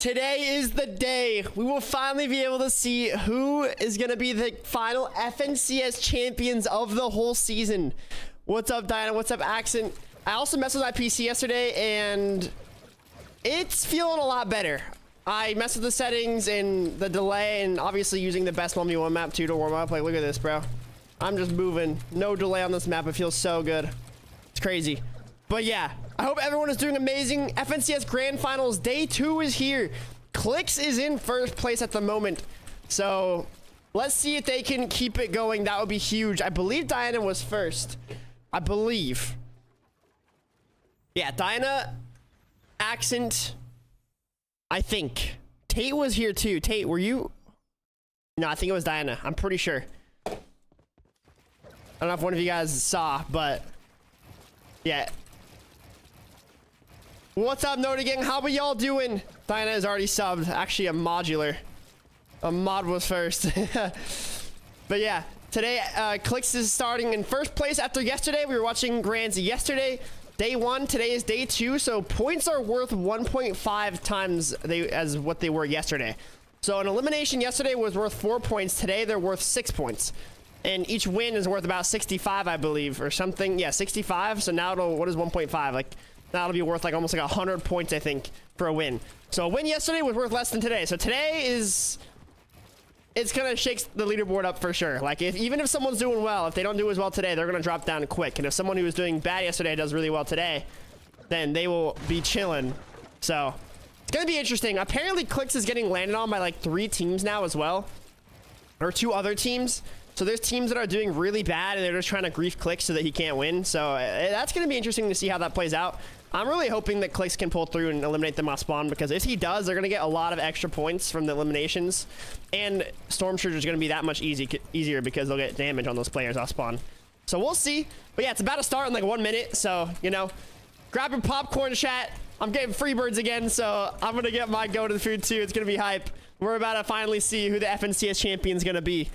Today is the day. We will finally be able to see who is going to be the final FNCS champions of the whole season. What's up, Diana? What's up, Accent? I also messed with my PC yesterday, and it's feeling a lot better. I messed with the settings and the delay, and obviously using the best 1v1 map too to warm up. Like, look at this, bro. I'm just moving. No delay on this map. It feels so good. It's crazy. But yeah, I hope everyone is doing amazing. FNCS Grand Finals Day 2 is here. Clicks is in first place at the moment. So let's see if they can keep it going. That would be huge. I believe Diana was first. I believe. Yeah, Diana, Accent, I think. Tate was here too. Tate, were you? No, I think it was Diana. I'm pretty sure. I don't know if one of you guys saw, but yeah. What's up, Noda Gang? How are y'all doing? Diana is already subbed. Actually, a modular. A mod was first. But yeah, today, Clicks is starting in first place after yesterday. We were watching Grands yesterday. Day 1, today is day 2, so points are worth 1.5 times as what they were yesterday. So an elimination yesterday was worth 4 points. Today, they're worth 6 points. And each win is worth about 65, I believe, or something. Yeah, 65. So now it'll, what is 1.5? Like, that'll be worth like almost like 100 points, I think, for a win. So a win yesterday was worth less than today. So today is, it's gonna shake the leaderboard up for sure. Like, even if someone's doing well, if they don't do as well today, they're gonna drop down quick. And if someone who was doing bad yesterday does really well today, then they will be chilling. So it's gonna be interesting. Apparently Clicks is getting landed on by like 3 teams now as well, or 2 other teams. So there's teams that are doing really bad and they're just trying to grief Clicks so that he can't win. So that's going to be interesting to see how that plays out. I'm really hoping that Clicks can pull through and eliminate them off spawn, because if he does, they're going to get a lot of extra points from the eliminations. And Storm Surge is going to be that much easier because they'll get damage on those players off spawn. So we'll see. But yeah, it's about to start in like 1 minute. So, you know, grab your popcorn, chat. I'm getting free birds again, so I'm going to get my go to the food too. It's going to be hype. We're about to finally see who the FNCS champion is going to be.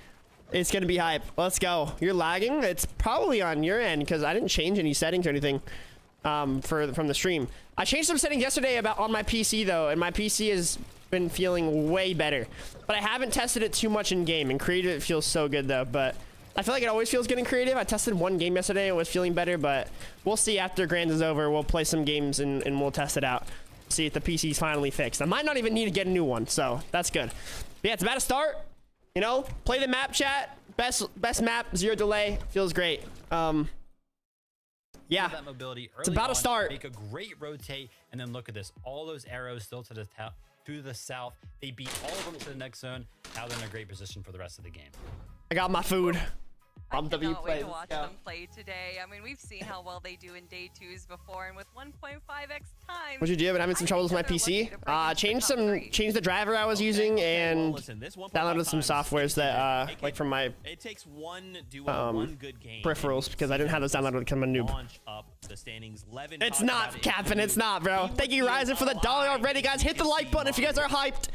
It's gonna be hype. Let's go. You're lagging. It's probably on your end because I didn't change any settings or anything from the stream. I changed some settings yesterday on my PC though, and my PC has been feeling way better. But I haven't tested it too much in game. And creative, it feels so good though. But I feel like it always feels good in creative. I tested 1 game yesterday. It was feeling better, but we'll see after Grands is over. We'll play some games and we'll test it out. See if the PC's finally fixed. I might not even need to get a new one, so that's good. But yeah, it's about to start. You know, play the map, chat. Best map, 0 delay. Feels great. Yeah, that mobility it's about to start. Make a great rotate, and then look at this. All those arrows still to the south. They beat all of them to the next zone. Now they're in a great position for the rest of the game. I got my food. I cannot wait to watch them play today. I mean, we've seen how well they do in day 2s before, and with 1.5x time. What'd you do? I've been having some trouble with my PC. Changed the driver I was using and downloaded some softwares that like from my peripherals, because I didn't have those downloaded because I'm a noob. It's not, Captain. It's not, bro. Thank you, Ryzen, for the $1 already, guys. Hit the like button if you guys are hyped.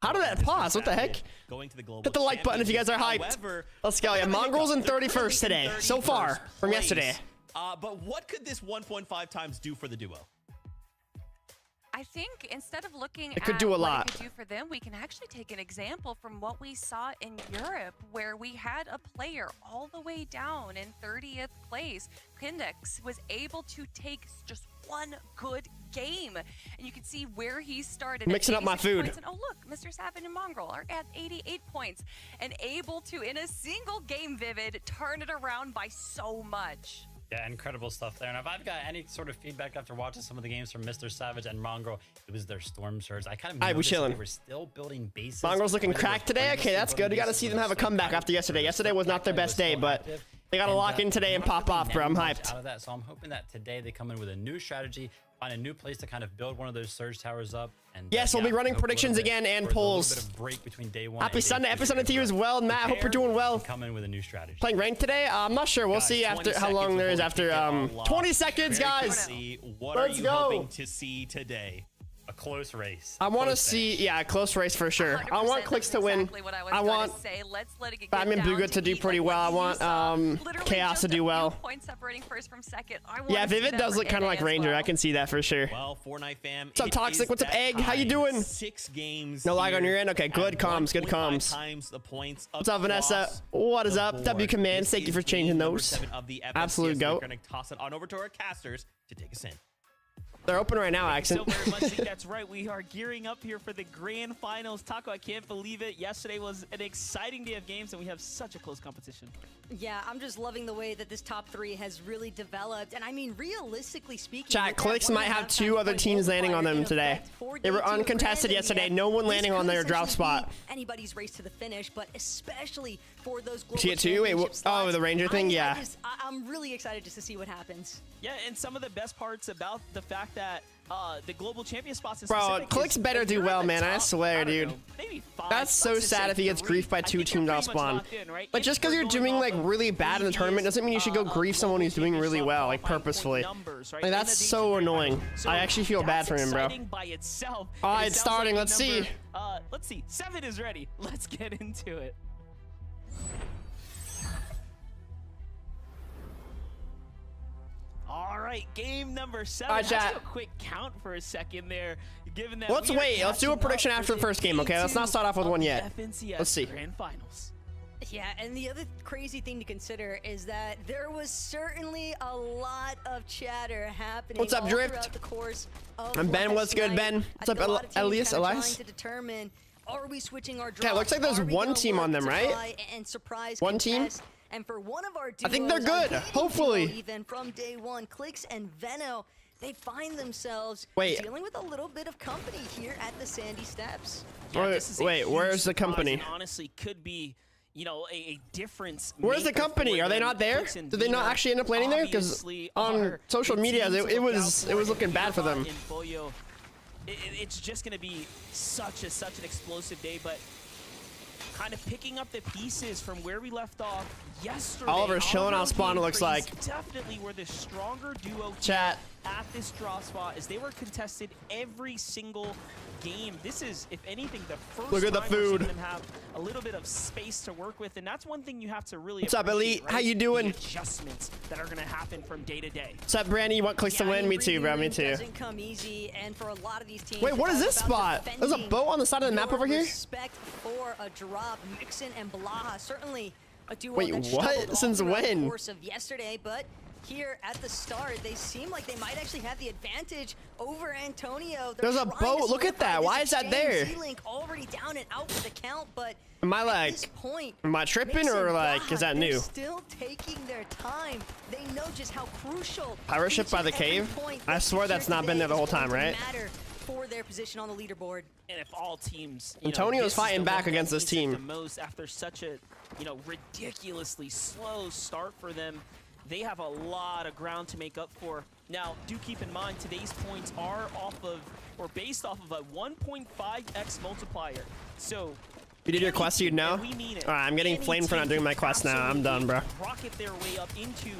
How did that pause? What the heck? Hit the like button if you guys are hyped. Let's go. Yeah, Mongrel's in 31st today, so far, from yesterday. But what could this 1.5 times do for the duo? I think instead of looking it could do a lot. What it could do for them, we can actually take an example from what we saw in Europe, where we had a player all the way down in 30th place. Kindex was able to take just 1 good game, and you can see where he started. Mixing up my food. And, oh look, Mr. Savage and Mongrel are at 88 points and able to, in a single game, Vivid, turn it around by so much. Yeah, incredible stuff there. And if I've got any sort of feedback after watching some of the games from Mr. Savage and Mongrel, it was their Storm Surge. I kind of noticed they were still building bases. Mongrel's looking cracked today. Okay, that's good. You got to see them have a comeback after yesterday. Yesterday was not their best day, but they got to lock in today and pop off, bro. I'm hyped. Out of that, so I'm hoping that today they come in with a new strategy, find a new place to kind of build one of those surge towers up. And yes, we'll be running predictions again and polls. A bit of break between day 1 Happy Sunday to you as well, Matt. Hope you're doing well. Come in with a new strategy. Playing ranked today? I'm not sure. We'll see after how long there is after 20 seconds, guys. What are you hoping to see today? A close race. I want to see, yeah, a close race for sure. I want Clicks to win. I want Batman Booga to do pretty well. I want Chaos to do well. Points separating first from second. Yeah, Vivid does look kind of like Ranger. I can see that for sure. Well, Fortnite fam. What's up, Toxic? What's up, Egg? How you doing? 6 games. No lag on your end? Okay, good comms, good comms. What's up, Vanessa? What is up? W Commands, thank you for changing those. Absolute goat. We're going to toss it on over to our casters to take us in. They're open right now, Accent. So very much think that's right. We are gearing up here for the grand finals. Taco, I can't believe it. Yesterday was an exciting day of games, and we have such a close competition. Yeah, I'm just loving the way that this top 3 has really developed. And I mean, realistically speaking, Chat, Clicks might have 2 other teams landing on them today. They were uncontested yesterday. No one landing on their drop spot. Anybody's race to the finish, but especially for those global See it too? Wait, oh, the Ranger thing? Yeah. I'm really excited just to see what happens. Yeah, and some of the best parts about the fact that the global champion spots in Bro, Clicks better do well, man. I swear, dude. That's so sad if he gets griefed by 2 teams off spawn. Like, just because you're doing, like, really bad in the tournament doesn't mean you should go grief someone who's doing really well, like, purposefully. Like, that's so annoying. I actually feel bad for him, bro. Alright, it's starting. Let's see. Let's see. 7 is ready. Let's get into it. All right, game number 7. All right, Let's do a quick count for a second there. Given that let's wait. Let's do a prediction after the first game, okay? Let's not start off with one yet. Let's see. Grand finals. Yeah, and the other crazy thing to consider is that there was certainly a lot of chatter happening. What's up, Drift? Throughout the course of And Ben, what's good, Ben? What's up, Elias? Trying to determine, are we switching our Okay, it looks like there's one team on them, right? And surprise one team? And for one of our duos, I think they're good. Hopefully. Even from day one, Clicks and Veno, they find themselves dealing with a little bit of company here at the Sandy Steps. Yeah, wait, where's the company? Honestly, could be, you know, a difference. Where's the company? Are they not there? Did they not actually end up landing there? Because on social media, it was looking bad for them. It's just gonna be such an explosive day, but kind of picking up the pieces from where we left off yesterday. Oliver's chilling on spawn, it looks like. Definitely were the stronger duo Chat at this drop spot, as they were contested every single game. This is, if anything, the first look at the time food. we're seeing them have a little bit of space to work with, and that's one thing you have to really What's up, Elite? Right? How you doing? The adjustments that are going to happen from day to day. What's up, Brandy? You want Clicks to win? Me too, bro. Me too. Doesn't come easy, and for a lot of these teams, wait, what is this spot? There's a boat on the side of the map over here? Respect for a drop. Mixon and Blaha, certainly a duo. Wait, what? Since when? The course of yesterday, but here at the start, they seem like they might actually have the advantage over Antonio. There's a boat. Look at that. Why is that there? Z-Link already down and out for the count, but am I like, am I tripping or like, is that new? Still taking their time. They know just how crucial. Pirate ship by the cave? I swear that's not been there the whole time, right? For their position on the leaderboard. And if all teams, Antonio's fighting back against this team. The most after such a, ridiculously slow start for them. They have a lot of ground to make up for. Now, do keep in mind, today's points are based off of a 1.5x multiplier. So, you did your quest, you'd know? Alright, I'm getting flamed for not doing my quest now. I'm done, bro. Rocket their way up into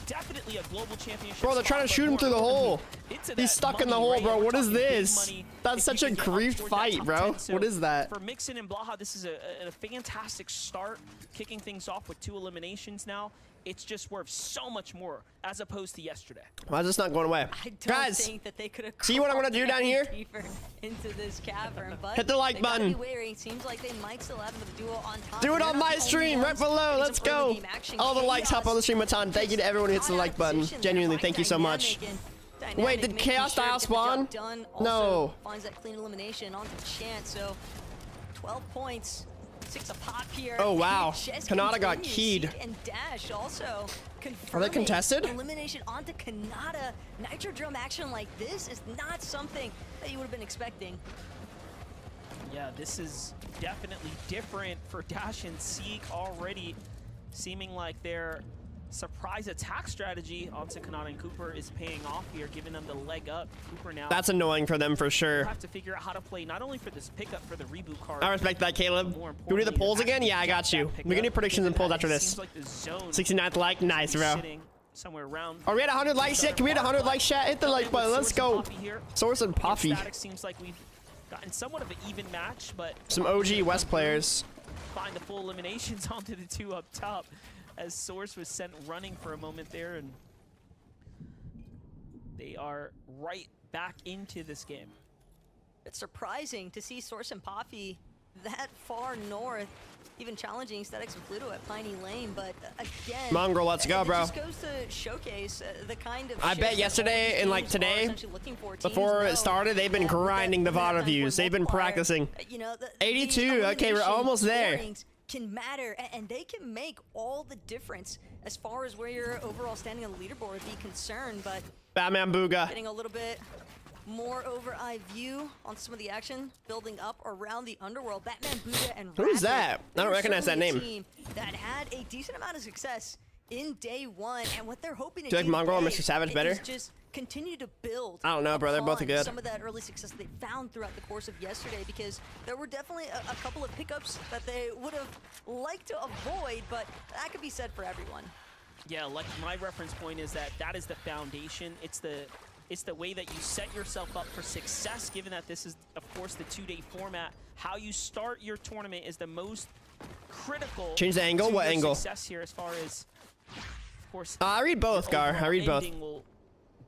definitely a global championship. Bro, they're trying to shoot him through the hole. He's stuck in the hole, bro. What is this? That's such a griefed fight, bro. What is that? For Mixon and Blaha, this is a fantastic start, kicking things off with 2 eliminations now. It's just worth so much more as opposed to yesterday. Why is this not going away? I don't Guys, think that they could have see what I'm gonna do down here? Into this cavern, but hit the like button. Seems like they might still have the duo on top. Do it on my stream right below. Let's go. All the likes help on the stream a ton. Thank you to everyone who hits the like button. Genuinely, thank you so much. Wait, did Chaos Style spawn? No. Finds that clean elimination onto Chance, so 12 points. 6 a pop here. Oh wow, Kanata got keyed. And Dash also are they contested? Elimination onto Kanata. Nitro Drum action like this is not something that you would have been expecting. Yeah, this is definitely different for Dash and Seek, already seeming like their surprise attack strategy onto Kanata and Cooper is paying off here, giving them the leg up. Cooper now. That's annoying for them for sure. We'll have to figure out how to play not only for this pickup for the reboot card. I respect that, Caleb. Can we do the polls again? Yeah, I got you. We can do predictions and polls after this. Like 69th like, nice, bro. somewhere around. Oh, we had 100 likes yet. Can we hit 100 likes, chat? Hit the like button. Let's go. Source and Poppy. Static seems like we've gotten somewhat of an even match, but some OG West players. Find the full eliminations onto the two up top, as Source was sent running for a moment there, and they are right back into this game. It's surprising to see Source and Poppy that far north, even challenging Statics and Pluto at Piney Lane, but again, Mongrel, let's go, bro. It just goes to showcase the kind of I bet yesterday and like today, before it started, they've been grinding the VOD views. They've been practicing. 82, okay, we're almost there. Can matter, and they can make all the difference as far as where your overall standing on the leaderboard would be concerned, but Batman Booga. Getting a little bit more over eye view on some of the action building up around the underworld. Batman Buddha and who's that? I don't recognize that name. Team that had a decent amount of success in day one, and what they're hoping to do you like Mongrel or Mr. Savage better? Just continue to build. I don't know, bro. They're both good. Some of that early success they found throughout the course of yesterday, because there were definitely a couple of hiccups that they would have liked to avoid, but that could be said for everyone. Yeah, like my reference point is that is the foundation. It's the way that you set yourself up for success, given that this is, of course, the 2-day format. How you start your tournament is the most critical. Change the angle? What angle? Success here, as far as, of course. I read both, Gar. I read both.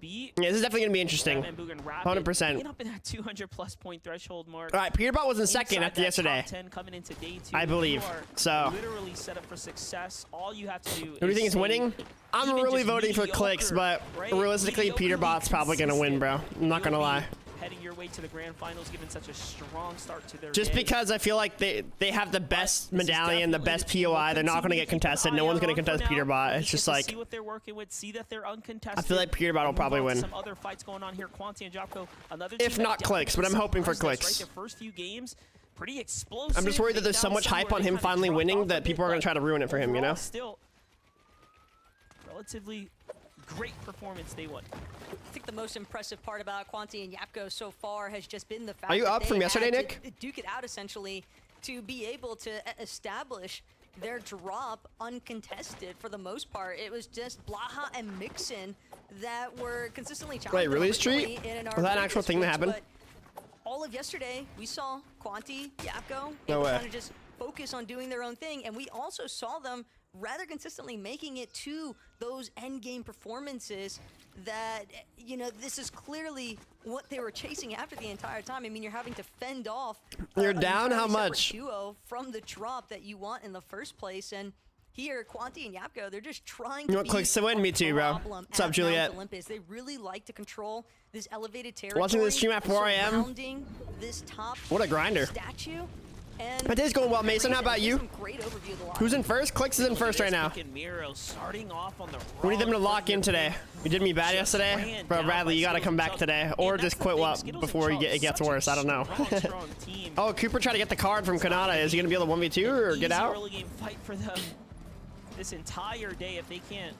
Yeah, this is definitely gonna be interesting. 100%. Up in that 200+ point threshold mark. All right, Peterbot was in second after yesterday, 10 coming into day 2. I believe. So literally set up for success. All you have to do. Who do you think is winning? I'm really voting for Clicks, but realistically, Peterbot's probably gonna win, bro. I'm not gonna lie. Heading your way to the grand finals, given such a strong start to their just day. Because I feel like they have the best medallion, the best POI. They're not gonna get contested. No one's gonna contest Peterbot. It's just like, see what they're working with, see that they're uncontested. I feel like Peterbot will probably win. Some other fights going on here. Quanti and Jopko, another if not Clicks, but I'm hoping for Clicks. Right, first few games, pretty explosive. I'm just worried that there's so much hype on him finally winning that people are gonna try to ruin it for him, you know? Still, relatively great performance day one. I think the most impressive part about Quanti and Yapko so far has just been the fact Are you that up from yesterday, Nick? Duke it out essentially to be able to establish their drop uncontested for the most part. It was just Blaha and Mixon that were consistently challenging. Wait, release treat? Was that an actual thing that happened? All of yesterday, we saw Quanti, Yapko, no way. Kind of just focus on doing their own thing, and we also saw them rather consistently making it to those end game performances that, you know, this is clearly what they were chasing after the entire time. I mean, you're having to fend off you're down how much duo from the drop that you want in the first place, and here Quanti and Yapko, they're just trying to Clicks to win. Me too, bro. What's up, Juliet? Olympus. They really like to control this elevated territory. Watching this stream at 4 a.m. This top what a grinder. Statue. And my day's going well, Mason. How about you? Who's in first? Clicks is in first right now. We need them to lock in today. You did me bad yesterday. Bro, Bradley, you gotta come back today. Or just quit before it gets worse. I don't know. Oh, Cooper tried to get the card from Kanata. Is he gonna be able to 1v2 or get out? Early game fight for them this entire day if they can't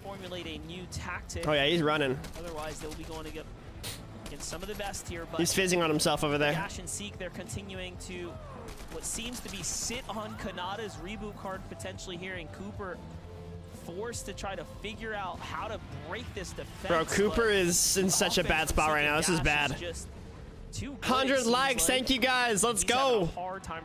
formulate a new tactic. Oh yeah, he's running. Otherwise, they'll be going to get against some of the best here. But he's fizzing on himself over there. Dash and Seek, they're continuing to what seems to be sit on Kanata's reboot card potentially here, and Cooper forced to try to figure out how to break this defense. Bro, Cooper is in such a bad spot right now. This is bad. 100 likes, thank you guys. Let's go.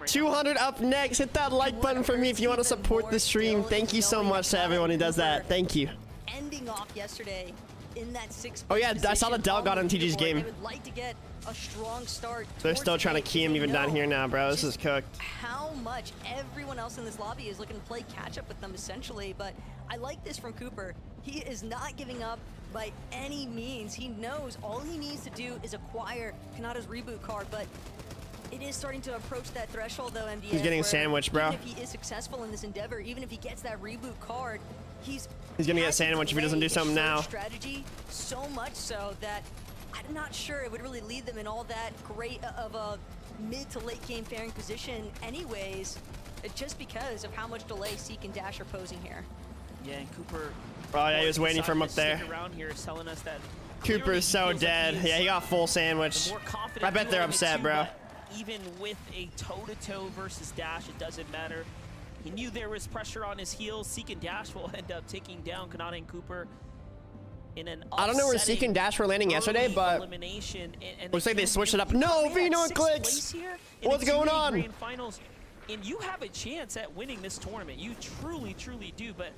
200 up next. Hit that like button for me if you want to support the stream. Thank you so much to everyone who does that. Thank you. Ending off yesterday in that 6th. Oh yeah, I saw the Del got on TG's game. They would like to get a strong start. They're still trying to key him even down here now, bro. This is cooked. How much everyone else in this lobby is looking to play catch up with them essentially, but I like this from Cooper. He is not giving up by any means. He knows all he needs to do is acquire Kanata's reboot card, but it is starting to approach that threshold though, MDS. He's getting sandwiched, bro. Even if he is successful in this endeavor, even if he gets that reboot card, he's gonna get sandwiched if he doesn't do something now. Strategy so much so that I'm not sure it would really lead them in all that great of a mid to late game faring position anyways, just because of how much delay Seek and Dash are posing here. Yeah, and Cooper. Oh yeah, he was waiting for him up there. Cooper's so dead. Yeah, he got full sandwich. I bet they're upset, bro. Even with a toe-to-toe versus Dash, it doesn't matter. He knew there was pressure on his heels. Seek and Dash will end up taking down Kanata and Cooper in an I don't know where Seek and Dash were landing yesterday, but elimination. And looks like they switched it up. No, Vino and Clicks. What's going on? Grand finals, and you have a chance at winning this tournament. You truly, truly do. But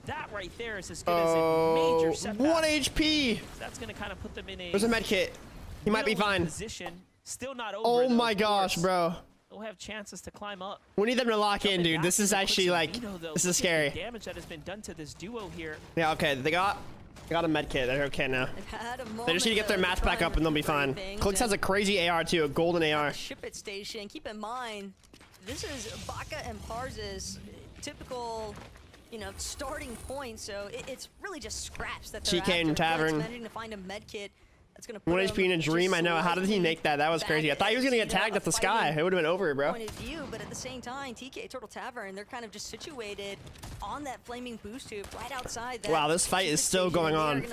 that right there is as good as a major setback. 1 HP. That's going to kind of put them in a. There's a med kit. He might be fine. Position. Still not over. Oh my gosh, bro. They'll have chances to climb up. We need them to lock in, dude. This is actually like, this is scary. Damage that has been done to this duo here. Yeah, okay. They got a med kit. They're okay now. They just need to get their match back up and they'll be fine. Clicks has a crazy AR too, a golden AR. Ship it station. Keep in mind, this is Baka and Pars's typical, you know, starting point. So it's really just scraps that they're TK and Tavern. Managing to find a med kit. That's gonna 1 HP in a dream. I know. How did he make that? That was crazy. I thought he was gonna get tagged at the sky. It would have been over, bro. Point of view, but at the same time, TK Turtle Tavern, they're kind of just situated on that flaming boost tube right outside that. Wow, this fight is still going on.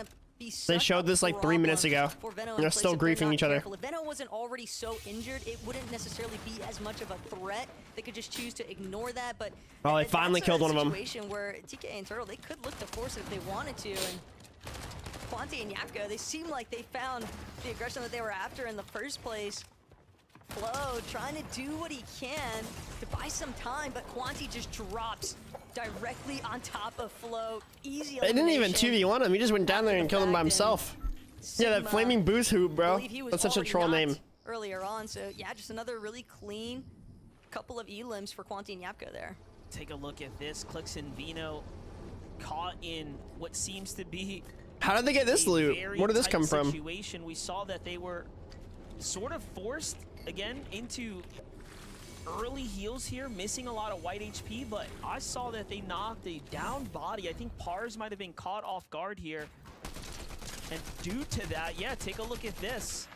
They showed this like 3 minutes ago. They're still griefing each other. If Veno wasn't already so injured, it wouldn't necessarily be as much of a threat. They could just choose to ignore that, but oh, they finally killed one of them. Situation where TK and Turtle, they could look to force it if they wanted to, and Quanti and Yapko, they seem like they found the aggression that they were after in the first place. Flo trying to do what he can to buy some time, but Quanti just drops directly on top of Flo. Easy elimination. They didn't even 2v1 him. He just went down there and killed him by himself. Yeah, that flaming boost hoop, bro. That's such a troll name. Earlier on, so yeah, just another really clean couple of elims for Quanti and Yapko there. Take a look at this. Clicks and Vino caught in what seems to be. How did they get this loot? Where did this come from? We saw that they were sort of forced again into early heals here, missing a lot of white HP, but I saw that they knocked a down body. I think Pars might have been caught off guard here. And due to that, yeah, take a look at this.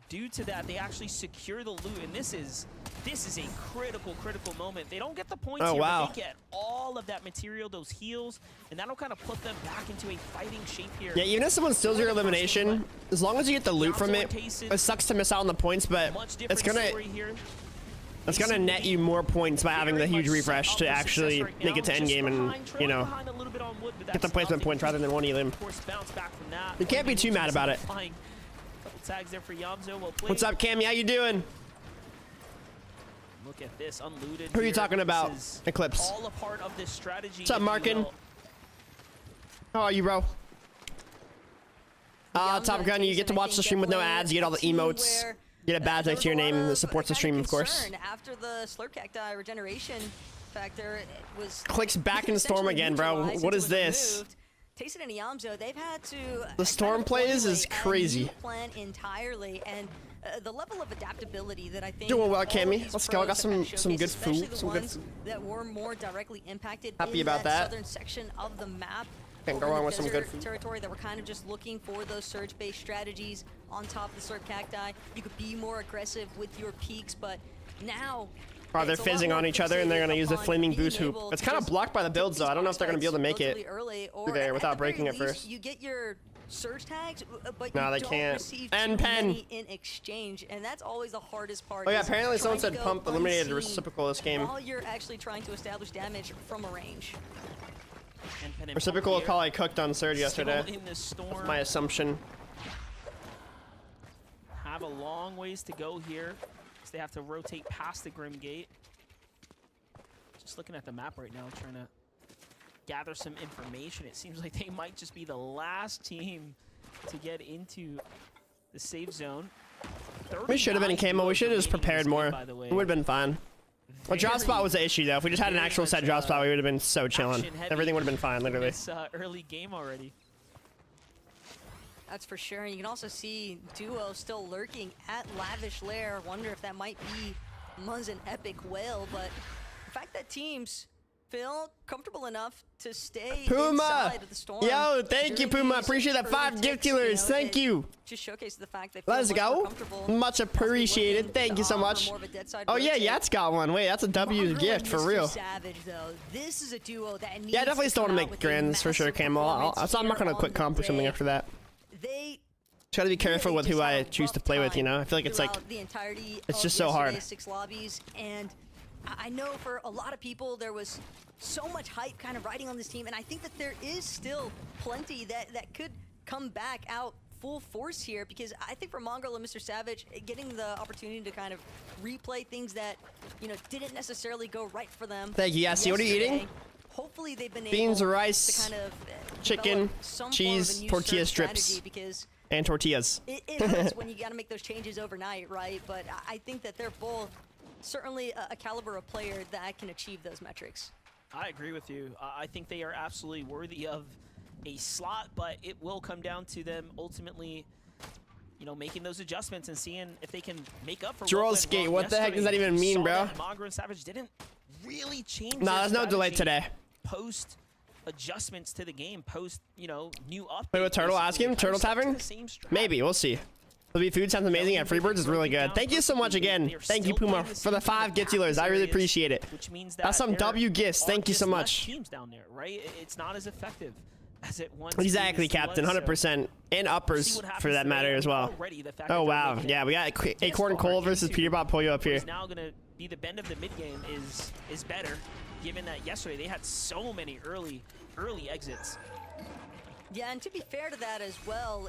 Due to that, they actually secure the loot, and this is a critical moment. They don't get the points here, wow. but they get all of that material, those heals, and that'll kind of put them back into a fighting shape here. Yeah, even if someone steals your elimination, as long as you get the loot from it, it sucks to miss out on the points, but it's gonna net you more points by having the huge refresh to actually make it to endgame and, you know, get the placement points rather than one elim. You can't be too mad about it. Tags there for Yamzo. What's up, Cammy? How you doing? Look at this, unlooted. Who are you talking about? Eclipse. All a part of this strategy. What's up, Markin? How are you, bro? Top Gun, you get to watch the stream with no ads. You get all the emotes. You get a badge next to your name that supports the stream, of course. After the Slurp Cacti regeneration factor, it was Clicks back in Storm again, bro. What is this? Tayson and Yamzo, they've had to. The Storm plays is crazy. Plan entirely, and the level of adaptability that I think. Doing well, Cammy. Let's go. I got some good food. Some good food. That were more directly impacted. Happy about that. Southern section of the map. Can't go wrong with some good food. Territory that were kind of just looking for those surge-based strategies on top of the Slurp Cacti. You could be more aggressive with your peaks, but now. Oh, they're fizzing on each other, and they're going to use the flaming boost hoop. It's kind of blocked by the builds, though. I don't know if they're going to be able to make it through there without breaking it first. You get your surge tags, but no, you they don't can't. receive And too pen many in exchange, and that's always the hardest part. Oh yeah, apparently someone said pump eliminated unseen reciprocal this game. while you're actually trying to establish damage from a range. Reciprocal was probably cooked on Surge yesterday. In the storm. That's my assumption. Have a long ways to go here, so they have to rotate past the Grim Gate. Just looking at the map right now, trying to gather some information. It seems like they might just be the last team to get into the safe zone. We should have been in camo. We should have just prepared more. It would have been fine. Well, drop spot was the issue, though. If we just had an actual set drop spot, we would have been so chilling. Everything would have been fine, literally. It's early game already. That's for sure. And you can also see Duo still lurking at Lavish Lair. Wonder if that might be Muzz and Epic Whale, but the fact that teams feel comfortable enough to stay inside of the storm. Yo, thank you, Puma. Appreciate that 5 gift dealers. Thank you. Just showcase the fact that let's go. Much appreciated. Thank you so much. Oh yeah, Yat's got one. Wait, that's a W gift for real. Savage, though. This is a duo that needs yeah, I definitely still want to make grands for sure, Camo. I'm not gonna quit comp or something after that. Try to be careful with who I choose to play with, you know? I feel like it's like, it's just so hard. 6 lobbies, and I know for a lot of people there was so much hype kind of riding on this team, and I think that there is still plenty that could come back out full force here, because I think for Mongrel and Mr. Savage, getting the opportunity to kind of replay things that, you know, didn't necessarily go right for them. Thank you, Yassi. What are you eating? Hopefully they've been beans, able rice, to kind of chicken, cheese, tortilla strips, because and tortillas. it hurts when you got to make those changes overnight, right? But I think that they're both certainly a caliber of player that can achieve those metrics. I agree with you. I think they are absolutely worthy of a slot, but it will come down to them ultimately, you know, making those adjustments and seeing if they can make up for Droll skate. What the heck does that even mean, bro? Mongrel and Savage didn't really change. No, there's no delay today. Post adjustments to the game, post, you know, new updates. Wait, what Turtle ask him? Turtle Tavern? Maybe, we'll see. The food sounds amazing at Freebirds is really good. Thank you so much again. Thank you, Puma, for the 5 gift dealers. I really appreciate it. Which means that's some W gifts. Thank you so much. Teams down there, right? It's not as effective as it once exactly, Captain. 100%. And uppers, for that matter, as well. Oh, wow. Yeah, we got Acorn Cole versus Peterbot Pollo up here. Now going to be the bend of the mid game is better, given that yesterday they had so many early exits. Yeah, and to be fair to that as well,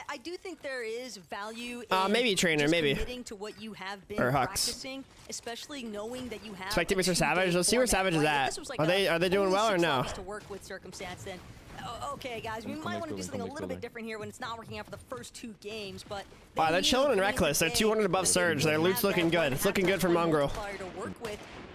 I do think there is value in maybe trainer, maybe committing to what you have been or Hux. practicing, especially knowing that you have. Expecting Mr. Savage. Let's see where Savage is at. Are they doing well or no? To work with circumstance, then okay, guys, we might want to do something a little bit different here when it's not working out for the first 2 games. But wow, they're chilling and reckless. They're 200 above Surge. Their loot's looking good. It's looking good for Mongrel.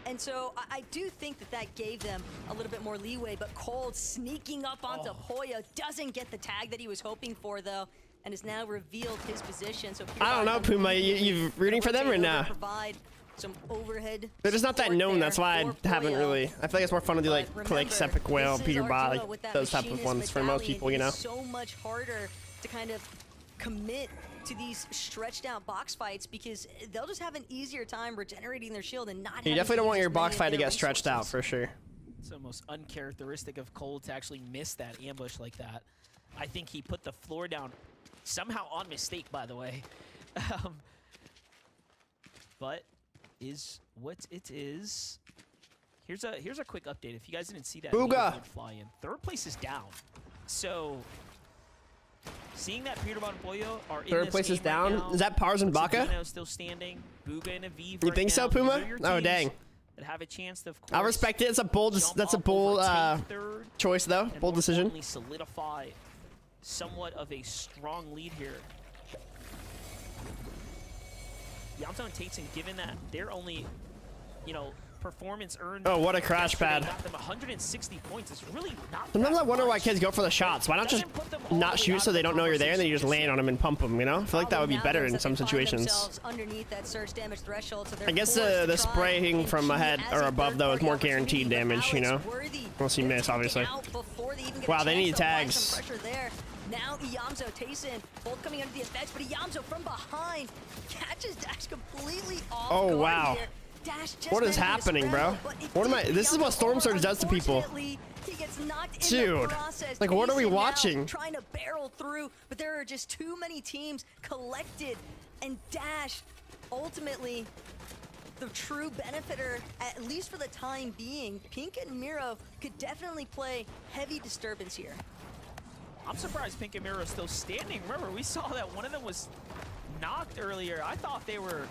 And so I do think that gave them a little bit more leeway, but Cold sneaking up onto Pollo doesn't get the tag that he was hoping for, though, and has now revealed his position. So I don't know, Puma. You rooting for them or not? Provide some overhead. They're just not that known. That's why I haven't really. I feel like it's more fun to do like Clicks, Epic Whale, Peterbot, like those type of ones for most people, you know. So much harder to kind of commit to these stretched out box fights because they'll just have an easier time regenerating their shield and not. You definitely don't want your box fight to get stretched out for sure. It's almost uncharacteristic of Cole to actually miss that ambush like that. I think he put the floor down somehow on mistake, by the way. But is what it is. Here's a quick update. If you guys didn't see that Booga fly in, 3rd place is down. So seeing that Peterbot and Pollo are in 3rd place is down. Right now, is that Pars and Baka? Still standing. Booga and Aviv. You think so, Puma? Oh dang. That have a chance to, of course, I respect it. It's a bold. That's a bold choice, though. Bold decision. Solidify somewhat of a strong lead here. Yamto and Tateson, given that they're only, you know, performance earned. Oh, what a crash pad. Got them 160 points. It's really not. Sometimes I wonder why kids go for the shots. Why not just not shoot so they don't know you're there and then you just land on them and pump them, you know? I feel like that would be better in some situations. I guess the spraying from ahead or above, though, is more guaranteed damage, you know? Unless you miss, obviously. Wow, they need tags. Now Iamzo, Tayson, both coming under the effects, but Iamzo from behind catches Dash completely off guard. Oh, wow. Here. Dash just what is happening, bro? What am I? This is what Storm Surge does to people. He gets knocked Dude, in the process. like, what are we Tayson watching? Trying to barrel through, but there are just too many teams collected, and Dash ultimately the true benefiter, at least for the time being. Pink and Miro could definitely play heavy disturbance here. I'm surprised Pink and Miro is still standing. Remember, we saw that one of them was knocked earlier. I thought they were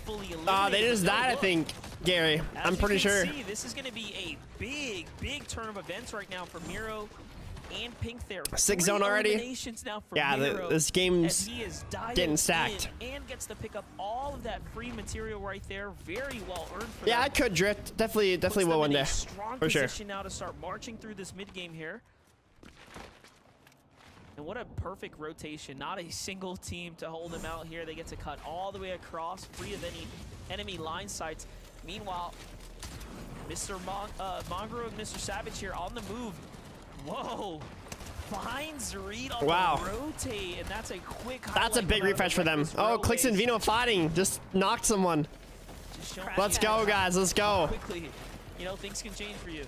fully eliminated. They just died, I think, Gary. I'm pretty sure. See, this is going to be a big turn of events right now for Miro and Pink there. 6 zone already. Now for yeah, Miro, this game's getting stacked. And gets to pick up all of that free material right there. Very well earned for yeah, them. I could drift. Definitely will one day. For sure. Position now to start marching through this mid game here. And what a perfect rotation. Not a single team to hold them out here. They get to cut all the way across, free of any enemy line sights. Meanwhile, Mr. Mongrel and Mr. Savage here on the move. Whoa. Finds read on the rotate, and that's a quick highlight. That's a big refresh for them. Oh, Clicks and Vino fighting. Just knocked someone. Let's go, guys. Let's go. Quickly. You know, things can change for you.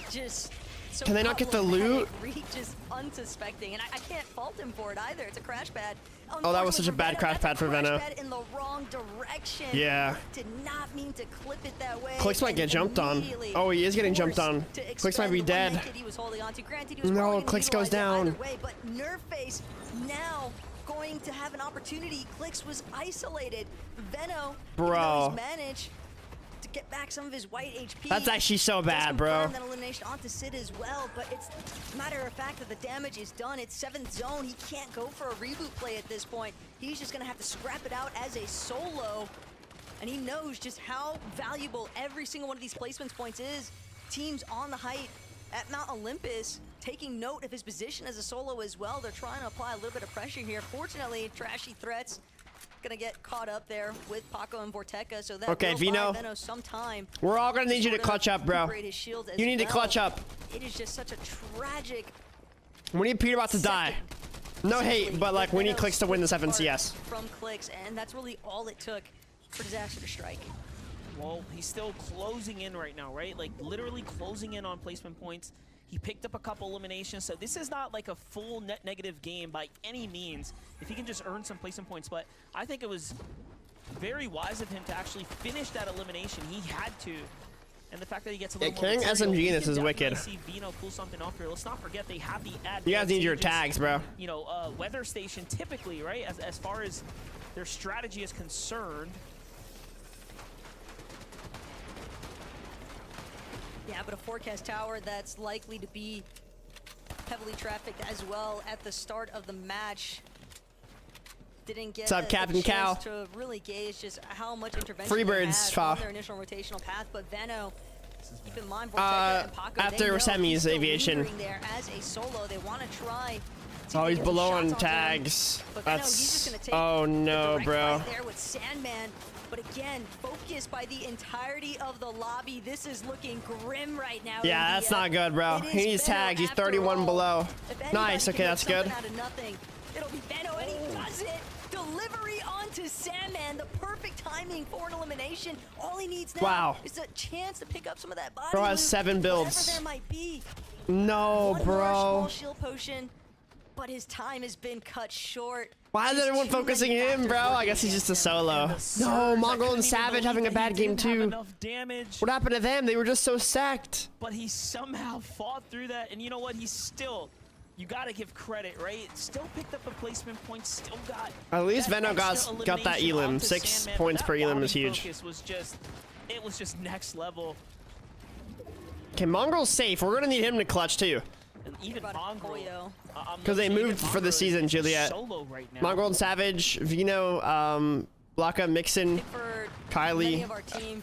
Just... So can they not get the loot? Just unsuspecting, and I can't fault him for it either. It's a crash pad. Oh, that was such a bad crash pad for Veno. In the wrong direction. Yeah. Did not mean to clip it that way. Clicks might get jumped on. Oh, he is getting jumped on. Clicks might be dead. No, Clicks goes down. Way, but Nerfface now going to have an opportunity. Clicks was isolated. Veno, bro, managed to get back some of his white HP. That's actually so bad, bro. That elimination onto Sid as well, but it's a matter of fact that the damage is done. It's 7th zone. He can't go for a reboot play at this point. He's just gonna have to scrap it out as a solo, and he knows just how valuable every single one of these placements points is. Teams on the height at Mount Olympus taking note of his position as a solo as well. They're trying to apply a little bit of pressure here. Fortunately, Trashy Threats gonna get caught up there with Paco and Vorteca, so that okay, Veno, some time. We're all gonna need you to clutch up, bro. You need to clutch up. It is just such a tragic. We need Peterbot to die. No hate, but like we need Clicks to win this FNCS. From Clicks, and that's really all it took for Disaster to strike. Well, he's still closing in right now, right? Like literally closing in on placement points. He picked up a couple eliminations, so this is not like a full net negative game by any means if he can just earn some placement points. But I think it was very wise of him to actually finish that elimination. He had to. And the fact that he gets a little more carrying SMG in this is wicked. See Veno pull something off here. Let's not forget they have the you guys need your tags, bro. You know, weather station typically, right? As far as their strategy is concerned. Yeah, but a forecast tower that's likely to be heavily trafficked as well at the start of the match. Didn't get What's up, Captain Cow? To really gauge just how much intervention Freebirds on their initial rotational path, but Veno, keep in mind, after semis aviation. There as a solo, they want to try. Oh, he's below on tags. That's oh no, bro. There with Sandman. But again, focused by the entirety of the lobby. This is looking grim right now. Yeah, that's not good, bro. He needs tags. He's 31 below. Nice. Okay, that's good. It'll be Veno, and he does it. Delivery onto Sandman. The perfect timing for an elimination. All he needs now is a chance to pick up some of that body. Bro has 7 builds. There might be. No, bro. Small shield potion, but his time has been cut short. Why is everyone focusing him, bro? I guess he's just a solo. No, Mongol and Savage having a bad game too. What happened to them? They were just so sacked. But he somehow fought through that, and you know what? He's still, you gotta give credit, right? Still picked up a placement point, still got. At least Veno got that elim. 6 points per elim is huge. It was just next level. Okay, Mongol's safe. We're gonna need him to clutch too. And even Mongrel, because they moved for the season, Juliet. Right Mongrel and Savage, Veno, Blaka, Mixon, Kylie,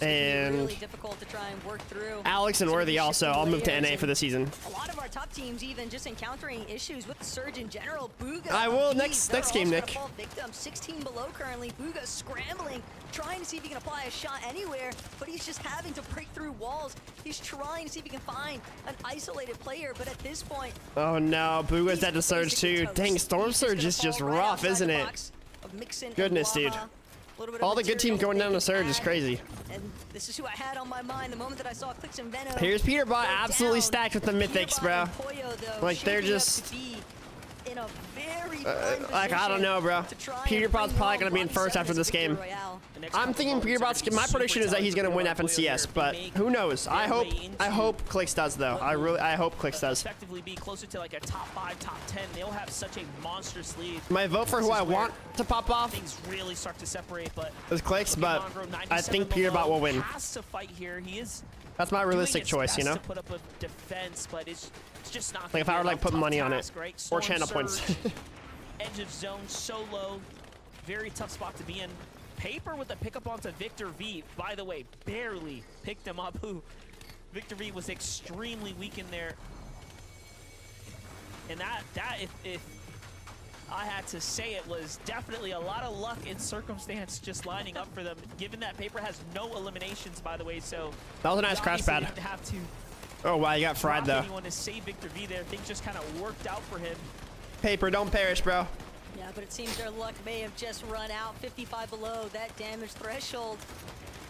and really difficult to try and work through. Alex and Worthy also. I'll move to NA for the season. A lot of our top teams even just encountering issues with the surge in general. Booga, I will next game, Nick. Victim 16 below currently. Booga scrambling, trying to see if he can apply a shot anywhere, but he's just having to break through walls. He's trying to see if he can find an isolated player, but at this point, oh no, Booga's at the surge too. Dang, Storm Surge is just rough, isn't it? Goodness, dude. All the good teams going down the surge is crazy. And this is who I had on my mind the moment that I saw Clicks and Veno. Here's Peterbot absolutely stacked with the mythics, bro. Like they're just in a very like I don't know, bro. Peterbot's probably gonna be in first after this game. I'm thinking Peterbot's. My prediction is that he's gonna win FNCS, but who knows? I hope Clicks does though. I hope Clicks does. Effectively be closer to like a top 5, top 10. They'll have such a monstrous lead. My vote for who I want to pop off things really start to separate, but is Clicks, but I think Peterbot will win. Has to fight here. He is. That's my realistic choice, you know. To put up a defense, but it's just not. Like if I were like putting money on it, right? or channel points. Edge of zone, solo, very tough spot to be in. Paper with the pickup onto Victor V. By the way, barely picked him up. Victor V was extremely weak in there. And that if I had to say, it was definitely a lot of luck and circumstance just lining up for them, given that Paper has no eliminations, by the way, so that was a nice crash pad. Have to oh wow, you got fried though. Anyone to save Victor V there. Things just kind of worked out for him. Paper, don't perish, bro. Yeah, but it seems their luck may have just run out. 55 below that damage threshold.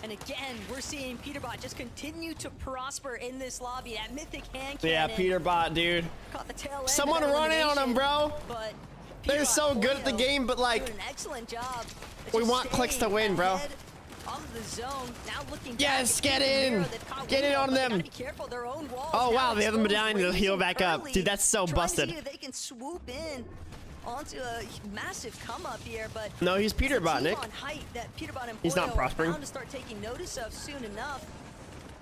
And again, we're seeing Peterbot just continue to prosper in this lobby. That mythic hand cannon. Yeah, Peterbot, dude. Caught the tail end. Someone running on him, bro. But They're so good at the game, but like, doing an excellent job. we want Clicks to win, bro. Of the zone. Now looking Yes, back, get in. Get in on them. Be careful, their own walls. Oh, wow, Now they have the medallion to exposed, heal raising back up. early, Dude, that's so trying to busted. see if they can swoop in onto a massive come up here, but No, he's Peterbot, Nick. on height that Peterbot and He's not Boyo are prospering. bound to start taking notice of soon enough.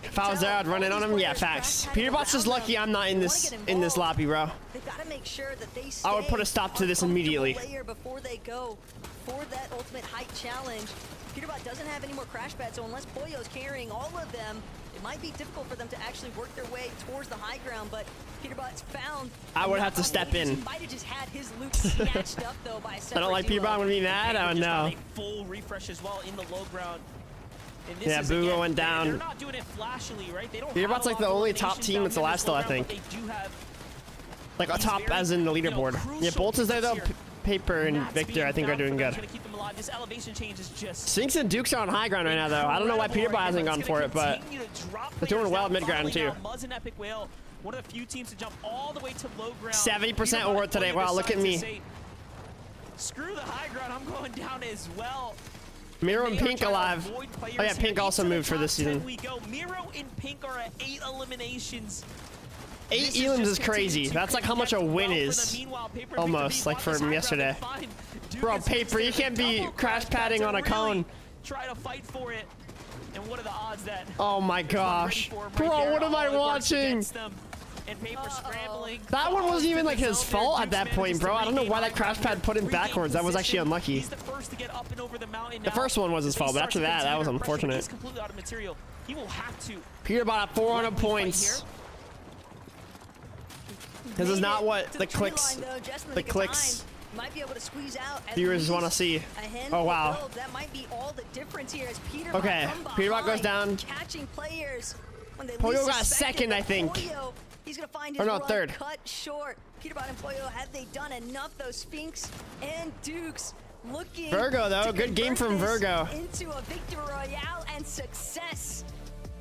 If I was there, I'd run in on him. Yeah, facts. Peterbot's just lucky I'm not in this lobby, bro. They've got to make sure that they stay I would put a stop to this immediately. layer before they go for that ultimate height challenge. Peterbot doesn't have any more crash pads, so unless Pollo's carrying all of them, it might be difficult for them to actually work their way towards the high ground, but Peterbot's found... I would have to step in. He might have just had his loot snatched up, though, by a I don't like Peterbot. I'm gonna be mad. Oh, no. Full refresh as well in the low ground. And this Yeah, is, Boogo again, went down. They're not doing it flashily, right? They don't Peterbot's have a like the lot of only top eliminations team down that's here in alive this still, I low ground, think. but they do have Like a these top as in the very, leaderboard. Yeah, crucial Bolts is there though. picks here. Paper and That's Victor, being I think, are found for doing them, good. trying to keep them alive. This elevation change is just Sphinx and Dukes are on high ground right now, though. I don't know why Peterbot hasn't gone for it, but they're doing well mid ground too. Muzz and Epic Whale, one of the few teams to jump all the way to low ground. 70% award today. Wow, look at me. Screw the high ground. I'm going down as well. Miro and They are Pink trying to alive. avoid players Oh yeah, here. Pink also Into the moved for this top 10 season. we go. Miro and Pink are at 8 eliminations. 8 This elims just is crazy. continuing to That's like how much a connect win well for is. them. Meanwhile, Paper and Almost, Victor like V from want this high yesterday. ground and find Duke Bro, and Sphinx Paper, you there. can't be Double crash padding to on a really cone. Try to fight for it. And what are the odds that Oh my gosh. Bro, what am I watching? And Paper scrambling. That one wasn't even like his fault at that point, bro. I don't know why that crash pad put him backwards. That was actually unlucky. He's the first to get up and over the mountain The now. first one was his If he fault, but starts after to that, that continue was to pressure, unfortunate. He's completely out of material. He will have to. Peterbot at 400 fight points. here. This is not what To the tree clicks, line, though, just in the nick of clicks time. Might be able to squeeze out at viewers least want to see. a handful Oh wow. of builds. That might be all the difference here as Peterbot Okay, from Peterbot goes behind, down. catching players when they Pollo least got suspect it, second, I but think. Pollo, he's gonna find Or his no, run third. cut short. Peterbot and Pollo, have they done enough? Those Sphinx and Dukes looking Virgo, though. to Good game convert from this Virgo. into a victory royale, and success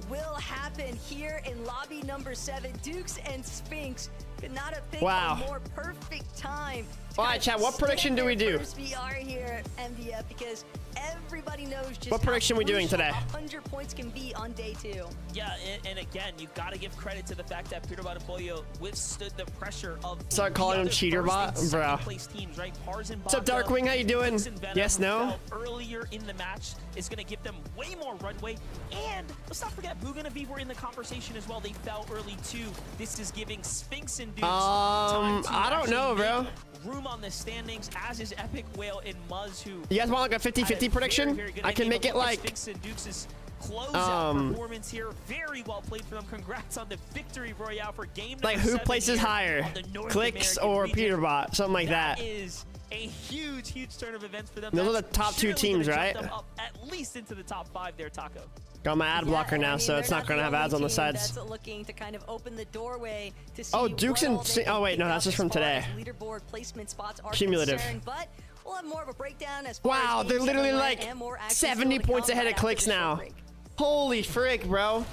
will happen here in lobby number 7. Dukes and Sphinx could not have picked Wow. a more perfect time. to All right, kind of Chad, what prediction stand do we their do? first VR here at MVF, because everybody knows just What prediction how we doing crucial today? 100 points can be on day 2. Yeah, and again, you got to give credit to the fact that Peterbot and Pollo withstood the pressure of Start the calling him other cheater first bot? and second Bro. place teams, right? Pars and What's up, Baka, Darkwing? How you doing? Lux and Venom, Yes, who no? fell earlier in the match is going to give them way more runway. And let's not forget, Booga and Aviv were in the conversation as well. They fell early too. This is giving Sphinx and Dukes time to I don't know, actually bro. make room on the standings, as is Epic Whale and Muzz, who You guys want like a 50-50 prediction? I can make it like Sphinx and Dukes' closeout performance here. Very well played for them. Congrats on the victory royale for game number like who 7 places here higher, on the North Clicks American or region. Peterbot, something like that. That is a huge turn of events for them. Those are That's the top two surely teams, gonna right? jump them up at least into the top 5 there, Taco. Got my ad blocker now, so it's not gonna have ads on the sides. That's looking to kind of open the doorway to see Oh, Dukes what and all they Si- can oh, wait, pick no, up that's just as from far today. as leaderboard placement spots are Cumulative. concerned, but we'll have more of a breakdown as far Wow, as they're games literally that are like and more action 70 still to points come ahead of after Clicks this short now. break. Holy frick, bro.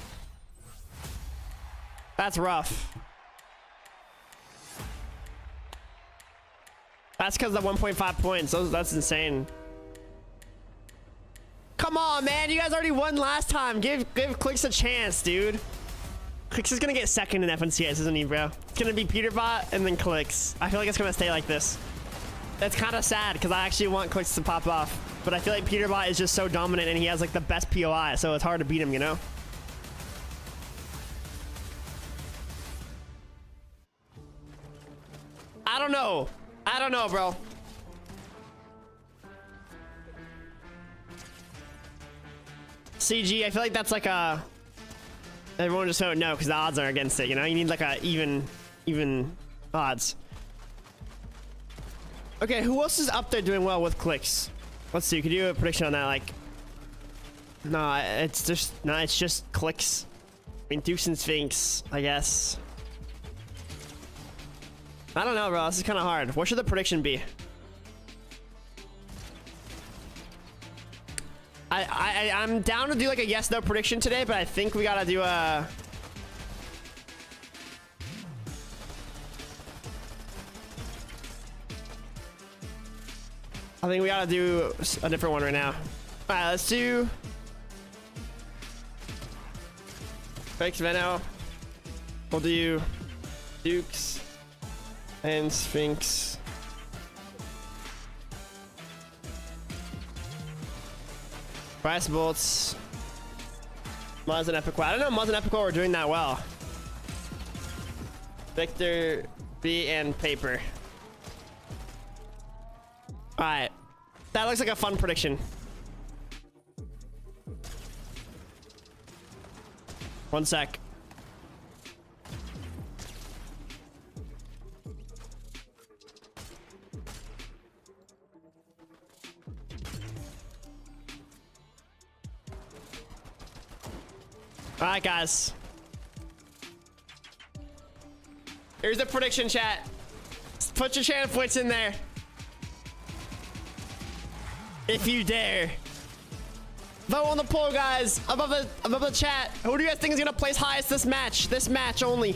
That's rough. That's because of the 1.5 points. That's insane. Come on, man. You guys already won last time. Give Clicks a chance, dude. Clicks is going to get second in FNCS, isn't he, bro? It's going to be Peterbot and then Clicks. I feel like it's going to stay like this. That's kind of sad because I actually want Clicks to pop off. But I feel like Peterbot is just so dominant and he has like the best POI, so it's hard to beat him, you know? I don't know. I don't know, bro. CG, I feel like that's like a... Everyone just don't know because the odds are against it, you know? You need like a even odds. Okay, who else is up there doing well with Clicks? Let's see, could you do a prediction on that? Like, no, it's just Clicks. I mean, Dukes and Sphinx, I guess. I don't know, bro. This is kind of hard. What should the prediction be? I'm down to do like a yes/no prediction today, but I think we gotta do a. I think we gotta do a different one right now. All right, let's do Fakes Veno. We'll do Dukes and Sphinx. Price Bolts. Muzz and Epic. I don't know Muzz and Epic were doing that well. Victor, B, and Paper. Alright. That looks like a fun prediction. One sec. All right, guys. Here's the prediction, chat. Put your channel points in there. If you dare. Vote on the poll, guys. Above the chat. Who do you guys think is gonna place highest this match? This match only.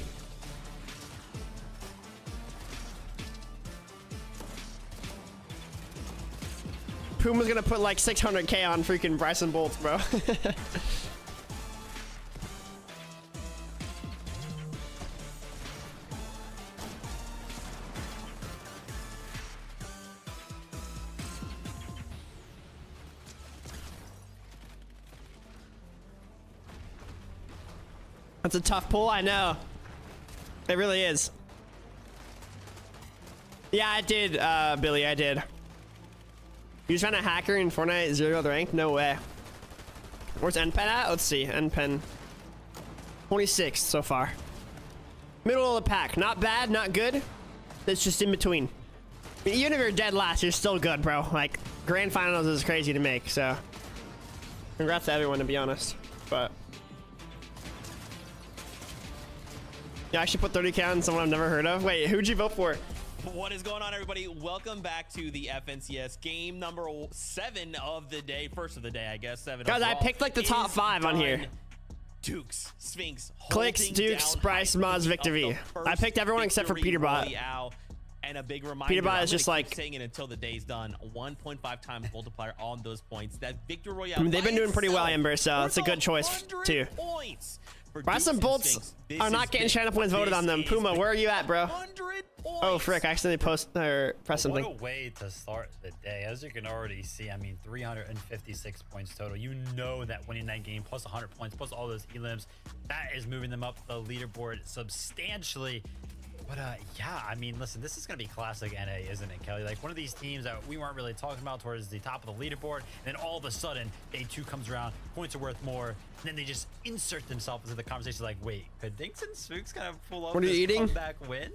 Puma's gonna put like 600k on freaking Bryson Bolts, bro. That's a tough pull, I know. It really is. Yeah, I did, Billy, I did. You trying to hacker in Fortnite 0 the rank? No way. Where's NPen at? Let's see. NPen 26 so far. Middle of the pack. Not bad, not good. It's just in between. I mean, even if you're dead last, you're still good, bro. Like, grand finals is crazy to make, so. Congrats to everyone, to be honest. But. You actually put 30k on someone I've never heard of? Wait, who'd you vote for? What is going on, everybody? Welcome back to the FNCS game number 7 of the day. First of the day, I guess. 7 Guys, I picked like the top 5 on here. Dukes, Sphinx, Clicks, Dukes, Bryce, Muzz, Victor V. I picked everyone except for Peterbot. And a big reminder, Peterbot is just like saying it until the day's done. 1.5 times multiplier on those points. That Victor Royale. I mean, they've been doing pretty well, Ember, so it's a good choice too. Bryson Bolts are not getting channel points voted on them. Puma, where are you at, bro? Oh, frick, I accidentally press something. What a way to start the day. As you can already see, I mean, 356 points total. You know that winning that game, plus 100 points, plus all those elims, that is moving them up the leaderboard substantially. But yeah, I mean, listen, this is going to be classic NA, isn't it, Kelly? Like one of these teams that we weren't really talking about towards the top of the leaderboard, and then all of a sudden, day 2 comes around, points are worth more, and then they just insert themselves into the conversation like, wait, could Dinks and Spooks kind of pull off this comeback win?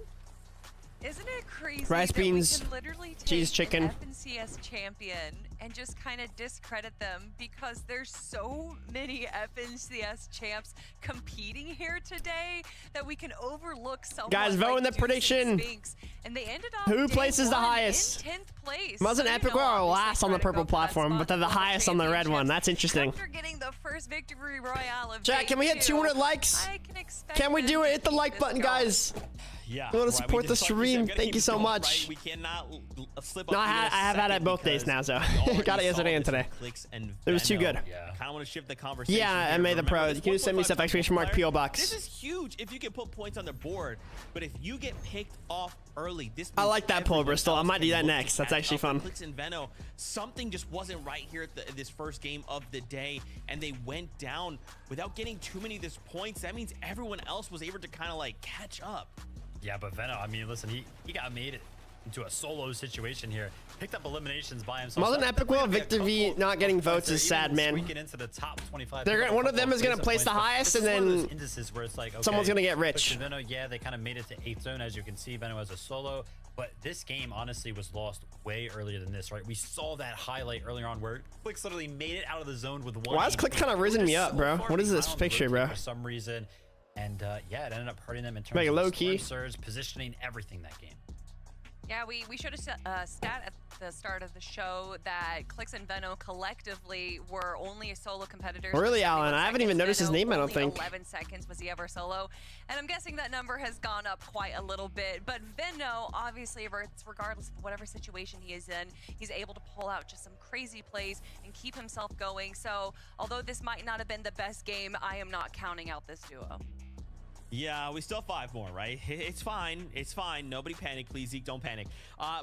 Isn't it crazy rice, beans, that we can literally take cheese, chicken, an FNCS champion and just kind of discredit them because there's so many FNCS champs competing here today that we can overlook someone. Guys, vote in the prediction. And they ended up who places the highest? In 10th place. Muzz and Epic are last on the purple platform, but they're the highest on the red one. That's interesting. After getting the first victory royale of Chat, can we hit 200 likes? Can we do it? Hit the like button, guys. Yeah, you want to support the stream? Thank you so much. Right? We cannot slip no, I have had it both days now, so got it yesterday and today. It was too good. Yeah. Kind of want to shift the conversation. Yeah, I made the pro. You can just send me stuff exclamation mark PO box. This is huge if you can put points on the board, but if you get picked off early, this. I like that pull, Bristol. I might do that next. That's actually fun. Clicks and Veno, something just wasn't right here at this first game of the day, and they went down without getting too many of these points. That means everyone else was able to kind of like catch up. Yeah, but Veno, I mean, listen, he got made into a solo situation here. Picked up eliminations by himself. Muzz and Epic will Victor V not getting votes is sad, man. Into the top 25. They're one of them is gonna place the highest, and then indices where it's like, okay, someone's gonna get rich. Veno, yeah, they kind of made it to 8th zone, as you can see. Veno as a solo, but this game honestly was lost way earlier than this, right? We saw that highlight earlier on where Click literally made it out of the zone with one. Why is Click kind of risen me up, bro? What is this picture, bro? For some reason. And yeah, it ended up hurting them in terms of low key surge, positioning, everything that game. Yeah, we showed a stat at the start of the show that Clix and Venno collectively were only solo competitors. Really, for 71 Alan? I haven't even seconds. noticed his Venno, name, I don't only think. 11 seconds was he ever solo. And I'm guessing that number has gone up quite a little bit. But Venno, obviously, regardless of whatever situation he is in, he's able to pull out just some crazy plays and keep himself going. So although this might not have been the best game, I am not counting out this duo. Yeah, we still have 5 more, right? It's fine. It's fine. Nobody panic, please. Zeke, don't panic.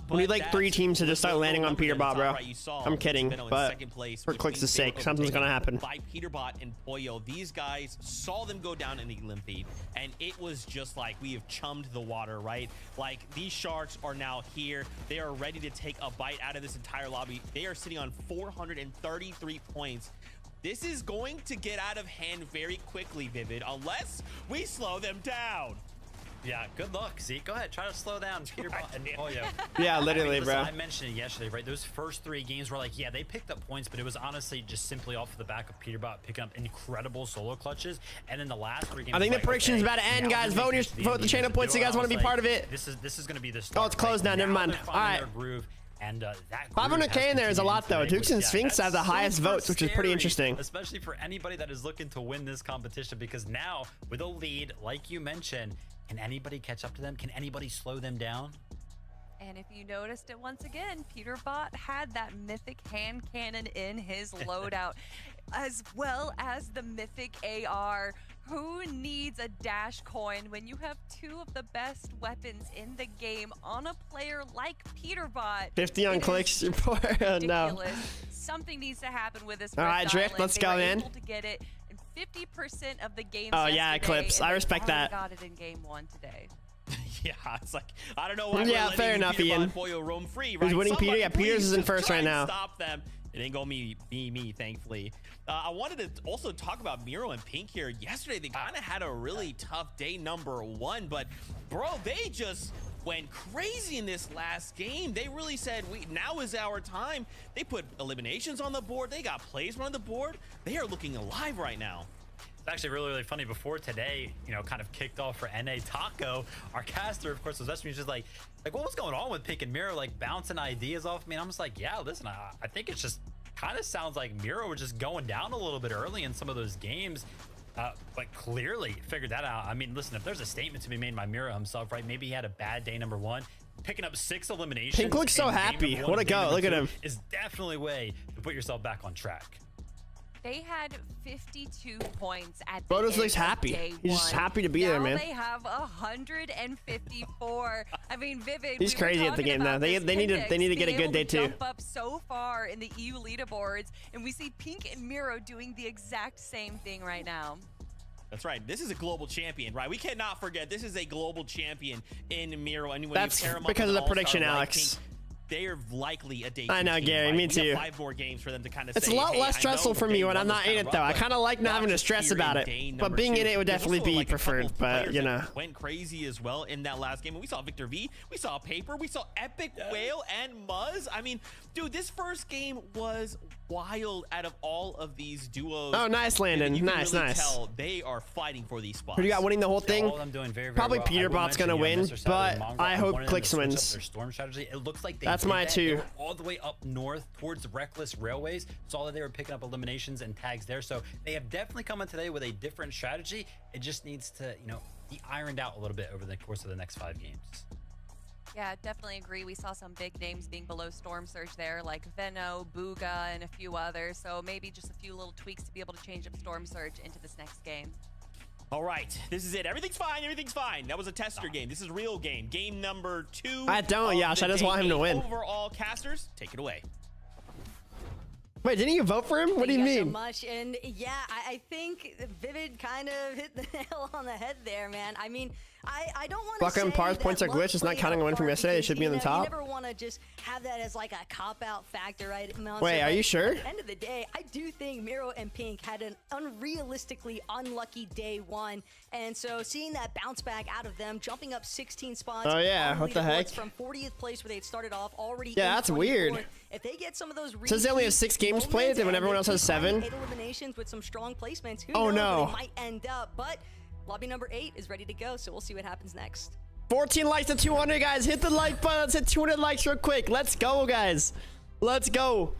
We need like 3 teams to just start landing on Peterbot, bro. Right, you saw I'm kidding, Venno in but second place, for which Clix' means they sake, were something's gonna happen. by Peterbot and Pollo. These guys saw them go down in the elim feed, and it was just like we have chummed the water, right? Like, these sharks are now here. They are ready to take a bite out of this entire lobby. They are sitting on 433 points. This is going to get out of hand very quickly, Vivid, unless we slow them down. Yeah, good luck, Zeke. Go ahead, try to slow down Peterbot and Pollo. Yeah, literally, listen, bro. I mentioned it yesterday, right? Those first 3 games were like, yeah, they picked up points, but it was honestly just simply off the back of Peterbot picking up incredible solo clutches. And then the last 3 games, I think the like, prediction's okay, about to end, now guys. we're Vote making it to vote the end channel of points. You duo. guys I want to was be part like, of it? This is going to be the start. Oh, it's closed now. Never mind. They're All finding right. their groove. And that 500K in there is a lot, though. Dukes and Sphinx have the highest super votes, which is pretty scary, interesting. especially for anybody that is looking to win this competition, because now with a lead, like you mentioned, can anybody catch up to them? Can anybody slow them down? And if you noticed it once again, Peterbot had that mythic hand cannon in his loadout, as well as the mythic AR. Who needs a dash coin when you have 2 of the best weapons in the game on a player like Peterbot? 50 on Clix. No. Something needs to happen with this. All right, Drift, let's go, man. Able to get it in 50% of the games. Oh, yeah, yesterday, Eclipse. and I they respect already that. Got it in game 1 today. Yeah, it's like, I don't know why Yeah, we're fair letting enough, Peterbot Ian. and Pollo roam free, right? Who's winning, Peter? Somebody Yeah, Peters please is in just first try right and now. Stop them. It ain't gonna be me, thankfully. I wanted to also talk about Miro and Pink here. Yesterday, they kind of had a really tough day number 1, but bro, they just went crazy in this last game. They really said, now is our time. They put eliminations on the board. They got plays on the board. They are looking alive right now. It's actually really funny. Before today, you know, kind of kicked off for NA, Taco, our caster, of course, was messaging just like what was going on with Pink and Miro, like bouncing ideas off me. And I'm just like, yeah, listen, I think it's just kind of sounds like Miro was just going down a little bit early in some of those games, but clearly figured that out. I mean, listen, if there's a statement to be made by Miro himself, right? Maybe he had a bad day number 1. Picking up 6 eliminations. Pink looks so in game happy. number 1 What a and game go. number Look at 2 him. Is definitely a way to put yourself back on track. They had 52 points at the Brodos end looks of happy. day He's just 1. happy to be there, Now man. They have 154. I mean, Vivid. He's crazy at the game now. They need to get a good day too. Jump up so far in the EU leaderboards, and we see Pink and Miro doing the exact same thing right now. That's right. This is a global champion, right? We cannot forget this is a global champion in Miro. And when That's you pair him up because with of the an prediction, all-star like Alex. Pink, they are likely a day. I know, team, Gary, right? me We too. have 5 more games for them to kind of It's say, a lot hey, less I stressful know for me day when I'm one was not in kinda it, rough, though. I but kind of like not watch having to us stress here about in it. day But number being 2. in it would There's definitely also, be like, a couple preferred. But, players you that know. went crazy as well in that last game. And we saw Victor V, we saw Paper, we saw Epic Whale and Muzz. I mean, dude, this first game was wild out of all of these duos. Oh, nice, Landon. You can Nice, really nice. tell they are fighting for these spots. Who do you got winning the whole thing? All of them doing very Probably well. I will Peterbot's gonna mention, win, Mr. Saturday but Mongo, I hope wanted them to Clix switch up wins. their storm strategy. It looks like they That's did my that. two. They were all the way up north towards the Reckless Railways. Saw that they were picking up eliminations and tags there. So they have definitely come in today with a different strategy. It just needs to, you know, be ironed out a little bit over the course of the next 5 games. Yeah, definitely agree. We saw some big names being below Storm Surge there, like Venno, Booga, and a few others. So maybe just a few little tweaks to be able to change up Storm Surge into this next game. All right, this is it. Everything's fine. Everything's fine. That was a tester game. This is real game. Game number 2. I don't, of Yash. the I just day want him to 8 win. Overall, casters, take it away. Wait, didn't you vote for him? What do you Thank so mean? much. And yeah, I think Vivid kind of hit the nail on the head there, man. I mean, I don't want to Buck and say Par's that points are luck glitch. It's not played counting a a win from part yesterday. It because, should be in the you top. never want to just have that as like a cop-out factor, right? Wait, are you sure? At the end of the day, I do think Miro and Pink had an unrealistically unlucky day 1. And so seeing that bounce back out of them, jumping up 16 spots. Oh, yeah. on What the leaderboards heck? From 40th place where they had started off already. Yeah, in that's weird. 24th. If they get some of those Says they only have 6 games played, then when everyone else has 7. 8 eliminations with some strong placements. Who Oh, knows no. where they might end up? But lobby number 8 is ready to go, so we'll see what happens next. 14 likes to 200, guys. Hit the like button. Let's hit 200 likes real quick. Let's go, guys. Let's go.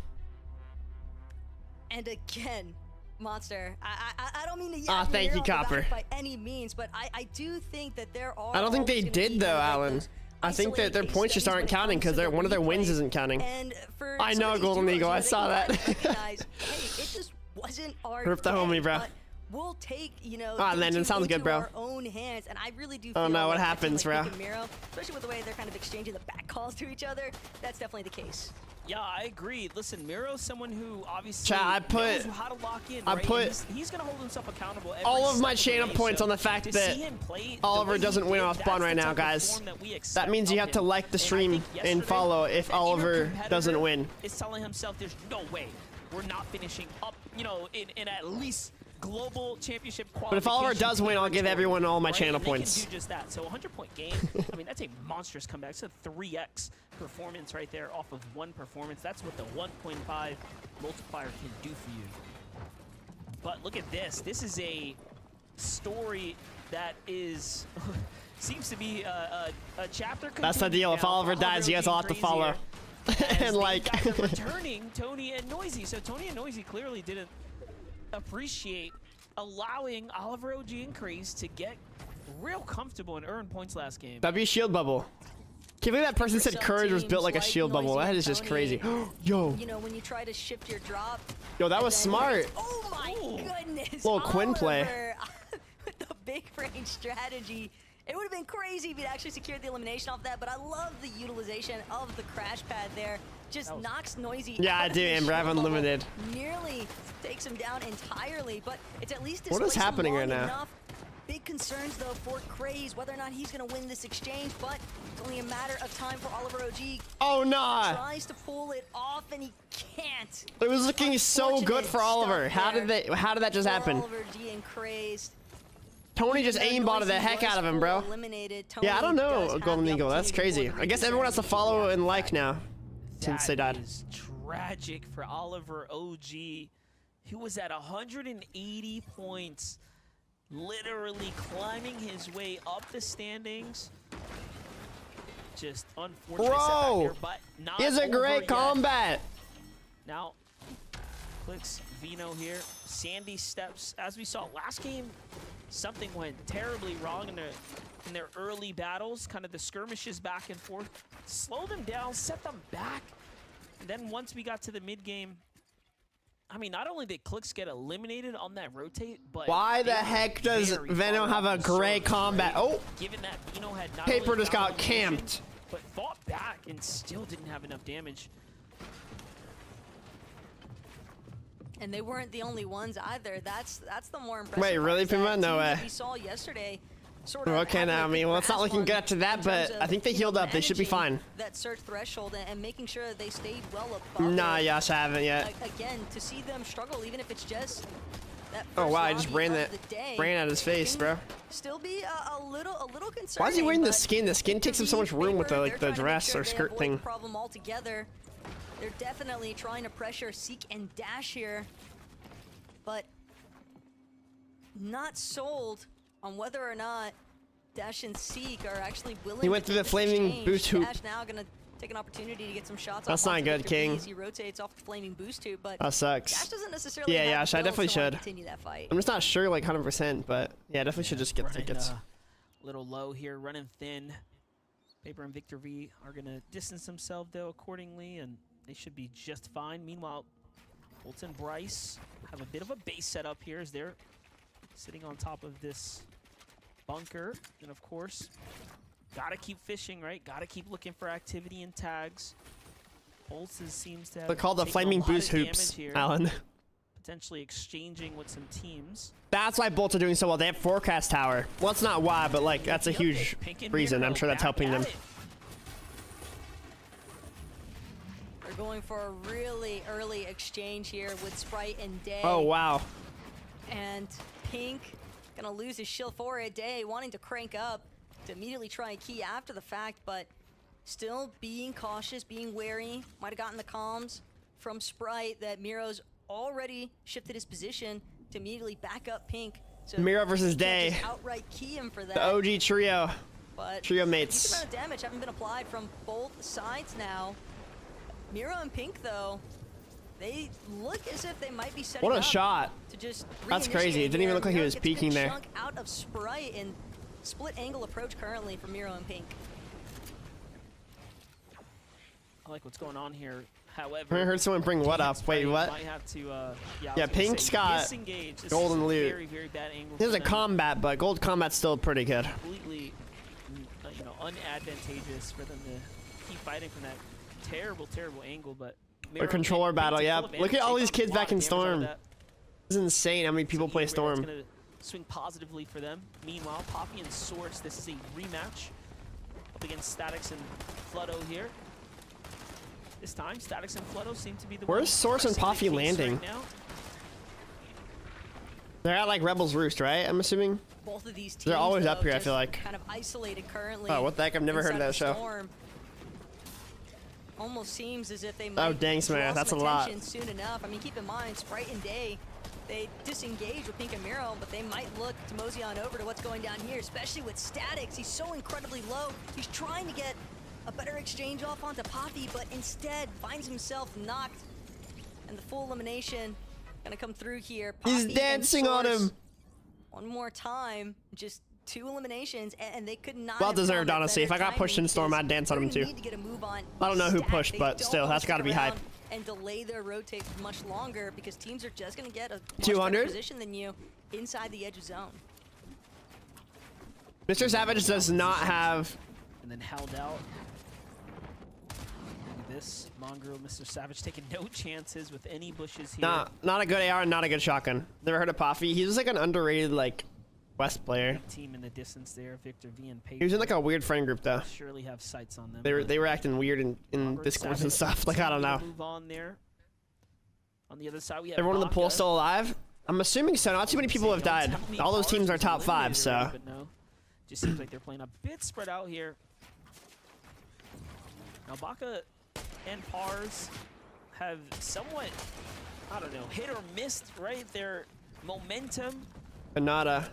And again, Monster, I don't mean to yap thank you, Copper. by any means, but I do think that there are. I don't think they always gonna did, be though, like Alan. those I think that their isolated points just studies aren't when it counting comes because to the one of their wins replay. isn't counting. And for I some know, of these Golden duos, Eagle, you know, I they saw can that. recognize, hey, it just wasn't our Rip the day, homie, bro. but we'll take, you know, Landon, things sounds good, into bro. our own hands, and I really do feel Oh, no, what like happens, like bro? Pick and Miro, especially with the way they're kind of exchanging the back calls to each other, that's definitely the case. Yeah, I agree. Listen, Miro's someone who obviously Chat, I put- knows how to lock in. I right? put And he's going to hold himself accountable. Every all of my step channel way. points So on the fact to that see him play the Oliver way he doesn't win did, off that's spawn the right now, type of guys. form that we That expect means you of have to him. like the And I stream think and yesterday, follow if the inner Oliver competitor doesn't win. is telling himself there's no way we're not finishing up, you know, in at least global championship But if Oliver does win, I'll give territory, everyone all my right? channel And they points. can do just that. So 100-point game, I mean, that's a monstrous comeback. It's a 3x performance right there off of one performance. That's what the 1.5 multiplier can do for you. But look at this. This is a story that is seems to be a chapter. That's the deal. If now Oliver for dies, you guys all have to follow. Crazier, And like, guys are returning Tony and Noisy. So Tony and Noisy clearly didn't appreciate allowing Oliver OG and Craze to get real comfortable and earn points last game. W shield bubble. Can't believe that person said some Courage was built like a teams shield like bubble. Noisy That and is just Tony, crazy. Yo, You know, when you try to shift your drop. yo, that and was then- smart. Oh my Ooh. goodness. Little Quinn play. Oliver with the big range strategy. It would have been crazy if he'd actually secured the elimination off that, but I love the utilization of the crash pad there. Just knocks Noisy. Yeah, out I of do, the Amber. I have shield bubble, unlimited. Nearly takes him down entirely, but it's at least What is displays him happening long right now? enough. Big concerns though for Craze, whether or not he's gonna win this exchange, but it's only a matter of time for Oliver OG. Oh, nah. Tries to pull it off and he can't. It was looking so good for Unfortunate Oliver. stuff How did there how did that just for happen? Oliver G and Craze. Tony just Even though aimbotted the Noisy heck was out of him, bro. eliminated, Yeah, I Tony don't does know, have Golden the Eagle. That's opportunity crazy. for I guess everyone has to follow and like now since they died. That is tragic for Oliver OG, who was at 180 points, literally climbing his way up the standings. Just unfortunate setback Bro, there, but not it's a over great yet. combat. Now, clicks Vino here. Sandy steps. As we saw last game, something went terribly wrong in their early battles. Kind of the skirmishes back and forth. Slow them down, set them back. And then once we got to the mid game, I mean, not only did Clicks get eliminated on that rotate, but Why the they were heck does very Venom far have a off the great surface, combat? right? Oh, Given that Vino had not Paper only just found got elimination, camped. but fought back and still didn't have enough damage. And they weren't the only ones either. That's the more impressive. Wait, part really, is that Puma? No team that way. We saw yesterday. Sort of Okay, having now, I a mean, well, it's not grasp looking on good after that, in but terms I of, think they you know, healed up. They should be managing fine. That search threshold and making sure that they stayed well above. Nah, it. Yash, I haven't yet. Again, to see them struggle, even if it's just that Oh first wow, I just lobby ran of that, the day, ran out of his face, can bro. Still be a little concerning. Why is he wearing the but skin? The skin takes up so much room with the Paper, they're trying to make dress sure or they skirt avoid thing. the problem altogether. They're definitely trying to pressure Seek and Dash here, but not sold on whether or not Dash and Seek are actually willing. He went to through take the this flaming exchange. boost hoop. Dash now gonna take an opportunity to get some shots. That's off not onto good, Victor King. V as he rotates off the flaming boost hoop, but That sucks. Dash doesn't necessarily. Yeah, have yeah, the I definitely builds to wanna should. continue that fight. I'm just not sure, like 100%, but yeah, definitely should just get Running, tickets. Little low here, running thin. Paper and Victor V are going to distance themselves, though, accordingly, and they should be just fine. Meanwhile, Bolt and Bryce have a bit of a base setup here as they're sitting on top of this bunker. And, of course, got to keep fishing, right? Got to keep looking for activity and tags. Bolt seems to have They're called the taken a flaming lot of boost hoops, damage here, Alan. potentially exchanging with some teams. That's why Bolts are doing so well. They have Forecast Tower. Well, it's not why, but like that's a huge Pink and reason. Miro I'm sure that's back helping them. at it. They're going for a really early exchange here with Sprite and Day. Oh wow. And Pink gonna lose his shield for a Day, wanting to crank up to immediately try and key after the fact, but still being cautious, being wary. Might have gotten the comms from Sprite that Miro's already shifted his position to immediately back up Pink. So Miro versus he can't Day. just outright key him for that. The OG trio. but Trio a mates. decent amount of damage having been applied from both sides now. Miro and Pink, though, they look as if they might be setting What a up shot. to just That's crazy. It didn't even look like he was peeking there. Chunk out of Sprite and split angle approach currently for Miro and Pink. I like what's going on here. However, I heard someone bring what up. Wait, what? might have to, Yeah, Pink's got disengage. This golden is a loot. Very, very bad angle There's for a them. combat, but gold combat's still pretty good. Completely, you know, unadvantageous for them to keep fighting from that terrible, terrible angle. But A controller battle, yeah. Look at all these kids back in Storm. That. It's insane how many people play It's Storm. gonna swing positively for them. Meanwhile, Poppy and Swords, this is a rematch up against Statics and Flutto here. This time, Statics and Flutto seem to be the Where's ones Source and pressing the Poppy case landing? right now. They're at like Rebel's Roost, right? I'm assuming. Both of these teams, They're always though, up here, I just feel like. kind of isolated currently. Oh, what the heck? I've never heard of inside that show. Storm. Almost seems as if they might dang, Samara, draw that's some a lot. attention soon enough. I mean, keep in mind, Sprite and Day, they disengage with Pink and Miro, but they might look to mosey on over to what's going down here, especially with Statics. He's so incredibly low. He's trying to get a better exchange off onto Poppy, but instead finds himself knocked. And the full elimination gonna come through here. He's Poppy dancing and on Source, him. one more time, just 2 eliminations, and they could not. Well have deserved, found a honestly. If better I got pushed in timing Storm, because I'd dance on they're him gonna too. need to get a move on I don't know who Stack. pushed, They but don't still, wanna that's gotta stick be hype. around and delay their rotate for much longer because teams are just gonna get a much 200? better position than you inside the edge of zone. Mr. Savage does not have. And then held out. Look at this. Mongrel, Mr. Savage taking no chances with any bushes here. Not a good AR and not a good shotgun. Never heard of Poppy. He was like an underrated like West player. Team in the distance there, Victor V and Paige. He was in like a weird friend group though. Surely have sights on them. They were acting weird in Robert Discords and Savage stuff. Like I don't know. Move on there. On the other side, we have Everyone in the pool Baka. still alive? I'm assuming so. Not too many people have died. Don't tell me All those teams are Mars top is 5, eliminated so. already, but no. Just seems like they're playing a bit spread out here. Now Baka and Pars have somewhat, I don't know, hit or missed, right? Their momentum. Kanata.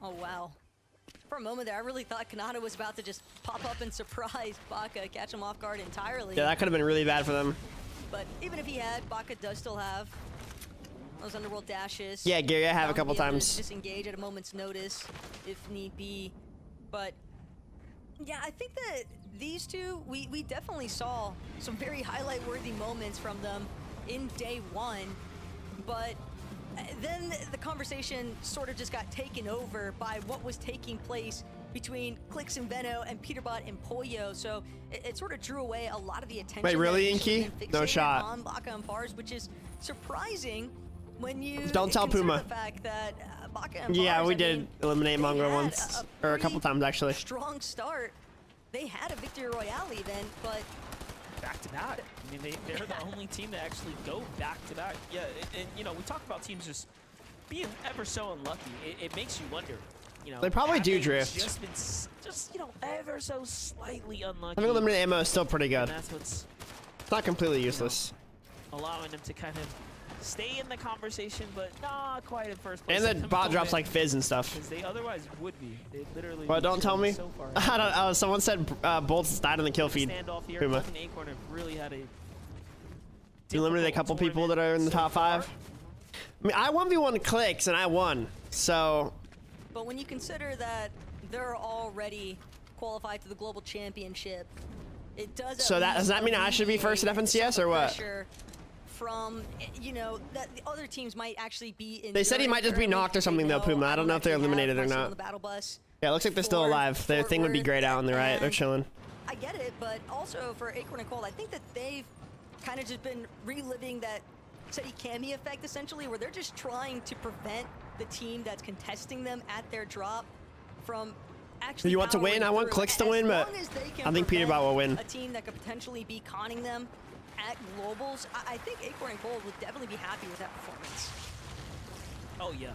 Oh wow. For a moment there, I really thought Kanata was about to just pop up and surprise Baka, catch him off guard entirely. Yeah, that could have been really bad for them. But even if he had, Baka does still have those underworld dashes. Yeah, Gary, I have a Bound to couple be able to times. Disengage at a moment's notice, if need be. But yeah, I think that these two, we definitely saw some very highlight-worthy moments from them in day one. But then the conversation sort of just got taken over by what was taking place between Clix and Veno and Peterbot and Pollo, so it sort of drew away a lot of the attention. Wait, really, that initially Inky? been No fixated shot. on Baka and Pars, which is surprising when you Don't tell consider Puma. the fact that Baka and Yeah, Pars, we I did mean, eliminate they Mongrel had once. Or a couple pretty times, actually. strong start. They had a victory royale even, but Back to back. I mean, they're the only team that actually go back to back. Yeah, and you know, we talk about teams just being ever so unlucky. It makes you wonder. You know, They probably have do they drift. Just been, just you know, ever so slightly unlucky. Having limited ammo is still pretty good. And that's what's It's not completely useless. allowing them to kind of stay in the conversation, but not quite at first place. And at the the bot drops moment, like fizz and stuff. because they otherwise would be. They literally. Well, would don't be tell me. So far I don't know. Someone said Bolts died in the kill feed. Standoff here. Puma. Puck and Acorn have really had a. You eliminated a couple people that are in the top 5. I mean, I 1v1 Clicks and I won. So, But when you consider that they're already qualified to the global championship, it does. So at that- does least that mean I should be first at alleviate FNCS some or what? pressure from, you know, that the other teams might actually be in. They said he might just be knocked or something though, Puma. I don't know if they're eliminated or not. On the battle bus. yeah, it looks like they're still for alive. Their Fort thing would be Worth, grayed out on the right. They're and chilling. I get it, but also for Acorn and Cold, I think that they've kind of just been reliving that City Cammy effect, essentially, where they're just trying to prevent the team that's contesting them at their drop from actually. You want to win? powering I want through. Clicks to As win, but long as they can I think prevent Peterbot will win. A team that could potentially be conning them at globals, I think Acorn and Cold would definitely be happy with that performance. Oh yeah,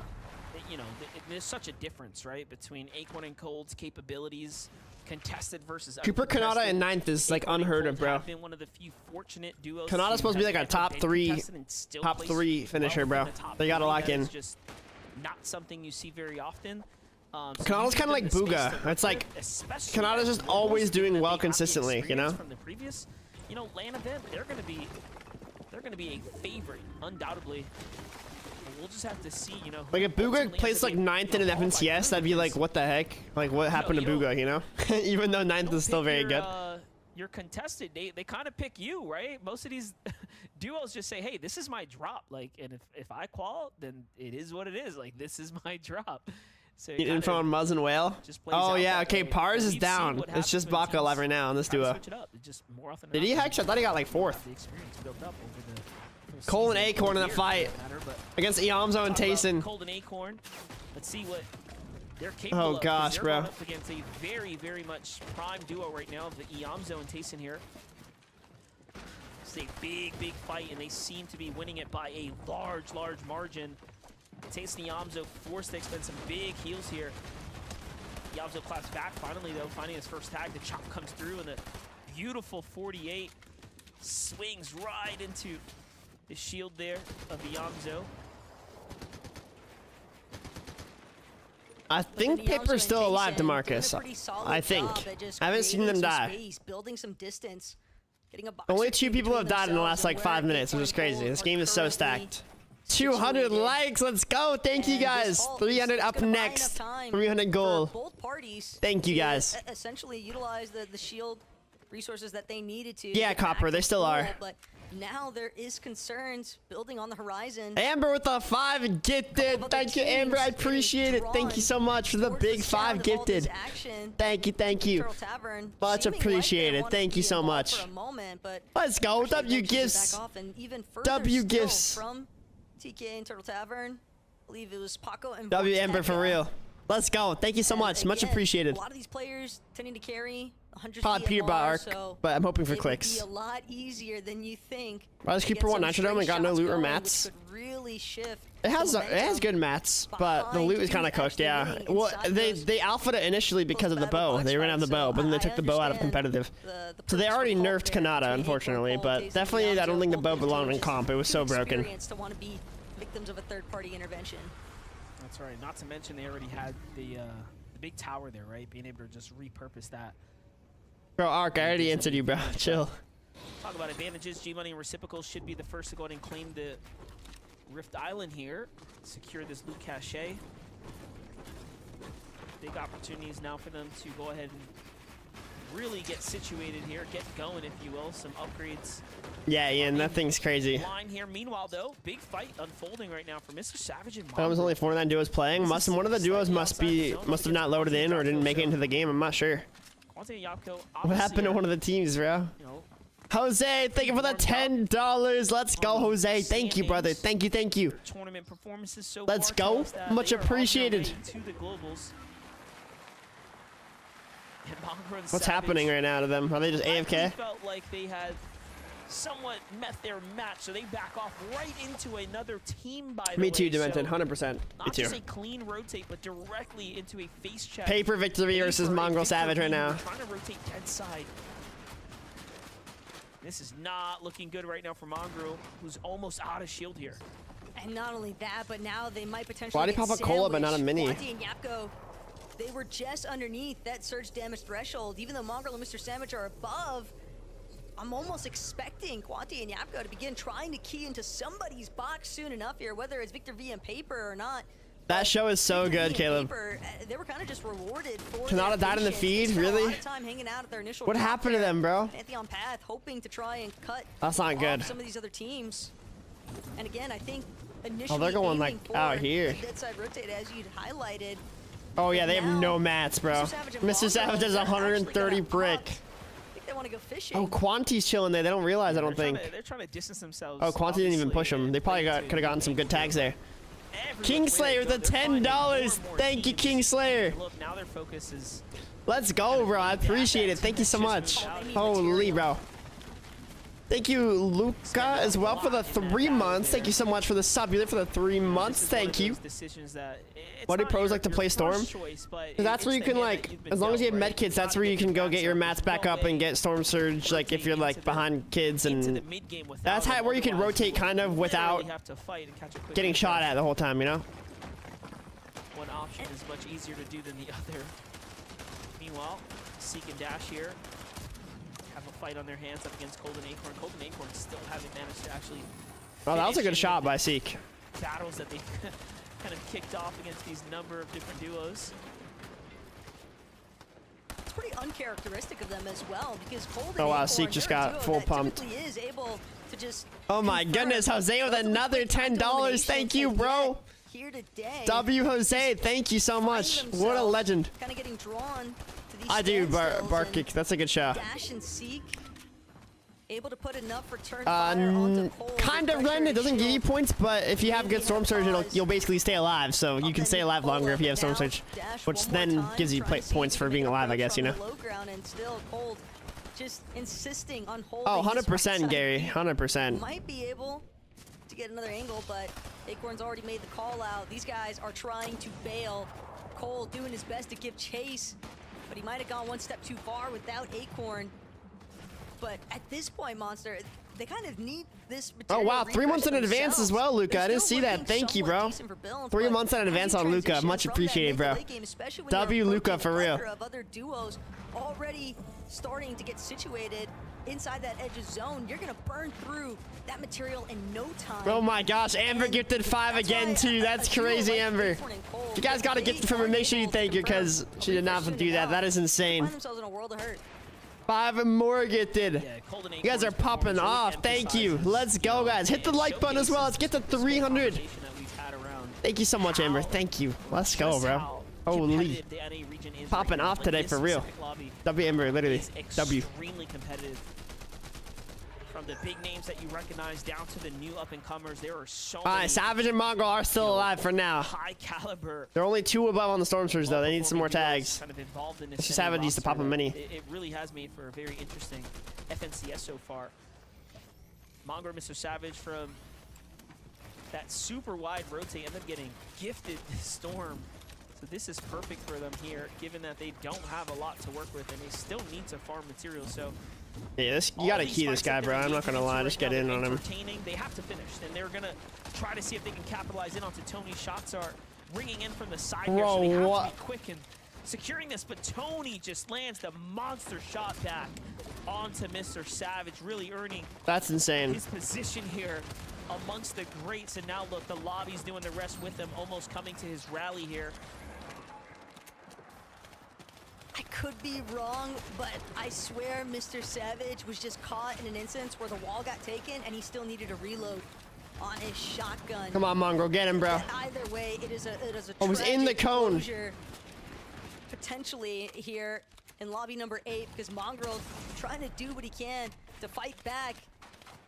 you know, there's such a difference, right, between Acorn and Cold's capabilities, contested versus Cooper Kanata uncontested. in 9th is like Acorn and unheard of, Cold bro. have been one of the few fortunate duos. Kanata's who supposed to be have like a ever top been three- contested and still top place 3 finisher, well bro. within the top They gotta three. lock That in. is just not something you see very often. So Kanada's kind of like Booga. It's like Kanada's just always doing well consistently, you know? From the previous, you know, LAN event, they're going to be a favorite, undoubtedly. We'll just have to see, you know. Like if Booga plays like 9th in an FNCS, that'd be like, what the heck? Like what happened to Booga, you know? Even though 9th is still very good. You're contested. They kind of pick you, right? Most of these duos just say, hey, this is my drop. Like, and if I qual, then it is what it is. Like, this is my drop. So Info on Muzz and Whale. Oh yeah, okay, Pars is down. It's just Baka alive right now on this duo. Did he hex? I thought he got like 4th. Cole and Acorn in the fight against Iamzo and Tayson. Cold and Acorn. Let's see what they're capable of. Oh gosh, they're bro. Up against a very, very much prime duo right now of the Iamzo and Tayson here. It's a big, big fight, and they seem to be winning it by a large, large margin. Tayson and Iamzo forced to expend some big heals here. Iamzo claps back finally, though, finding his first tag. The chop comes through, and the beautiful 48 swings right into the shield there of Iamzo. I think Paper's still alive, DeMarcus. I think. I haven't seen them die. Building some distance, getting a Only 2 people have died in the last like 5 minutes, which is crazy. This game is so stacked. 200 likes, let's go. Thank you guys. 300 up next. 300 goal. Both parties. Thank you guys. Essentially utilize the shield resources that they needed to. Yeah, Copper, they still are. But now there is concerns building on the horizon. Amber with the 5 gifted. Thank you, Amber. I appreciate it. Thank you so much for the big 5 gifted. Thank you, thank you. Much appreciated. Thank you so much. Let's go. W gifts. W gifts. From TK and Turtle Tavern. I believe it was Paco and W Amber for real. Let's go. Thank you so much. Again, much appreciated. A lot of these players tending to carry 100 Pod Peter arc, so but I'm hoping for clicks. It would be a lot easier than you think. Well, this Keeper 1 Nitro Dome and got no loot or mats. Really shift it has good mats, but the loot is kind of cooked. Yeah. Well, they alphaed it initially because of the bow. They ran out of the bow, but then they took the bow out of competitive. So they already nerfed Kanata, unfortunately, but definitely I don't think the bow belonged in comp. It was so broken. To want to be victims of a third-party intervention. That's right. Not to mention they already had the big tower there, right? Being able to just repurpose that. Bro, Ark, I already answered you, bro. Chill. Talk about advantages. G-Money and Reciprocals should be the first to go ahead and claim the Rift Island here. Secure this loot cache. Big opportunities now for them to go ahead and really get situated here, get going, if you will. Some upgrades. Yeah, Ian, that thing's crazy. Line here. Meanwhile, though, big fight unfolding right now for Mr. Savage and That was only 49 duos playing. One of the duos must have not loaded in or didn't make it into the game. I'm not sure. What happened to one of the teams, bro? Jose, thank you for the $10. Let's go, Jose. Thank you, brother. Thank you, thank you. Tournament performances so Let's go. Much appreciated. What's happening right now to them? Are they just AFK? Felt like they had somewhat met their match, so they back off right into another team. By the way, me too, Demented. 100%. Me not too. just a clean rotate, but directly into a face check. Paper victory versus Mongrel Savage right now. Trying to rotate dead side. This is not looking good right now for Mongrel, who's almost out of shield here. And not only that, but now they might potentially. Why did he pop a cola but not a mini? Quanti and Yapko, they were just underneath that surge damage threshold. Even though Mongrel and Mr. Savage are above, I'm almost expecting Quanti and Yapko to begin trying to key into somebody's box soon enough here, whether it's Victor V and Paper or not. That show is so good, Caleb. Paper, they were kind of just rewarded for Kanata died in the feed, really? What happened to them, bro? Pantheon Path hoping to try and cut That's not good. some of these other teams. And again, I think initially they're going like out here. Dead side rotate, as you'd highlighted. Oh yeah, they have no mats, bro. Mr. Savage has 130 brick. I think they want to go fishing. Oh, Quanti's chilling there. They don't realize, I don't think. They're trying to distance themselves. Oh, Quanti didn't even push him. They probably could have gotten some good tags there. Kingslayer with the $10. Thank you, Kingslayer. Look, now their focus is. Let's go, bro. I appreciate it. Thank you so much. Holy, bro. Thank you, Luca, as well for the 3 months. Thank you so much for the sub. You're there for the 3 months. Thank you. Why do pros like to play Storm? That's where you can, like, as long as you have medkits, that's where you can go get your mats back up and get Storm Surge, like, if you're, like, behind kids. And that's where you can rotate kind of without getting shot at the whole time, you know? one option is much easier to do than the other. Meanwhile, Seek and Dash here have a fight on their hands up against Cold and Acorn. Cold and Acorn still haven't managed to actually. Oh, that was a finish good shot any by of the Seek. battles that they kind of kicked off against these number of different duos. It's pretty uncharacteristic of them as well because Cold Oh, wow, and Seek Acorn, just they're a got duo full that pumped. typically is able to just Oh my confirm goodness, Jose with relatively another quick time to $10. elimination, Thank you, and bro. yet, here today, W Jose, thank you so much. What a legend. kind of getting drawn to these I do, standstills, Bark and kick. That's a good shot. Dash and Seek able to put enough return fire onto Cold. Kind of, Ren. It doesn't give you points, but if you have good Storm Surge, you'll basically stay alive. So you can stay alive longer if you have Storm Surge, which then gives you points for being alive, I guess, you know. Low ground and still Cold just insisting on holding. Oh, his right 100%, side Gary. lead. 100%. Might be able to get another angle, but Acorn's already made the call out. These guys are trying to bail. Cole doing his best to give chase, but he might have gone one step too far without Acorn. But at this point, Monster, they kind of need this Oh, material wow. 3 months in refresh advance as themselves. well, Luca. They're I didn't still see that. looking Thank you, somewhat bro. decent for builds, 3 but months in how do you advance on Luca. transition Much from that appreciated, mid to bro. late game, especially when W you're Luca approaching for a real. plethora of other duos already starting to get situated inside that edge of zone. You're gonna burn through that material in no time. Oh my gosh, Amber gifted 5 That's again why too. a That's duo crazy, like Amber. Acorn and Cole, You guys got a they gift from her. are Make sure you able to thank her confirm because a she did not have to refreshing do that. out. That is They insane. find themselves in a world of hurt. 5 more gifted. Yeah, Cold and You guys are Acorn's popping performance really off. Thank you. emphasizes, Let's go, guys. Hit the and like button as well. Let's get to showcases this 300. conversation that we've had around Thank you so much, Amber. how- Thank you. Let's go, just bro. how Holy. competitive the NA region is Popping right now. off Like, today this for real. specific lobby W Amber, literally. is W. extremely competitive. From the big names that you recognize down to the new up-and-comers, there are so All many right, Savage and Mongrel are still alive for now. high caliber. They're only 2 above on the Storm Surge, though. They need some more well-performing duos tags. kind of involved in this It's just NA Savage needs to roster pop a that mini. It really has made for a very interesting FNCS so far. Mongrel, Mr. Savage from that super wide rotate ended up getting gifted this Storm. So this is perfect for them here, given that they don't have a lot to work with and they still need to farm material. So Yeah, you gotta key this guy, bro. I'm not gonna lie. Just get in on him. They have to finish, and they're gonna try to see if they can capitalize in onto Tony's shots are ringing in from the side here, so they Bro, have what? to be quick and securing this. But Tony just lands the monster shot back onto Mr. Savage, really earning That's insane. his position here amongst the greats. And now look, the lobby's doing the rest with him, almost coming to his rally here. I could be wrong, but I swear Mr. Savage was just caught in an instance where the wall got taken and he still needed a reload on his shotgun. Come on, Mongrel. Get him, bro. Either way, it is a Oh, he's in the tragic cone. closure potentially here in lobby number 8 because Mongrel trying to do what he can to fight back.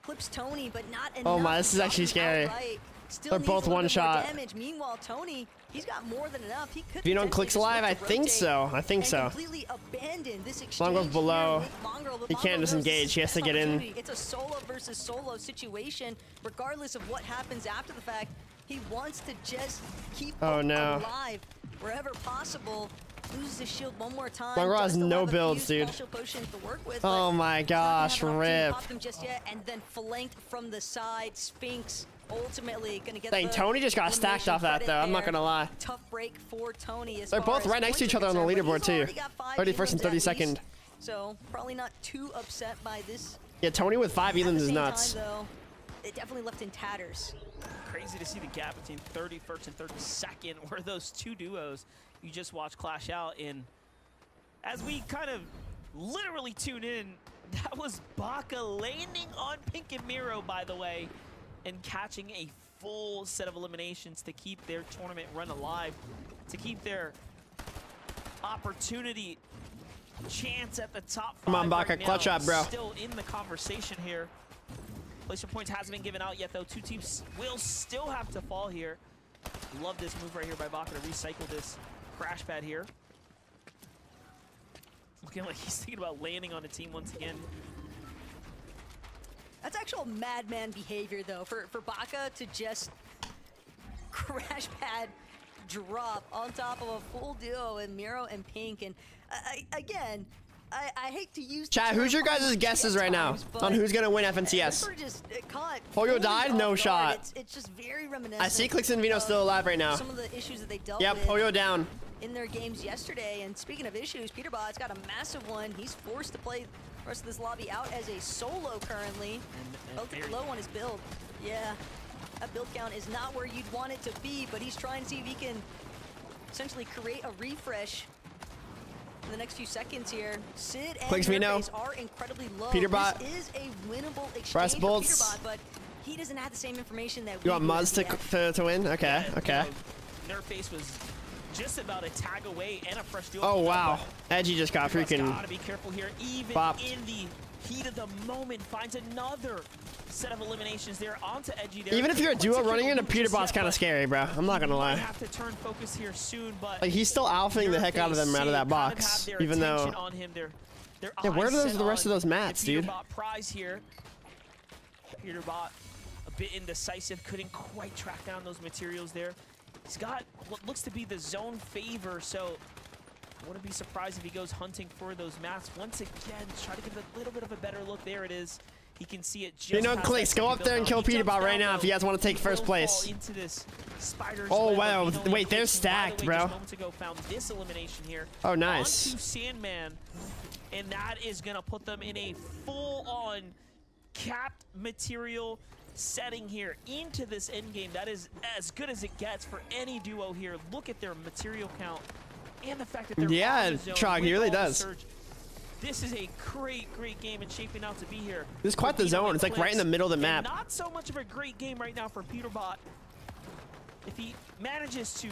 Clips Tony, but not enough. Oh my, this is to actually drop him scary. outright. Still They're needs both a little one bit more shot. damage. Meanwhile, Tony, he's got more than enough. He could If you don't potentially clicks just alive, look I to think rotate so. I think and so. completely abandon this exchange Mongrel's below. here with Mongrel, but He can't Mongrel knows disengage. this He has is to his get in. opportunity. It's a solo versus solo situation. Regardless of what happens after the fact, he wants to just keep Oh, him no. alive wherever possible. Loses his shield one more time. Mongrel has does still no have a few builds, dude. special potions to work with, Oh but my he's not gonna gosh, have an opportunity to rip. pop them just yet, and then flanked from the side. Sphinx ultimately gonna get Dang, the Tony just got stacked elimination off that, credit though. I'm not there. gonna lie. Tough break for Tony. As They're far both as right next to points each are other on the concerned, but leaderboard, he's too. already got 5 31st and elims at 32nd. least, so probably not too upset by this. Yeah, Tony with 5 At the elims is same nuts. time, though, it definitely left in tatters. Crazy to see the gap between 31st and 32nd, where those two duos you just watched clash out in. As we kind of literally tune in, that was Baka landing on Pink and Miro, by the way, and catching a full set of eliminations to keep their tournament run alive, to keep their opportunity chance at the top 5. Come on, Baka, right now. clutch up, bro. Still in the conversation here. Placement points hasn't been given out yet, though. 2 teams will still have to fall here. Love this move right here by Baka to recycle this crash pad here. Looking like he's thinking about landing on a team once again. That's actual madman behavior, though, for Baka to just crash pad drop on top of a full duo in Miro and Pink. And again, I hate to use. Chat, who's your guys' guesses right now on who's gonna win FNCS? Pollo died? No shot. It's just very reminiscent. I see Clicks and Vino still alive right now. Some of the issues that they dealt Yep, with Pollo down. in their games yesterday. And speaking of issues, Peterbot's got a massive one. He's forced to play the rest of this lobby out as a solo currently. Relatively low on his build. Yeah, that build count is not where you'd want it to be, but he's trying to see if he can essentially create a refresh in the next few seconds here. Sid and Clicks Vino. are incredibly low. Peterbot. This is a winnable exchange Press for bolts. Peterbot, but he doesn't have the same information that You want we do Muzz as to win? Okay, okay. Nerface was just about a tag away and a fresh duel. Oh wow, Edgy just got freaking Gotta be careful here. Even bopped. in the heat of the moment, finds another set of eliminations there onto Edgy there. Even if you're a duo, running into Peterbot's kind of scary, bro. I'm not gonna Might lie. have to turn focus here soon, but Like he's still alphaing the heck out of them out of that box, even though. on him, Yeah, where are the rest of those mats, dude? Peterbot prize here. Peterbot a bit indecisive, couldn't quite track down those materials there. He's got what looks to be the zone favor, so I wouldn't be surprised if he goes hunting for those mats once again. Try to give it a little bit of a better look. There it is. He can see it just You know, past Clicks, that go second up there and kill build. He jumps Peterbot right down, now if you guys want to take He first will place. fall into this spider's Oh, web, wow. but he only Wait, they're clicks, and by the stacked, way, bro. just moments ago found this elimination here. Oh, nice. Onto Sandman, and that is gonna put them in a full-on capped material setting here into this end game. That is as good as it gets for any duo here. Look at their material count and the fact that they're Yeah, on the zone Trog, he with really all the does. surge. This is a great game and shaping out to be here. This is quite for the Vino zone. and It's like right in the Clicks. middle of the And map. not so much of a great game right now for Peterbot. If he manages to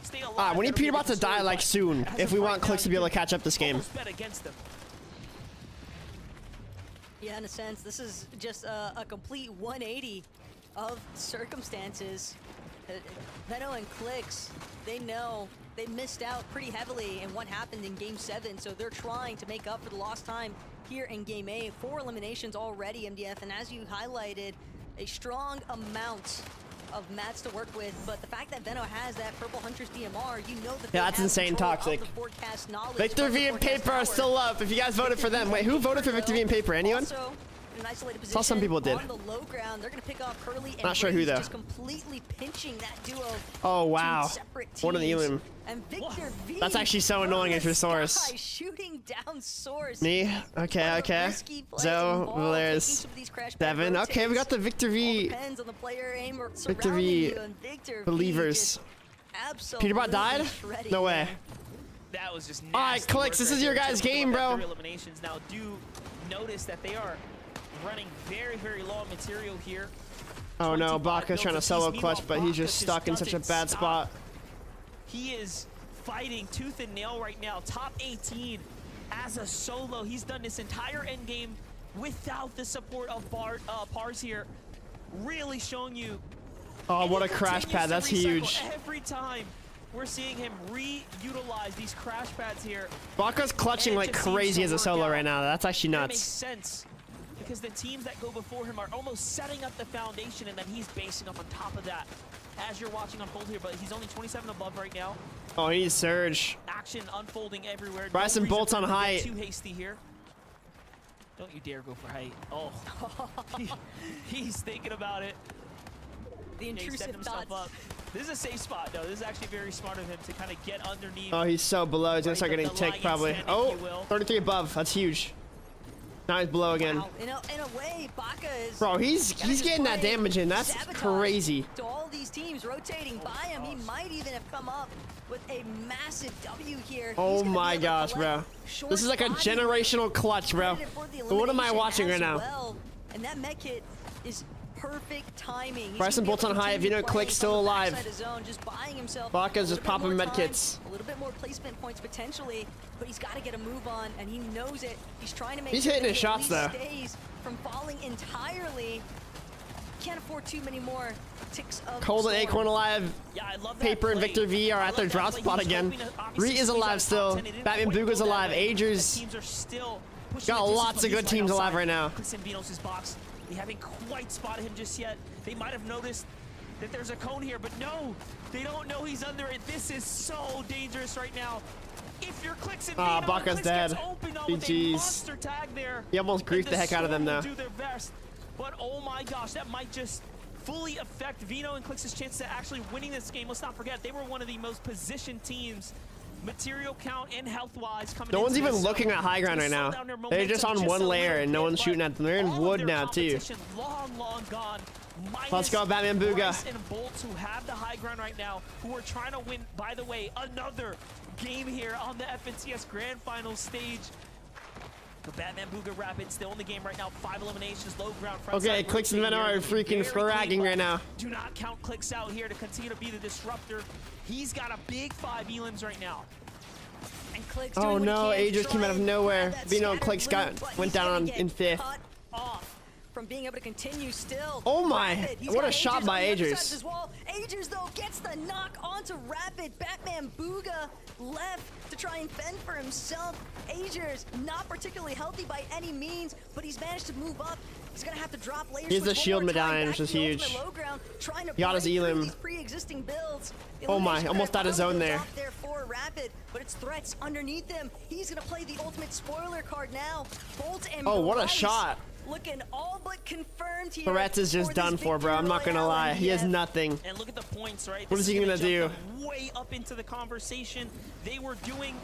stay alive, We need that'll be a Peterbot to different die story, like but soon as if of we right want now, Clicks to you be able to can catch up this game. almost bet against them. Yeah, in a sense, this is just a complete 180 of circumstances. Veno and Clicks, they know they missed out pretty heavily in what happened in Game 7, so they're trying to make up for the lost time here in Game 8. 4 eliminations already, MDF, and as you highlighted, a strong amount of mats to work with, but the fact that Veno has that Purple Hunter's DMR, you know that they Yeah, that's have insane control toxic. of the forecast knowledge, Victor of the V and forecast Paper are power. still up. If you guys voted for them. Wait, who voted for Victor V and Paper? Anyone? Also, in an isolated position, Saw some people did. on the low ground, they're gonna pick off Curly and Not sure who, Breeze, though. just completely pinching that duo. Oh, to wow. separate One of the teams. Elim. And Victor V. That's actually so annoying from if you're the Source. sky, shooting down Source. Me? Okay, okay. So, there's Devin. Okay, we got the Victor V Depends on the player aim or Victor surrounding V you, and Victor believers. just absolutely Peterbot died? shredding No way. them. That was just nasty. All right, Clicks, work this right is your there. guys' Just game, look at bro. their eliminations now. Do notice that they are running very low on material here. Oh no, 25 Baka's trying to builds solo apiece. clutch, but he's Meanwhile, just Baka stuck in such a doesn't bad stop. spot. He is fighting tooth and nail right now. Top 18 as a solo. He's done this entire end game without the support of Pars here. Really showing you. Oh, and what he a crash continues pad. to That's recycle huge. Every time we're seeing him reutilize these crash pads here. Baka's clutching And it like just seems crazy to as a work solo out. right now. That's actually That makes nuts. sense because the teams that go before him are almost setting up the foundation, and then he's basing up on top of that. As you're watching unfold here, but he's only 27 above right now. Oh, he needs Surge. Action unfolding everywhere. Bryson reason bolts for on him to get height. Too hasty here. Don't you dare go for height. Oh, he's thinking about it. The Yeah, he's intrusive setting himself thoughts. up. This is a safe spot, though. This is actually very smart of him to kind of get underneath. Oh, he's so below. He's gonna start getting The ticked lion's probably. den, if Oh, you will. 33 above. That's huge. Now he's below again. Wow. In a way, Baka is. Bro, he's getting that playing damage in. That's sabotage crazy. To all these teams rotating by him, he might even have come up with a massive W here. Oh He's gonna be my able to gosh, bro. collect short This is like a body generational clutch, bro. credit for the What am I elimination watching right as now? well. And that med kit is perfect timing. He's Bryson gonna be bolts able on to high. continue Vino playing Click from still the alive. backside of zone, just buying himself Baka's a just little bit popping more med time, kits. a little bit more placement points potentially, but he's got to get a move on, and he knows it. He's trying to make He's sure hitting that his he at shots, least though. stays from falling entirely. Can't afford too many more ticks of Cold and storm. Acorn alive. Yeah, I love that Paper and play. Victor V are I at love their that drop play. spot He's again. hoping to obviously Ree is squeeze out alive top still. 10. It didn't Batman quite Booga's go that alive. way. Agers. The teams are still pushing Got the distance, lots but of he's good right teams alive outside right now. Clicks and Vinos' box. They haven't quite spotted him just yet. They might have noticed that there's a cone here, but no, they don't know he's under it. This is so dangerous right now. If you're Clix and Vino, Baka's dead. GG's. Monster tag there. He almost griefed the heck out of them though. Do their best, but oh my gosh, that might just fully affect Vino and Clix's chance to actually winning this game. Let's not forget, they were one of the most positioned teams, material count and health-wise coming. No one's even looking at high ground right now. They're just on one layer and no one's shooting at them. They're in wood now too. Long gone. Let's go, Batman Booga. Bryce and Bolts, who have the high ground right now, who are trying to win, by the way, another game here on the FNCS Grand Final stage. The Batman Booga Rapids still in the game right now. 5 eliminations, low ground. Okay, Clix and Venom are freaking fragging right now. Do not count Clix out here to continue to be the disruptor. He's got a big 5 elims right now. And Clix Oh doing no, what he can, Agers came out of nowhere. Vino and Clix went down in 5th. Cut off from being able to continue still. Oh my, Rapid. He's what got a shot Agers by on the other Agers. side as well. Agers though gets the knock onto Rapid. Batman Booga left to try and fend for himself. Agers not particularly healthy by any means, but he's managed to move up. He's gonna have to drop layers. Here's the shield medallion, which is huge. He got his elim. Pre-existing builds. Oh my, almost out of zone there. There for Rapid, but it's threats underneath him. He's gonna play the ultimate spoiler card now. Bolt and Oh, what a Bryce shot. looking all but confirmed here. Threats is just done for, bro. I'm not gonna lie. He has nothing. And look at the points, right? What is he gonna do? Way up into the conversation. They were doing,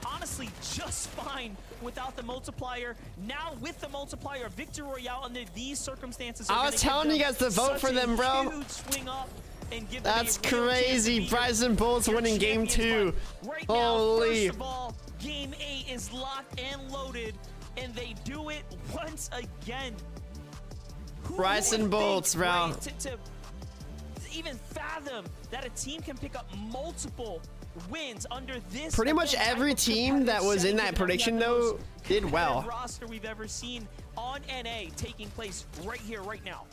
honestly, just fine without the multiplier. Now with the multiplier, Victor Royale under these circumstances. I was telling you guys to vote for them, bro. Huge swing up and give them That's a real chance to crazy. be Bryson Bolts your winning game champions. 2. But right Holy. now, first of all, game 8 is locked and loaded, and they do it once again. Who Bryson would Bolts, think, bro. right, to even fathom that a team can pick up multiple wins under this. Pretty much event every type of team that was in setting, that given prediction, we have the though, most did well. competitive roster we've ever seen on NA taking place right here, right now.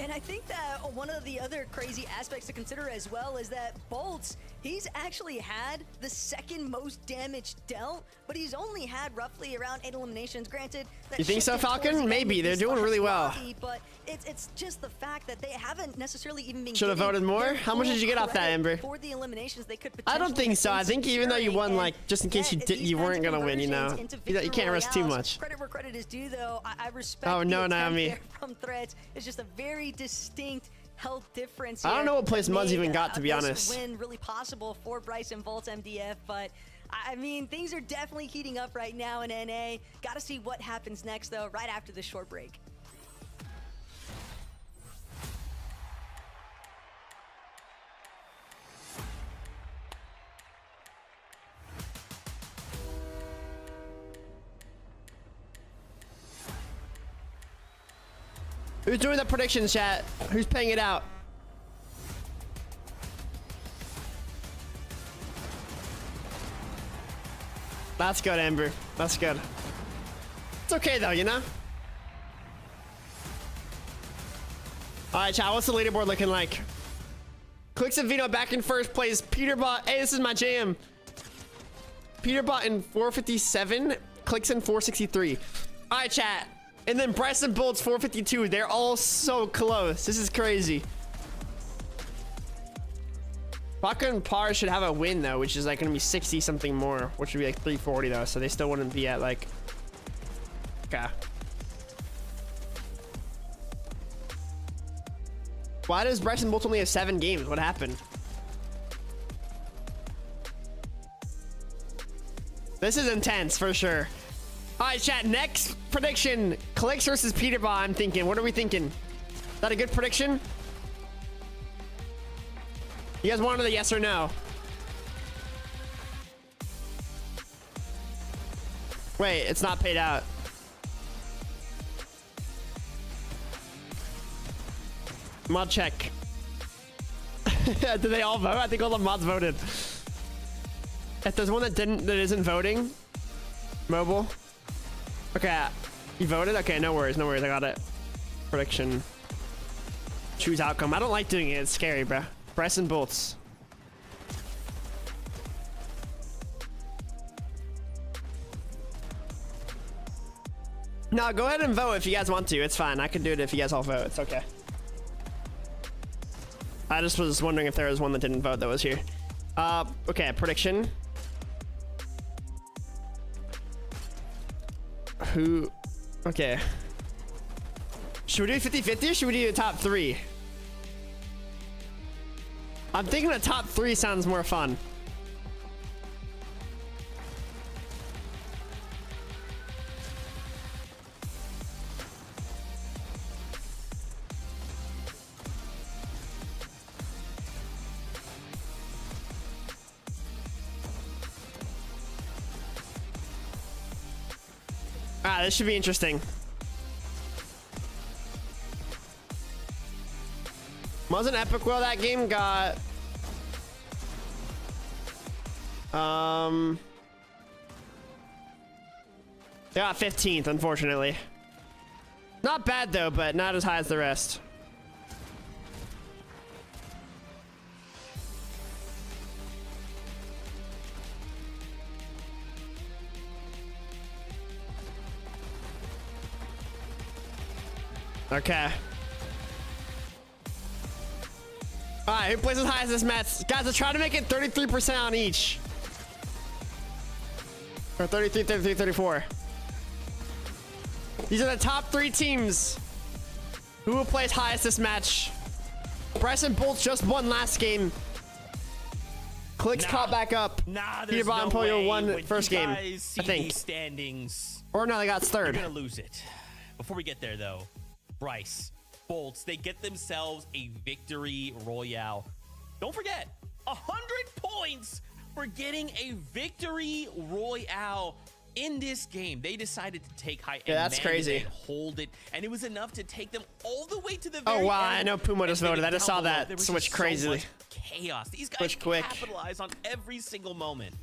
And I think that one of the other crazy aspects to consider as well is that Bolts, he's actually had the second most damage dealt, but he's only had roughly around 8 eliminations. Granted, that You think so, shifted towards Falcon? the end Maybe. of They're this doing really well. lobby, but it's just the fact that they haven't necessarily even been Should have getting voted more? their How much did you get off that, credit Ember? For the eliminations they could I don't think so. I think even though you won, and like, just in case you these you weren't gonna win, you know, conversions into you victory can't rest too royales, much. Credit where credit is due, though. I respect. Oh, no, the attempt Naomi. there from Threads. It's just a very distinct health difference. I don't here know what place that Mud's made, even got, to be this honest. win really possible for Bryson Bolts MDF, but I mean things are definitely heating up right now in NA. Got to see what happens next though, right after this short break. Who's doing the predictions, chat? Who's paying it out? That's good, Ember. That's good. It's okay, though, you know? Alright, chat, what's the leaderboard looking like? Clix and Vino back in first place. Peterbot, hey, this is my jam. Peterbot in 457. Clix in 463. Alright, chat. And then Bryson Bolts 452. They're all so close. This is crazy. Baka and Par should have a win though, which is like gonna be 60 something more, which would be like 340 though, so they still wouldn't be at like. Okay. Why does Bryson Bolts only have 7 games? What happened? This is intense for sure. All right, chat. Next prediction: Clix versus Peterbot. I'm thinking. What are we thinking? Is that a good prediction? You guys wanted a yes or no? Wait, it's not paid out. Mod check. Did they all vote? I think all the mods voted. If there's one that isn't voting, mobile. Okay, you voted? Okay, no worries, no worries. I got it. Prediction. Choose outcome. I don't like doing it. It's scary, bro. Bryson Bolts. No, go ahead and vote if you guys want to. It's fine. I can do it if you guys all vote. It's okay. I just was wondering if there was one that didn't vote that was here. Okay, prediction. Who? Okay. Should we do 50-50 or should we do the top 3? I'm thinking the top 3 sounds more fun. Ah, this should be interesting. Wasn't epic well that game got they got 15th, unfortunately. Not bad though, but not as high as the rest. Okay. Alright, who plays as high as this match? Guys, let's try to make it 33% on each. Or 33, 33, 34. These are the top 3 teams. Who will play as highest this match? Bryson Bolts just won last game. Clicks caught back up. Nah, Peter there's Bot and no Pollo way. won When first you game, guys see I think. these standings, Or no, they got third. you're gonna lose it. Before we get there, though, Bryce, Bolts, they get themselves a victory royale. Don't forget, 100 points for getting a victory royale in this game. They decided to take high and that's crazy. and hold it, and it was enough to take them all the way to the Oh very wow, end. I know Puma just And voted. I just saw down below, that there was switch just so crazily. much chaos. These guys Switch quick. capitalize on every single moment.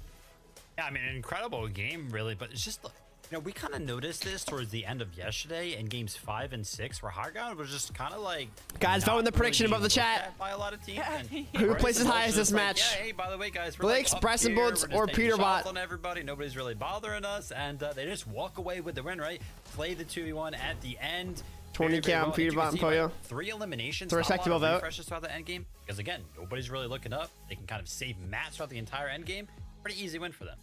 Yeah, I mean, an incredible game, really, but it's just, you know, we kind of noticed this towards the end of yesterday in games 5 and 6, where high ground was just kind of like, Guys, vote not in the prediction really above the being chat. looked at by a lot of teams. And Who Bryson plays as high Bolts as just this like, match? Yeah, hey, by the way, guys, we're Blake's, like up Bryson here, Bolts, we're just or taking Peter shots Bot? on everybody. Nobody's really bothering us, and they just walk away with the win, right? Play the 2v1 at the end. 20 count, Peter Bot and Pollo. 3 eliminations. It's a not lot respectable of vote. refreshes throughout the end game, because again, nobody's really looking up. They can kind of save mats throughout the entire end game. Pretty easy win for them.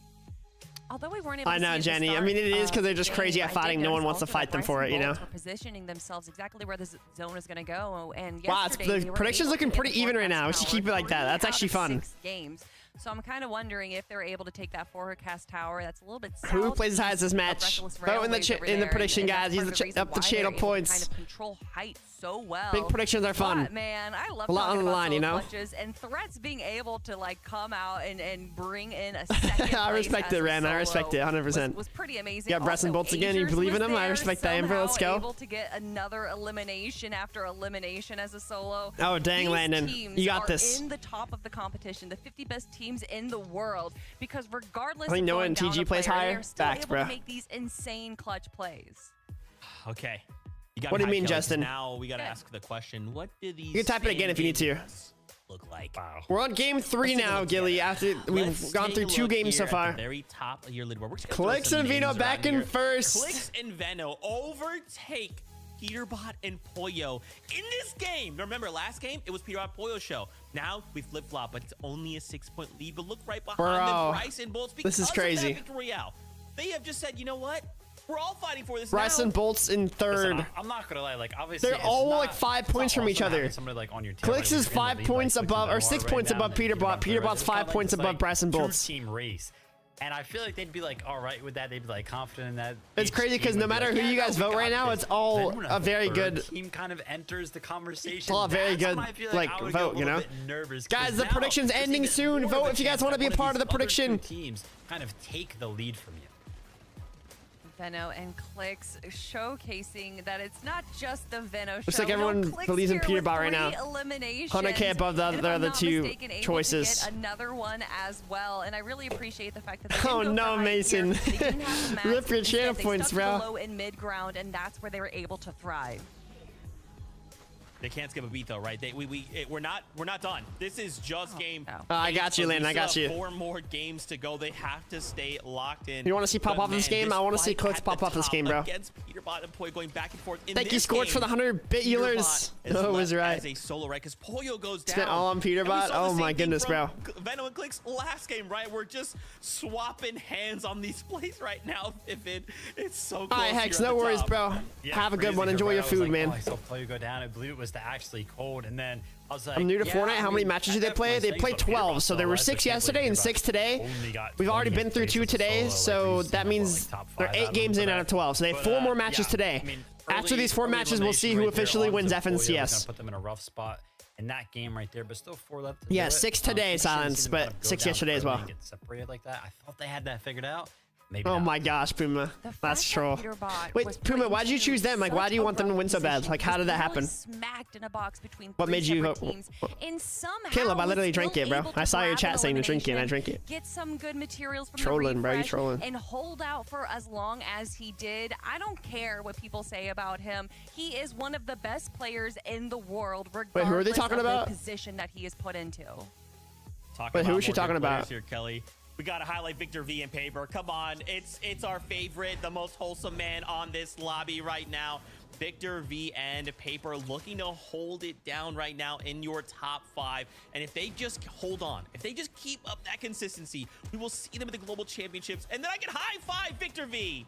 Although we weren't able I to know, see at the Jenny. I start mean, it is of because they're just the crazy game, at I fighting. did No one notice wants to also fight that them for it, Bryson you know? Bolts were positioning themselves exactly where the zone is going to go. And Wow, yesterday, the they were prediction's able looking to pretty even right now. We should forecast keep it like that. tower That's 3 actually out of fun. 6 games. So I'm kind of wondering if they're able to take that forecast tower. That's a little bit Who south plays as high as this of match? Reckless Vote in the Railways over in the there, prediction, and that's guys. part Use of the the reason up the why they're channel able to points. kind of control height so well. Big predictions are fun. But, man, I love A lot talking on the about line, you solo know? clutches and threats being able to like come out and bring in a second. I respect place it, as a Ren. I respect it, solo 100%. Was pretty amazing. You got Bryson Also, Bolts again. You Azers believe in was him? I there, respect that, Amber. Let's somehow go. Able to get another elimination after elimination as a solo. Oh, dang, These Landon. teams You got are this. in the top of the competition, the 50 best teams in the world, because regardless I think of Noah going and down TG a plays player, higher. they're still Facts, able bro. to make these insane clutch plays. Okay. You got What do you me mean, hyped, Kelly, 'cause Justin? Now we got to Good. ask the question: what do these? You can type it again if you need to. standings look like? Wow. We're on game 3 Let's take a now, look Gilly. here. After we've Let's gone take through a 2 look games so here at far. the very top of your leaderboard. We're just gonna throw Clicks some and Vino names back around in here. first. Clicks and Veno overtake Peterbot and Pollo in this game. Now remember, last game it was Peterbot Pollo's show. Now we flip flop, but it's only a 6-point lead. But look right behind Bro, them, Bryce and Bolts. this is because of crazy. that victory royale. They have just said, you know what? We're all fighting for this Bryson now. Bolts in Listen, third. I'm not gonna lie. Like, obviously, They're it's all not- like 5 it's points not from each awesome other. having somebody like on your tail, Clicks like, is you're in the 5 lead, points like, above, or Clicks 6 and points Noah above right Peter now, Bot. and Peter Peterbot Bot's right 5 now. points It's above like Bryson Bolts. two-team race. And I feel like they'd be like, all right with that. They'd be like confident in that. It's each crazy team 'cause would no be matter like, who yeah, you no, guys we vote got right now, this. it's all Then when a very third good- team kind of enters the conversation. It's all a very that's when good, I feel like, I would vote, get a you little know? bit nervous, Guys, 'cause the now prediction's there's ending even soon. more of Vote a if you guys chance wanna that be a one of part of these the prediction. other two teams kind of take the lead from you. Veno and Clicks showcasing that it's not just the Veno show. Looks like everyone Clicks believes in here Peter with Bot right now. 3 eliminations. 100K above the And if other I'm not two mistaken, able to choices. get another one as well, and I really appreciate the fact that they Oh, didn't go no, for height Mason. here. They didn't have the mats. Rip your Instead, channel they points, stuck to bro. the low and mid ground, and that's where they were able to thrive. They can't skip a beat though, right? We're not done. This is just game. no. I got you, Lynn. I got you. 4 more games to go. They have to stay locked in. You want to see pop But off this man, game? I want to see fight Clicks at pop the off this top game, bro. Against Peterbot and Poyo going back and forth. In Thank you, this Scorch, for the game, 100-bit healers. Peterbot is Oh, was left right. as a solo, right? Because Poyo goes down. Spent all on And we Peterbot. saw the Oh same my thing goodness, from bro. Venom and Clicks last game, right? We're just swapping hands on these plays right now. It's so close. All right, Hex, here at no the worries, top. bro. Yeah, Have a good crazy, one. Enjoy right? your I was food, like, man. Oh, I saw Player go down. I believe it was actually cold, and then I was like, I'm new to yeah, Fortnite. I How many mean, matches at did they that play? point, They thanks, played but 12, so there were Peterbot, 6 I can't yesterday believe and 6 today. only got We've already 20 been through 2 places today, solo, like, so we've that seen means like top they're 5 8 out games of in them. out of 12, so they have But, 4 more matches yeah, today. I mean, After these 4 early matches, we'll see elimination who right there, officially odds wins of Polio was gonna FNCS. Put them in a rough spot in that game right there, but still 4 left. To Yeah, do it. 6 today, So you shouldn't Silence, see them but kind of go 6 down yesterday as early well. and Get separated like that. I thought they had that figured out. Maybe Oh not. my gosh, Puma. The fact That's that troll. Peterbot Wait, was Puma, put why'd you into choose them? Like, why such do you a want them to rough win so bad? position, Like, how did that was happen? Smacked in a box between What 3 made you separate go- teams, and somehow Caleb, I was literally drank still it, bro. able to I saw your grab chat an saying to drink it, and I elimination, drank it. Get some good materials from Trolling, the bro, you refresh, trolling. and hold out for as long as he did. I don't care what people say about him. He is one of the best players in the world, regardless who are they talking of about? the position that he is put into. Wait, who is she more talking good players about? here, Kelly? We gotta highlight Victor V and Paper. Come on, it's our favorite, the most wholesome man on this lobby right now. Victor V and Paper looking to hold it down right now in your top 5. And if they just hold on, if they just keep up that consistency, we will see them at the global championships. And then I can high five Victor V.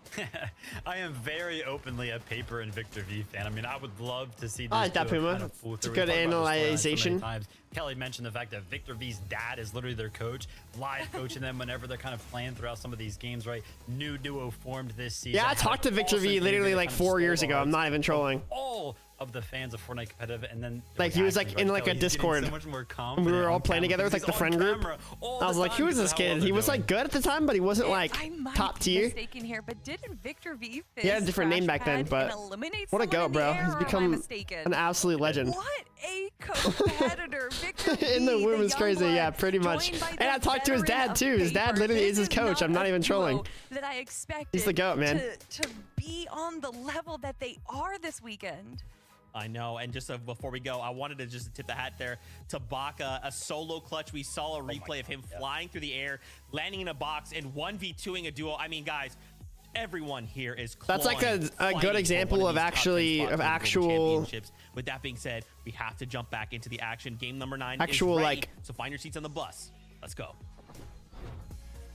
I am very openly a Paper and Victor V fan. I mean, I would love to see. I like that, duo Puma. kind of pull It's a through. good We talked about this storyline so many analyzation. times. Kelly mentioned the fact that Victor V's dad is literally their coach, live coaching them whenever they're kind of playing throughout some of these games, right? New duo formed this season. Yeah, I talked to Victor V literally like 4 years ago. I'm not even trolling. All of the fans of Fortnite competitive, and then Like, he was, like, reactions, in, right? like, a Kelly, he's getting Discord. so much more And we confident were all on playing camera together with because like the he's friend on group. camera all I was the like, time who is because this of how well kid? He they're was doing. like good at the time, but he wasn't like I might top be tier. mistaken here, but didn't Victor V He had a different name back then, but what a goat, bro. He's become an absolute legend. What a competitor, Victor V, In the womb is young crazy, yeah, blood, pretty much. joined by And the I talked to his veteran dad of too. His dad Paper. literally is This his coach. I'm not a even duo trolling. That I expected He's the GOAT, man. to be on the level that they are this weekend. I know, and just before we go, I wanted to just tip the hat there to Baka, a solo clutch. We saw a replay of him flying through the air, landing in a box, and 1v2ing a duo. I mean, guys, everyone here is That's like clawing, a fighting good for example one of these top 10 actually spots of in the global actual championships. With that being said, we have to jump back into the action. Game number 9 Actual, is ready, like- so find your seats on the bus. Let's go.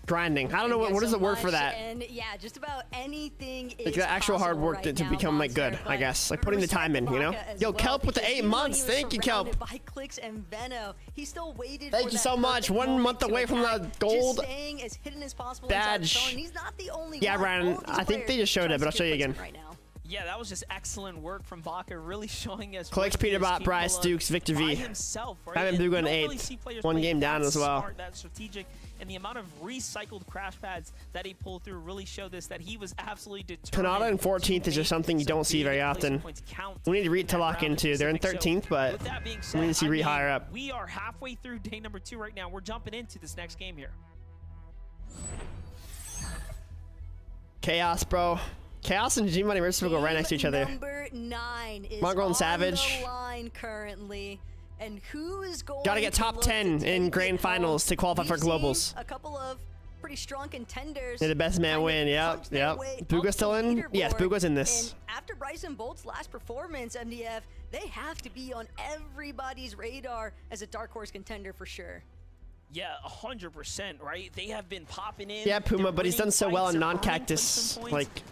grinding. I don't know what is the word for that. And yeah, just about anything Like is the actual hard possible work right to now, become like Monster, good, I but guess. Like putting the time in, you know? Baka as Yo, well, Kelp with the because 8 even though months. he was Thank you, Kelp. surrounded by Clicks and Veno, he still waited Thank for you that so much. perfect 1 moment month to away from attack. the gold Just staying as hidden as possible inside the badge. zone. He's not the only Yeah, one. Ryan, All of these I think they players just showed trying it, but to I'll show you steal again. Clicks right now. Yeah, that was just excellent work from Baka, really showing us Clicks, what he is Peterbot, capable Bryce, of Dukes, Victor by V. himself, right? Having And Boo you going don't really 8th. see players 1 play game down that as well. smart, that strategic, and the amount of recycled crash pads that he pulled through really showed us that he was absolutely determined. Canada in 14th is to just something you make don't see some very big often. placement points count We need Reed to in that lock round into. They're in specific. 13th, but with that being we said, need to see I Reed mean, higher up. We are halfway through day number 2 right now. We're jumping into this next game here. Chaos, bro. Chaos and G Money Merciful go right next to each other. Number 9 is Mongrel and on Savage. the line currently. And who is going Gotta get to top look to 10 in take grand it finals home? to qualify for We've seen globals. a couple of pretty strong contenders. They're the best man kind of win. Yep, punch their yep. way Booga's up still the in? Yes, leaderboard. Booga's in this. And after Bryson Bolt's last performance, MDF, they have to be on everybody's radar as a dark horse contender for sure. Yeah, 100%, right? They have been popping in. Yeah, Puma, they're but he's winning done so well fights, in they're earning non-cactus, placement like, points.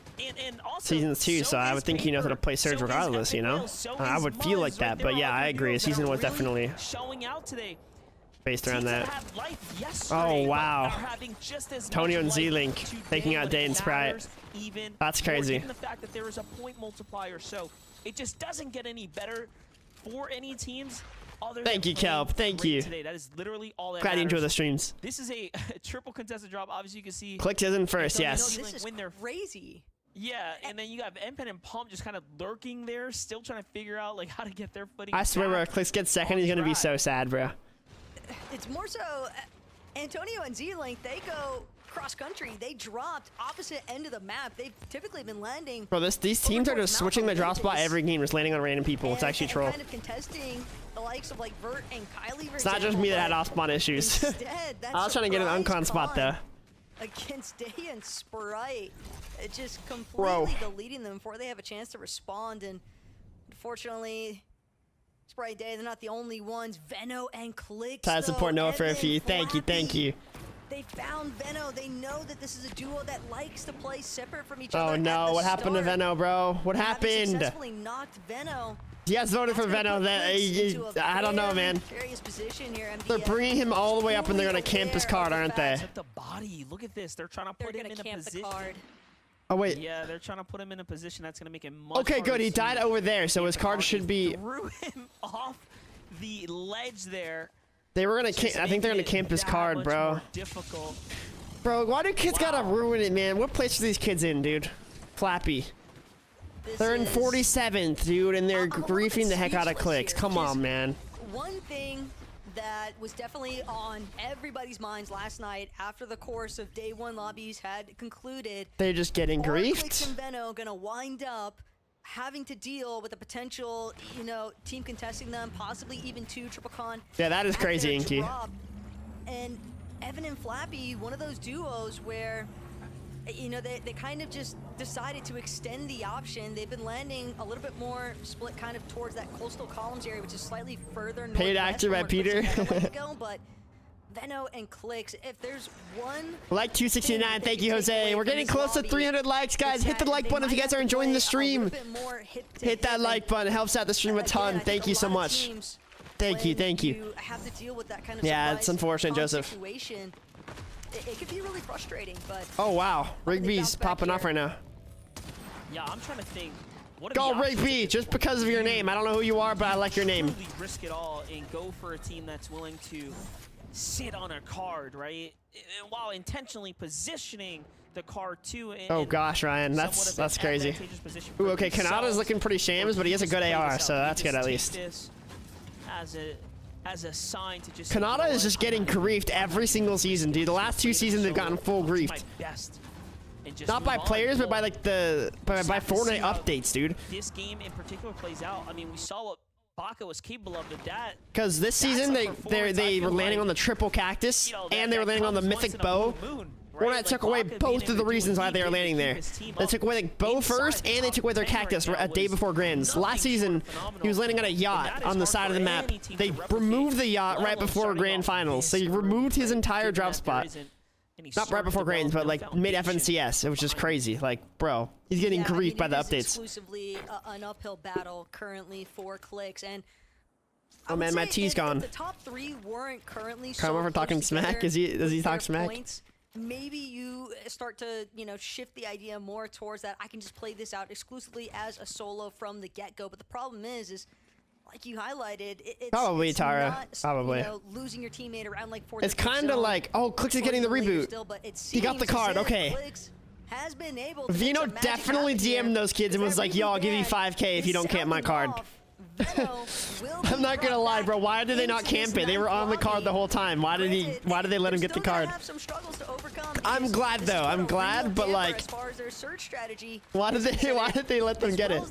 And also, seasons too, so I is would think he knows how to Paper, play Surge so is regardless, you know? Epic Whale, so I is would feel like Muzz, that, right? but There yeah, are I other agree. duos that Season are was really definitely showing out today. based around Teams that. had life yesterday, Oh, but wow. are having just as Tonio much and life Z-Link today, taking out but Day it and Sprite. matters even That's more, crazy. given the fact that there is a point multiplier, so it just doesn't get any better for any teams. Other Thank than you, Kelp. playing Thank great you. Today. That is literally all that Glad you enjoy matters. the streams. This is a triple contested drop. Obviously, you can see. Clicks is in first, Tonio yes. Z-Link This is win their crazy. Yeah, and then you got Empen and Pump just kind of lurking there, still trying to figure out like how to get their footing. I swear, bro, back. Clicks gets second, he's gonna be so sad, bro. It's more so Antonio and Z-Link, they go cross country. They dropped opposite end of the map. They've typically been landing. Bro, these teams are just switching their drop spot every game, just landing on random people. It's actually troll. Kind of contesting the likes of like Vert and Kylie. It's not just me that had off spawn issues. Instead, I was trying to get an uncon spot though. Against Day and Sprite, it just completely deleting them before they have a chance to respond. And unfortunately, Sprite Day, they're not the only ones. Veno and Clicks. Try to support Noah for a few. Thank you, thank you. They found Veno. They know that this is a duo that likes to play separate from each other. Oh no, what happened to Veno, bro? What happened? Successfully knocked Veno. You guys voted for Veno. I don't know, man. They're bringing him all the way up and they're going to camp his card, aren't they? The body. Look at this. They're trying to put him in a position. Oh, wait. Yeah, they're trying to put him in a position that's going to make him much Okay, good. He died over there, so his card should be... Threw him off the ledge there. They were going to... I think they're going to camp his card, bro. Difficult. Bro, why do kids got to ruin it, man? What place are these kids in, dude? Flappy. They're in 47th, dude, and they're griefing the heck out of Clicks. Come on, man. One thing that was definitely on everybody's minds last night after the course of day one lobbies had concluded. They're just getting griefed. Clicks and Veno gonna wind up having to deal with a potential, you know, team contesting them, possibly even 2 triple con. Yeah, that is crazy, Inky. And Evan and Flappy, one of those duos where, you know, they kind of just decided to extend the option. They've been landing a little bit more split kind of towards that coastal columns area, which is slightly further northwest. Paid actor by Peter. But Veno and Clicks, if there's one... Like 269, thank you, Jose. We're getting close to 300 likes, guys. Hit the like button if you guys are enjoying the stream. Hit that like button. It helps out the stream a ton. Thank you so much. Thank you, thank you. Yeah, it's unfortunate, Joseph. It could be really frustrating, but... Oh, wow. Rigby's popping off right now. Yeah, I'm trying to think. Go Rigby, just because of your name. I don't know who you are, but I like your name. Really risk it all and go for a team that's willing to sit on a card, right? And while intentionally positioning the card too. Oh gosh, Ryan, that's crazy. Ooh, okay, Kanata's looking pretty shams, but he has a good AR, so that's good at least. As a sign to just Kanata is just getting griefed every single season, dude. The last 2 seasons they've gotten full griefed. Not by players, but by like by Fortnite updates, dude. This game in particular plays out. I mean, we saw what Baka was capable of with that. Because this season they were landing on the triple cactus and they were landing on the mythic bow. Fortnite took away both of the reasons why they were landing there. They took away the bow first, and they took away their cactus a day before Grands. Last season, he was landing on a yacht on the side of the map. They removed the yacht right before Grand Finals. So he removed his entire drop spot. Not right before Grands, but like mid-FNCS, which is crazy. Like, bro, he's getting griefed by the updates. Exclusively an uphill battle currently for Clicks, and oh man, my tea's gone. The top 3 weren't currently. Come over talking smack. Does he talk smack? Maybe you start to, you know, shift the idea more towards that. I can just play this out exclusively as a solo from the get-go. But the problem is like you highlighted, it's probably Tara. Not, probably. You know, losing your teammate around like 4. It's kind of like, oh, Clicks is getting the reboot. Still, he got the card. Okay. Has been able to Vino definitely DM'd those kids and was like, yo, I'll give you 5K if you don't camp my card. I'm not gonna lie, bro. Why did they not camp it? They were on the card the whole time. Why did they let him get the card? I'm glad though. I'm glad, but like, why did they let them get it?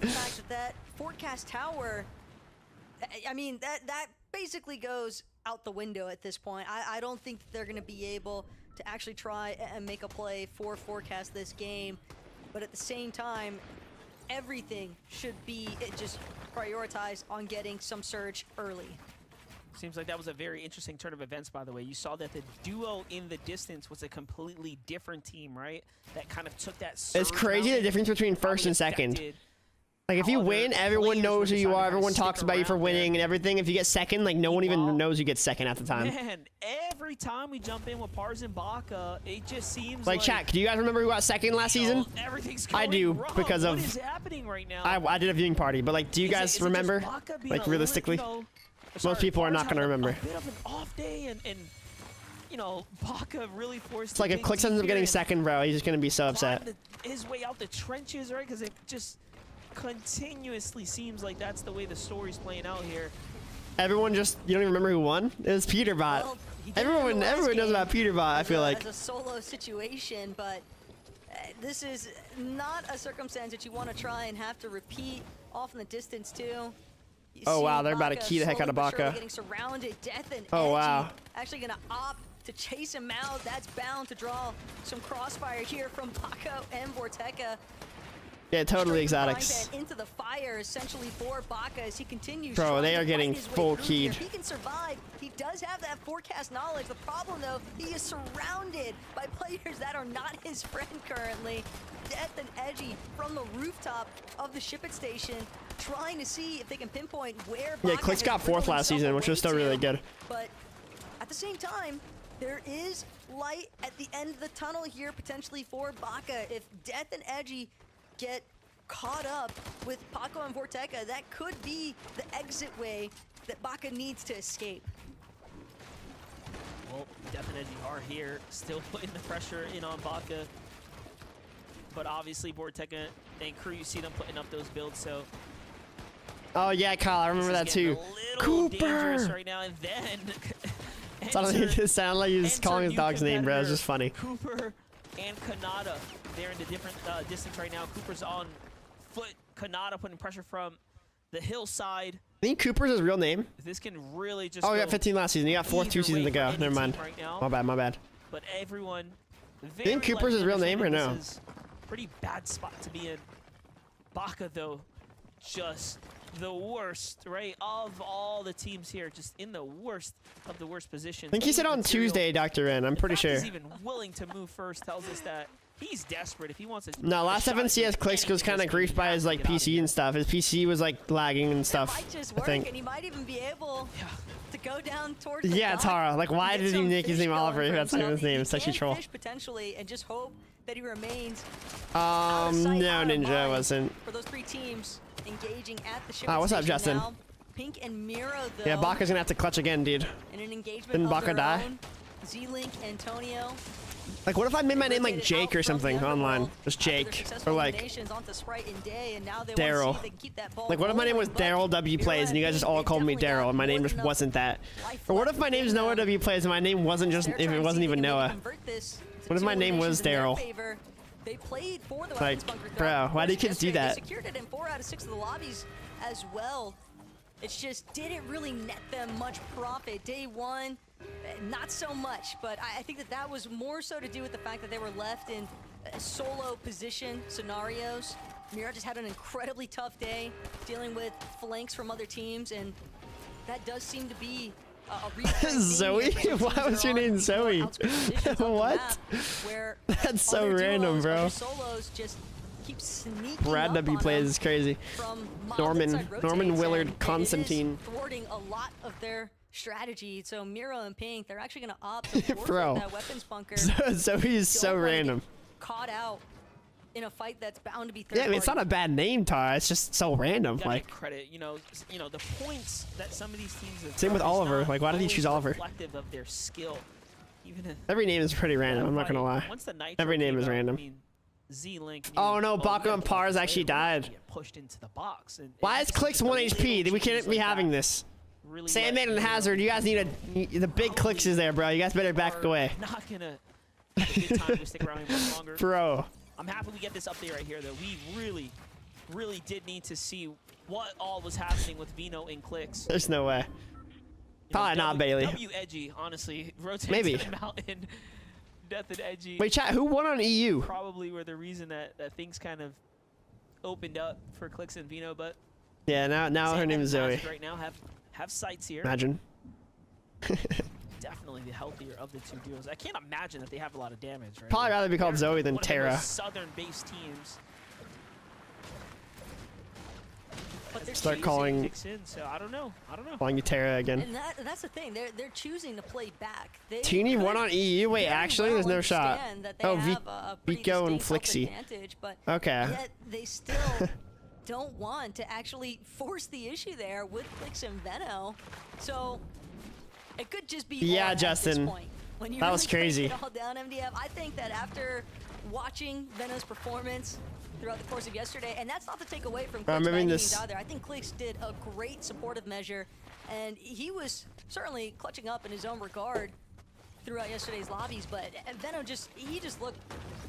That forecast tower, I mean, that basically goes out the window at this point. I don't think that they're gonna be able to actually try and make a play for forecast this game, but at the same time, everything should be just prioritized on getting some surge early. Seems like that was a very interesting turn of events, by the way. You saw that the duo in the distance was a completely different team, right? That kind of took that surge. It's crazy the difference between first and second. Like, if you win, everyone knows who you are. Everyone talks about you for winning and everything. If you get second, like, no one even knows you get second at the time. Man, every time we jump in with Pars and Baka, it just seems like... chat, do you guys remember who got second last season? Everything's I do, wrong. because of... What is happening right now? I did a viewing party, but, like, do you guys remember? Like, realistically? Most people are not going to remember. A bit of an off day and you know, Baka really forced... It's like if Clicks ends up getting second, bro, he's just going to be so upset. His way out the trenches, right? Because it just... continuously seems like that's the way the story's playing out here. Everyone just, you don't even remember who won? It was Peter Bot. Well, He did it in Everyone, the last everyone knows game about Peterbot. I feel like. as a solo situation, but this is not a circumstance that you want to try and have to repeat off in the distance too. You Oh see wow, they're about to Baka key the heck out of slowly but surely Baka. getting surrounded. Death and Oh, Edgy wow. actually gonna opt to chase him out. That's bound to draw some crossfire here from Baka and Vorteca. Yeah, totally Straight from exotics. frying pan into the fire, essentially for Baka as he continues. Bro, trying they to are fight getting his way full through here. keyed. He can survive. He does have that forecast knowledge. The problem, though, he is surrounded by players that are not his friend currently. Death and Edgy from the rooftop of the ship it station, trying to see if they can pinpoint where. Yeah, Baka Clicks has got fourth wriggled last himself season, which was away still really to. good. But at the same time, there is light at the end of the tunnel here, potentially for Baka. If Death and Edgy get caught up with Paco and Vorteca, that could be the exit way that Baka needs to escape. Well, Death and Edgy are here, still putting the pressure in on Baka. But obviously, Vorteca and crew, you see them putting up those builds, so Oh yeah, Kyle, I remember that this is too. getting a little dangerous Cooper. right now, and then It sounded like he was enter calling his new dog's name, bro. It was competitor, just funny. Cooper and Kanata, they're in the different distance right now. Cooper's on foot. Kanata putting pressure from the hillside. I think Cooper's his real name. This can really just Oh, he go got 15 last season. He got fourth 2 either seasons way ago. for any Never mind. team right now. My bad, my bad. But everyone, think Cooper's his real name or no? This is a pretty bad spot to be in. Baka, though, just the worst, right? Of all the teams here, just in the worst of the worst positions. I think he said on Tuesday, Dr. N. I'm The pretty fact sure. He's even willing to move first tells us that he's desperate if he wants to. No, last FNCS Clicks was kind of griefed by his like PC and stuff. His PC was like lagging and That stuff. might just I work, think. and he might even be able to go down towards the Yeah, dock Tara. Like, why and get did he some make his fish name going Oliver if for that's not even his himself. name? He It's actually can troll. fish potentially, and just hope that he remains No, out of sight, out of Ninja mind wasn't. for those three teams engaging at the ship Ah, what's up, station Justin? now. Pink and Miro, though, Yeah, Baka's gonna have to clutch again, dude. in an engagement Didn't of Baka their die? own. Z-Link, Antonio. Like, what if I made my name like rotated Jake out or from something the online? underworld Just after their Jake. successful Or like, eliminations onto Sprite and Day, and now they Daryl. want to see if they can keep that ball like, what if my name was rolling, but Daryl W Miro Plays and you guys just all Pink, called me they've definitely Daryl and my got name more just than wasn't that? life Or what left if my name's within Noah them. W Plays and my name wasn't just, They're if trying it to wasn't see even if they can Noah? convert this to What if my two name was eliminations in their Daryl? favor. They played for the Like, weapons bunker bro, throughout the why do course kids do yesterday. that? They secured it in 4 out of 6 of the lobbies as well. It just didn't really net them much profit. Day one, not so much, but I think that was more so to do with the fact that they were left in solo position scenarios. Mira just had an incredibly tough day dealing with flanks from other teams, and that does seem to be a recurring Zoe? theme here for some Why teams was that your are name on Zoe? outskirts positions of the What? map, where That's so other random, duos, bro. other solos just keep sneaking Brad up W on Plays them is crazy. from miles Norman- inside rotates, Norman Willard and it is Constantine. thwarting a lot of their strategy. So Miro and Pink, they're actually going to opt to forfeit Bro. that weapons bunker. Zoe's so Don't wanna get random. Caught out in a fight that's bound to be third Yeah, I mean, it's not party. a bad name, Tara. It's just so random. Gotta Like, give credit, you know, the points that some of these teams have Same with done is Oliver. not Like, why did he always choose Oliver? reflective of their skill. Even if every name is pretty random. I'm not gonna lie. Once the Nitro Every name came is out, random. I mean, Z-Link. Oh, no, you Baco had and to Pars play actually it, really died. get pushed into the box. And Why is just Clicks the 1 little HP? We can't changes be like having that this. really Sandman let and you know Hazard, you guys need the big Clicks is there, bro. You guys better back are away. Not gonna have a good time to stick around any much longer. Bro. I'm happy we get this update right here, though. We really did need to see what all was happening with Vino and Clicks. There's no way. You know, Probably not, Bailey. W Edgy, honestly, rotating Maybe. to the mountain. Death and Edgy Wait, chat, who won on E EU? probably were the reason that things kind of opened up for Clicks and Vino, but Yeah, now her Sandman name is and Zoe. Hazard right now have sights here. Imagine. Definitely the healthier of the two duos. I can't imagine that they have a lot of damage, right? Probably rather be called They're Zoe than one of the Tara. most southern-based teams. But they're Start choosing- calling Kicks in, so I don't know. calling you Tara again. And that's the thing. They're choosing to play back. They Teeny could won on EU? Wait, very actually? well There's no shot. understand that they Oh, have a pretty Vico and distinct Flixie. self-advantage, but Okay. yet they still don't want to actually force the issue there with Flix and Veno. So it could just be Yeah, hard at Justin. this point. When you That was really break crazy. it all down, MDF, I think that after watching Veno's performance throughout the course of yesterday, and that's not to take away from Clicks by moving any this- means either. I think Clicks did a great supportive measure, and he was certainly clutching up in his own regard. throughout yesterday's lobbies, but Venom he just looked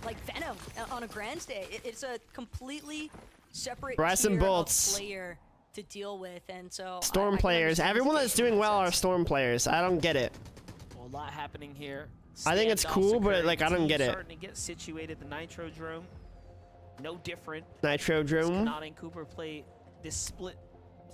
like Venom on a grand stage. It's a completely separate Bryson tier Bolts. of player to deal with, and so Storm I can players. understand Everyone his that's doing well are sense. Storm players. I don't get it. Well, a lot happening here. I think it's Standoffs cool, but, occurring. like, I don't Teams get it. Starting to get situated. The Nitrodrome, no different. Nitro Drone. Kanata and Cooper play this split.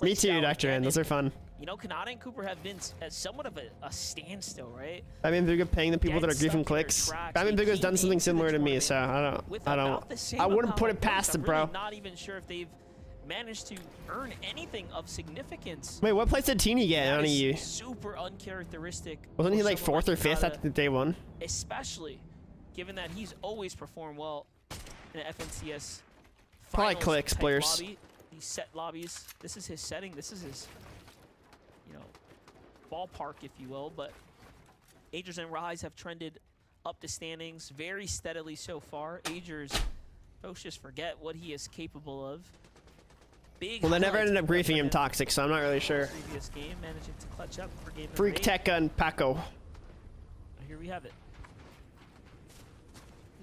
Me play too, style Dr. again, N. Those and, are fun. You know, Kanata and Cooper have been at somewhat of a standstill, right? I mean, they're good paying the people that are Getting griefing stuck in their clicks. tracks. I mean, They Big has came done something into the similar to me, tournament so with I about the same I wouldn't amount put of it past points. it, I'm bro. really not even sure if they've managed to earn anything of significance. Wait, what place did Teeny get That on is EU? super uncharacteristic. Wasn't he for like someone 4th or 5th Kanata, after day 1? especially given that he's always performed well in an FNCS Probably finals clicks, type players. lobby, these set lobbies. This is his setting. This is his, you know, ballpark, if you will. But Agers and Rise have trended up the standings very steadily so far. Agers, folks just forget what he is capable of. Big Well, they never highlights ended up from griefing him him toxic, so I'm not really sure. previous game, managing to clutch up for game number Freak 8. Tech Gun Paco. Here we have it.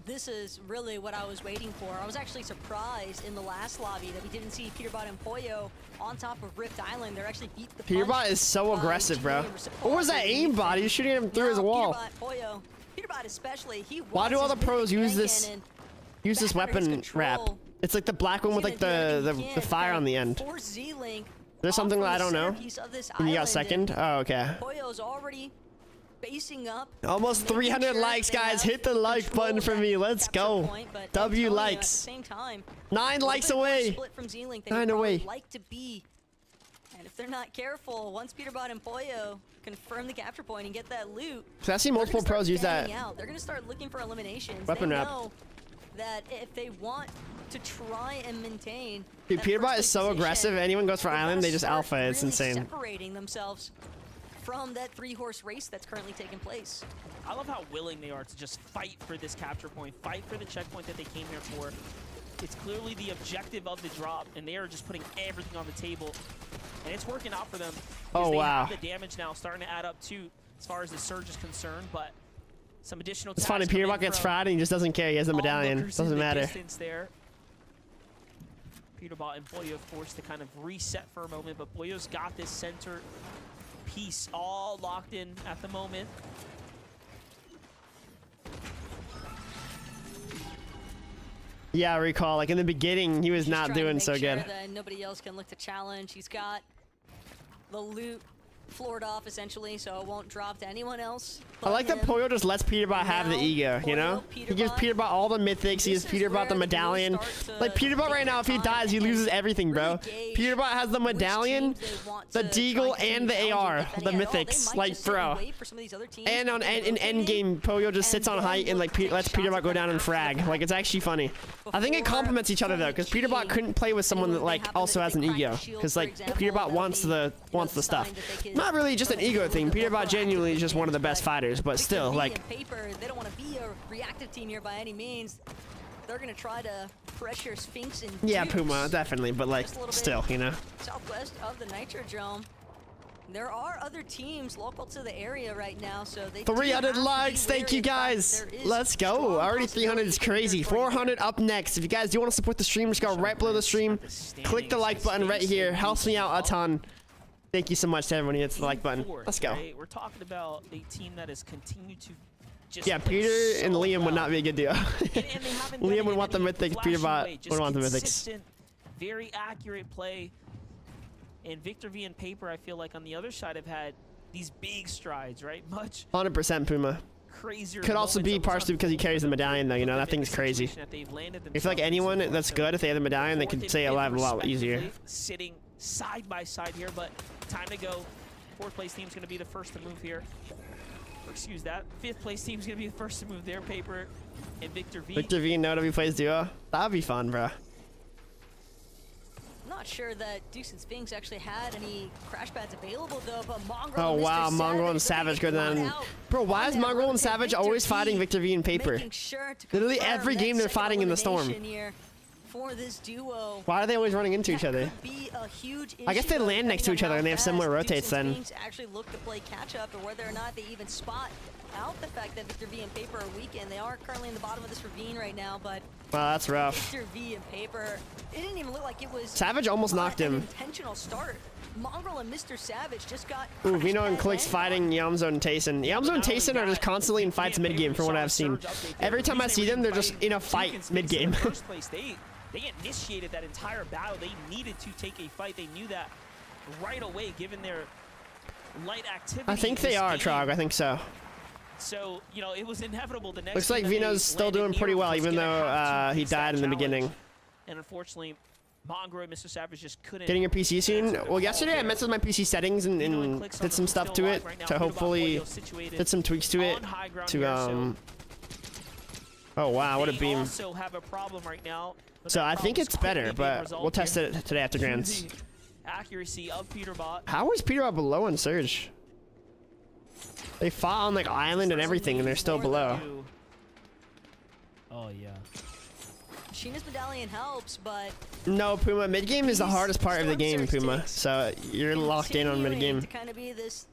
This is really what I was waiting for. I was actually surprised in the last lobby that we didn't see Peterbot and Pollo on top of Rift Island. They're actually beat the Peterbot punch is so by aggressive, bro. Jimmy and What was that aimbot? He was shooting him through his wall. Peterbot especially, he Why do all wants the his pros big use gang this cannon use this back under his weapon wrap? control. It's like the black one with He's like gonna do everything he the can fire to on the end. force Z-Link There's off something from that I the don't know. centerpiece of this And you got island, second? and Oh, okay. Pollo's already basing up. Almost making 300 sure likes, they guys. have Hit the like control button of for that me. Let's capture go. point, but I'm W telling you, likes. At the same time, 9 a likes little bit more away. split from Z-Link than 9 you'd probably away. like to be. And if they're not careful, once Peterbot and Pollo confirm the capture point and get that loot, So I've seen they're multiple gonna start pros use that. fanning out. They're going to start looking for eliminations. Weapon they wrap. know that if they want to try and maintain Dude, that Peterbot first is so position, aggressive. Anyone goes for they've island, gotta they just start alpha. It's really insane. separating themselves from that 3-horse race that's currently taking place. I love how willing they are to just fight for this capture point, fight for the checkpoint that they came here for. It's clearly the objective of the drop, and they are just putting everything on the table. And it's working out for them. because Oh, they wow. have the damage now starting to add up too, as far as the surge is concerned, but some additional It's tags funny. come in Peterbot gets from fried and he just doesn't care. He has the medallion. onlookers in Doesn't the matter. distance there. Peterbot and Pollo forced to kind of reset for a moment, but Pollo's got this center piece all locked in at the moment. Yeah, I recall. Like in the beginning, he was He's not trying to doing make so sure good. that nobody else can look to challenge. He's got the loot floored off essentially, so it won't drop to anyone else. I but like that him. Pollo just lets Peterbot have the Now, ego, you know? Pollo, He gives Peterbot. Peterbot all the mythics, he gives This is Peterbot where the the medallion. rules start to Like Peterbot take right now, if he their dies, he time loses and everything, bro. really gauge Peterbot has the which medallion, teams they want the to Deagle, try and the continue AR, challenging, the if anything at all. They mythics. might Like, just sit and bro. wait for some of these other teams And to on be in rotating, end game, Pollo just and sits on then height and look like to take lets shots Peterbot at go them down and after the frag. fact. Like it's actually funny. I think it Before complements each other though, because fully Peterbot caging couldn't play with someone that anyone like they happen also to has an crack the ego, shield, because for like example, Peterbot that'll wants be, the the stuff. sign that they can Not really just an ego thing. Peterbot genuinely is just one of the best fighters, but still like. and Paper, they don't want to be a reactive team here by any means. They're gonna try to pressure Sphinx and Yeah, Dukes Puma, definitely, but like just a little bit still, you know. southwest of the Nitrodrome. There are other teams local to the area right now, so they 300 likes, thank you guys. Let's go. Already 300 is crazy. 400 up next. If you guys do want to support the stream, just go right below the stream. Click the like button right here. Helps me out a ton. Thank you so much to everyone who hits the like button. Fourth, Let's go. right? We're talking about a team that has continued to just Yeah, play Peter and so Liam would well. not be a good deal. And they haven't done Liam it would in want the any mythics. flashy Peterbot way, just would want the mythics. consistent, very accurate play. And Victor V and Paper, I feel like on the other side have had these big strides, right? Much 100% Puma. crazier. Could also be moments that was partially because he carries the medallion though, you know, put that them in thing's the crazy. situation that they've landed I feel like themselves in anyone so far. that's So good, if they have the medallion, they fourth could and say a fifth, lot easier. respectively, sitting side by side here, but time to go. Fourth place team's going to be the first to move here. Or excuse that. Fifth place team's going to be the first to move there. Paper and Victor V. Victor V and NoahWPlays duo. That'd be fun, bro. I'm not sure that Dukes and Sphinx actually had any crash pads available though, but Mongrel Oh and Mr. wow, Mongrel and Savage, Savage go they're down. getting out Bro, why on is that Mongrel and rotate. Savage Victor always V fighting Victor V and Paper? making sure to Literally confirm every that game they're second fighting in the storm. elimination here for this duo. Why are they always running into each other? Could be a huge I guess issue, they though, land next to depending each other on and they how have similar fast rotates Dukes and then. Spinks actually look to play catch up, or whether or not they even spot out the fact that Victor V and Paper are weakened. They are currently in the bottom of this ravine right now, but Wow, that's rough. Victor V and Paper, it didn't even look like it was Savage almost knocked an him. intentional start. Mongrel and Mr. Savage just got Ooh, crashed Vino and by Clicks Lang. fighting Yamzo and Tayson. Yamzo and Tayson are just constantly in fights mid-game from what I've seen. Every time I see them, they're just in a fight mid-game. First place, they initiated that entire battle. They needed to take a fight. They knew that right away, given their light activity. I think they are, Trog. I think so. So, you know, it was inevitable. The next Looks like team that they Vino's still landed doing pretty near well, was even gonna though have to he face that died in the challenge. beginning. And unfortunately, Mongrel and Mr. Savage just couldn't. Getting your PC soon? Well, yesterday I messed with my PC settings and did some stuff to it to hopefully did some tweaks to it to Oh wow, what a beam! Also have a problem right now. So I think it's better, but we'll test it today after Grants. Accuracy of Peterbot. How is Peterbot below on Surge? They fought on like Island and everything, and they're still below. Oh yeah. Sheena's medallion helps, but No, Puma, mid game is the hardest part of the game, Puma. So you're locked in on mid game. to kind of be this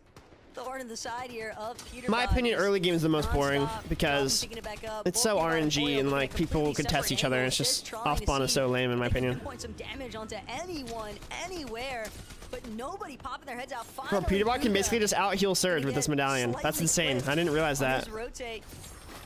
thorn in the side here of Peterbot. My opinion, early game is the most boring Non-stop, because picking it back up. it's so Both Peterbot RNG Boyle and looking like at people completely could test separate each other, and it's angles, just trying off to spawn is see so lame in my if they can opinion. pinpoint some damage onto anyone, anywhere, but nobody popping their heads out. Bro, Finally, Peterbot can Buddha basically just out heal Surge with this medallion. That's slightly insane. clipped I didn't realize on that. his rotate.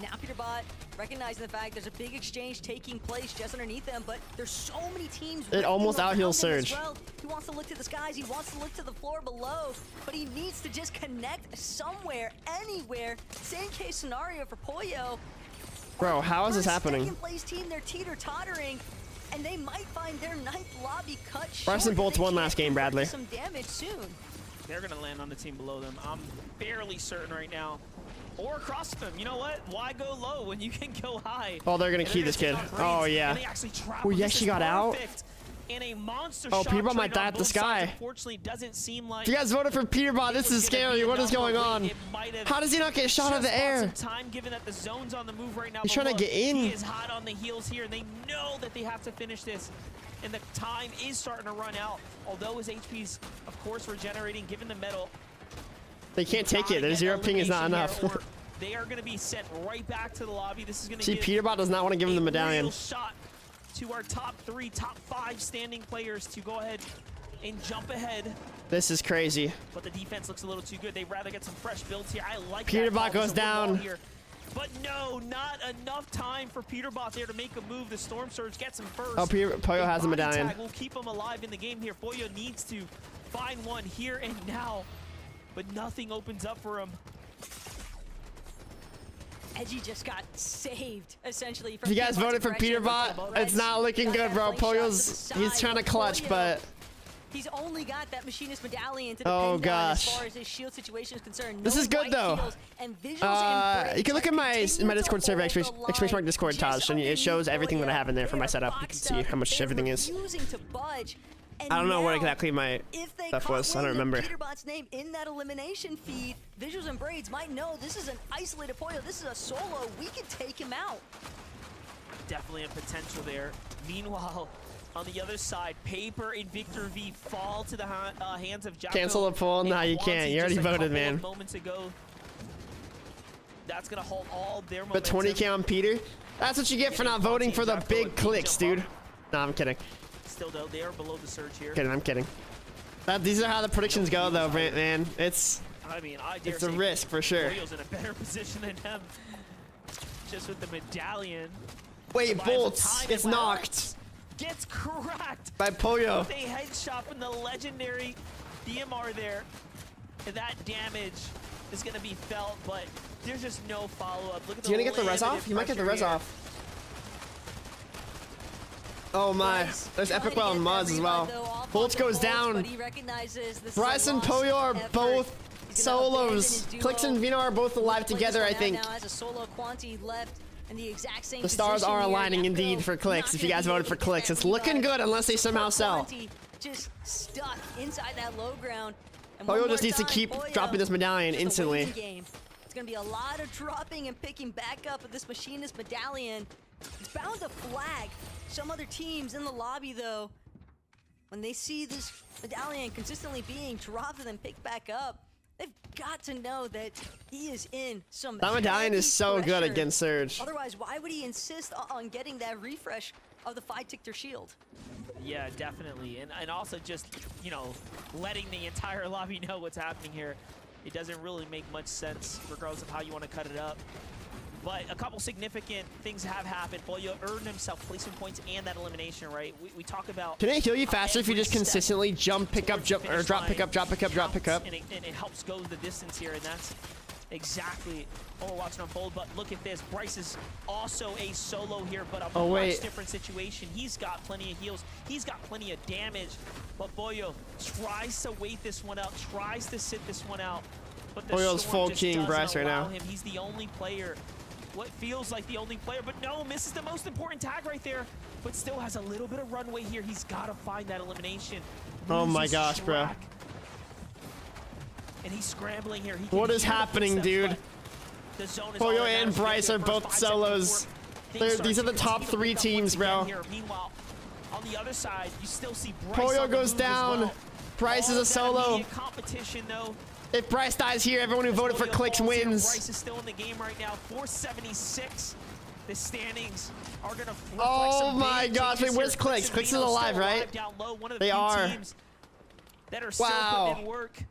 Now Peterbot recognizing the fact there's a big exchange taking place just underneath them, but there's so many teams. It almost ripping out-heals around him as Surge. well. He wants to look to the skies. He wants to look to the floor below, but he needs to just connect somewhere, anywhere. Same case scenario for Pollo. Bro, how is this For a happening? Second place team, they're teeter-tottering, and they might find their ninth lobby cut short. Bryson if Bolt's they won can't last game, convert Bradley. Some damage soon. They're gonna land on the team below them. I'm fairly certain right now. Or across them. You know what? Why go low when you can go high? Oh, they're gonna And key this take kid. off Oh, raids, yeah. and they actually trap Oh, him. yeah, This she is got out. perfect. And a monster Oh, shot Peterbot might trade die on at the both sky. sides. Unfortunately, doesn't seem like If you guys voted for Peterbot, this is scary. What is going on? How does he not get shot out of the air? Time, given that the zone's on the move right now. He's but trying to look, get in. He is hot on the heels here, and they know that they have to finish this. And the time is starting to run out. Although his HP's, of course, regenerating, given the medal. They can't take it. Their zero ping is not enough. They are going to be sent right back to the lobby. This is going to See, Peterbot does not want to give him the medallion. real shot to our top 3, top 5 standing players to go ahead and jump ahead. This is crazy. But the defense looks a little too good. They'd rather get some fresh builds here. I like that Peterbot call. goes There's a wood wall down. here. But no, not enough time for Peterbot there to make a move. The Storm Surge gets him first. Oh, Pollo has a body medallion. tag will keep him alive in the game here. Pollo needs to find one here and now, but nothing opens up for him. Edgy just got saved, essentially. If you guys voted for Peterbot, it's not looking good, bro. Pollo's, he's trying to clutch, but he's only got that machinist medallion to Oh, depend on as gosh. far as his shield situation is concerned. This No is good, white though. shields and visuals and you can look at my continue Discord to server, hold the exclamation mark line Discord, just Taj, and it shows underneath everything that I Pollo. have in there for They my are setup. You can boxed see up. how much They're everything is. refusing to budge. And I don't know what now, exactly my if they stuff caught was. I don't wind of remember. Peterbot's name in that elimination feed, Visuals and Braids might know this is an isolated Pollo. This is a solo. We can take him out. Definitely a potential there. Meanwhile, on the other side, Paper and Victor V fall to the hands of Jacko. Cancel the poll? and Nah, you Quanti can't. You already just a voted, couple of man. Moments ago. That's gonna halt all their But momentum. 20k on Peter? That's what you get for not voting for the big clicks, dude. Nah, I'm kidding. Still though, they are below the surge here. Kidding, I'm kidding. These are how the predictions go, though, man. It's I mean, I dare a say risk for sure. Pollo's in a better position than them. Just with the medallion. Wait, Buys a Bolts time gets and knocked Gets cracked. by Pollo. They headshot from the legendary DMR there. And that damage is going to be felt, but there's just no follow-up. Look at Is he gonna get the res limited off? You might get the res pressure here. off. Oh my, there's Epic Well and Muzz as well. Bolts goes down. Bryson, Pollo are both solos. Clicks and Vino are both alive together, I think. The stars are aligning indeed for Clicks. If you guys voted for Clicks, it's looking good unless they somehow sell. Just stuck inside that low ground. And Pollo one just more needs to time, keep Pollo, dropping this medallion just a instantly. waiting game. It's gonna be a lot of dropping and picking back up with this machinist medallion. It's bound to flag some other teams in the lobby, though. When they see this medallion consistently being dropped and then picked back up, they've got to know that he is in some That medallion is so heavy good pressure. against Surge. Otherwise, why would he insist on getting that refresh of the 5-tick shield? Yeah, definitely. And also just, you know, letting the entire lobby know what's happening here. It doesn't really make much sense, regardless of how you want to cut it up. But a couple significant things have happened. Pollo earned himself placement points and that elimination, right? We talk about... Can it heal you faster if you just consistently jump, pick up, jump, or drop, pick up, drop, pick up, drop, pick up? And it helps go the distance here, and that's exactly what we're watching unfold. But look at this. Bryce is also a solo here, but a much different situation. He's got plenty of heals. He's got plenty of damage. But Pollo tries to wait this one out, tries to sit this one out. But the Pollo's storm full just king doesn't Bryce right allow now. him. He's the only player. What feels like the only player, but no, misses the most important tag right there, but still has a little bit of runway here. He's got to find that elimination. Oh my Loses gosh, bro. track. And he's scrambling here. What is happening, dude? The zone is Pollo all and around. Bryce are First both 5 seconds solos. before things These are start the to top continue to 3 pick up teams, once bro. again here. Meanwhile, on the other side, you still see Bryce Pollo on the goes move as down. well. Bryce All is a of that solo. immediate competition, though. If Bryce dies here, everyone who voted for Pollo clicks falls here. wins. Bryce is still in the game right now. 476. The standings are gonna flip Oh like some my big gosh, changes wait, where's here. Clicks? and Clicks is Vino's alive, still right? down low. One of the They few are. teams that are still Wow. putting in work.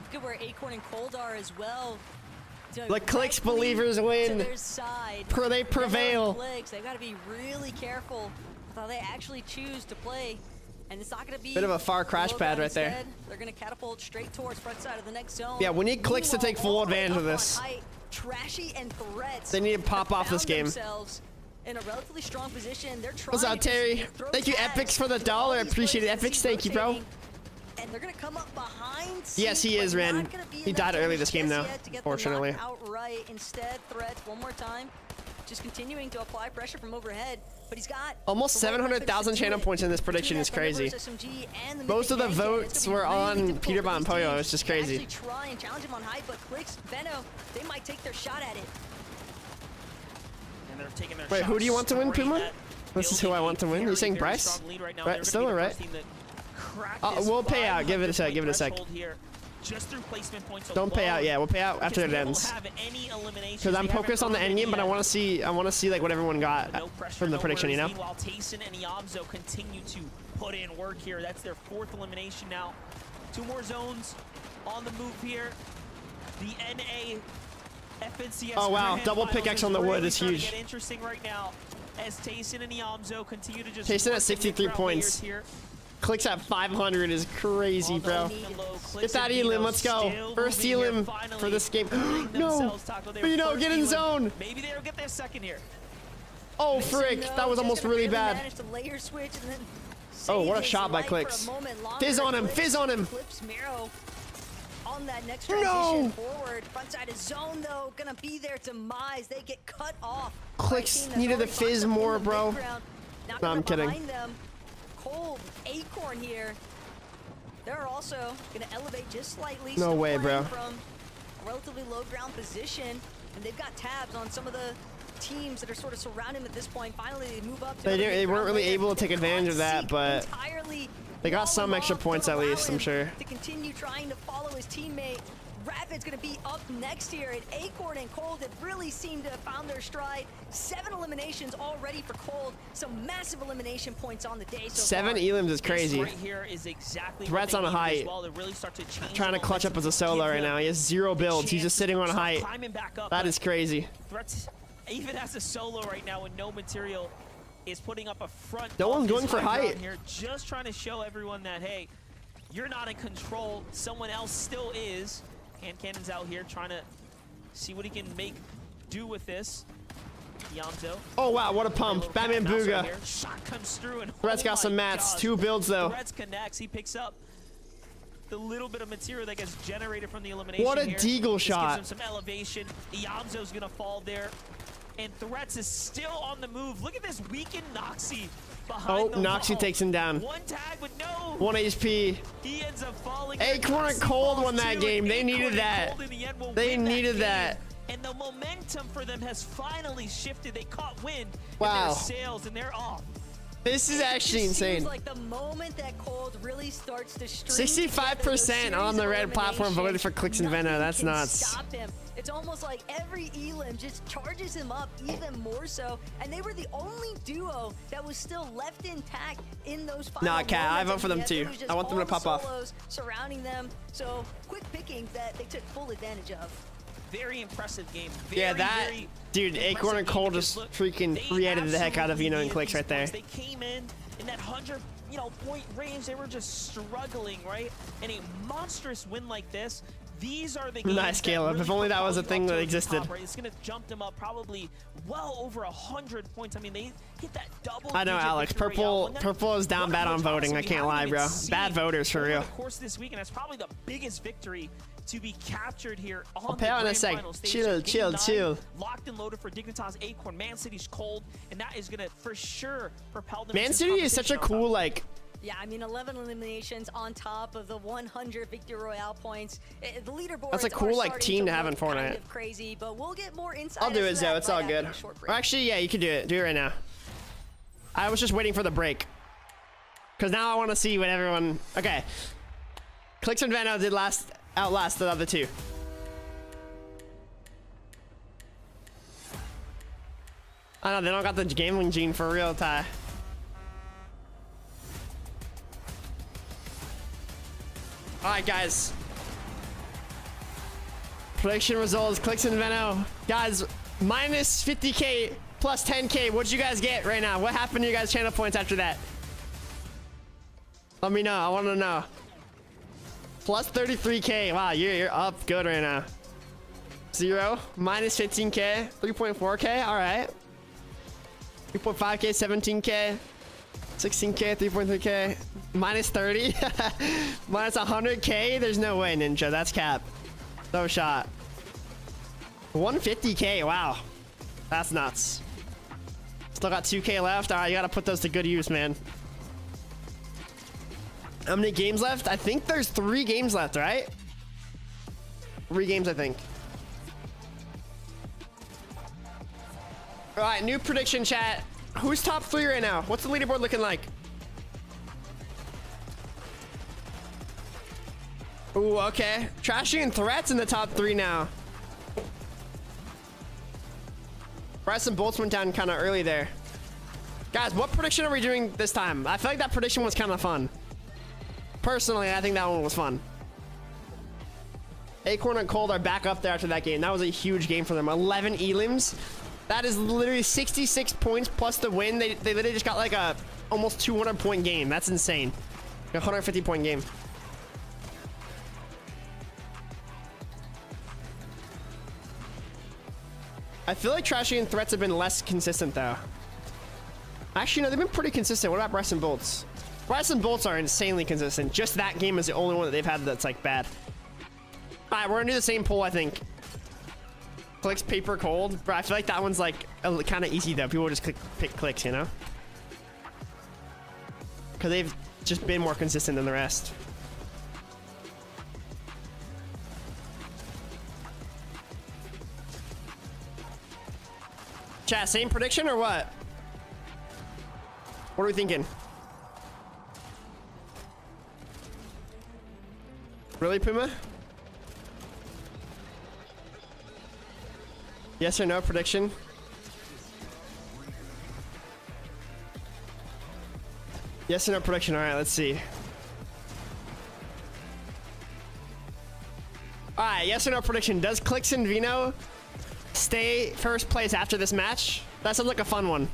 Look at where Acorn and Cold are as well. The Clicks Directly believers to win. their side. They prevail. Clicks, they've got to be really careful with how they actually choose to play. And it's not going to be Bit of a far crash low pad down right there. instead. They're going to catapult straight towards front side of the next zone. Yeah, we need Clicks to take full Meanwhile, all the way advantage of up on this. height, Trashy and Threats. They need to pop off found this game. themselves in a relatively strong position. They're trying What's up, to Terry? just throw Thank you, tags Epics, for the to all $1. these Appreciate it, players that Epics. see Thank you, bro. rotating. And they're gonna come up behind. Yes, he is, Ren. He died early this game, though, fortunately. Outright. Instead, Threats one more time, just continuing to apply pressure from overhead. But he's got Almost the right 700,000 weapons to do channel it. points in this prediction Between is that Thunder crazy. versus SMG and the Most of the Mythic Yank, votes it's gonna were be really on difficult Peter for Bot and these Pollo. teams It's just to crazy. actually try and challenge him on height, but Clicks, Veno, they might take their shot at it. And they're taking their Wait, who do you want to win, straight Puma? at This is who I want to win. building a You're saying very Bryce? strong lead right now. Right, They're still, gonna be the right? first team to crack this We'll pay out. Give it a sec, 500 give it a sec. threshold here, just through placement points Don't pay out alone, yet. We'll pay out after because it they don't ends. have any eliminations. Because I'm They haven't focused on the earned end game, any but I yet. want to see like what everyone got No pressure, from the no prediction, you know? worries. Meanwhile, Tayson and Iamzo continue to put in work here. That's their 4th elimination now. 2 more zones on the move here. The NA FNCS Oh, wow. Grand Double Finals pickaxe on the wood really is starting to huge. Get interesting right now as Tayson and Iamzo continue to just Tayson at work the 63 different points. layers here. Clicks at 500 is crazy, bro. Get that elim, let's go. First elim for this game. No, Vino, get in zone. Maybe they'll get their second here. Oh, frick, that was almost really bad. Managed to layer switch and then Oh, what a save his shot by life Clicks. for a moment longer. Fizz on him, Clicks fizz on him. Clips Miro on that next No. transition forward. Front side of zone, though, gonna be their demise. They get cut off. by a Clicks team that's needed the already fizz boxed up in more, the bro. mid-ground. Now No, coming I'm kidding. behind them, Cold, Acorn here. They're also gonna elevate just slightly. No still way, playing bro. From a relatively low ground position, and they've got tabs on some of the teams that are sort of surrounding them at this point. Finally, they move up. To They the weren't mid-ground really layer. able to take advantage of that, Seek but entirely they got wall some him extra off, points don't at allow least, I'm him sure. to continue trying to follow his teammate. Rapid's gonna be up next here, and Acorn and Cold have really seemed to have found their stride. 7 eliminations already for Cold. Some massive elimination points on the day so 7 far. elims is crazy. This right here is exactly Threats what they on needed height. as well to really start to change Trying to the clutch up momentum, as a solo give right them now. He has 0 the builds. He's chance just sitting on to start height. climbing back up, That but is crazy. Threats, even as a solo right now with no material, is putting up a front. No of one's his going for high ground height. here, just trying to show everyone that, hey, you're not in control. Someone else still is. Hand Cannon's out here trying to see what he can make do with this. Yamzo. Oh, wow, what a pump. Batman Booga. Shot comes through and Threats got some mats. 2 builds, though. Threats connects. He picks up the little bit of material that gets generated from the elimination. What a here. deagle This shot. gives him some elevation. Iamzo's gonna fall there. And Threats is still on the move. Look at this weakened Noxie behind the Noxie wall. takes him down. 1 tag with no. 1 HP. He ends up falling. Acorn and Cold won that too, game. and They Acorn needed and that. Cold in the end will They win needed game. that. and the momentum for them has finally shifted. They caught wind in Wow. their sails, and they're off. This is actually It just insane. seems like the moment that Cold really starts to string 65% together those on the series red of platform voted for Clicks and nothing Veno. That's can nuts. Stop him. It's almost like every elim just charges him up even more so, and they were the only duo that was still left intact in those final Nah, Cat, I moments vote for at them the end. too. It was just I want them to all pop the off. solos surrounding them. So quick pickings that they took full advantage of. Very impressive game. Yeah, Very, that very dude, impressive Acorn and game Cole because, just look, freaking they re-edited the heck out of absolutely Veno and needed Clicks these right there. points. They came in that 100, point range. They were just struggling, right? And a monstrous win like this. These are the games Nice, that Caleb. really If only that was a propel thing you up that towards the existed. top, right? It's gonna jump them up probably well over 100 points. I mean, they hit that double. I know, Alex. Purple is down bad on voting. I can't lie, bro. Bad voters for real. Of course, this week, and that's probably the biggest victory to be captured here on I'll the pay on a grand sec. final stage. Chill, So chill, Game 9 chill. Locked and loaded for Dignitas, Acorn, Man City's Cold, and that is gonna for sure propel them. Man into City is such a competition on cool, top. like, Yeah, I mean, 11 eliminations on top of the 100 Victory Royale points. The leaderboards That's a cool, are like, starting team to have in look kind Fortnite. of crazy, but we'll get more insight. I'll do into it, Zoe. that It's right all after good. the short break. Or actually, yeah, you can do it. Do it right now. I was just waiting for the break. Because now I want to see what everyone... Okay. Clicks and Veno did outlast the other two. I know, they don't got the gambling gene for real, Ty. Alright, guys. Prediction results, Clicks and Veno. Guys, minus 50k plus 10k. What'd you guys get right now? What happened to you guys' channel points after that? Let me know. I want to know. Plus 33k. Wow, you're up good right now. 0, minus 15k, 3.4k. All right. 3.5k, 17k, 16k, 3.3k, minus 30, minus 100k. There's no way, Ninja. That's cap. No shot. 150k. Wow, that's nuts. Still got 2k left. All right, you gotta put those to good use, man. How many games left? I think there's 3 games left, right? 3 games, I think. All right, new prediction chat. Who's top 3 right now? What's the leaderboard looking like? Ooh, okay. Trashy and Threats in the top 3 now. Brass and Bolts went down kind of early there. Guys, what prediction are we doing this time? I feel like that prediction was kind of fun. Personally, I think that one was fun. Acorn and Cold are back up there after that game. That was a huge game for them. 11 elims. That is literally 66 points plus the win. They literally just got like a almost 200 point game. That's insane. A 150 point game. I feel like Trashy and Threats have been less consistent though. Actually, no, they've been pretty consistent. What about Brass and Bolts? Brass and Bolts are insanely consistent. Just that game is the only one that they've had that's like bad. All right, we're gonna do the same poll, I think. Clicks, Paper, Cold. Bro, I feel like that one's like kind of easy though. People just pick Clicks, you know? Because they've just been more consistent than the rest. Chat, same prediction or what? What are we thinking? Really, Puma? Yes or no prediction? Yes or no prediction? All right, let's see. All right, yes or no prediction. Does Clicks and Veno stay first place after this match? That sounds like a fun one.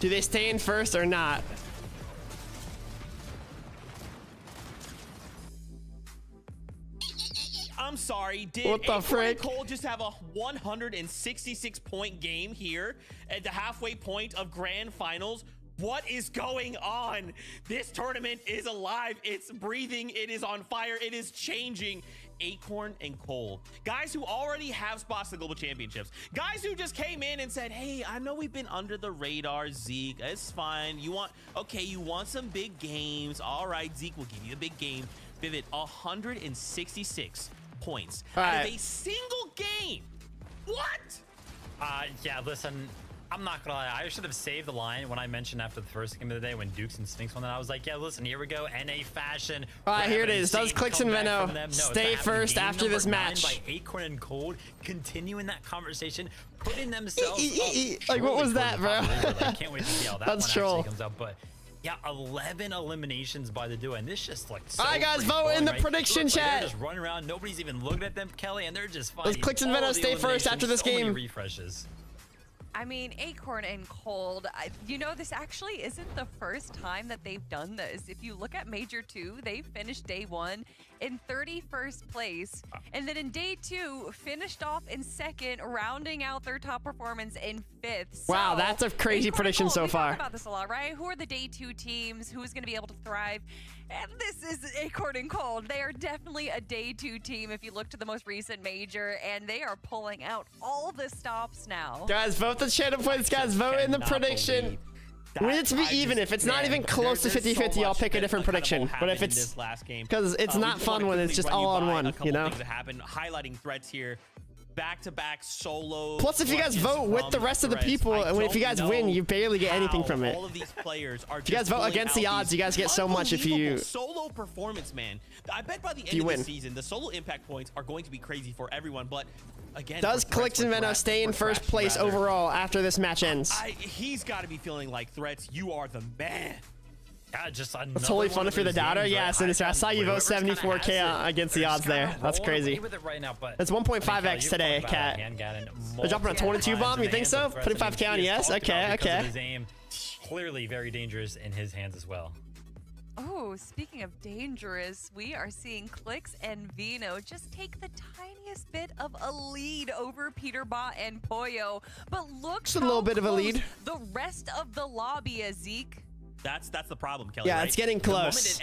Do they stay in first or not? I'm sorry. sorry. Did What the Acorn frick? and Cole just have a 166-point game here at the halfway point of grand finals? What is going on? This tournament is alive. It's breathing. It is on fire. It is changing. Acorn and Cole, guys who already have spots to global championships, guys who just came in and said, hey, I know we've been under the radar, Zeke, it's fine. You want some big games. All right, Zeke will give you a big game. Vivid, 166 points out of a single game. What? Yeah, listen, I'm not gonna lie. I should have saved the line when I mentioned after the first game of the day when Dukes and Sphinx won that. I was like, yeah, listen, here we go, NA fashion. All right, here it is. Does Clicks and Venno stay first after this match? By Acorn and Cold, continuing that conversation, putting themselves up. Like, what was that, bro? I can't wait to see how that That's one troll. actually comes out. But yeah, 11 eliminations by the duo, and this just like. So All right, guys, free vote flowing, in the right? prediction Look, like, chat. they're just running around. Nobody's even looking at them, Kelly, and they're just Does finding Clicks and all Venno the stay first after this eliminations, so game? many refreshes. I mean, Acorn and Cold, you know, this actually isn't the first time that they've done this. If you look at Major 2, they finished day 1 in 31st place. And then in day 2, finished off in 2nd, rounding out their top performance in 5th. Wow, So, that's a crazy Acorn and prediction Cold, so we far. talk about this a lot, right? Who are the day 2 teams? Who's going to be able to thrive? And this is Acorn and Cold. They are definitely a day 2 team if you look to the most recent major, and they are pulling out all the stops now. Guys, vote the channel points. Guys, vote in the prediction. We need it to be even. If it's not even close to 50-50, I'll pick a different prediction. But if it's, because it's not fun when it's just all on one, you know? Highlighting threats here. Back-to-back solo. Plus, if you guys vote with the rest of the people, and if you guys win, you barely get anything from it. All of these players are If you guys vote against the odds, you guys get so much if you... Solo performance, man. I bet by the end of the season, the solo impact points are going to be crazy for everyone, but again... Does Clicks and Venno stay in first place overall after this match ends? He's got to be feeling like, Threats, you are the man. Yeah, just it's totally fun if you're the doubter. Yeah, Sinister. I saw you vote 74K against the odds there. That's crazy. It's 1.5x today, Cat. They're dropping a 22 bomb. You think so? Putting 5K on yes. Okay, okay. Clearly very dangerous in his hands as well. Oh, speaking of dangerous, we are seeing Clicks and Vino just take the tiniest bit of a lead over Peterbot and Pollo. But look, just a little bit of a lead. The rest of the lobby is Zeke. That's the problem, Kelly. Yeah, right? it's getting close.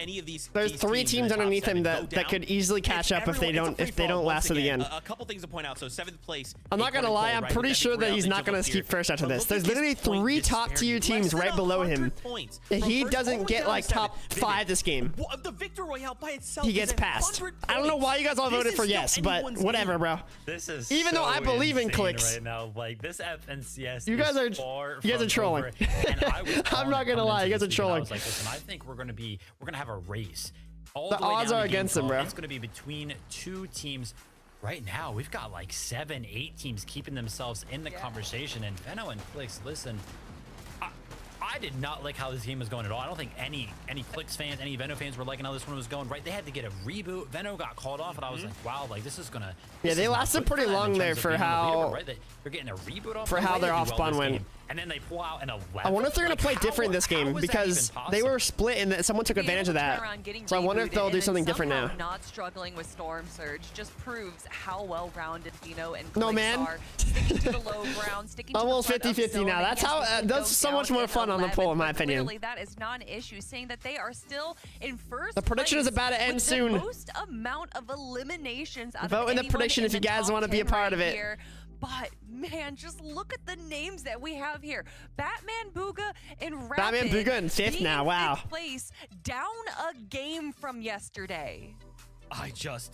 There's 3 teams underneath him that could easily catch up if they don't last to the end. A couple things to point out. So 7th place. I'm not gonna lie, I'm pretty sure that he's not gonna keep first after this. There's literally 3 top tier teams right below him. He doesn't get like top 5 this game. The Victor Royale by itself. He gets passed. I don't know why you guys all voted for yes, but whatever, bro. This is even though I believe in Clicks right now. Like this FNCS. You guys are trolling. I'm not gonna lie, you guys are trolling. I was like, listen, I think we're gonna have a race. The odds are against them, bro. It's gonna be between 2 teams. Right now, we've got like 7, 8 teams keeping themselves in the conversation. And Venno and Clicks, listen, I did not like how this game was going at all. I don't think any Clicks fans, any Venno fans were liking how this one was going. Right, they had to get a reboot. Venno got called off, and I was like, wow, like this is gonna. Yeah, they lasted pretty long there for how. Right, they're getting a reboot off. For how their off spawn went. And then they pull out an 11. I wonder if they're going to play different this game because they were split and someone took advantage of that. So I wonder if they'll do something different now. Not struggling with Storm Surge just proves how well-rounded Vino and no, Clicks man. are. Sticking to the low ground, sticking almost to the 50-50 now. That's how that's so much more fun on the poll, in my opinion. Clearly, that is not an issue, saying that they are still in first. The prediction is about to end soon. The most amount of eliminations out vote of in the prediction if you guys want to be a part of it. Here. But man, just look at the names that we have here. Batman Booga and Rapid. Batman Booga in 5th now. Wow. 5th place, down a game from yesterday.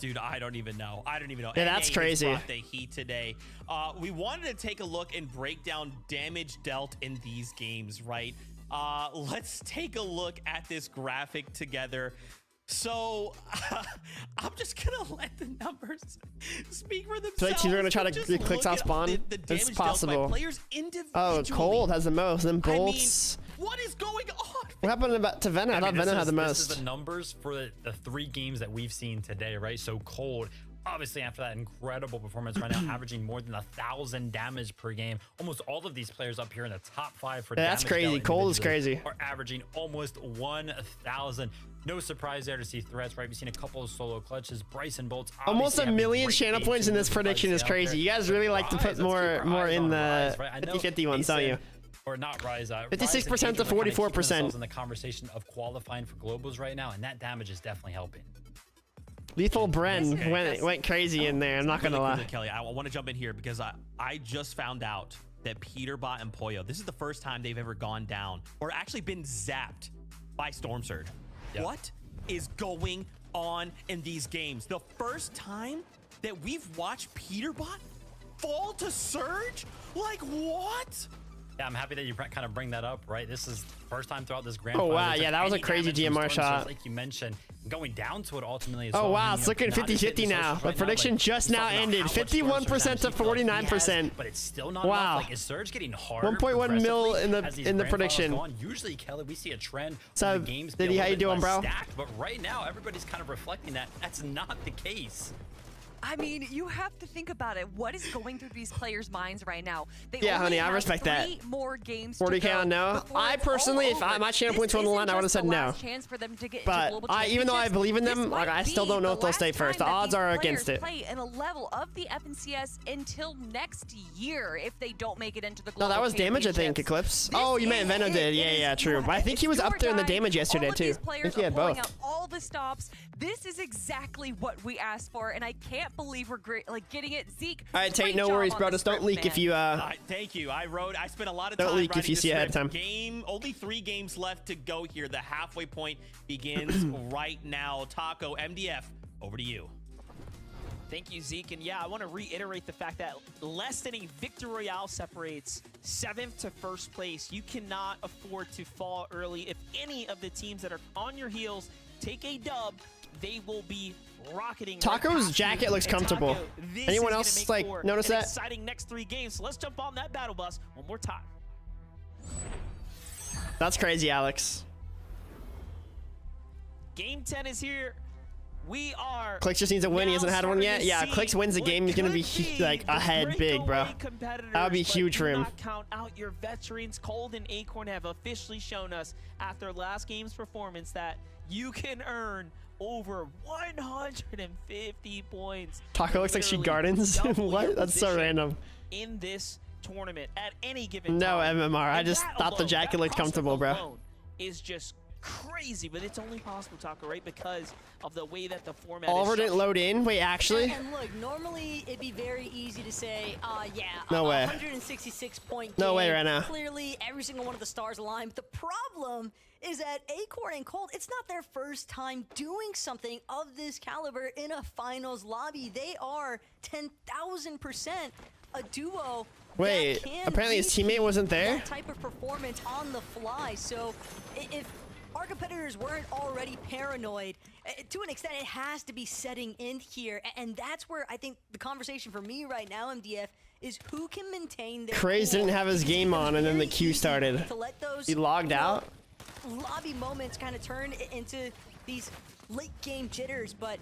Dude, I don't even know. Yeah, that's crazy. The heat today. We wanted to take a look and break down damage dealt in these games, right? Let's take a look at this graphic together. So I'm just gonna let the numbers speak for themselves. So like teams are gonna try to get Clicks off spawn. It's possible. Oh, Cold has the most. Then Bolts. I mean, what is going on? What happened to Venno? I thought Venno had the most. This is the numbers for the 3 games that we've seen today, right? So Cold Obviously, after that incredible performance right now, averaging more than 1,000 damage per game. Almost all of these players up here in the top 5 for That's damage crazy. dealt Cole is individually crazy. are averaging almost 1,000. No surprise there to see threats, right? We've seen a couple of solo clutches. Bryson Bolt's Almost obviously a having million great channel games points in too, this with prediction is Rise out there. crazy. You guys really like to Rise, put let's keep more our eyes in on the Rise, right? I know 50-50 ones, don't you? Or not Rise. 56% to 44%. In the conversation of qualifying for globals right now, and that damage is definitely helping. Lethal Bren went crazy in there. I'm not gonna Really lie. quickly, Kelly, I want to jump in here because I just found out that Peterbot and Pollo, this is the first time they've ever gone down or actually been zapped by Storm Surge. Yep. What is going on in these games? The first time that we've watched Peterbot fall to Surge? Like, what? Yeah, I'm happy that you kind of bring that up, right? This is the first time throughout this grand Oh, final. wow, they took yeah, that was a any crazy damage from DMR Storm Surge, shot. like you mentioned, going down to it ultimately as Oh well. wow, I mean, it's looking not to hit 50-50 the now. socials The right prediction but just we now talked about ended. how much Storm 51% to Surge damage he feels like he 49%. has, but it's still not Wow. enough. Like, is Surge getting harder? 1.1 mil in the- as these in the grand finals prediction. go on? Usually, Kelly, we see a trend. So, where the games Diddy, get a how you little doing, bit bro? less stacked, but right now, everybody's kind of reflecting that that's not the case. I mean, you have to think about it. What is going through these players' minds right now? They Yeah, only honey, I have respect that. 3 more games 40K to go on no. before I it's personally, all if over. my channel points were on This the line, isn't I would have just the said no. last chance for them to get But into global even though I championships. believe in This them, like, might I still be don't know the if they'll stay last first. time The that odds these are players against it. play in a level of the FNCS until next year if they don't make it into the No, global that was damage, I think, championships. Eclipse. This Oh, you meant is Venom it. did. It Yeah, is- yeah, true. But I think he was it's up there in the do or die. damage yesterday, All of too. these I players think he had are pulling both. out all the stops. This is exactly what we asked for, and I can't believe we're getting it. Zeke. All right, Tate, great no job worries, on bro. the Just don't script, leak if man. you, Thank you. I spent a lot of Don't time leak if writing you the see ahead of script. time. Only 3 games left to go here. The halfway point begins right now. Taco, MDF, over to you. Thank you, Zeke. And yeah, I want to reiterate the fact that less than a victory royale separates 7th to 1st place. You cannot afford to fall early. If any of the teams that are on your heels take a dub, they will be rocketing. Taco's right past jacket you. looks And comfortable. Taco, this Anyone is gonna else, make like, for notice an that? exciting next 3 games. So let's jump on that battle bus one more time. That's crazy, Alex. Game 10 is here. We are. Clicks just needs a win. He now hasn't had one starting yet. to Yeah, see Clicks wins the what game. He's gonna be could like the ahead big, bro. breakaway competitors, That would be but huge do for him. not count out your veterans. Cold and Acorn have officially shown us after last game's performance that you can earn over 150 points. Taco looks like she Literally gardens. double What? your That's so position random. in this tournament at any given No time. MMR. I And just that thought the alone, jacket that looked prospect comfortable, bro. alone is just crazy, but it's only possible, Taco, right? Because of the way that the format Oliver is didn't structured. load in. Wait, actually? And look, normally it'd be very easy to say, yeah, No way. 166 point No game. way right now. Clearly, every single one of the stars aligned. But the problem is that Acorn and Cold, it's not their first time doing something of this caliber in a finals lobby. They are 10,000% a duo. Wait, that can apparently his teammate repeat wasn't there? That type of performance on the fly. So if our competitors weren't already paranoid, to an extent, it has to be setting in here. And that's where I think the conversation for me right now, MDF, is who can maintain their Craze cool. didn't have his Because game it's on, and then the very queue easy started. to let those, He logged out? lobby moments kind of turn into these late game jitters, but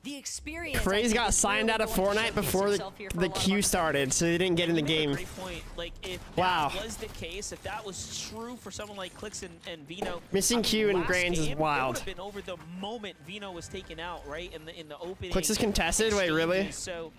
the experience. I Craze think, got is signed really out of going to Fortnite showcase before himself here for a the lot of queue our started, so they didn't get in the You make a game. great point. Like, if Wow. that was the case, if that was true for someone like Clix and Vino, Missing Q and last Grains is game, wild. It would have been over the moment Vino was taken out, right? In the opening. Clix is contested? Wait, really? exchanges. So,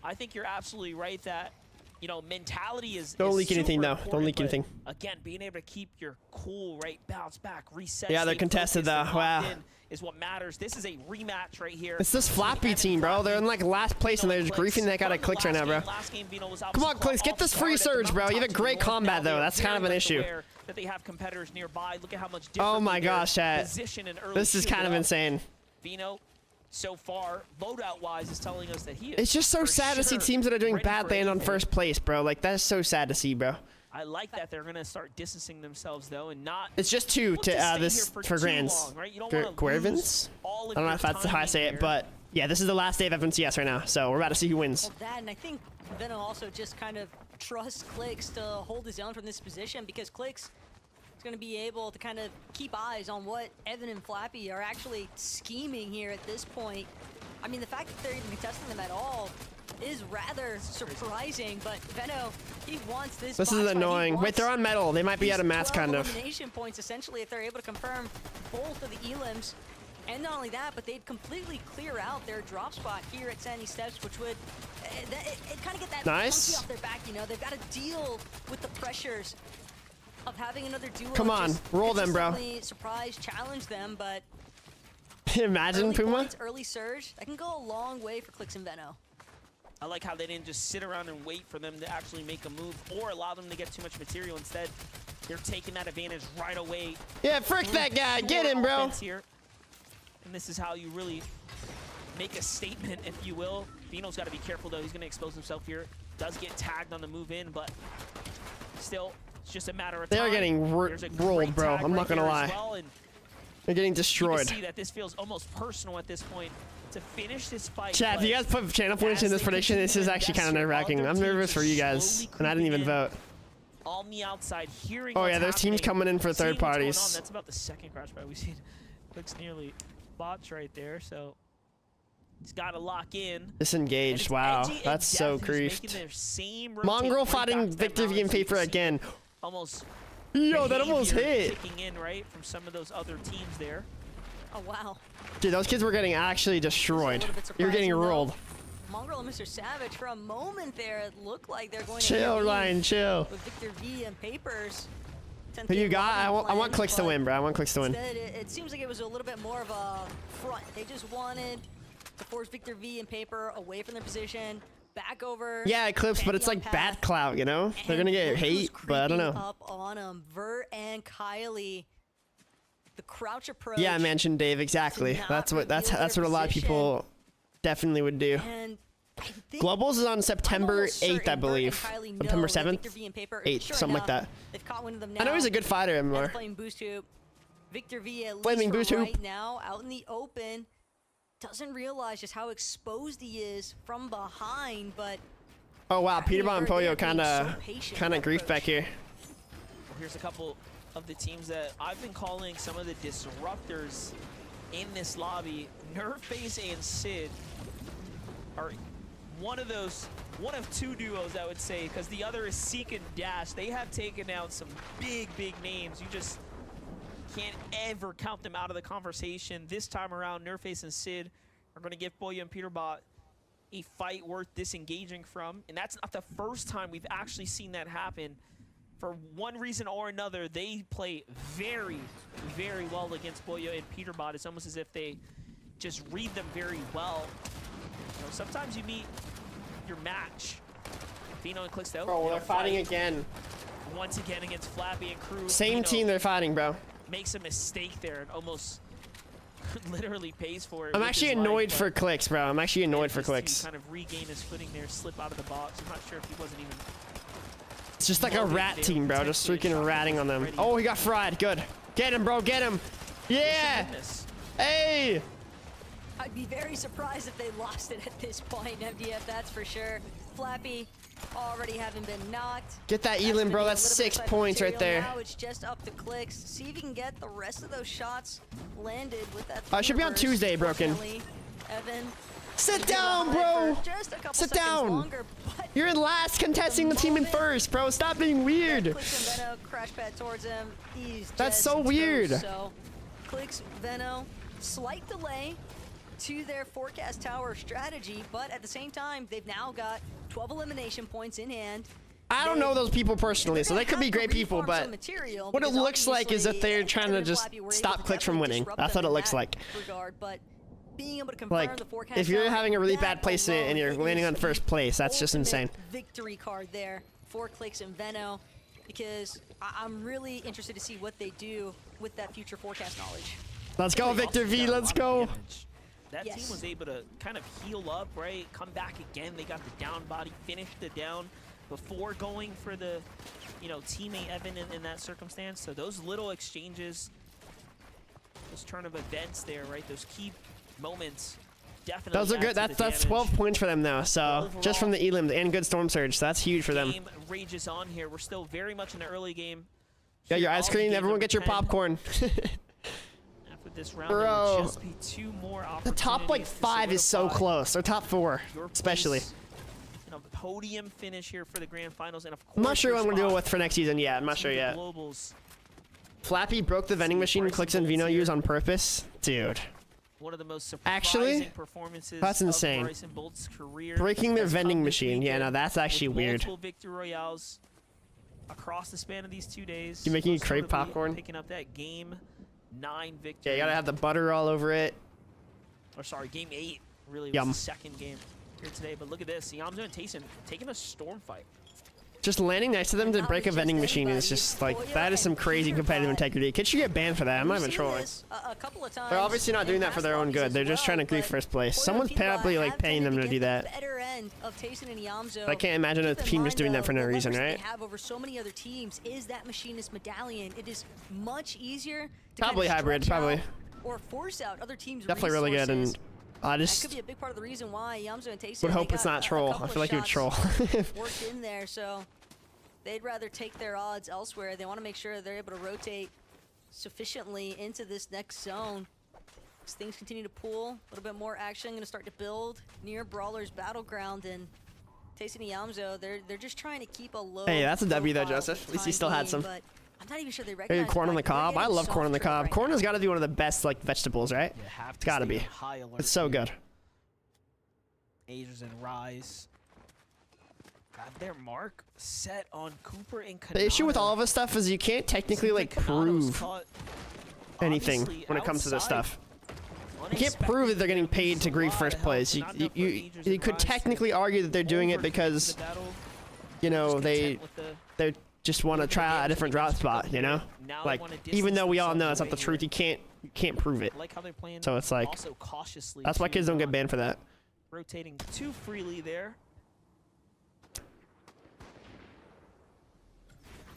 I think you're absolutely right that, you know, mentality is. Don't is leak anything, super though. Don't important, leak but anything. Again, being able to keep your cool, right, bounce back, reset. Yeah, they're stay contested, focused, though. and Wow. locked in is what matters. This is a rematch right here. It's this between Flappy Evan team, bro. They're in Flappy, like last place, and they're just Clix. griefing the heck out of From the Clicks right now, bro. last game, Vino was Come obviously on, Clicks, caught get this off free guard at the surge, bro. You have a mountaintop great to the north. combat, Now though. they're That's kind very of an much issue. aware that they have competitors nearby. Look at how much Oh my differently they're gosh, chat. positioned and early This is shooting kind of up. insane. Vino, so far, loadout-wise, is telling us that he is It's just so for sad to see sure teams that are doing ready bad for land on anything. first place, bro. Like, that's so sad to see, bro. I like that they're going to start distancing themselves, though, and not... It's just two look to stay here this for for too Grands. long, right? You don't wanna lose Guervins? all of I don't know your if that's how I timing say it, here. but yeah, this is the last day of FNCS right now, so we're about to see who wins. Well, that, and I think Venom also just kind of trusts Clicks to hold his own from this position, because Clicks is going to be able to kind of keep eyes on what Evan and Flappy are actually scheming here at this point. I mean, the fact that they're even contesting them at all is rather surprising, but Veno, he wants this. This is annoying. Wait, they're on metal. They might be out of mats, kind of. Elimination points, essentially, if they're able to confirm both of the elims. And not only that, but they'd completely clear out their drop spot here at Sandy Steps, which would it kind of get that nice monkey off their back, you know? They've got to deal with the pressures of having another duo. Come on, roll them, bro. Surprise, challenge them, but imagine early Puma. Points, early surge, that can go a long way for Clix and Veno. I like how they didn't just sit around and wait for them to actually make a move or allow them to get too much material. Instead, they're taking that advantage right away. Yeah, frick that guy. Get him, bro. Here. And this is how you really make a statement, if you will. Veno's got to be careful, though. He's going to expose himself here. Does get tagged on the move in, but still, it's just a matter of time. They're getting rolled, bro. I'm not going to lie. Well, they're getting destroyed. You can see that this feels almost personal at this point to finish this fight. Chat, if you guys put channel points in this prediction, this is actually kind of nerve-wracking. I'm nervous for you guys, and I didn't even vote. On the outside, hearing oh yeah, there's teams coming in for third parties. That's about the second crash buy we've seen. Looks nearly bots right there, so he's got to lock in. Disengaged, wow, that's so creeped. Mongrel fighting Victor V and Paper again. Almost. Yo, that almost hit. Kicking in right from some of those other teams there. Oh wow. Dude, those kids were getting actually destroyed. You're getting rolled. Mongrel and Mr. Savage, for a moment there, it looked like they're going to chill, Ryan, chill. With Victor V and Papers. Who you got? I want Clix to win, bro. I want Clix to win. Instead, it seems like it was a little bit more of a front. They just wanted to force Victor V and Paper away from their position, back over. Yeah, Eclipse, but it's like bad clout, you know? They're gonna get hate, but I don't know. Up on them. Vert and Kylie. The crouch approach. Yeah, I mentioned Dave, exactly. That's what a lot of people definitely would do. And Globals is on September 8th, I believe. September 7th? 8th, something like that. I know he's a good fighter, MMR. Victor V, at Flaming least boost for hoop. right now, out in the open, doesn't realize just how exposed he is from behind, but... Oh, wow, Peterbot and Pollo kind of grief back here. Well, here's a couple of the teams that I've been calling some of the disruptors in this lobby. Nerfface and Sid are one of two duos, I would say, because the other is Seek and Dash. They have taken out some big names. You just can't ever count them out of the conversation. This time around, Nerfface and Sid are going to give Pollo and Peterbot a fight worth disengaging from, and that's not the first time we've actually seen that happen. For one reason or another, they play very well against Pollo and Peterbot. It's almost as if they just read them very well. You know, sometimes you meet your match. Veno and Clix, though. Bro, they're fighting again. Once again against Flappy and Crew. Same team they're fighting, bro. Makes a mistake there and almost literally pays for it. I'm actually annoyed for Clix, bro. I'm actually annoyed for Clix. Kind of regain his footing there, slip out of the box. I'm not sure if he wasn't even... It's just like a rat team, bro. Just freaking ratting on them. Oh, he got fried. Good. Get him, bro. Get him. Yeah. Hey. I'd be very surprised if they lost it at this point, MDF, that's for sure. Flappy already having been knocked. Get that Elim, bro. That's 6 points right there. Now it's just up to Clix. See if he can get the rest of those shots landed with that. I should be on Tuesday, Broken. Evan. Sit down, bro. Sit down. Longer, you're in last, contesting the team in first, bro. Stop being weird. Clix and Veno crash pad towards him. He's that's so weird. So, Clix, Veno, slight delay to their forecast tower strategy, but at the same time, they've now got 12 elimination points in hand. I don't know those people personally, so they could be great people, but what it looks like is that they're trying to just stop Clix from winning. That's what it looks like. But being able to confirm like, the forecast if you're tower, having a really bad placement and you're landing on first place, that's just insane. Victory card there for Clix and Veno, because I'm really interested to see what they do with that future forecast knowledge. Let's go, Victor V. Let's go. That team was able to kind of heal up, right? Come back again. They got the down body, finished the down before going for the, you know, teammate Evan in that circumstance. So those little exchanges, those turn of events there, right? Those key moments definitely. Those are good. That's 12 points for them now. So overall, just from the Elim and good storm surge, so that's huge for them. Game rages on here. We're still very much in the early game. Got your ice cream. Everyone get your popcorn. After this round. Bro, There would just be 2 more The top like opportunities to 5 is so solidify close. Or top 4, your especially. place in a podium finish here for the grand finals, and of course, I'm not sure your what I'm gonna spot deal with for next season. Yeah, I'm not to sure the yet. Globals. Flappy broke the vending machine Clicks and Vino use on purpose. Dude. One of the most Actually, surprising performances that's insane. of Bryson Bolt's career. Breaking their has vending come this machine. Yeah, weekend no, that's actually with weird. multiple victory royales across the span of these 2 days. You making most you crave notably popcorn? Picking up that game 9 victory. Yeah, you gotta have the butter all over it. Or sorry, game 8 really Yum. was the second game here today. But look at this, Yamzo and Tayson taking a storm fight. Just landing next to them to break a vending machine is just like, that is some crazy competitive integrity. Kids should get banned for that. I'm not even trolling. A couple of times They're obviously not doing that for their own good. They're just trying to grief first place. Someone's probably like paying them to do that. I can't imagine a team just doing that for no reason, right? They have over so many other teams is that machinist medallion. It is much easier to Probably kind of hybrid, stretch probably. out or force out other teams' Definitely really good, and resources. I That just could be a big part of the reason why Yamzo and Tayson would they hope it's got not a troll. couple I of feel like you would troll. shots worked in there, so they'd rather take their odds elsewhere. They want to make sure they're able to rotate sufficiently into this next zone. As things continue to pool, a little bit more action going to start to build near Brawler's Battleground, and Tayson and Yamzo, they're just trying to keep a low. Hey, that's a W though, profile Joseph. for At the least he time still had being, some. but I'm not even sure they Hey, recognize corn on the fact that they're cob. I getting love corn on the softer cob. right Corn now. has got to be one of the best like vegetables, right? You have to It's got to stay be. on high alert. It's so good. Agers and Rise got their mark set on Cooper and Kanata. The issue with all of this stuff is you can't technically like prove anything when it comes to this stuff. You can't prove that they're getting paid to grief first place. You could technically argue that they're doing it because, you know, they just want to try out a different drop spot, you know? Like, even though we all know that's not the truth, you can't prove it. Like how they're playing So it's like, also cautiously that's why too, kids don't get not banned for that. rotating too freely there.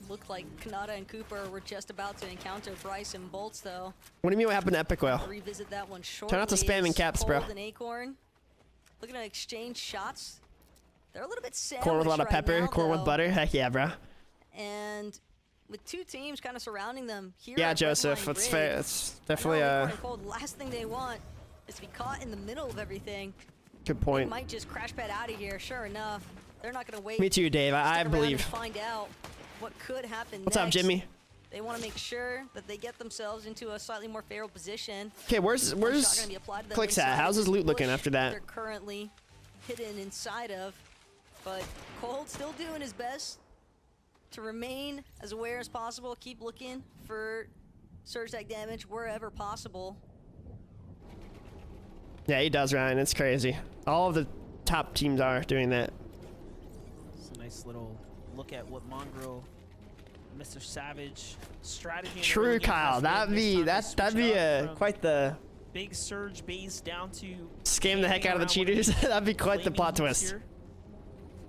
Looked like Kanata and Cooper were just about to encounter Bryce and Bolts, though. What do you mean what happened to Epic Whale? I'll revisit that one shortly. Try not to spam in as caps, bro. Cold and Acorn looking to exchange shots. They're a little bit sandwiched Corn with a lot of right pepper, now, corn with though. butter. Heck yeah, bro. And with 2 teams kind of surrounding them here. Yeah, at Joseph, Redline that's Ridge, fair. It's I know definitely Acorn and Cold, last thing they want is to be caught in the middle of everything. good They point. might just crash pad out of here. Sure enough, they're not going to wait. Me too, Dave. I Stick around and believe. find out what could happen What's up, next. Jimmy? They want to make sure that they get themselves into a slightly more favorable position. Okay, where's Shot gonna be applied to them Clicks inside at? of How's this his loot looking bush after that? They're currently hidden inside of, but Cold still doing his best to remain as aware as possible. Keep looking for surge tag damage wherever possible. Yeah, he does, Ryan. It's crazy. All of the top teams are doing that. It's a nice little look at what Mongrel, Mr. Savage strategy. in the True, early game Kyle. has That'd been. This be time they that'd switched be up from quite the big surge base down to scam the heck out of the camping around cheaters. one of That'd be quite the flaming plot heaps twist. here.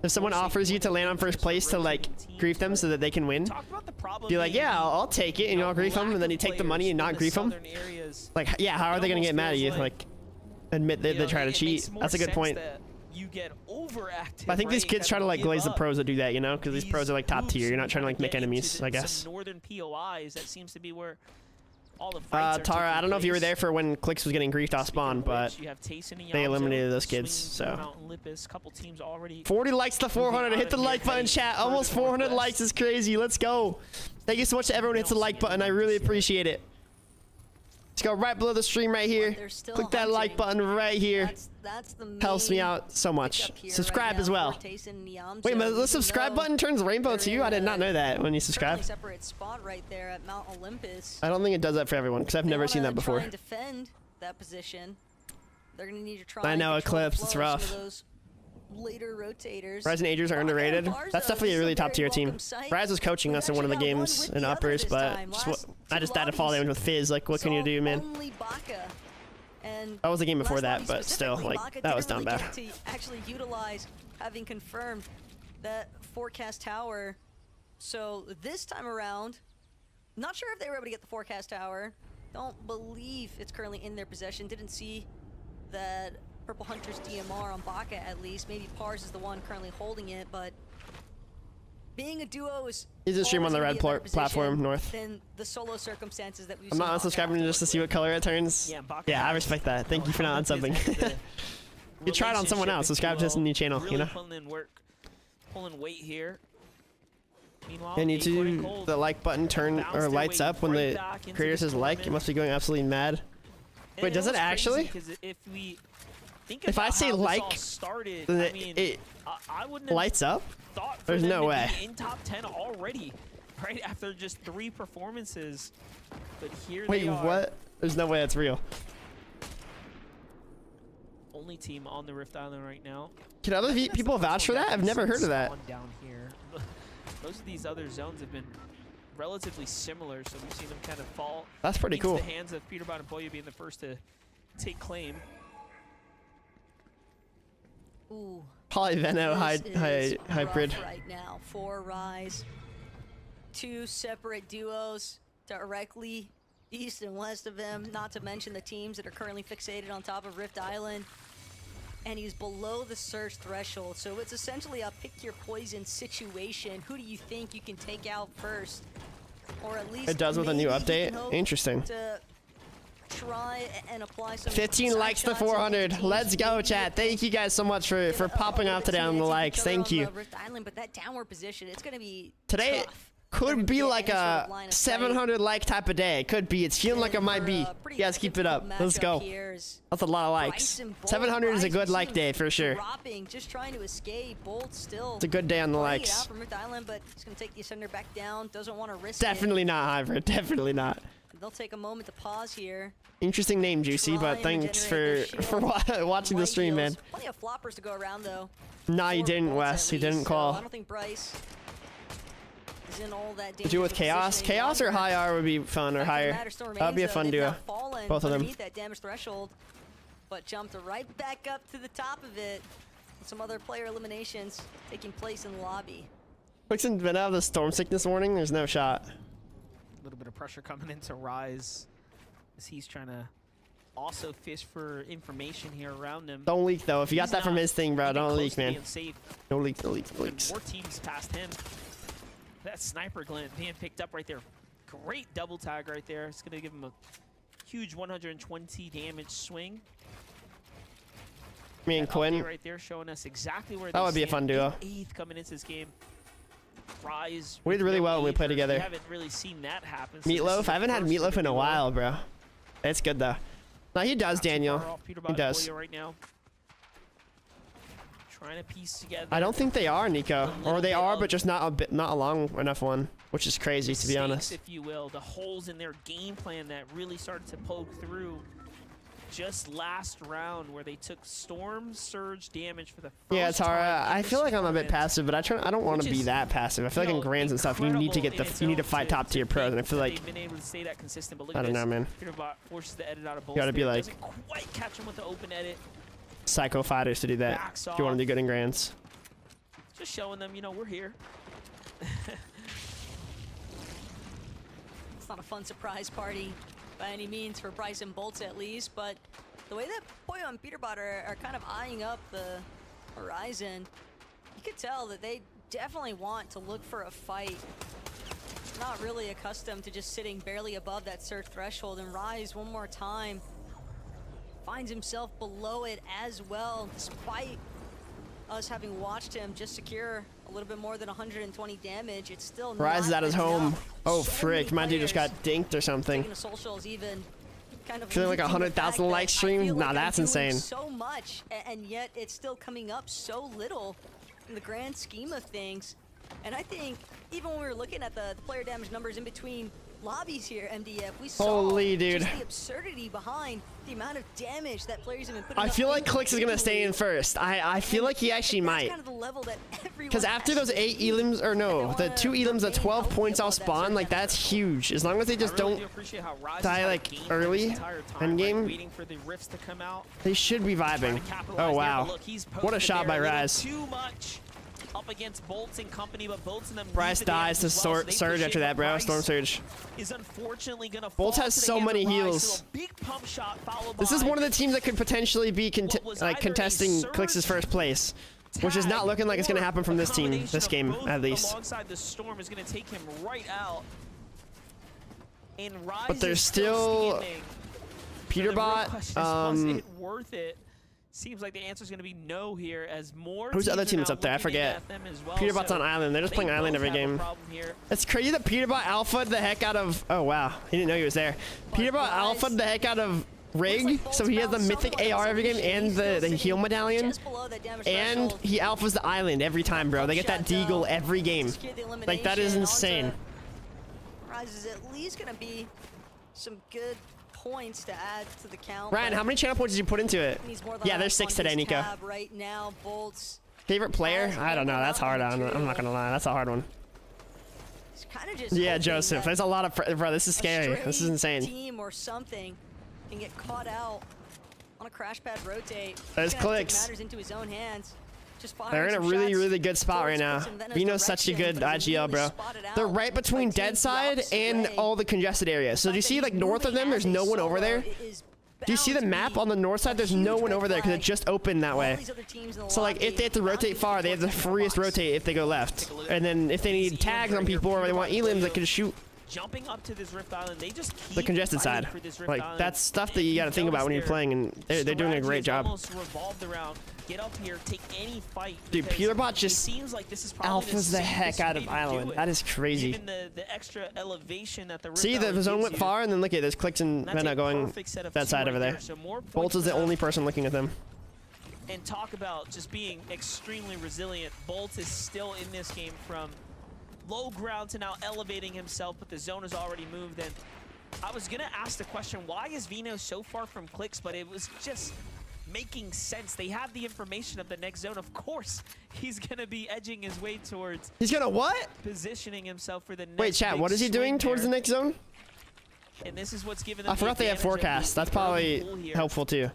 If someone offers you to land on first place to like grief them so that they can win, Talk about the problem be like, being yeah, I'll take it, and you'll grief them, and then you take the money and not grief them. Like, yeah, how are they gonna get mad at you? Like, admit that they try to cheat. That's a good point. You get overactive, I think these right? kids try to like Give glaze the up pros that do that, you know, because these pros are like top moves tier. You're and not trying to like make get into enemies, I some guess. northern POIs. That seems to be where all the fights are Tara, I taking don't know if you were place. there for when Clicks was getting griefed off Speaking spawn, of but which, you have Tayson and they Yamzo eliminated those kids, swinging so. Mountain Lippis. Couple teams already 40 likes to 400. Hit the like button, chat. Almost 400 likes is crazy. Let's go. Thank you so much to everyone who hits the like button. I really appreciate it. Let's go right below the stream right here. They're still Click that like hunting. button right here. That's the Helps me main out so much. pickup here Subscribe right as now well. for Tayson and Yamzo, Wait, but the even subscribe though button turns rainbow they're too? I in did not know that when you currently subscribe. separate spot right there at Mount Olympus. I don't think it does that for everyone because I've They never seen wanna that before. Try and defend that position. They're gonna need to try. I and know, control the Eclipse, it's flow of some rough. of those later rotators. Rise and Agers are Baka underrated. and Barzo, That's definitely this a is really very top tier team. welcome sight. Rise was coaching We've us in one of the actually got one games with in the other uppers, this but time. just Last I two just had to follow lobbies in with Fizz. Like, what can you saw do, man? Only Baka. And That was the game before last that, lobby but still, specifically, like, Baka that was didn't down really bad. get to actually utilize having confirmed that forecast tower. So this time around, not sure if they were able to get the forecast tower. Don't believe it's currently in their possession. Didn't see that Purple Hunter's DMR on Baka at least. Maybe Pars is the one currently holding it, but being a duo is He's a stream on the always red gonna be a better platform position north. than the solo circumstances that we've I'm seen not unsubscribing just to see what color it turns. Yeah, Baka Yeah, I has- respect that. Thank you for not unsubscribing. You tried on someone else. Subscribe to this new channel, really you know? Pulling in work, pulling weight here. Meanwhile, And you Acorn and do Cold the like button turn bounce or their lights way up when right the back into creator this says like. It tournament. must be going absolutely mad. And Wait, does it almost actually? crazy, 'cause if we think If I about say how this all like, started, then I mean, it I wouldn't have lights up? thought for There's them no to way. be in top 10 already, right after just 3 performances. But here Wait, they are, what? There's no way that's real. only team on the Rift Island right now. Can other people vouch for that? I've never heard of that. Spawn down here. Most of these other zones have been relatively similar, so we've seen them kind of fall That's pretty into cool. the hands of Peterbot and Pollo being the first to take claim. Ooh. Polyveno This is hybrid. rough right now for Rise. 2 separate duos directly east and west of him, not to mention the teams that are currently fixated on top of Rift Island. And he's below the surge threshold, so it's essentially a pick your poison situation. Who do you think you can take out first? Or at least It does with a new maybe you update? can hope Interesting. to try and apply some 15 side likes to shots and 400. teams Let's go, maybe chat. Thank you guys so much for popping off today on the likes. Thank you. Rift Island, but that downward position, it's going to be Today tough. could be get like any sort a of line of 700 like type of day. It could be. It's feeling like it might be. You guys keep it up. Let's go. That's a lot of likes. 700 is a good like day for sure. Dropping, just trying to escape. Bolt still. It's a good day on the playing it likes. out from Rift Island, but he's going to take the Ascender back down. Doesn't want to risk Definitely not hybrid. Definitely not. it. They'll take a moment to pause here. Interesting name, Juicy, but Try and thanks regenerate for their shield. watching the White stream, man. heals. Plenty of floppers to go around though. Nah, you Four didn't, bolts Wes. at You didn't least, so call. I don't think Bryce is in all that To do with Chaos? Chaos or High R would be fun, or higher. That would be a fun duo. Both of them. That damage threshold, but jumped right back up to the top of it. Some other player eliminations taking place in the lobby. Quickson's been out of the storm sickness warning. There's no shot. A little bit of pressure coming into Rise as he's trying to also fish for information here around him. Don't leak though. If you got He's that from not his thing, bro, even don't close leak, to man. being safe. No leaks, no leaks, no Even leaks. more teams past him. That sniper glint being picked up right there. Great double tag right there. It's going to give him a huge 120 damage swing. Me and That Quinn. update right there showing us exactly where That they would be a stand. fun duo. 8th coming into this game. Rise. We did with really no well when we played lead. together. We haven't really seen that happen. So this is Meatloaf? the I haven't had first Meatloaf in a duo. while, bro. It's good though. No, he does, Not too Daniel. far off Peter He Bot does. Pollo right now. Trying to piece together. I don't think they are, Nico. A little Or they bit are, of but just not a long enough one, which is crazy to be mistakes, honest. if you will, the holes in their game plan that really started to poke through just last round, where they took storm surge damage for the first Yeah, Tara, time in I this feel like I'm a bit tournament. passive, but I don't want to Which be is, that passive. I feel like in grands and stuff, you need to get incredible you need to in its fight own top tier pros, and I feel that like they've been able to stay that consistent. But look I at don't this. know, man. Peter Bot forces the edit out of both. gotta be like- doesn't quite catch him with the open edit. psycho fighters to do that Backs if you want to off. do good in grands. Just showing them, we're here. It's not a fun surprise party by any means for Bryce and Bolts at least, but the way that Pollo and Peterbot are kind of eyeing up the horizon, you could tell that they definitely want to look for a fight. Not really accustomed to just sitting barely above that surge threshold, and Rise one more time finds himself below it as well, despite us having watched him just secure a little bit more than 120 damage. It's still Rise is not at his home. enough. Oh So frick, many my dude just players got dinked or something. taking a socials even kind of Feeling like leaking the 100,000 fact that like I stream? feel Nah, like I'm that's doing insane. so much, and yet it's still coming up so little in the grand scheme of things. And I think even when we were looking at the player damage numbers in between lobbies here, MDF, we saw Holy dude. just the absurdity behind the amount of damage that players have been putting I up feel like Clicks is gonna stay in individually. first. I feel like he actually That's might. kind of the level that everyone Because after has those to 8 be. elims, or no, And the they 2 wanna elims at remain 12 healthy points all above that spawn, surge like that's huge. As long as they just I really don't do appreciate how Rise die, has had a like, game plan early this entire time, end game. waiting for the rifts to come out. They should be Trying vibing. to capitalize Oh there, wow. but look, he's What a posted shot there by a little Raz. Too much up against Bolts and company, but Bolts and them Bryce need the damage dies to as well, so they Surge push after in, that, but bro. Bryce Storm Surge. is unfortunately gonna Bolts fall has to the so hands of many Rise, heals. so a big pump shot followed This is by one of the teams that could potentially be what was like either a contesting surge Clicks' first place. which is not looking like it's going to happen from this team, Combination this of game, both at least. Alongside the storm is going to take him right out. And Rise But there's is still standing. So the real Peterbot. question is, was it worth it? Seems like the answer is going to be no here, as more. Who's the other teams are teams now up there? I looking forget. at them as well. Peterbot's So on island. They're just they playing island both every have a game. problem here. It's crazy that Peterbot alpha'd the heck out of. Oh wow, he didn't know he was there. Peterbot alpha'd the heck out of Rig, so he has the mythic AR every game and the heal medallion, Just below that damage and threshold. he alphas the island every time, bro. They get that deagle every game. Secured the Like that is elimination. insane. Onto Rise is at least gonna be some good points to add to the count. Ryan, but how many channel points did you put into it? needs more than Yeah, enough there's 6 on today, his Nico. tab right now. Bolts. Favorite player? I don't know. That's hard. I'm not gonna lie. That's a hard one. He's kind of just Yeah, hoping Joseph. that There's a lot of bro. This is a scary. This is stray insane. Team or something can get caught out on a crash pad rotate. There's He's gonna have to take clicks. matters into his own hands. Just They're in a firing some really, shots really good spot right towards now. Chris and Venom's Vino's such a direction, good but he's IGL, really bro. spotted They're out right between by dead teams the side opposite and way. all the congested areas. So do you see like north of them? There's no one over there. Do you see the map on the north side? There's no one over there because it just opened that way. So like if they have to rotate far, they have the freest rotate if they go left. And then if they need tags on people or they want elims, they can shoot Jumping up to this Rift Island, they just keep the congested fighting side. for this Rift Like Island. that's stuff that you got to think about when you're playing, and they're doing a great job. Almost revolved around. Get up here, take any fight. Dude, because Peterbot it just seems like this is probably alphas the safest heck out way of to do island. it. That is crazy. Given the extra elevation that the Rift See, the Island zone gives went you. far, and then look at there's clicks and That's Vena a going perfect set of that two side right over there. So more points Bolt is for the them. only person looking at them. And talk about just being extremely resilient. Bolt is still in this game from low ground to now elevating himself, but the zone has already moved. And I was gonna ask the question, why is Vino so far from clicks? But it was just making sense. They have the information of the next zone. Of course, he's gonna be edging his way towards He's gonna what? positioning himself for the next. Wait, chat. big What is he doing swing towards the there. next zone? And this is what's giving them I forgot the they have advantage of forecast. the That's early probably pull here. helpful too.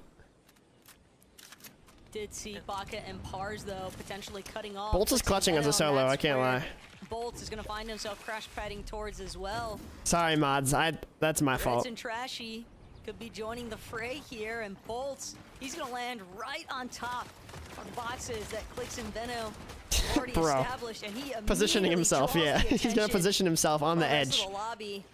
Did see Baka and Pars though potentially cutting off. Bolts is Puts clutching as a Veno, and solo, that's I can't where lie. Bolts is gonna find himself crash padding towards as well. Sorry, mods. That's my Reds fault. and Trashy could be joining the fray here, and Bolts, he's gonna land right on top of the boxes that Clicks and Veno already Bro. established, and he Positioning immediately himself, draws yeah. the He's gonna attention position himself on of the rest of edge. the lobby.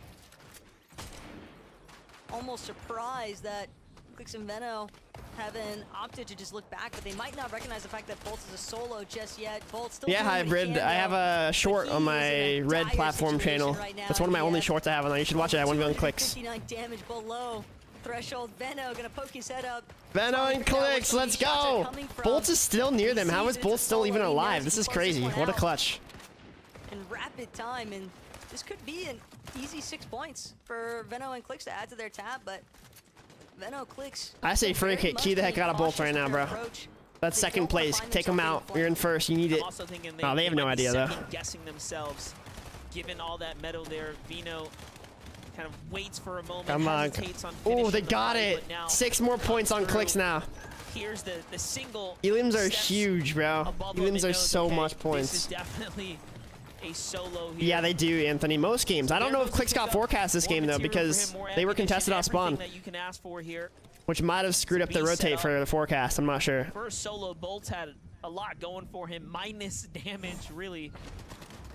Almost surprised that Clicks and Veno haven't opted to just look back, but they might not recognize the fact that Bolts is a solo just yet. Bolts still Yeah, doing what he hybrid. can, I have though, a short but on he my is in a red dire platform situation channel. right now. That's one of my He only has shorts I have on there. You should watch it. I want to be on clicks. 59 damage below threshold. Veno gonna poke his head up. Veno Trying to and figure out clicks. where Let's these shots are go. coming from. Bolts is still near He them. How sees is it's Bolt a still even solo. He knows alive? he This is closes crazy. one What a out clutch. in rapid time, and this could be an easy 6 points for Veno and Clicks to add to their tab, but Veno Clicks. I say still free very kick. much Key the being heck out of Bolt cautious right now, with their bro. approach. That's They second don't wanna place. find Take them themselves out. in You're in flames. first. You need it. I'm also thinking Oh, they have no might be idea, though. second-guessing themselves, given all that metal there. Vino kind of waits for a moment. Come on. hesitates on Oh, finishing they the got fight, it. but now 6 more points on through. clicks now. Here's the single. Elims are steps huge, bro. above them Elims and are knows, so okay, much This is points. definitely a solo here. Yeah, they do, Anthony. Most games. I don't know if They're clicks able to got pick up forecast this more game, though, material for because him, more they were ammunition, contested off spawn, everything that you can ask for here. which might have screwed up the Be set rotate up. for the forecast. I'm not sure. First solo, Bolts had a lot going for him. Minus damage, really,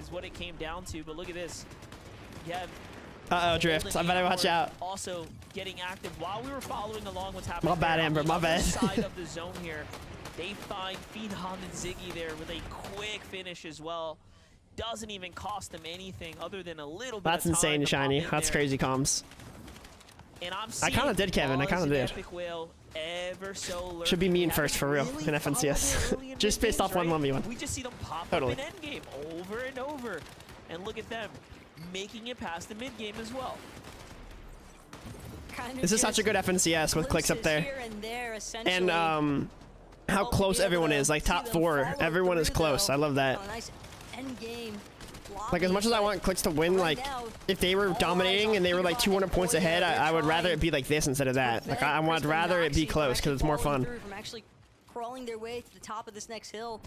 is what it came down to. But look at this. You have Uh-oh, drift. I better watch out. also getting active while we were following along what's happening. My bad, there. On Amber, the my other bad. side of the zone here, they find Phenom and Ziggy there with a quick finish as well. Doesn't even cost them anything other than a little bit That's of time insane, to Shiny. pop in That's there. crazy comms. And I'm I kinda seeing did, Kevin. I Oz kinda and did. Epic Whale ever so Should be lurking. me We in first, for real, haven't in really FNCS. followed it early in Just mid based off games, 1v1. We just see them pop Totally. up in endgame over and over. And look at them, making it past the mid game as well. Kind of This is such a just good FNCS with clicks up glimpses there. here and there, essentially. And how Well, close be able everyone to is. Like see top them 4. follow Everyone is through, close. though, I love that. on a nice end game Like as much as I want clicks to win, like if they were dominating and they were like 200 points ahead, I would rather it be like this instead of that. Like I would rather it be close because it's more fun. From actually crawling their way to the top of this next hill.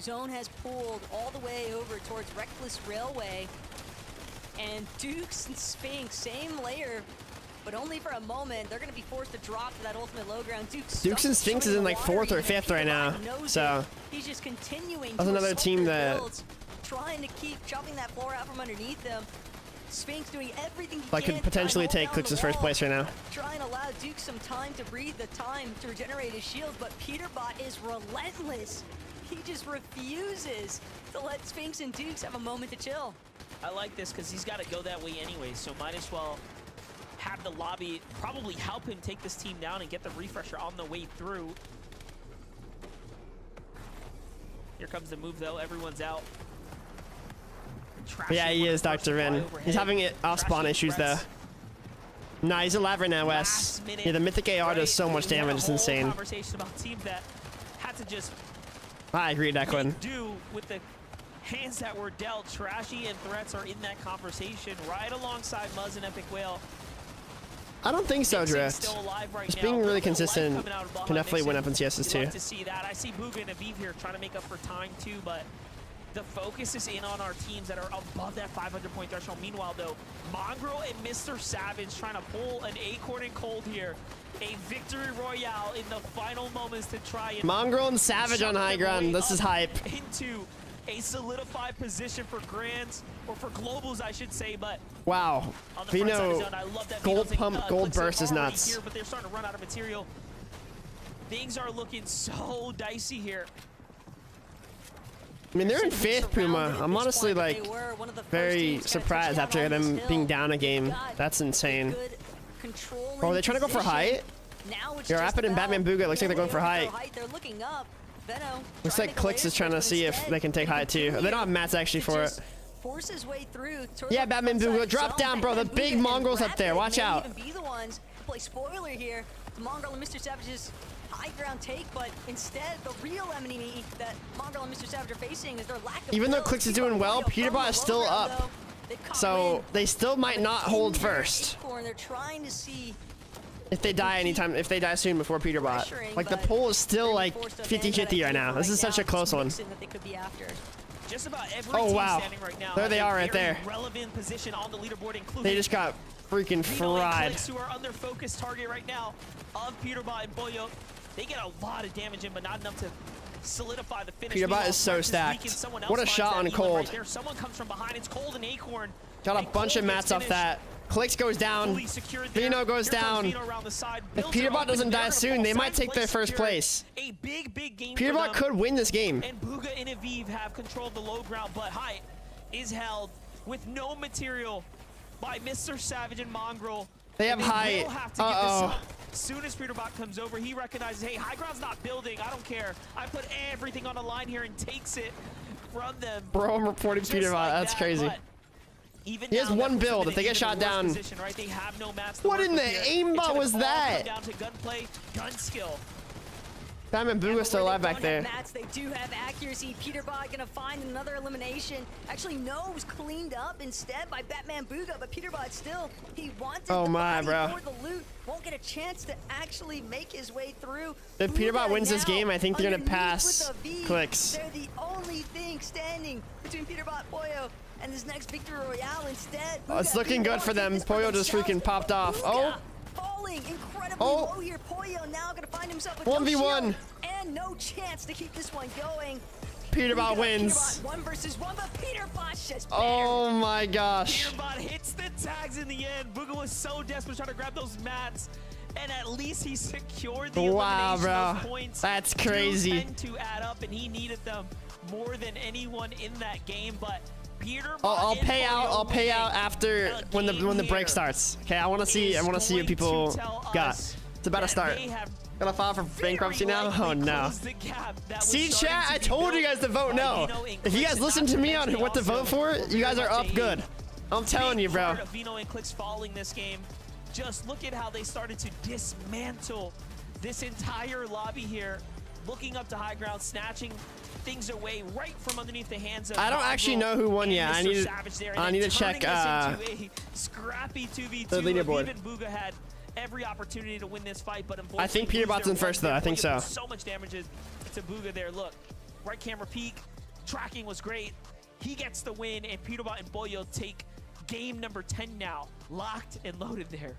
Zone has pulled all the way over towards Reckless Railway. And Dukes and Sphinx, same layer but only for a moment. They're going to be forced to drop to that ultimate low ground. Dukes and Sphinx is in like 4th or 5th right now, so he's just continuing. That's another team that trying to keep chopping that floor out from underneath them. Sphinx doing everything he like can could potentially take Clix's first place right now. Trying to allow Duke some time to breathe, the time to regenerate his shields, but Peterbot is relentless. He just refuses to let Sphinx and Dukes have a moment to chill. I like this because he's got to go that way anyway, so might as well have the lobby probably help him take this team down and get the refresher on the way through. Here comes the move though, everyone's out. Yeah, he is, Dr. Ren. He's having off spawn issues though. Nah, he's alive right now, Wes. Yeah, the Mythic AR does so much damage, it's insane. Conversation about teams that had to just I agree, Declan. do with the hands that were dealt. Trashy and Threats are in that conversation right alongside Muzz and Epic Whale. I don't think so, Drift. Just being really consistent can definitely win up in CSs too. To see that. I see Booga and Aviv here trying to make up for time too, but the focus is in on our teams that are above that 500-point threshold. Meanwhile, though, Mongrel and Mr. Savage trying to pull an Acorn and Cold here. A victory royale in the final moments to try and Mongrel and Savage on high ground. This is hype. Into a solidified position for Grands, or for Globals, I should say, but wow. Vino, gold pump, gold burst is nuts. Here, but they're starting to run out of material. Things are looking so dicey here. I mean, they're in 5th, Puma. I'm honestly like very surprised after them being down a game. That's insane. Oh, are they trying to go for height? You're Rapid and Batman Booga. Looks like they're going for height. They're looking up. Looks like Clix is trying to see if they can take height too. They don't have mats actually for it. Force his way through. Yeah, Batman Booga. Drop down, bro. The big mongrels up there. Watch out. Even be the ones to play spoiler here. The Mongrel and Mr. Savage's high ground take, but instead the real enemy that Mongrel and Mr. Savage are facing is their lack of. Even though Clix is doing well, Peterbot is still up. So they still might not hold first. They're trying to see if they die anytime, if they die soon before Peterbot. Like the poll is still like 50-50 right now. This is such a close one. Just about every oh wow, right now there they are right there. Relevant position on the leaderboard, including they just got freaking fried. Who are under focus target right now of Peterbot and Boyo. They get a lot of damage in, but not enough to solidify the finish. Peterbot is so stacked. What a shot on Cold. Right there. Someone comes from behind. It's Cold and Acorn. Got a bunch of mats off that. Clix goes down. Vino goes down. If Peterbot doesn't die soon, they might take their first place. A big game. Peterbot could win this game. And Booga and Aviv have controlled the low ground, but height is held with no material by Mr. Savage and Mongrel. They have height. As soon as Peterbot comes over, he recognizes, hey, high ground's not building. I don't care. I put everything on the line here and takes it from them. Bro, I'm reporting Peterbot. Like that's crazy. Even he has one build. If they get shot down, position, right? They have no what in the aimbot was that? Down to gunplay, gun skill. Batman Booga's still alive back there. Mats, they do have accuracy. Peterbot gonna find another elimination. Actually, no, it was cleaned up instead by Batman Booga, but Peterbot still, he wanted oh the my, bro. for the loot. Won't get a chance to actually make his way through. If Peterbot wins this game, I think they're gonna pass Clix. They're the only thing standing between Peterbot, Boyo, and this next victory royale. Instead, oh, it's looking good for them. Poyo just freaking popped off. Oh. Falling incredibly low here. Poyo now gonna find himself with 1v1 and no chance to keep this one going. Peterbot wins. Peterbot 1 versus 1, but Peterbot's just better. Oh my gosh. Peterbot hits the tags in the end. Booga was so desperate trying to grab those mats, and at least he secured the elimination of points. That's crazy. To add up, and he needed them more than anyone in that game, but I'll pay out. I'll pay out after when the break starts. Okay, I want to see what people got. It's about to start. Gonna file for bankruptcy now? Oh no. See chat, I told you guys to vote no. If you guys listen to me on what to vote for, you guys are up good. I'm telling you, bro. Vino and Clix following this game. Just look at how they started to dismantle this entire lobby here. Looking up to high ground, snatching things away right from underneath the hands of I don't actually know who won yet. I need to check scrappy 2v2. the leaderboard. Even Booga had every opportunity to win this fight, but I think Peterbot's in first though. I think so. So much damage to Booga there. Look, right camera peek, tracking was great. He gets the win, and Peterbot and Boyo take game number 10 now, locked and loaded there.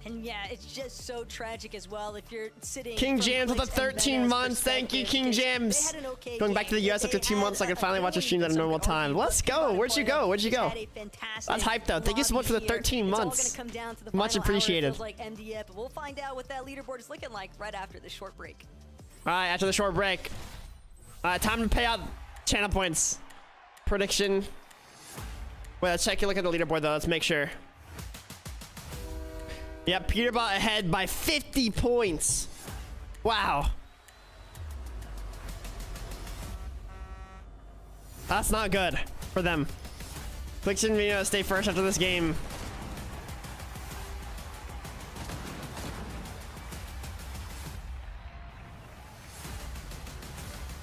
And yeah, it's just so tragic as well if you're sitting. King from Jams with the Clix and 13 Vena's months. Thank you, perspective, King because Jams. they had an okay Going back to the game. US after They 2 months, I had can finally watch a stream that I ability normal to some time. argue, Let's but go. Where'd you go? Where'd you just go? had a fantastic That's hype though. Thank you so much for the lobby 13 here. months. It's all gonna come down to the Much final hour, it appreciated. feels like MDF, but we'll find out what that leaderboard is looking like right after this short break. All right, after the short break. Time to pay out channel points. Prediction. Wait, let's check a look at the leaderboard though. Let's make sure. Yep, Peterbot ahead by 50 points. Wow. That's not good for them. Clix and Vino stay first after this game.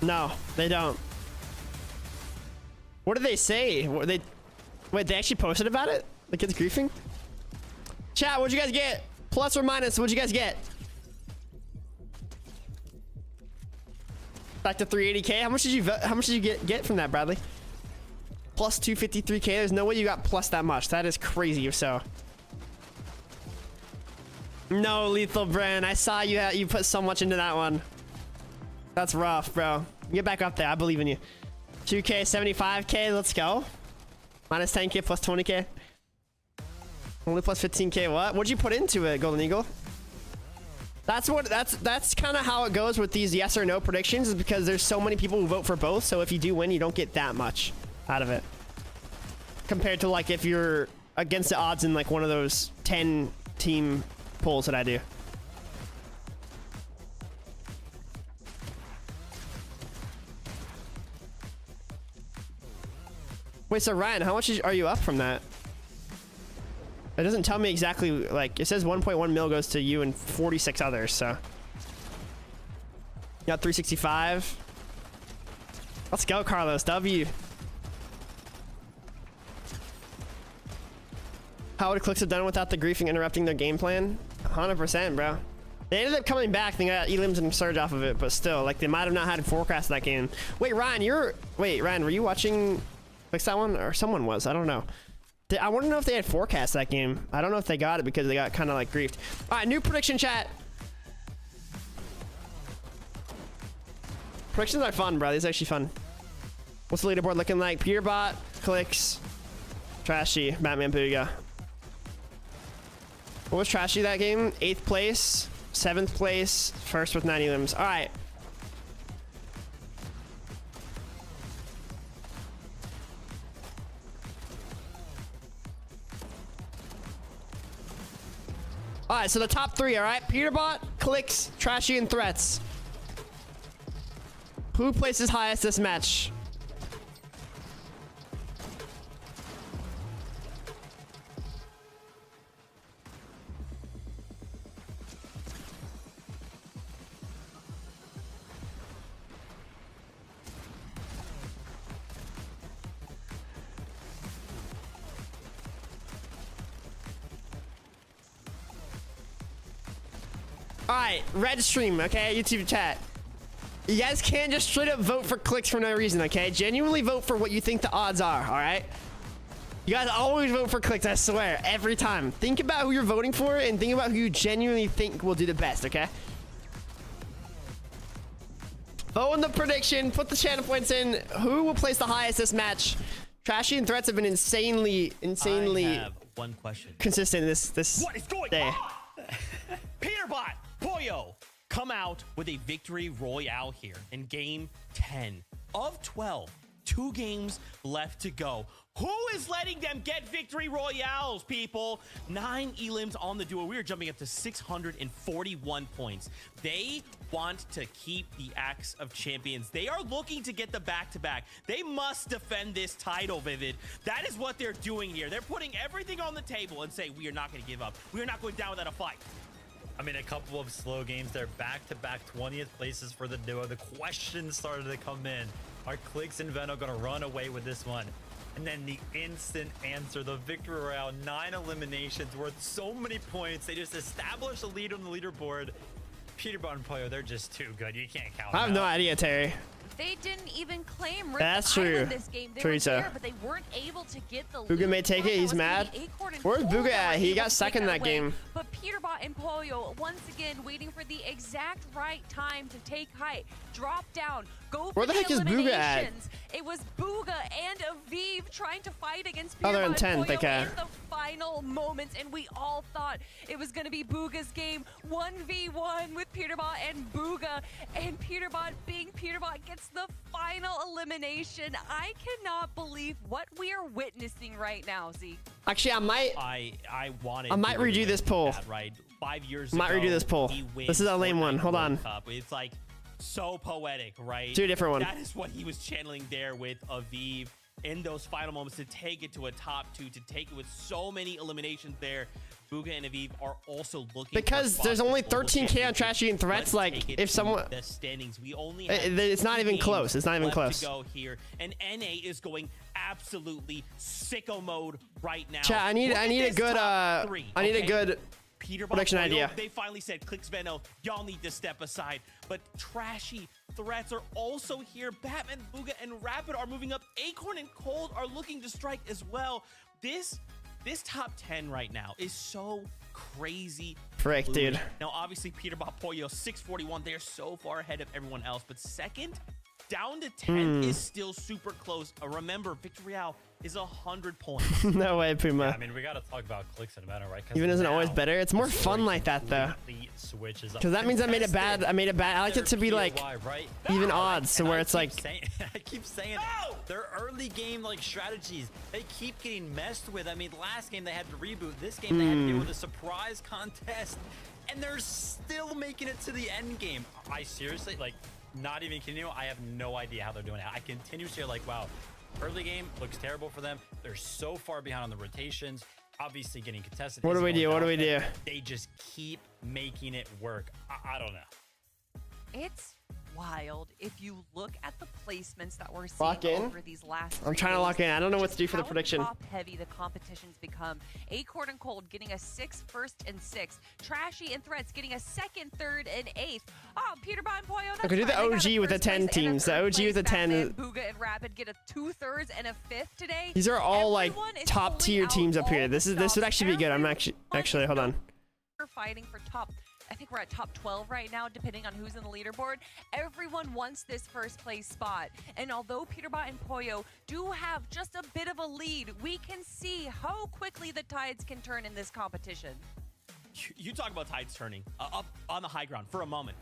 No, they don't. What did they say? What they wait, they actually posted about it? The kids griefing? Chat, what'd you guys get? Plus or minus, what'd you guys get? Back to 380k. How much did you get from that, Bradley? Plus 253k. There's no way you got plus that much. That is crazy if so. No, Lethal Bren. I saw you put so much into that one. That's rough, bro. Get back up there. I believe in you. 2k, 75k. Let's go. Minus 10k, plus 20k. Only plus 15k. What'd you put into it, Golden Eagle? That's kind of how it goes with these yes or no predictions, is because there's so many people who vote for both. So if you do win, you don't get that much out of it. Compared to like if you're against the odds in like one of those 10 team polls that I do. Wait, so Ryan, how much are you up from that? It doesn't tell me exactly, like, it says 1.1 mil goes to you and 46 others, so. You got 365. Let's go, Carlos. W. How would Clix have done without the griefing interrupting their game plan? 100%, bro. They ended up coming back. They got Elims and Surge off of it, but still, like, they might have not had a forecast that game. Wait, Ryan, Ryan, were you watching Clix that one? Or someone was, I don't know. I want to know if they had forecast that game. I don't know if they got it because they got kind of like griefed. All right, new prediction chat. Predictions are fun, bro. These are actually fun. What's the leaderboard looking like? Peterbot, Clix, Trashy, Batman Booga. What was Trashy that game? 8th place, 7th place, 1st with 90 limbs. All right. All right, so the top 3, all right? Peterbot, Clix, Trashy, and Threats. Who places highest this match? All right, red stream, okay? YouTube chat. You guys can't just straight up vote for Clix for no reason, okay? Genuinely vote for what you think the odds are, all right? You guys always vote for Clix, I swear, every time. Think about who you're voting for and think about who you genuinely think will do the best, okay? Vote in the prediction, put the channel points in. Who will place the highest this match? Trashy and Threats have been insanely I have one question. consistent this What is going day. on? Peterbot, Pollo, come out with a victory royale here in game 10 of 12. 2 games left to go. Who is letting them get victory royales, people? 9 elims on the duo. We are jumping up to 641 points. They want to keep the Axe of Champions. They are looking to get the back-to-back. They must defend this title, Vivid. That is what they're doing here. They're putting everything on the table and say, we are not going to give up. We are not going down without a fight. I mean, a couple of slow games. They're back-to-back 20th places for the duo. The questions started to come in. Are Clix and Veno going to run away with this one? And then the instant answer, the victory royale, 9 eliminations worth so many points. They just established a lead on the leaderboard. Peterbot and Pollo, they're just too good. You can't count them I have no out. idea, Terry. They didn't even claim That's Rip Island true. this game. They Teresa. were there, but they weren't able to get the Booga loot. may take Oh, it. He's was gonna mad. be Acorn and Where's Polga Booga were at? He able got to second take that away. game. But Peterbot and Pollo, once again, waiting for the exact right time to take height, drop down, go for Where the heck is Booga at? eliminations. It was Booga and Aviv trying to fight against Oh, they're Peterbot in and 10th, Pollo okay. in the final moments, and we all thought it was going to be Booga's game. 1v1 with Peterbot and Booga, and Peterbot being Peterbot gets the final elimination. I cannot believe what we are witnessing right now, Z. Actually, I might. I wanted. I might Booga to redo win this poll. that, right, 5 years Might ago. redo this poll. he wins This is a lame one. Fortnite Hold World on. Cup. It's like so poetic, right? Do a different one. That is what he was channeling there with Aviv in those final moments to take it to a top 2, to take it with so many eliminations there. Booga and Aviv are also looking Because for there's only spots in 13K on championship. Trashy and Threats. Let's Like, take it if to someone. the standings, we only It's not two even games close. It's not even left close. to go here, and NA is going absolutely sicko mode right now. Chat, I need Look at a this good top 3, I need a okay? good Peterbot, prediction Pollo, idea. They finally said, Clicks Veno, y'all need to step aside. But Trashy, Threats are also here. Batman, Booga, and Rapid are moving up. Acorn and Cold are looking to strike as well. This top 10 right now is so crazy. Frick, fluid. dude. Now, obviously, Peterbot, Pollo, 641. They're so far ahead of everyone else. But second, down to 10 is still super close. Remember, Victory Royale is 100 points. No way, Puma. I mean, we got to talk about clicks in a minute, right? 'Cause Even isn't it always now better? It's more the fun story like that, though. completely switches up. Because that means I made it bad. I made it bad. I like it to be like POI, right? even odds, so And where I it's keep like. saying, I keep saying No! their early game like strategies, they keep getting messed with. I mean, last game they had to reboot. This game they had to deal with a surprise contest, and they're still making it to the end game. I seriously, like, not even kidding you, I have no idea how they're doing it. I continue to say, like, wow, early game looks terrible for them. They're so far behind on the rotations. Obviously getting contested. What do we isn't do? going What do we down. do? They just keep making it work. I don't know. It's wild. If you look at the placements that we're seeing Lock in. over these last I'm trying to days, lock in. I don't know what just to do for the how prediction. Top heavy the competitions become. Acorn and Cold getting a 6th, 1st, and 6th. Trashy and Threats getting a 2nd, 3rd, and 8th. Oh, Peterbot and Pollo. That's Okay, do the right. They got OG with the 1st 10 place and a teams. The 3rd OG with the place. 10 Batman, Booga, and Rapid get a 2/3 and a 5th today. These are all like Everyone is top pulling tier out teams up all here. the This would stops. actually be good. I'm Everyone actually is hold on. We're fighting for top. I think we're at top 12 right now, depending on who's in the leaderboard. Everyone wants this first place spot. And although Peterbot and Pollo do have just a bit of a lead, we can see how quickly the tides can turn in this competition. You talk about tides turning up on the high ground for a moment,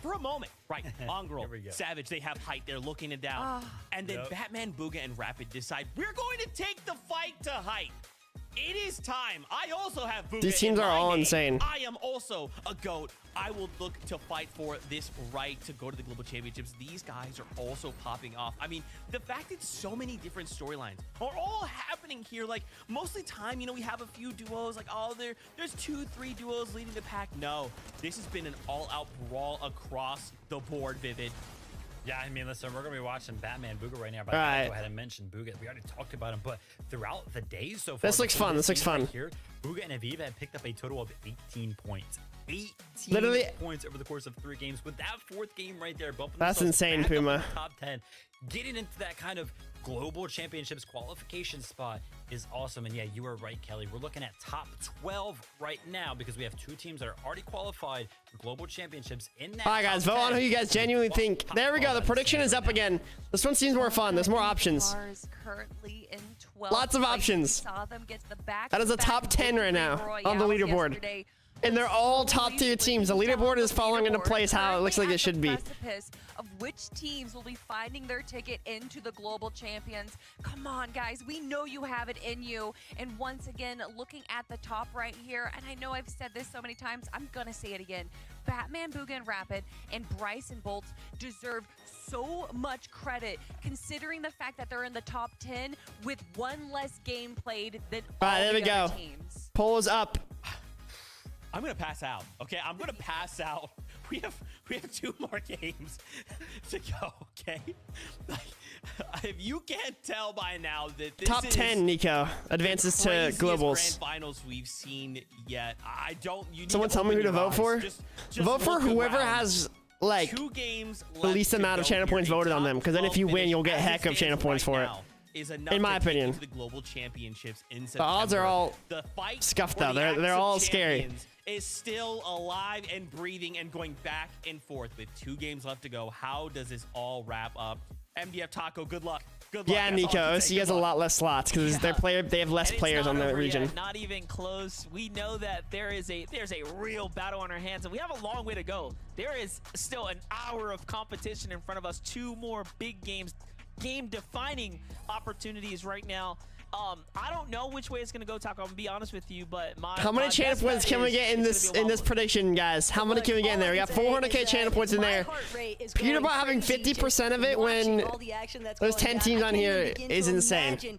right? Ongrel, Here we go. Savage, they have height. They're looking it down. And then Yep. Batman, Booga, and Rapid decide, we're going to take the fight to height. It is time. I also have Booga. These teams in are my all name. insane. I am also a GOAT. I will look to fight for this right to go to the Global Championships. These guys are also popping off. I mean, the fact that so many different storylines are all happening here, like mostly time, we have a few duos, like there's 2-3 duos leading the pack. No, this has been an all-out brawl across the board, Vivid. Yeah, I mean, listen, we're going to be watching Batman Booga right now, but All I right. gotta go ahead and mention Booga. We already talked about him, but throughout the days so far... This looks before fun, this looks game right fun. Here, Booga and Aviv have picked up a total of 18 points. 18 Literally- points over the course of 3 games. With that 4th game right there, bumping That's themselves insane, back up in Puma. the top 10, getting into that kind of global championships qualification spot is awesome. And yeah, you were right, Kelly. We're looking at top 12 right now because we have 2 teams that are already qualified for global championships in that. All right, guys, top vote on 10. who you guys genuinely think. Top There we go. 12, The that's prediction it is right up now. again. This one seems more fun. There's more options. Stars currently in 12th Lots of place. options. We saw them get the That is a top 10 right now on the leaderboard. Yesterday. And they're all top tier teams. The leaderboard is falling into place how it looks like it should be. Precipice of which teams will be finding their ticket into the global champions. Come on, guys. We know you have it in you. And once again, looking at the top right here, and I know I've said this so many times, I'm going to say it again. Batman, Booga, and Rapid, and Bryce and Bolt deserve so much credit considering the fact that they're in the top 10 with one less game played than All right, all there the we other go. teams. Poll is up. I'm gonna pass out. Okay, I'm gonna pass out. We have 2 more games to go. Okay, like, if you can't tell by now that this Top is 10, Nico. Advances to craziest globals. grand finals we've seen yet. I don't. You need Someone to tell me open who to your vote for? eyes. Just Vote for look whoever around. has like 2 games the least amount of channel points voted on them, because then if you win, you'll get heck of channel points for it. In my opinion, the global championships in the odds are all the fight scuffed for though. the They're Axe of all scary. Champions is still alive and breathing and going back and forth with 2 games left to go. How does this all wrap up? MDF Taco, good luck. Good luck. Yeah, Nico, OC has a lot less slots because they have less players on the region. Yet, not even close. We know that there's a real battle on our hands, and we have a long way to go. There is still an hour of competition in front of us. 2 more big games, game-defining opportunities right now. I don't know which way it's gonna go, Taco. I'm gonna be honest with you, but how many channel points can we get in this prediction, guys? How many can we get in there? We got 400k channel points in there. Peterbot having 50% of it when there's 10 teams on here is insane.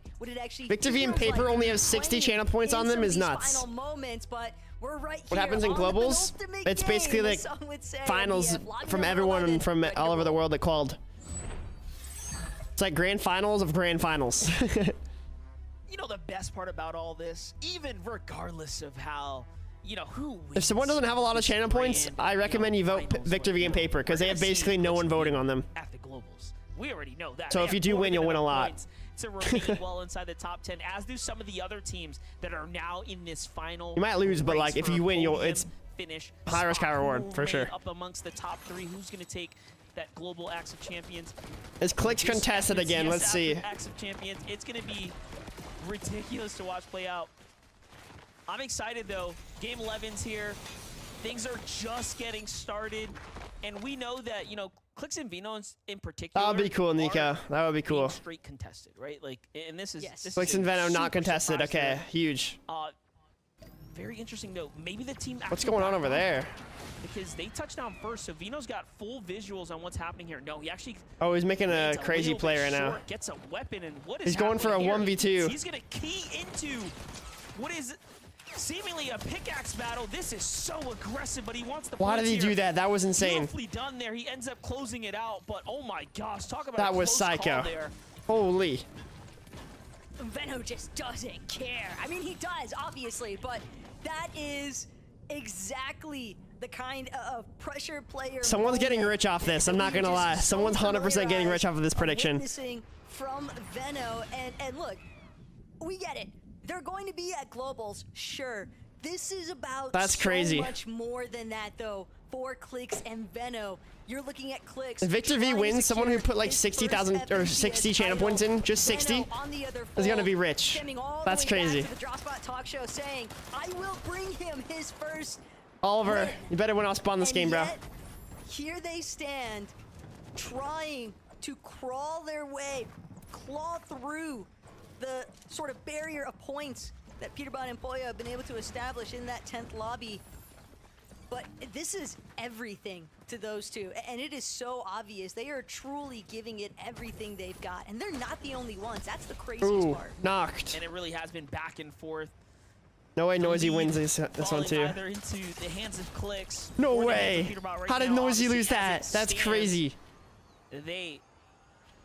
Victor V and Paper only have 60 channel points on them is nuts. What happens in globals? It's basically like finals from everyone from all over the world that called. It's like grand finals of grand finals. You know the best part about all this, even regardless of how, you know, who wins, if someone doesn't have a lot of channel points, I recommend you vote Victor V and Paper because they have basically no one voting on them. At the globals, we already know that. So if you do win, you'll win a lot. To remain well inside the top 10, as do some of the other teams that are now in this final. You might lose, but like if you win, it's finish high risk, high reward for sure. Up amongst the top 3, who's going to take that global Axe of Champions? Is Clicks contested again? Yes, Let's see. Axe of Champions. It's going to be ridiculous to watch play out. I'm excited though. Game 11's here. Things are just getting started, and we know that, you know, Clicks and Vino in particular. That would be cool, Nico. That would be cool. Straight contested, right? Like, and this is Clicks and Veno not contested. Okay, huge. Very interesting though. Maybe the team. What's going on over there? Because they touched down first, so Vino's got full visuals on what's happening here. No, he actually. Oh, he's making a crazy play right now. Gets a weapon, and what is he's going for a 1v2. He's gonna key into what is seemingly a pickaxe battle. This is so aggressive, but he wants the. Why did he do that? That was insane. Beautifully done there. He ends up closing it out, but oh my gosh, talk about that a was close psycho. Call there. Holy. Veno just doesn't care. I mean, he does, obviously, but that is exactly the kind of pressure player. Someone's getting rich off this. I'm not gonna lie. Someone's 100% getting rich off of this prediction. From Veno, and look, we get it. They're going to be at globals, sure. This is about crazy. So much more than that, though. For Clicks and Veno, you're looking at Clicks. If Victor V wins, someone who put like 60,000 or 60 channel points in, just 60, is gonna be rich. That's crazy. The Drop Spot Talk Show saying, I will bring him his first. Oliver, you better win off spawn this game, bro. Here they stand, trying to crawl their way, claw through the sort of barrier of points that Peterbot and Poyo have been able to establish in that 10th lobby. But this is everything to those two, and it is so obvious. They are truly giving it everything they've got, and they're not the only ones. That's the craziest part. Knocked. And it really has been back and forth. No way Noisy wins this one too. Either into the hands of Clicks. No way. How did Noisy lose that? That's crazy. They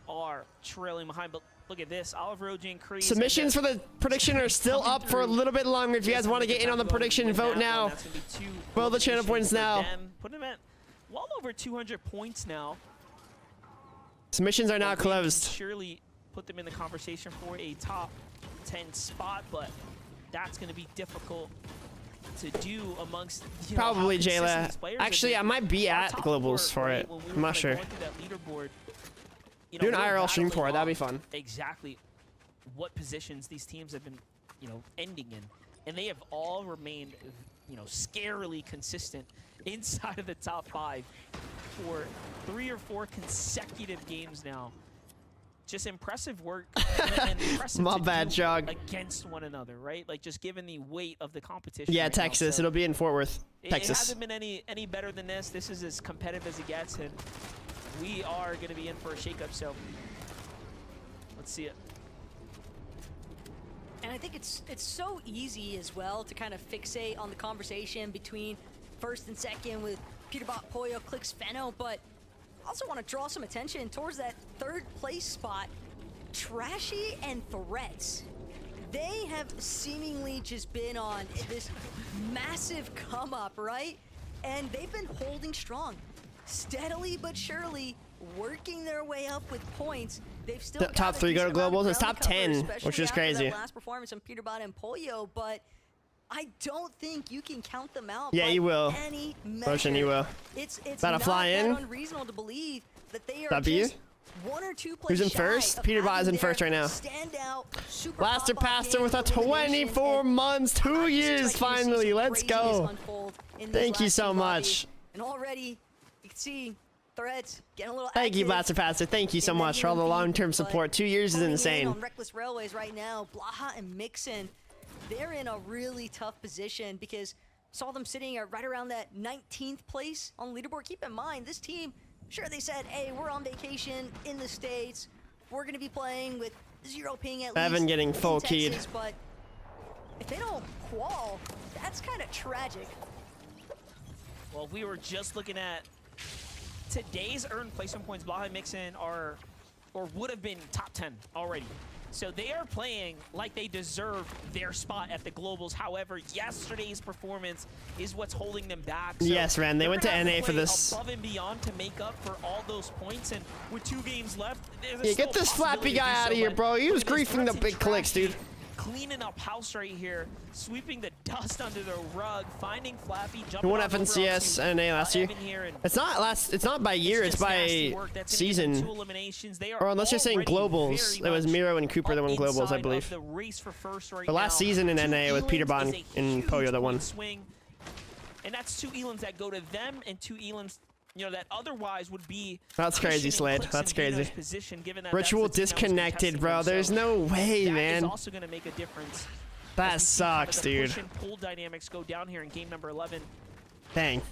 are trailing behind, but look at this. Oliver OG and Creed. Submissions for the prediction are still up for a little bit longer. If you guys want to get in on the prediction, vote now. Well, the channel points now. Put them at well over 200 points now. Submissions are now closed. Surely put them in the conversation for a top 10 spot, but that's going to be difficult to do amongst probably Jayla. Actually, I might be at globals for it. I'm not sure. Do an IRL stream for it. That'd be fun. Exactly what positions these teams have been, ending in, and they have all remained, scarily consistent inside of the top 5 for 3 or 4 consecutive games now. Just impressive work and impressive My bad, Jog. Against one another, right? Like just given the weight of the competition. Yeah, right Texas. Now, so it'll be in Fort Worth, Texas. It hasn't been any better than this. This is as competitive as it gets, and we are going to be in for a shakeup. So let's see it. And I think it's so easy as well to kind of fixate on the conversation between first and second with Peterbot, Poyo, Clicks, Veno, but I also want to draw some attention towards that 3rd place spot. Trashy and Threats. They have seemingly just been on this massive come up, right? And they've been holding strong. steadily but surely working their way up with points. They've still The top 3 go to globals. It's top 10, which is crazy. Last performance on Peterbot and Pollo, but I don't think you can count them out. Yeah, by you will. Any Motion, you will. It's About to not fly that in. unreasonable to believe that they are That be you? just 1 or 2 plays Who's in shy first? of Peterbot is having in first their right now. standout super Blaster pop-off Pastor game with a with elimination, 24 and months, 2 I'm just years expecting to see finally. some Let's craziness go. unfold in this Thank you last so two much. lobbies. And already you can see threads getting a little Thank you, active Blaster Pastor. Thank you so in that much for all the UMP, long-term but support. 2 years is honing in insane. on Reckless Railways right now, Blaha and Mixon, they're in a really tough position because saw them sitting at right around that 19th place on leaderboard. Keep in mind, this team, sure, they said, hey, we're on vacation in the States. We're going to be playing with 0 ping at Evan least getting in full Texas, keyed. but if they don't qual, that's kind of tragic. Well, we were just looking at today's earned placement points. Blaha and Mixon are, or would have been top 10 already. So they are playing like they deserve their spot at the Globals. However, yesterday's performance is what's holding them back. So Yes, man, they they're went to gonna have NA for play this. above and beyond to make up for all those points. And with 2 games left, there's Yeah, still get this possibility flappy to guy do out so, of here, but bro. He was with his griefing the threats and big clicks, trash, dude. Cleaning up house right here, sweeping the dust under the rug, finding Flappy, jumping Who won on over FNCS onto, NA last year? Evan here, and It's not by year, it's just nasty by work. That's gonna give them 2 season. eliminations. They are Or unless you're saying already globals. very It was much Miro and Cooper that won up globals, I inside believe. of the race for first right The last now. season in 2 NA with Peter elims Bond is a and huge Poyo that won. point swing. And that's 2 elims that go to them and 2 elims, you know, that otherwise would be. That's crazy, pushing Slade. Clicks That's and Vito's crazy. position, given that Ritual that's the team that was disconnected, contesting bro. them. There's So no way, that is man. also going to make a difference. That as we see kind of sucks, the dude. push and pull dynamics go down here in game number 11. Dang.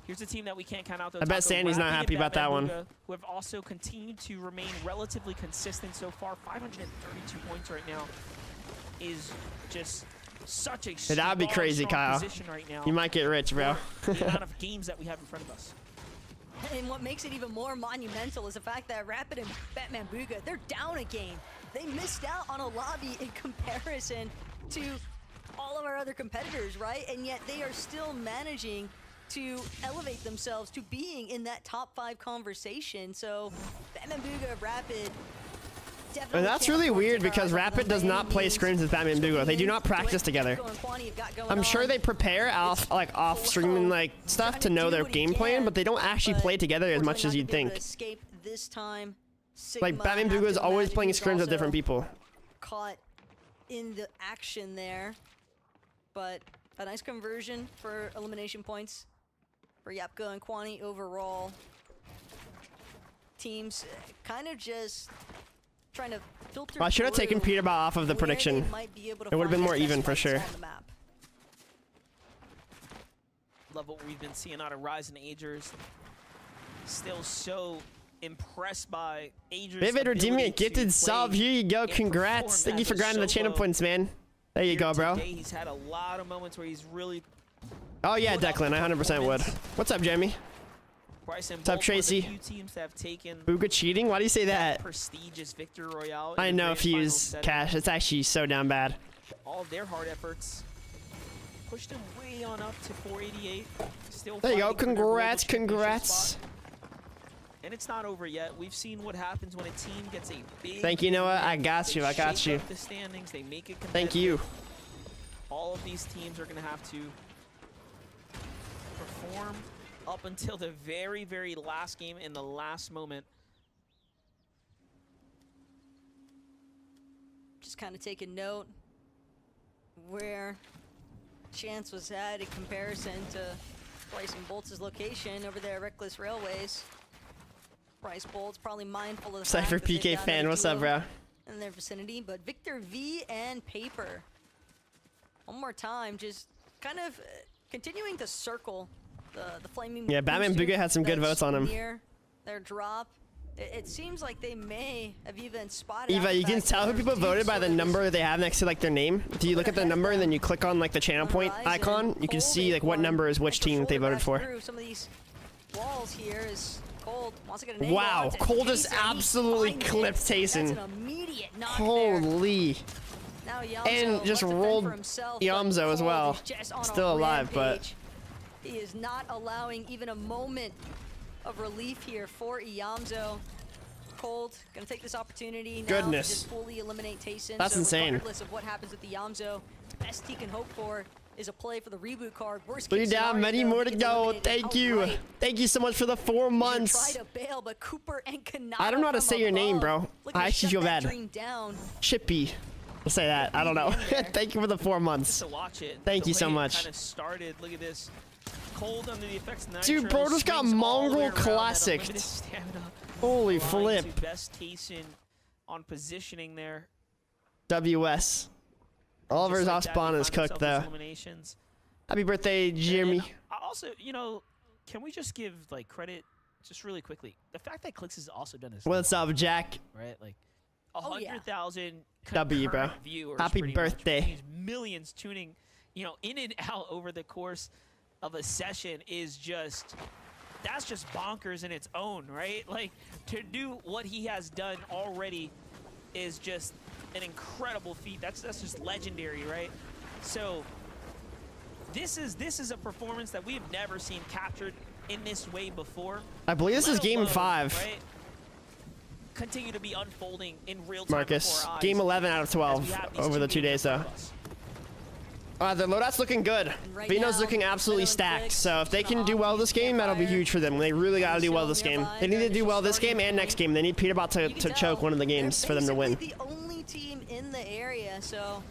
Here's a team that we can't count out. Though, I bet Taco Sandy's not Rapid happy and about that one. Bambuga, who have also continued to remain relatively consistent so far. 532 points right now is just such a Yeah, that'd be crazy, strong Kyle. position right now. You might get rich, bro. for the amount of games that we have in front of us. And what makes it even more monumental is the fact that Rapid and Batman Booga, they're down a game. They missed out on a lobby in comparison to all of our other competitors, right? And yet they are still managing to elevate themselves to being in that top 5 conversation. So Batman Booga, Rapid, definitely. And that's really weird because Rapid does not play scrims with Batman Duo. They do not practice together. I'm sure they prepare off streaming like stuff to know their game plan, but they don't actually play together as much as you'd think. Like Batman Duo is always playing scrims with different people. Caught in the action there, but a nice conversion for elimination points for Yapka and Kwani overall. Teams kind of just trying to filter. I should have taken through Peterbot off of the where prediction. they might be able to It would have been find more their even best for sure. spots on the map. Love what we've been seeing out of Rise and Agers. Still so impressed by Agers. Vivid redeeming a gifted sub. Here you go. Congrats. Thank you for grinding the channel points, man. There you go, bro. Today, he's had a lot of moments where he's really. Oh yeah, Declan. I 100% would. What's up, Jamie? Bryce and What's up, Bolt, one of the Tracy? few teams that have taken Booga cheating? Why do you say that? prestigious Victor Royale. I in the know grand if you final use setting. cash. It's actually so damn bad. All of their hard efforts pushed him way on up to 488. Still There you go. fighting for their global Congrats, championship congrats. spot. And it's not over yet. We've seen what happens when a team gets a big. Thank you, Noah. I win. got They you. I got shake you. up the standings. They make it Thank you. all of these teams are going to have to perform up until the very, very last game in the last moment. Just kind of take a note where Chance was at in comparison to Bryce and Bolt's location over there at Reckless Railways. Bryce Bolt's probably mindful of the fact Cypher that they've PK got fan. a What's up, duo bro? in their vicinity, but Victor V and Paper, one more time, just kind of continuing to circle the flaming. Yeah, Batman booster Booga had some good that's votes on him. near their drop. It seems like they may have even spotted. out Eva, the you can fact tell that who people there's voted by sort the of this number they have next to like their name. If you look at the number and then you click on like the channel point Horizon, icon, you can see like what Cold number is which and team that they Control voted for. through some of these walls here is Cold wants to get an angle Wow, onto Cold just Tayson. He absolutely finds it. clipped That's Tayson. an immediate knock there. Holy. Now Yamzo And just wants to fend rolled for himself, but Yamzo as Cold well. is just on a Still alive, but rampage. He is not allowing even a moment of relief here for Iamzo. Cold gonna take this opportunity now Goodness. to just fully eliminate Tayson. That's so insane. Regardless of what happens with Iamzo, best he can hope for is a play for the reboot card. Worst 3 case down, scenario, many though, more he to gets go. eliminated Thank you. outright. Thank you so much for the 4 Try months. to bail, but Cooper and Kanata I don't know how to from say your name, above bro. looking I to actually shut feel that bad. dream down. Chippy. We'll say that. I don't know. Thank you for the 4 Just months. to watch it. Thank the you so way it much. Kind of started. Look at this. Cold under the effects of nitro. Dude, bro just got swings all the way Mongrel around that classicked. unlimited stamina. Holy Trying flip. to best Tayson on positioning there. WS. Oliver's Just like off that, spawn he is found cooked himself though. his eliminations. Happy birthday, Jeremy. And I also, you know, can we just give like credit, just really quickly, the fact that Clicks has also done this. What's up, Jack? Right, like Oh, yeah. 100,000 W, bro. concurrent viewers. Happy pretty much, birthday. which means millions tuning, you know, in and out over the course of a session is just. That's just bonkers in its own, right? Like to do what he has done already is just an incredible feat. That's just legendary, right? So this is a performance that we've never seen captured in this way before. I believe this let is game alone, 5. Right? Continue to be unfolding in real time Marcus. before our eyes Game 11 out of as we 12 have these over the 2 games days in though. front of us. The loadout's looking good. Right Vino's now, looking absolutely Vino and stacked. Clicks So if they gonna can do well off this the game, that'll be campfire. huge for them. They really gotta do well this game. Nearby, They need to their do well initial this game starting and next point. game. They need Peterbot to You can choke tell one of the games they're for them to win. basically the only team in the area, so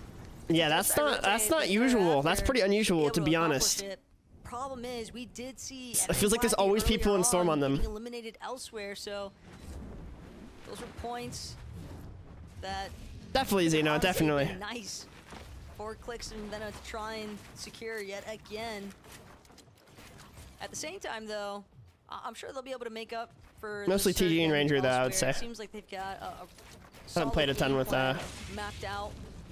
Yeah, just that's that not rotate that they're usual. That's after pretty should be unusual able to be accomplish honest. it. Problem is, we did see. It feels like there's always people in Storm on them. Getting eliminated elsewhere, so those are points that Definitely, Zeno. honestly Definitely. be nice for Clicks and Venom to try and secure yet again. At the same time, though, I'm sure they'll be able to make up for Mostly the surge TG and damage Ranger, though, I would elsewhere. say. It seems like they've got a Haven't solid played a ton game with, plan mapped out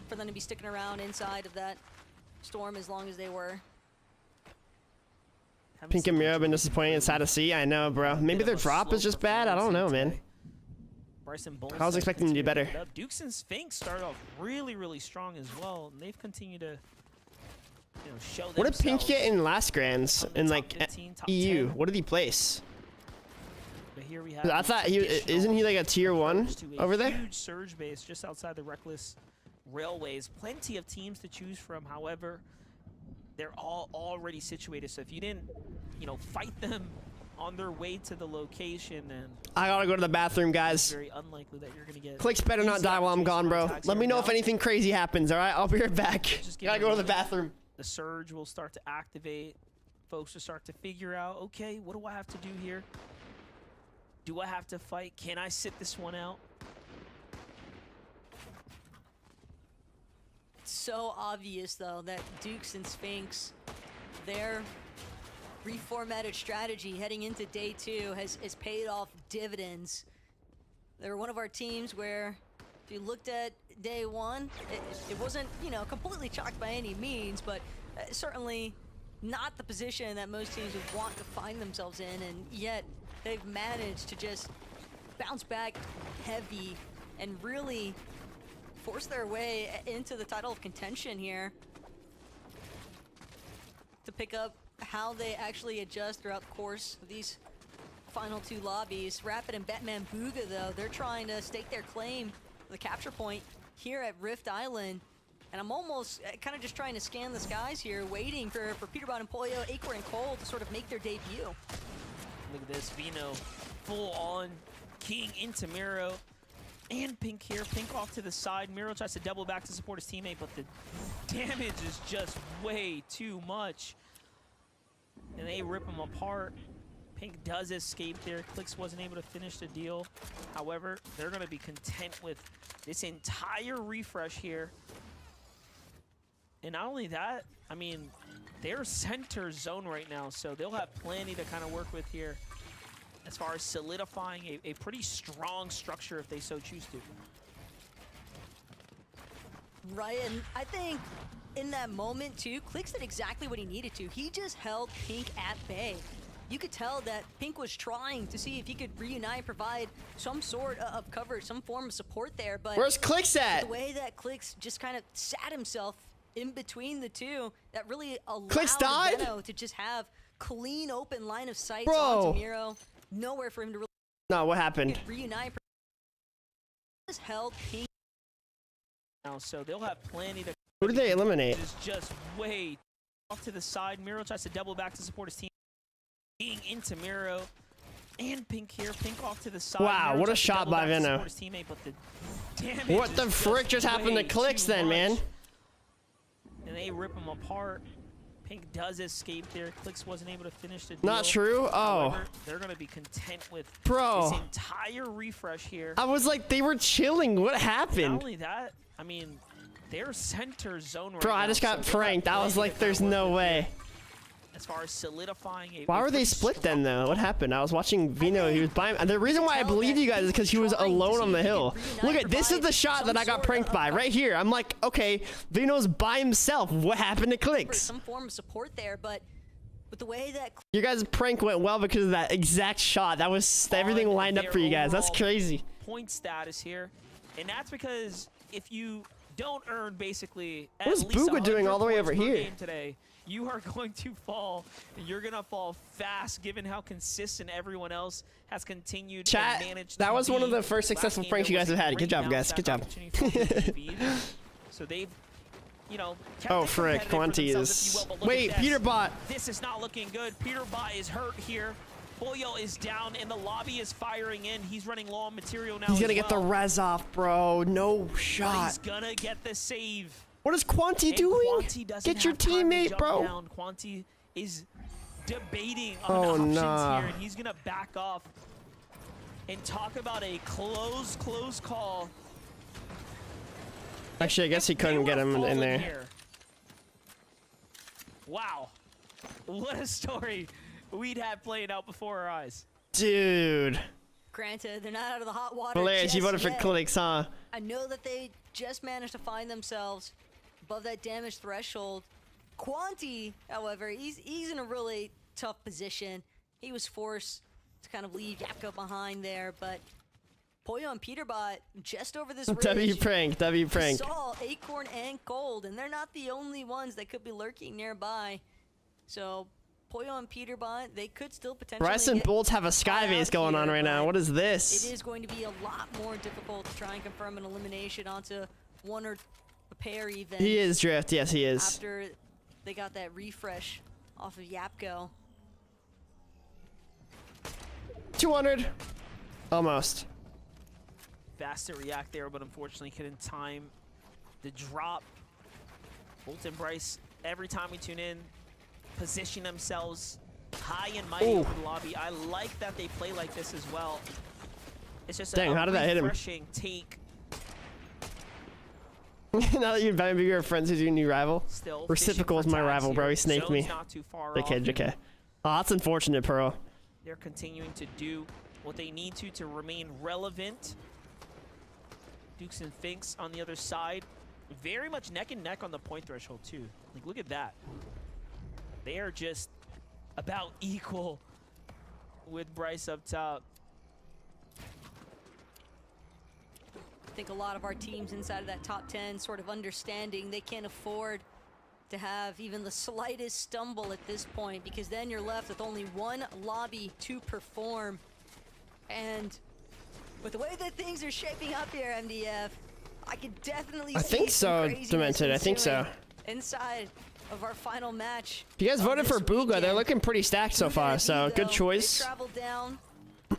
for them to be sticking around inside of that storm as long as they were. Haven't Pink seen and Miro much have been of disappointing. It's sad to see. I know, bro. Maybe bit their of a drop slow is just bad. I don't know, performance man. today. Bryson Bull I was expecting them to do better. Dukes and Sphinx started off really, really strong as well, and they've continued to, you know, show What did Pink themselves. get in last grands on the in top like 15, top EU? 10. What did he place? But here we have I the thought he traditional isn't he like a tier 1 approach to a over there? Huge surge base just outside the Reckless Railways. Plenty of teams to choose from. However, they're all already situated. So if you didn't, you know, fight them on their way to the location, then I gotta go to the bathroom, it's guys. very unlikely that you're gonna get. Clicks better not easy die while I'm opportunities gone, for bro. attacks Let here me know if now. anything crazy happens, all right? I'll be right back. Just give Gotta it go a to the moment. bathroom. The surge will start to activate. Folks will start to figure out, okay, what do I have to do here? Do I have to fight? Can I sit this one out? It's so obvious, though, that Dukes and Sphinx, their reformatted strategy heading into day 2 has paid off dividends. They're one of our teams where, if you looked at day 1, it wasn't, you know, completely chalked by any means, but certainly not the position that most teams would want to find themselves in, and yet they've managed to just bounce back heavy and really force their way into the title of contention here to pick up how they actually adjust throughout the course of these final 2 lobbies. Rapid and Batman Booga, though, they're trying to stake their claim to the capture point here at Rift Island. And I'm almost kind of just trying to scan the skies here, waiting for Peterbot and Pollo, Acor and Cole to sort of make their debut. Look at this, Vino full on keying into Miro and Pink here. Pink off to the side. Miro tries to double back to support his teammate, but the damage is just way too much. And they rip him apart. Pink does escape there. Clicks wasn't able to finish the deal. However, they're going to be content with this entire refresh here. And not only that, I mean, they're center zone right now, so they'll have plenty to kind of work with here as far as solidifying a pretty strong structure if they so choose to. Right, and I think in that moment too, Clicks did exactly what he needed to. He just held Pink at bay. You could tell that Pink was trying to see if he could reunite, provide some sort of cover, some form of support there, but Where's Clicks at? the way that Clicks just kind of sat himself in between the two, that really allowed Clicks died? Veno to just have clean open line of sight Bro. onto Miro. nowhere for him to really No, what happened? reunite. Has held Pink now, so they'll have plenty to. Who did they eliminate? Is just way off to the side. Miro tries to double back to support his team. Being into Miro and Pink here. Pink off to the side. Wow, Miro what a tries to shot double by back to Veno. support his teammate, but the damage What the is frick just happened to way Clicks too then, much. man? And they rip him apart. Pink does escape there. Clicks wasn't able to finish the deal. Not true? Oh. However, they're going to be content with Bro. this entire refresh here. I was like, they were chilling. What Not happened? only that, I mean, their center zone right Bro, I now, just got so they have pranked. I was plenty like, to there's work no with way. here. As far as solidifying a Why were they pretty split strong- then, though? What happened? I was watching Vino. He was by. The reason why I believe you guys is because he was alone on the hill. Look at this is the shot that I got pranked by right here. I'm like, okay, Vino's by himself. What happened to for Clicks? some form of support there, but with the way that You guys' prank went well because of that exact shot. That was everything on lined up their for you guys. That's overall crazy. point status here, and that's because if you don't earn basically at What is least Booga doing 100 all the way points over per here? game today, you are going to fall, and you're gonna fall fast given how consistent everyone else has continued Chat, and managed that to was one of be. the first Last successful game, pranks you there guys was have a had. Good great job, guys. bounce Good back job. opportunity for David. So they've, you know, kept Oh, it frick. competitive for Quanti themselves, is. if you will, but look Wait, at this. Peter Bot. This is not looking good. Peter Bot is hurt here. Boyo is down, and the lobby is firing in. He's running low on material now. He's gonna as get the well. res off, bro. No But shot. he's gonna get the save. What is Quanti And doing? Quanti doesn't Get your have time to teammate, jump bro. down. Quanti is debating on Oh, options nah. here, and he's gonna back off. And talk about a close call. Actually, I guess he If they couldn't get would've him in fallen there. here- Wow. What a story we'd have playing out before our eyes. Dude. granted they're not out of the hot water. Hilarious. You just voted for yet. Clicks, huh? I know that they just managed to find themselves above that damage threshold. Quanti, however, he's in a really tough position. He was forced to kind of leave Yapko behind there, but Poyo and Peterbot just over this ridge. W prank. W prank. Saw Acorn and Cold, and they're not the only ones that could be lurking nearby. So Poyo and Peterbot, they could still potentially Bryce and get Bolts have a caught sky base out going on here, right now. but What is it this? is going to be a lot more difficult to try and confirm an elimination onto one or a pair even. He is Drift. Yes, he is. After they got that refresh off of Yapko. 200. Almost. Fast to react there, but unfortunately couldn't time the drop. Bolt and Bryce, every time we tune in, position themselves high and mighty Ooh. over the lobby. I like that they play like this as well. It's just Dang, a how did that hit him? refreshing take. Now that you invite me to your friends, who's your new rival? Still Reciprocal is fishing my for tags rival, bro. here. He snaked me. Zone's not too far JK, off, JK. and Oh, that's unfortunate, Pearl. they're continuing to do what they need to remain relevant. Dukes and Finks on the other side, very much neck and neck on the point threshold too. Like, look at that. They are just about equal with Bryce up top. I think a lot of our teams inside of that top 10 sort of understanding they can't afford to have even the slightest stumble at this point, because then you're left with only one lobby to perform. And with the way that things are shaping up here, MDF, I could definitely I see think some so, craziness Demented. I think so. ensuing inside of our final match. If you guys of voted for this Booga, they're weekend. looking pretty stacked so Booga far, and so Evo, good they choice. traveled down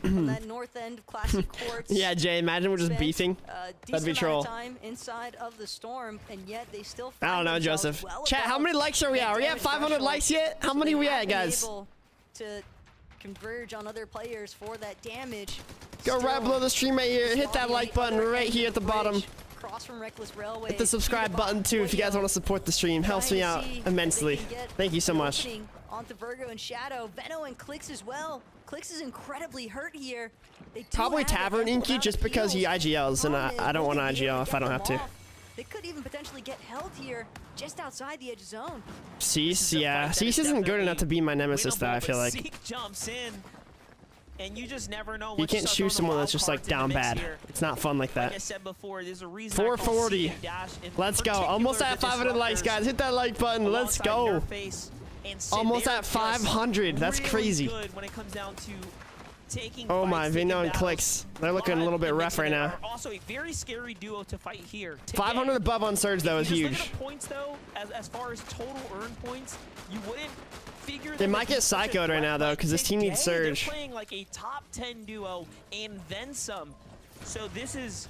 from that north end of Classic Courts. Yeah, Jay, imagine we're just spent beefing. a That'd be decent amount troll. of time inside of the storm, and yet they still I don't find know, themselves Joseph. well Chat, how above many likes are we that at? Are we at damage 500 threshold. likes yet? How So many they we have at, been guys? able to converge on other players for that damage. Go right Still, below the stream right here. Hit that Sloppy on like the button other right end here of at the bottom. bridge, across from Reckless Railway. Hit the subscribe button too if you guys want to support the stream. Helps me out immensely. Thank you so much. Onto Virgo and Shadow, Veno and Clicks as well. Clicks is incredibly hurt here. They do Probably have a Tavern ample Inky amount just of because he heals. IGLs, and Problem is, I don't want to will they be able IGL if I get don't have them to. off? They could even potentially get held here just outside the edge zone. Cease, a yeah. fight that Cease is isn't good enough definitely to be my nemesis, though, winnable, I feel but like. Zeke jumps in, and you just never know. You once can't start shoot throwing the someone that's wild just like cards in the down mix bad. here. It's not fun like Like I that. said before, there's a reason I call 440. Seed Dash in Let's go. particular Almost the at 500 likes, disruptors guys. Hit that like button. Let's alongside go. Nurface and Sid. Almost They're at just 500. That's really crazy. good when it comes down to taking Oh my, fights, Vino taking and battles. Clicks. They're looking a little bit But rough right now. are also a very scary duo to fight here. 500 above on Surge though is If you huge. just look at the points though, as far as total earned points, you wouldn't figure They them might to be get such a psychoed right threat, now, though, but 'cause this team needs today, Surge. They're playing like a top 10 duo and then some. So this is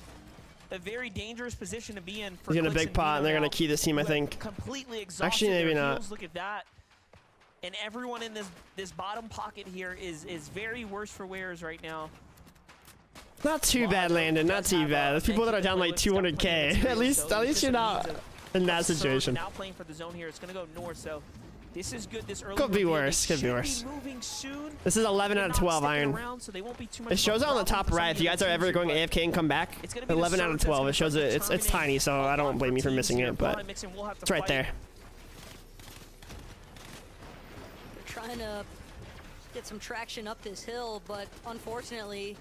a very dangerous position to be in. For He's in a Clicks big and pot, Vino and they're gonna now, key this team, I who have think. Completely exhausted Actually, maybe their not. heals. Look at that. And everyone in this bottom pocket here is very worse for wears right now. Not too bad, Landon. Not too bad. There's people that are down like 200k. At least you're not in that situation. Now playing for the zone here. It's gonna go north. So this is good. This early Could be reveal. worse. They Could be should worse. moving soon. This is 11 out of 12 iron. Around, so they won't be too much It shows of a on the problem top for right. If you some of guys the are ever teams going here, but AFK and come back, it's gonna be the 11 out of surge that's 12. gonna It shows start it. It's determining tiny, so I a lot don't blame you for teams missing here. it, but Blind Mixon will have to it's right fight. there. They're trying to get some traction up this hill, but unfortunately,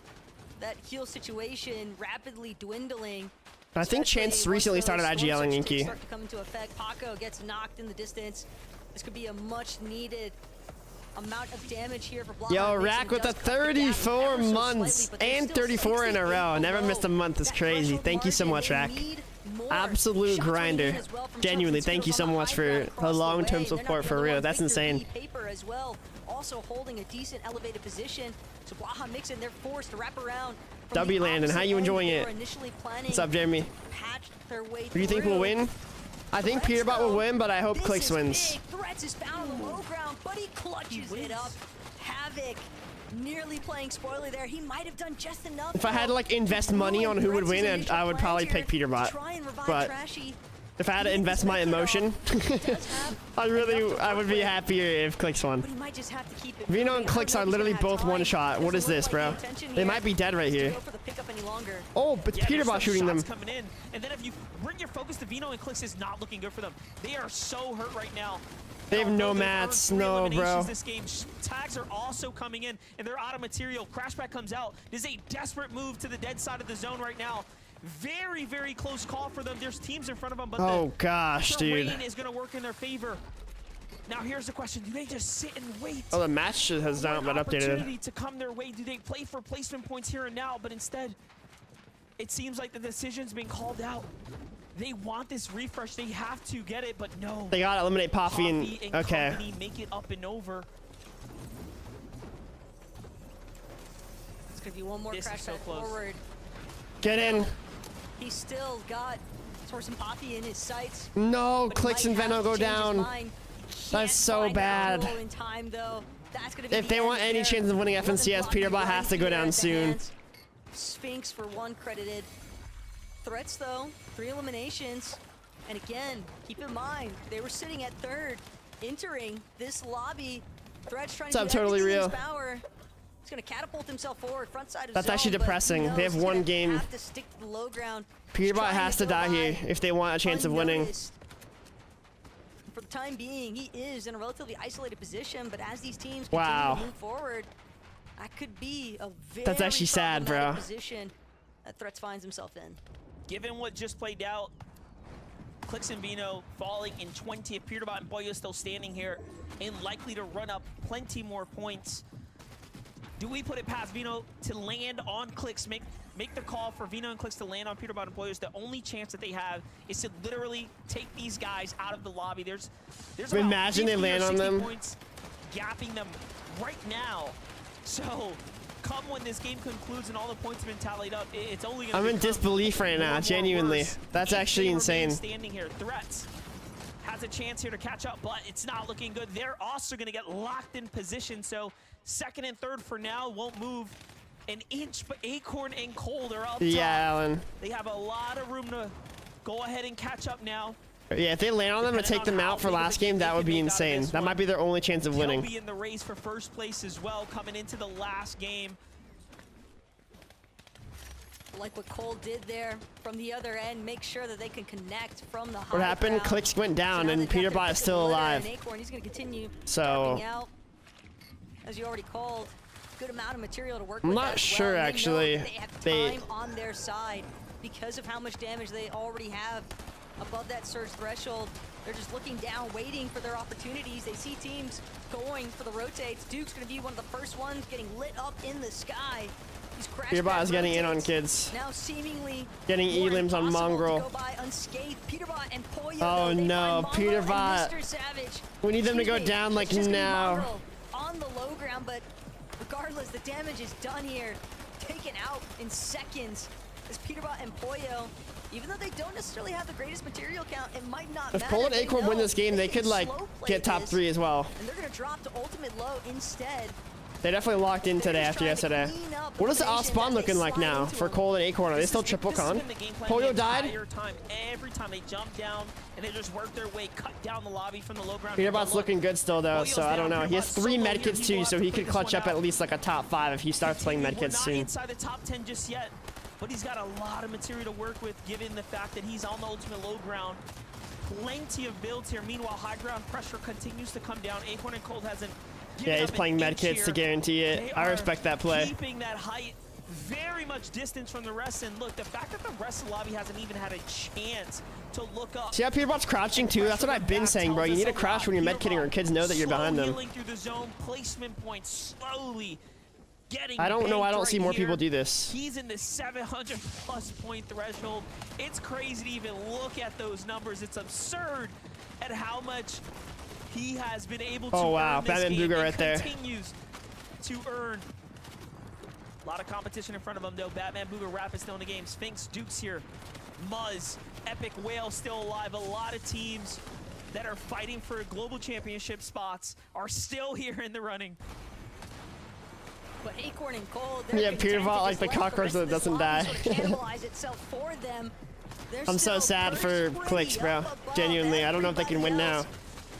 that heal situation rapidly dwindling. I think especially Chance once recently those started storm IGLing surges Inky. start to come into effect. Paco gets knocked in the distance. This could be a much needed amount of damage here for Blaha. Yo, Mixon Rack with does the cut the gap 34 ever so months slightly, but they're and still 34 in a 68 row. Never below missed a month is that crazy. threshold Thank you so margin. much, They Rack. need more. Absolute Shots running grinder. in as well from Genuinely, Chunks and thank you so Skittles on much high for ground the across the long-term way. They're not support the for only real. ones. That's Victor insane. V. Paper as well, also holding a decent elevated position. So Blaha Mixon, they're forced to wrap around. from W the Landon, how opposite you end enjoying they it? were initially planning What's up, Jeremy? to patch their way Who do you think will through. win? I think Threats, Peterbot will though, win, but I hope this Clicks is wins. big. Threats is found on the low ground, but he clutches it up. Havoc nearly playing spoiler there. He might have done just enough. If I had to like invest money on who would win, I would probably pick Peterbot. But if I had to invest my emotion, I would be happier if Clicks won. But he might just have to keep it Vino moving. and I don't Clicks know are if he's literally gonna have both one time. shot. What is Doesn't this, look bro? like the intention They here might be dead right is to here. go for the pickup any longer. Oh, but Yeah, there's Peterbot some shooting them. shots coming in, and then if you bring your focus to Vino and Clicks, is not looking good for them. They are so hurt right now. They have And no although they've mats, earned 3 no, eliminations bro. This game, tags are also coming in, and they're out of material. Crashback comes out. This is a desperate move to the dead side of the zone right now. Very, very close call for them. There's teams in front of them, but Oh the gosh, dude. terrain is going to work in their favor. Now here's the question: do they just sit and wait? Oh, the match has for not an been updated. opportunity to come their way? Do they play for placement points here and now? But instead, it seems like the decision's been called out. They want this refresh. They have to get it, but no. They gotta eliminate Poffy and okay. company make it up and over. It's gonna be one more This is crash so back close. forward. Get in. He's still got Source and Poppy in his sights. No, but he Clicks might and have Veno to go change his down. mind. That's Can't so find that bad. roll in time, though. That's gonna be If the they end want any there. chance of winning More than FNCS, Poppy Peterbot runs has to go here down at the soon. hands. Sphinx for 1 credited. Threats, though, 3 eliminations. And again, keep in mind, they were sitting at 3rd, entering this lobby. Threats trying What's to up, do Totally everything in Real? his power. He's gonna catapult himself forward, front side of That's zone, actually but depressing. he knows They have he's one gonna game. have to stick to the low ground. He's Peterbot trying has to go die here by if they want a chance of winning. unnoticed. For the time being, he is in a relatively isolated position, but as these teams continue Wow. to move forward, that could be a very That's actually sad, bro. problematic position that Threats finds himself in. Given what just played out, Clicks and Vino falling in 20th. Peterbot and Boyo still standing here and likely to run up plenty more points. Do we put it past Vino to land on Clicks, make the call for Vino and Clicks to land on Peterbot and Boyos? The only chance that they have is to literally take these guys out of the lobby. There's about Imagine they 50 or land on 60 them. points gapping them right now. So come when this game concludes and all the points have been tallied up, it's only going to I'm in disbelief right now, genuinely. That's actually insane. Standing here, Threats has a chance here to catch up, but it's not looking good. They're also going to get locked in position, so 2nd and 3rd for now won't move an inch, but Acorn and Cold are up Yeah, top. Alan. They have a lot of room to go ahead and catch up now. Yeah, if they land on them and take them out for last game, that would be insane. That might be their only chance of They'll winning. be in the race for 1st place as well coming into the last game. Like what Cole did there from the other end, make sure that they can connect from the high What happened? ground. Clicks went down, now and they've got their Peterbot is pick still of the litter, alive. and Acorn, he's going to continue So- dropping out. As you already called, good amount of material to work I'm with. not as sure, well. They know actually. that they have They- time on their side because of how much damage they already have above that surge threshold. They're just looking down, waiting for their opportunities. They see teams going for the rotates. Duke's going to be one of the first ones getting lit up in the sky. Peterbot is getting in on kids. Now seemingly getting elims on Mongrel. Oh no, Peterbot. We need them to go down like now. On the low ground, but regardless, the damage is done here. Taken out in seconds. As Peterbot and Pollo, even though they don't necessarily have the greatest material count, it might not matter. If Cole and Acorn win this game, they could like get top 3 as well. And they're gonna drop to ultimate low instead. They definitely locked in today after yesterday. What is the off spawn looking like now for Cole and Acorn? Are they still triple con? Pollo died. Every time they jump down and they just work their way, cut down the lobby from the low ground. Peterbot's looking good still though, so I don't know. He has 3 medkits too, so he could clutch up at least like a top 5 if he starts playing medkits soon. Not inside the top 10 just yet, but he's got a lot of material to work with given the fact that he's on the ultimate low ground. Plenty of builds here. Meanwhile, high ground pressure continues to come down. Acorn and Cold hasn't. Yeah, he's playing medkits to guarantee it. I respect that play. Keeping that height very much distance from the rest, and look, the fact that the rest of the lobby hasn't even had a chance to look up. See how Peterbot's crouching too? That's what I've been saying, bro. You need to crouch when you're medkitting or kids know that you're behind them. Through the zone, placement points slowly getting I don't know. I don't right see more here. people do this. He's in the 700+ point threshold. It's crazy to even look at those numbers. It's absurd at how much he has been able to earn this Batman game Booger right there. Continues to earn. A lot of competition in front of him though. Batman Booger Rapid still in the game. Sphinx Duke's here. Muzz, Epic Whale still alive. A lot of teams that are fighting for global championship spots are still here in the running. But Acorn and Cold, yeah, Peterbot like the cockroach that doesn't die. I'm so sad for Clicks, bro. Genuinely, I don't know if they can win now.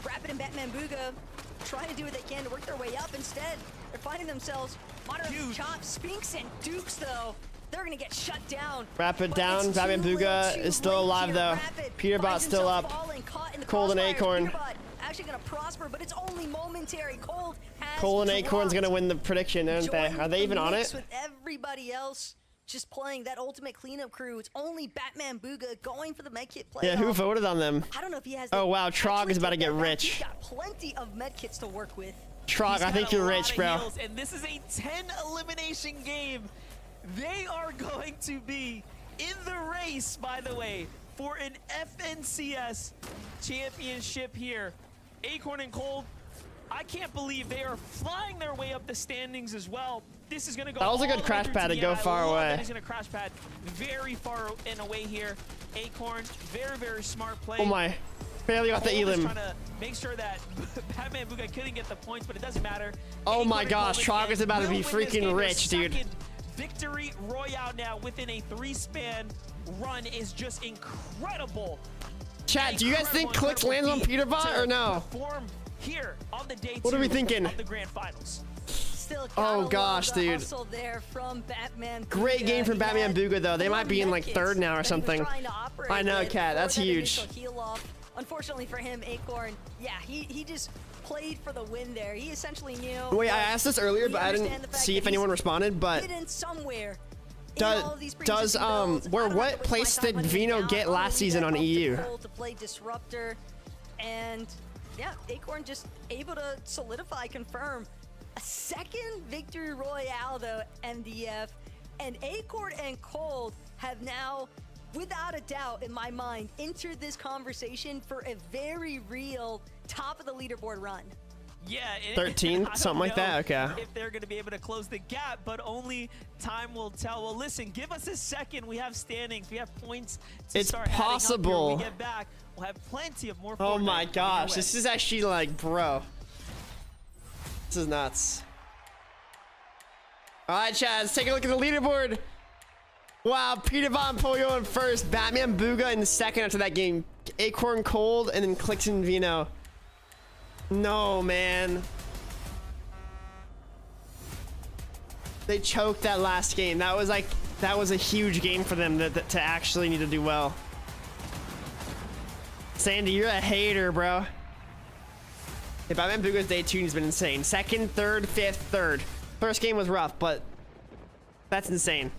Rapid and Batman Booga trying to do what they can to work their way up. Instead, they're finding themselves moderately chopped. Sphinx and Dukes, though, they're going to get shut down. Rapid down. Batman Booga is still alive, though. Peterbot's still up. Cold and Acorn. Actually going to prosper, but it's only momentary. Cole and Acorn's going to win the prediction, aren't they? Are they even on it? With everybody else just playing that ultimate cleanup crew. It's only Batman Booga going for the medkit play. Yeah, who voted on them? I don't know if he has. Oh wow, Trog is about to get rich. He's got plenty of medkits to work with. Trog, I think you're rich, bro. Heals, and this is a 10 elimination game. They are going to be in the race, by the way, for an FNCS championship here. Acorn and Cold, I can't believe they are flying their way up the standings as well. This is going to go. That was a good crash pad to go far away. He's going to crash pad very far and away here. Acorn, very, very smart play. Oh my. Barely got the elim. Trying to make sure that Batman Booga couldn't get the points, but it doesn't matter. Oh my gosh, Trog is about to be freaking rich, dude. Victory Royale now within a 3-span run is just incredible. Chat, do you guys think Clicks lands on Peterbot or no? Here on the day what are we thinking? Of the grand finals. Oh gosh, dude. Great game from Batman Booga though. They might be in like 3rd now or something. I know, Cat. That's huge. Unfortunately for him, Acorn, yeah, he just played for the win there. He essentially knew. Wait, I asked this earlier, but I didn't see if anyone responded. But what place did Vino get last season on EU? To play Disruptor, and yeah, Acorn just able to solidify, confirm a 2nd victory royale though. MDF and Acorn and Cold have now, without a doubt in my mind, entered this conversation for a very real top of the leaderboard run. Yeah, 13, something like that. Okay. If they're going to be able to close the gap, but only time will tell. Well, listen, give us a second. We have standings. We have points to start possible. When we get back, we'll have plenty of more. Oh my gosh, this is actually like, bro. This is nuts. All right, Chad, let's take a look at the leaderboard. Wow, Peterbot and Pollo in 1st, Batman Booga in 2nd after that game, Acorn Cold, and then Clicks and Vino. No, man. They choked that last game. That was a huge game for them to actually need to do well. Sandy, you're a hater, bro. Yeah, Batman Booga's day 2 has been insane. 2nd, 3rd, 5th, 3rd. First game was rough, but that's insane.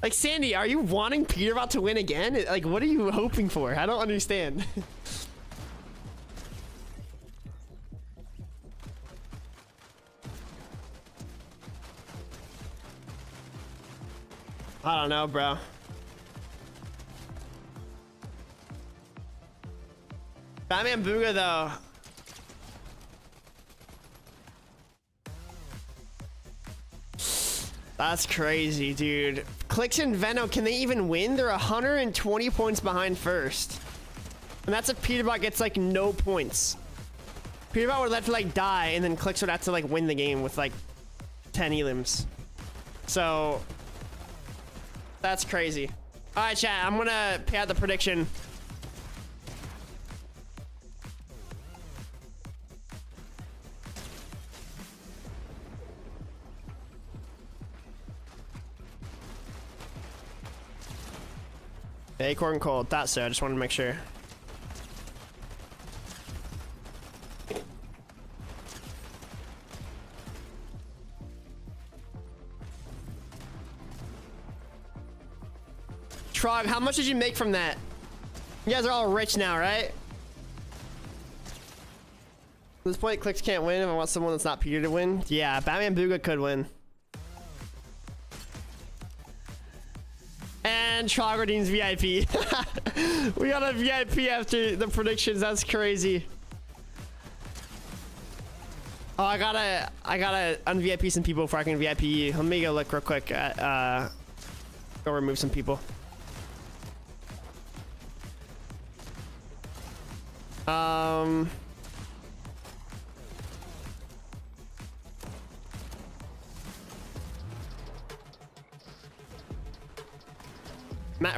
Like, Sandy, are you wanting Peterbot to win again? Like, what are you hoping for? I don't understand. I don't know, bro. Batman Booga, though. That's crazy, dude. Clicks and Veno, can they even win? They're 120 points behind first. And that's if Peterbot gets, like, no points. Peterbot would have to, like, die, and then Clicks would have to, like, win the game with, like, 10 elims. So, that's crazy. All right, chat, I'm gonna pay out the prediction. Acorn cold. Thought so. I just wanted to make sure. Trog, how much did you make from that? You guys are all rich now, right? At this point, Clicks can't win if I want someone that's not Peter to win. Yeah, Batman Booga could win. And Trogardin's VIP. We got a VIP after the predictions. That's crazy. Oh, I gotta un-VIP some people before I can VIP you. Let me go look real quick at, go remove some people.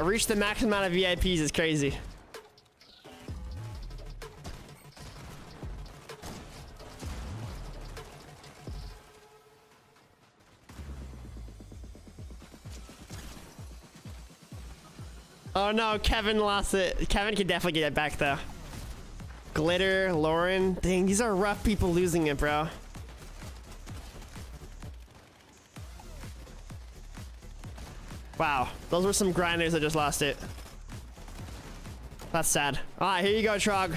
Reach the max amount of VIPs is crazy. Oh no, Kevin lost it. Kevin can definitely get it back though. Glitter, Lauren. Dang, these are rough people losing it, bro. Wow, those were some grinders that just lost it. That's sad. All right, here you go, Trog.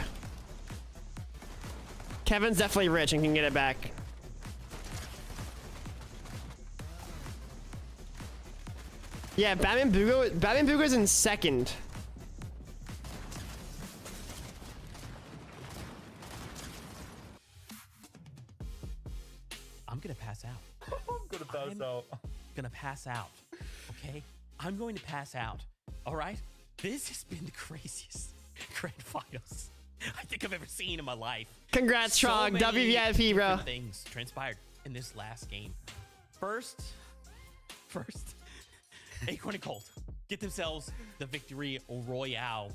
Kevin's definitely rich and can get it back. Yeah, Batman Booga's in second. I'm gonna pass out. I'm Gonna pass out. Okay, I'm going to pass out. All right, this has been the craziest grand finals I think I've ever seen in my life. Congrats, Trog. WVIP, bro. Things transpired in this last game. First, Acorn and Colt get themselves the victory royale.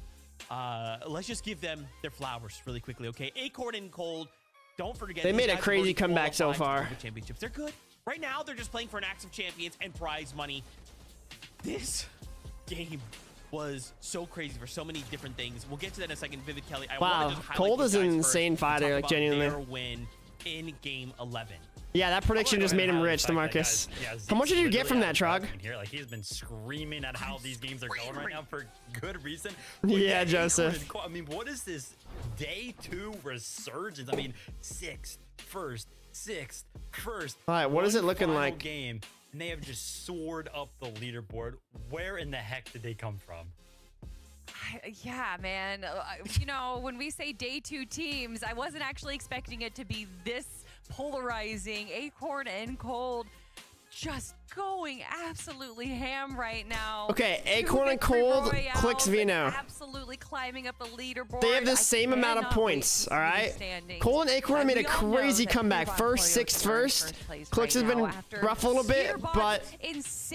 Let's just give them their flowers really quickly, okay? Acorn and Colt, don't forget they made a crazy comeback so far. Championships, they're good. Right now, they're just playing for an Axe of Champions and prize money. This game was so crazy for so many different things. We'll get to that in a second. Vivid Kelly. Wow, Colt is an insane fighter, like genuinely. Their win in game 11. Yeah, that prediction just made him rich, DeMarcus. How much did you get from that, Trog? Here, like he's been screaming at how these games are going right now for good reason. Yeah, Joseph. I mean, what is this day 2 resurgence? I mean, 6th, 1st, 6th, 1st. All right, what is it looking final like? Game, and they have just soared up the leaderboard. Where in the heck did they come from? Yeah, man. You know, when we say day 2 teams, I wasn't actually expecting it to be this polarizing. Acorn and Cold just going absolutely ham right now. Okay, Acorn and Cold, Clicks Vino. Absolutely climbing up the leaderboard. They have the same amount of points, all right? Cold and Acorn made a crazy comeback. First, 6th, first. Clicks has been rough a little bit, but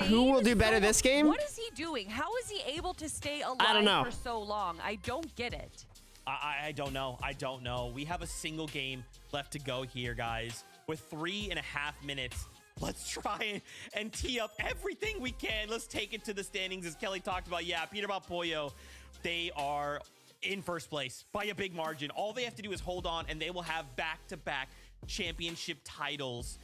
who will do better this game? What is he doing? How is he able to stay I don't know. alive for so long? I don't get it. I don't know. I don't know. We have a single game left to go here, guys. With 3.5 minutes, let's try and tee up everything we can. Let's take it to the standings, as Kelly talked about. Yeah, Peterbot Pollo, they are in first place by a big margin. All they have to do is hold on, and they will have back-to-back championship titles.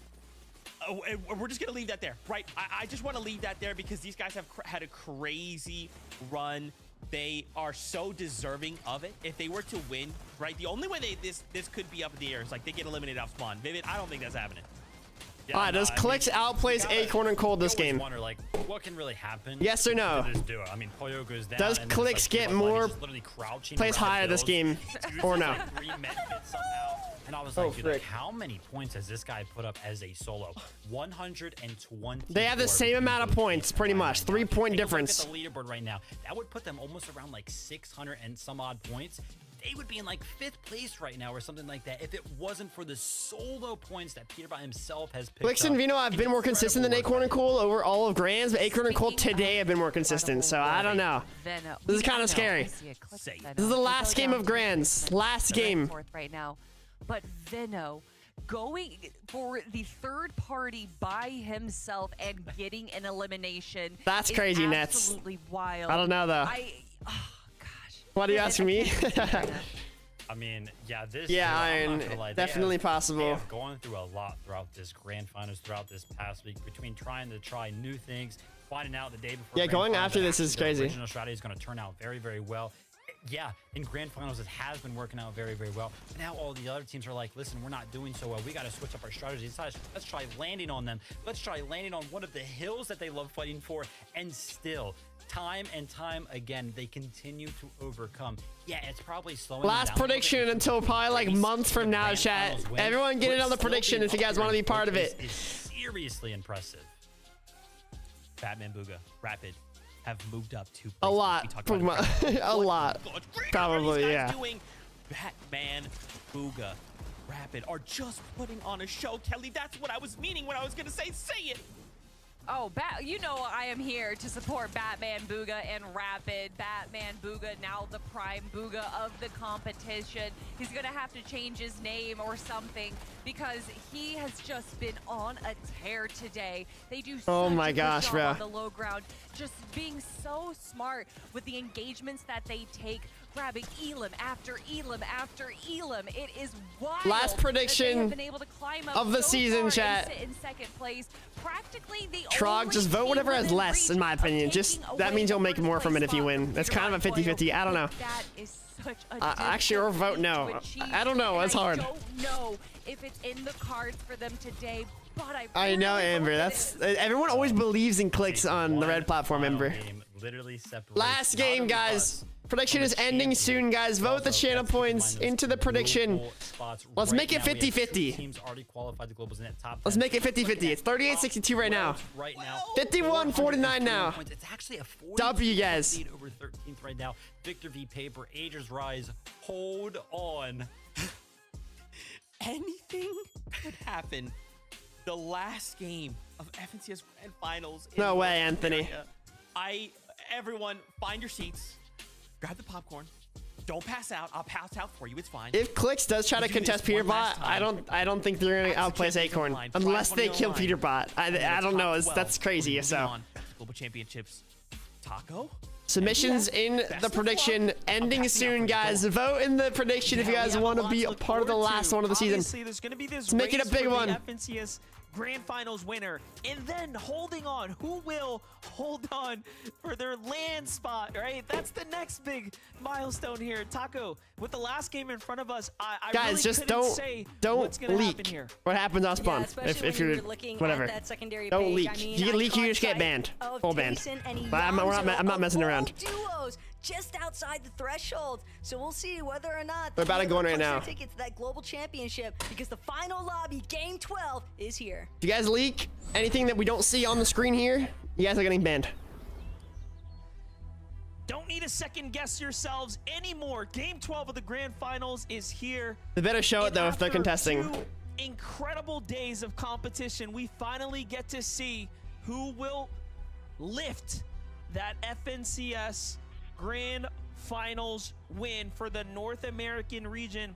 we're just gonna leave that there, right? I just want to leave that there because these guys have had a crazy run. They are so deserving of it. If they were to win, right? The only way this could be up in the air is like they get eliminated off spawn. Vivid, I don't think that's happening. Yeah, All right, does Clicks outplays Acorn and Cold this game? Wonder, like, what can really happen? Yes or no? To this duo? I mean, Pollo goes down. Does and Clicks it's like, get you know, more he's literally crouching plays around higher this builds. game, or no? Like 3 med kits somehow. And I was like, dude, like, how many points has this guy put up as a solo? 120. They have the same amount of points, pretty much. 3-point difference. Look at the leaderboard right now. That would put them almost around like 600 and some odd points. They would be in like 5th place right now or something like that if it wasn't for the solo points that Peter by himself has picked Clicks up. and Vino have been more consistent than Acorn and Cool over all of Grands, but Acorn and Cool today have been more consistent, so I don't know. This is kind of scary. This is the last game of Grands. Last game. Right now. But Vino going for the third party by himself and getting an elimination. That's crazy, Nets. Absolutely wild. I don't know, though. Gosh. Why do you ask me? I mean, yeah, this. Yeah, I'm Iron, not gonna lie, definitely they possible. have gone through a lot throughout this grand finals, throughout this past week, between trying to try new things, finding out the day before. Yeah, grand going finals after that this is actually their crazy. Original strategy is going to turn out very, very well. Yeah, in grand finals, it has been working out very, very well. But now all the other teams are like, listen, we're not doing so well. We got to switch up our strategy. Let's try landing on them. Let's try landing on one of the hills that they love fighting for. And still, time and time again, they continue to overcome. Yeah, it's probably slowing Last down a little prediction bit. until probably like months from now, chat. Everyone get in on the prediction if you guys want to be part of it. Is seriously impressive. Batman Booga, Rapid have moved up to A lot. A lot. Probably, yeah. Doing? Batman Booga, Rapid are just putting on a show, Kelly. That's what I was meaning when I was gonna say it. Oh, you know I am here to support Batman Booga and Rapid. Batman Booga, now the prime Booga of the competition. He's going to have to change his name or something because he has just been on a tear today. They do such a good job on the low ground, just being so smart with the engagements that they take, grabbing Elam after Elam after Elam. It is wild. Last prediction been able to climb up of the so season, far chat. and sit in second place. Practically the Trog, just vote whatever has less, in my opinion. Just that means you'll make more from it if you win. That's kind of a 50-50. I don't know. That is such a actually, or vote no. I don't know. It's hard. I don't know if it's in the cards for them today, but I know, Amber. That's everyone always believes in Clicks on the red platform, Amber. Last game, guys. Prediction is ending soon, guys. Vote the channel points into the prediction. Let's make it 50-50. Let's make it 50-50. It's 38-62 right now. 51-49 now. It's actually a 40 W, guys. lead over 13th right now. Victor v Paper, Ager's Rise. Hold on. Anything could happen. The last game of FNCS Grand Finals. No way, Anthony. Everyone, find your seats. Grab the popcorn. Don't pass out. I'll pass out for you. It's fine. If Clicks does try to contest Peterbot, I don't think they're gonna outplace Acorn unless they kill Peterbot. I don't know. That's crazy. So Global Championships. Taco. submissions in the prediction ending soon, guys. Vote in the prediction if you guys want to be a part of the last one of the season. Obviously, there's going to be this Let's make it a big one. FNCS Grand Finals winner, and then holding on. Who will hold on for their land spot, right? That's the next big milestone here. Taco, with the last game in front of us, I guys, really just couldn't say what's don't gonna happen leak here. what happens on spawn. If you're looking whatever, at that secondary don't page, leak. I mean, You leak, you just get banned. Full banned. But I'm not messing around. Duos just outside the threshold, so we'll see whether or not We're about to go in right now. tickets to that global championship, because the final lobby, game 12, is here. If you guys leak anything that we don't see on the screen here, you guys are getting banned. Don't need to second guess yourselves anymore. Game 12 of the Grand Finals is here. They better show it though if they're After contesting. 2 incredible days of competition, we finally get to see who will lift that FNCS Grand Finals win for the North American region.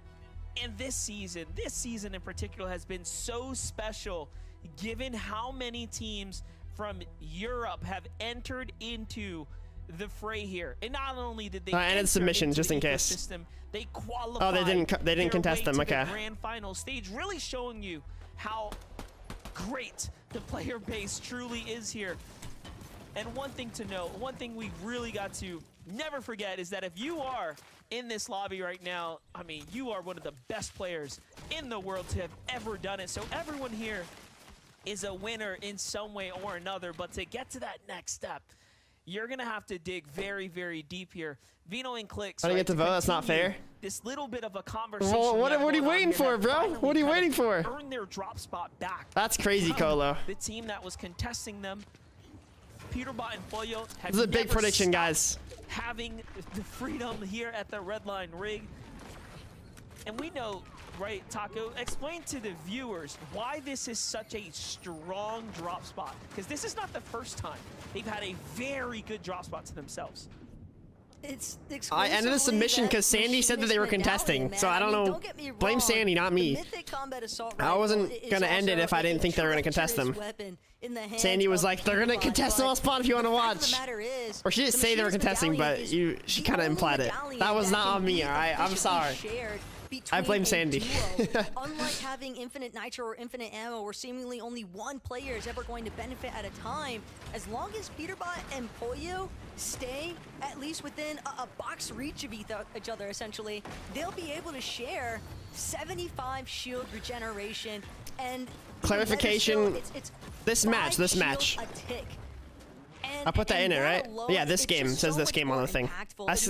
And this season in particular has been so special given how many teams from Europe have entered into the fray here. And not only did they and it's submissions, just in case. System, they qualified. Oh, they didn't contest them. Okay. The Grand Final stage, really showing you how great the player base truly is here. And one thing to note, one thing we really got to never forget is that if you are in this lobby right now, I mean, you are one of the best players in the world to have ever done it. So everyone here is a winner in some way or another, but to get to that next step, you're gonna have to dig very, very deep here. Vino and Clicks. How do you get to vote? That's not fair. This little bit of a conversation. Well, what are you waiting for, bro? What are you waiting for? Earn their drop spot back. That's crazy, Colo. The team that was contesting them, Peterbot and Pollo, have This is a big never prediction, stopped guys. having the freedom here at the Red Line Rig. And we know, right, Taco, explain to the viewers why this is such a strong drop spot. Because this is not the first time they've had a very good drop spot to themselves. It's I ended the submission because Sandy said that they were contesting, so I don't know. Blame Sandy, not me. I wasn't gonna end it if I didn't think they were gonna contest them. Sandy was like, "They're gonna contest them on spawn if you want to watch." Or she didn't say they were contesting, but she kind of implied it. That was not on me, all right? I'm sorry. I blame Sandy. Unlike having infinite nitro or infinite ammo, where seemingly only one player is ever going to benefit at a time, as long as Peterbot and Pollo stay at least within a box reach of each other, essentially, they'll be able to share 75 shield regeneration. And clarification, this match. I put that in it, right? Yeah, this game says this game on the thing.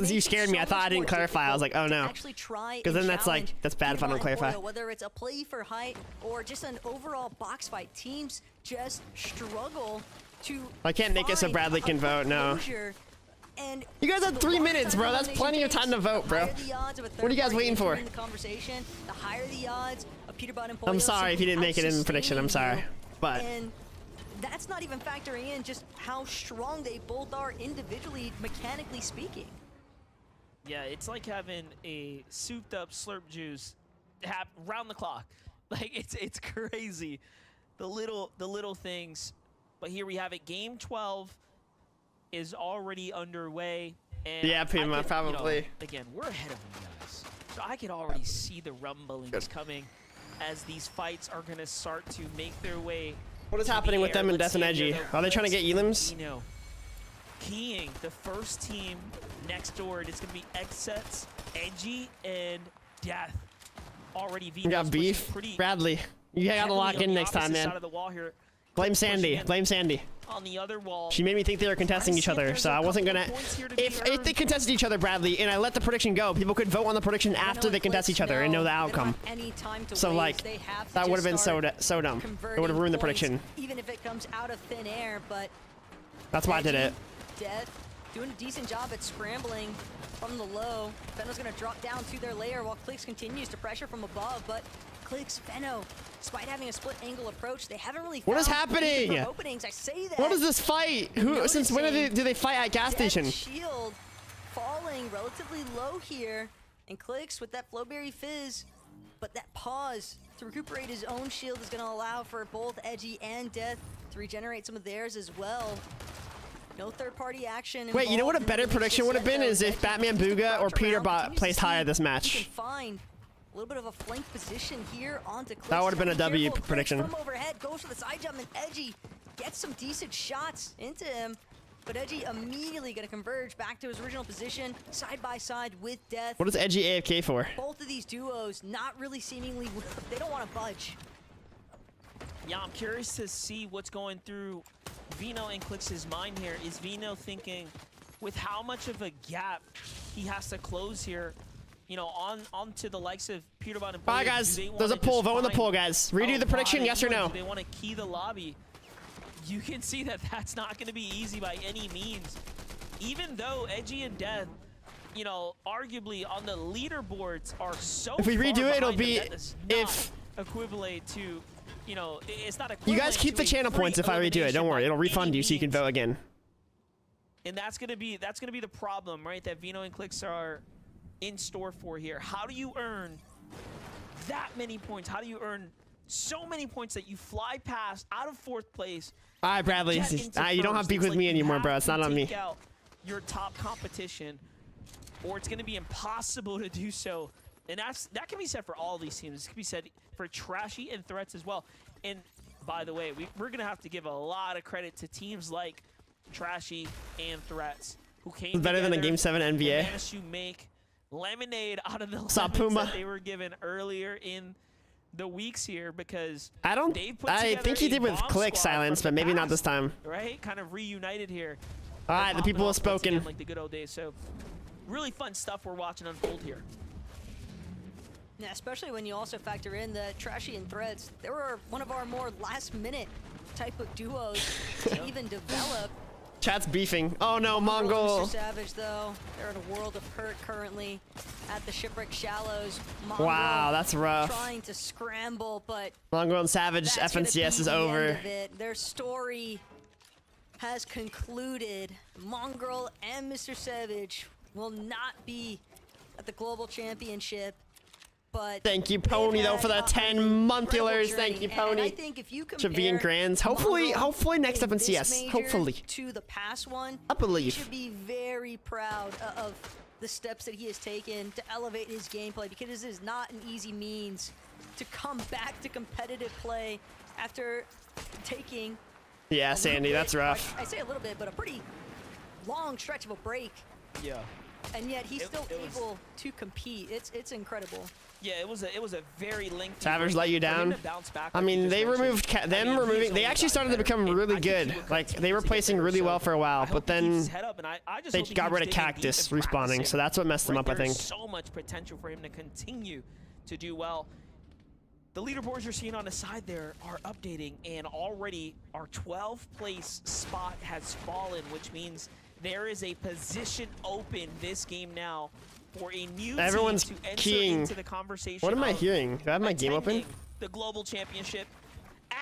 You scared me. I thought I didn't clarify. I was like, oh no. Because then that's bad if I don't clarify. Whether it's a play for height or just an overall box fight, teams just struggle to. I can't make it so Bradley can vote. No. And you guys had 3 minutes, bro. That's plenty of time to vote, bro. What are you guys waiting for? The higher the odds of Peterbot and Pollo. I'm sorry if you didn't make it in the prediction. I'm sorry, but. That's not even factoring in just how strong they both are individually, mechanically speaking. Yeah, it's like having a souped up slurp juice round the clock. Like it's crazy. The little things. But here we have it. Game 12 is already underway. And yeah, probably. You know, again, we're ahead of you guys. So I could already see the rumblings coming as these fights are gonna start to make their way. What is happening with them and Death and Edgy? Are they trying to get elims? Keying the first team next door. It's going to be X-Sets, Edgy, and Death. Already you got beef? Bradley, you gotta lock in next time, man. Blame Sandy. Blame Sandy. On the other wall. She made me think they were contesting each other, so I wasn't gonna. If they contested each other, Bradley, and I let the prediction go, people could vote on the prediction after they contest each other and know the outcome. So like, that would have been so dumb. It would have ruined the prediction. Even if it comes out of thin air, but that's why I did it. Death doing a decent job at scrambling from the low. Fenno's gonna drop down to their lair while Clicks continues to pressure from above, but Clicks, Fenno, despite having a split angle approach, they haven't really found what is happening? Openings. I say that. What is this fight? Who? Since when do they fight at gas station? Shield falling relatively low here, and Clicks with that Flowberry Fizz, but that pause to recuperate his own shield is going to allow for both Edgy and Death to regenerate some of theirs as well. No third-party action. Wait, you know what a better prediction would have been is if Batman Booga or Peterbot placed higher this match. Find a little bit of a flank position here onto Clicks. That would have been a W prediction. From overhead, goes for the side jump, and Edgy gets some decent shots into him. But Edgy immediately going to converge back to his original position, side by side with Death. What is Edgy AFK for? Both of these duos not really seemingly, they don't want to budge. Yeah, I'm curious to see what's going through Vino and Clicks' mind here. Is Vino thinking with how much of a gap he has to close here, you know, onto the likes of Peterbot and Pollo? Bye, guys. There's a poll. Vote in the poll, guys. Redo the prediction, yes or no? Do they want to key the lobby? You can see that that's not going to be easy by any means. Even though Edgy and Death, you know, arguably on the leaderboards are so if we redo it, it'll be if equivalent to, you know, it's not equivalent. You guys keep the channel points if I redo it. Don't worry, it'll refund you so you can vote again. And that's gonna be the problem, right? That Vino and Clicks are in store for here. How do you earn that many points? How do you earn so many points that you fly past out of 4th place? All right, Bradley, you don't have beef with me anymore, bro. It's not on me. Out your top competition, or it's gonna be impossible to do so. And that can be said for all these teams. It can be said for Trashy and Threats as well. And by the way, we're going to have to give a lot of credit to teams like Trashy and Threats, who came Better than a Game 7 and NBA. managed to make lemonade out of the lemons Puma. that they were given earlier in the weeks here, because I think he did with Click Silence, but maybe not this time. Right? Kind of reunited here. All right, the people have Once again, spoken. like the good old days. So really fun stuff we're watching unfold here. Yeah, especially when you also factor in that Trashy and Threads, they were one of our more last-minute type of duos to even develop. Chat's beefing. Oh no, Mongol. Mr. Savage, though, they're in a world of hurt currently at the Shipwreck Shallows. Mongol Wow, that's rough. trying to scramble, but Mongol and Savage that's gonna FNCS be is the over. end of it. Their story has concluded. Mongrel and Mr. Savage will not be at the Global Championship. But Thank you, Pony, though, for the 10 monthulars. Thank you, And Pony. I think if you To be in compare grands. Hopefully Mongrel next in this FNCS. major Hopefully. to the past one, I believe. you should be very proud of the steps that he has taken to elevate his gameplay, because this is not an easy means to come back to competitive play after taking Yeah, a Sandy, little that's bit, rough. I say a little bit, but a pretty long stretch of a break, Yeah. and yet he's still it was- able to compete. It's incredible. Yeah, it was a very lengthy. Savage break let you for him down. to bounce back, I like you mean, just they mentioned. removed I mean, he's They only actually gotten started to better, become and really I think good. he will Like, they continue were to get placing better. really well So for a while, I but hope he keeps then his head up, and I just they hope he got keeps rid of digging deep Cactus and respawning, practicing. so that's what messed them Right, up, I there's think. so much potential for him to continue to do well. The leaderboards you're seeing on the side there are updating, and already our 12th place spot has fallen, which means there is a position open this game now for a new Everyone's team to enter keying. into the conversation. What am I of hearing? Do I have my game open? attending the Global Championship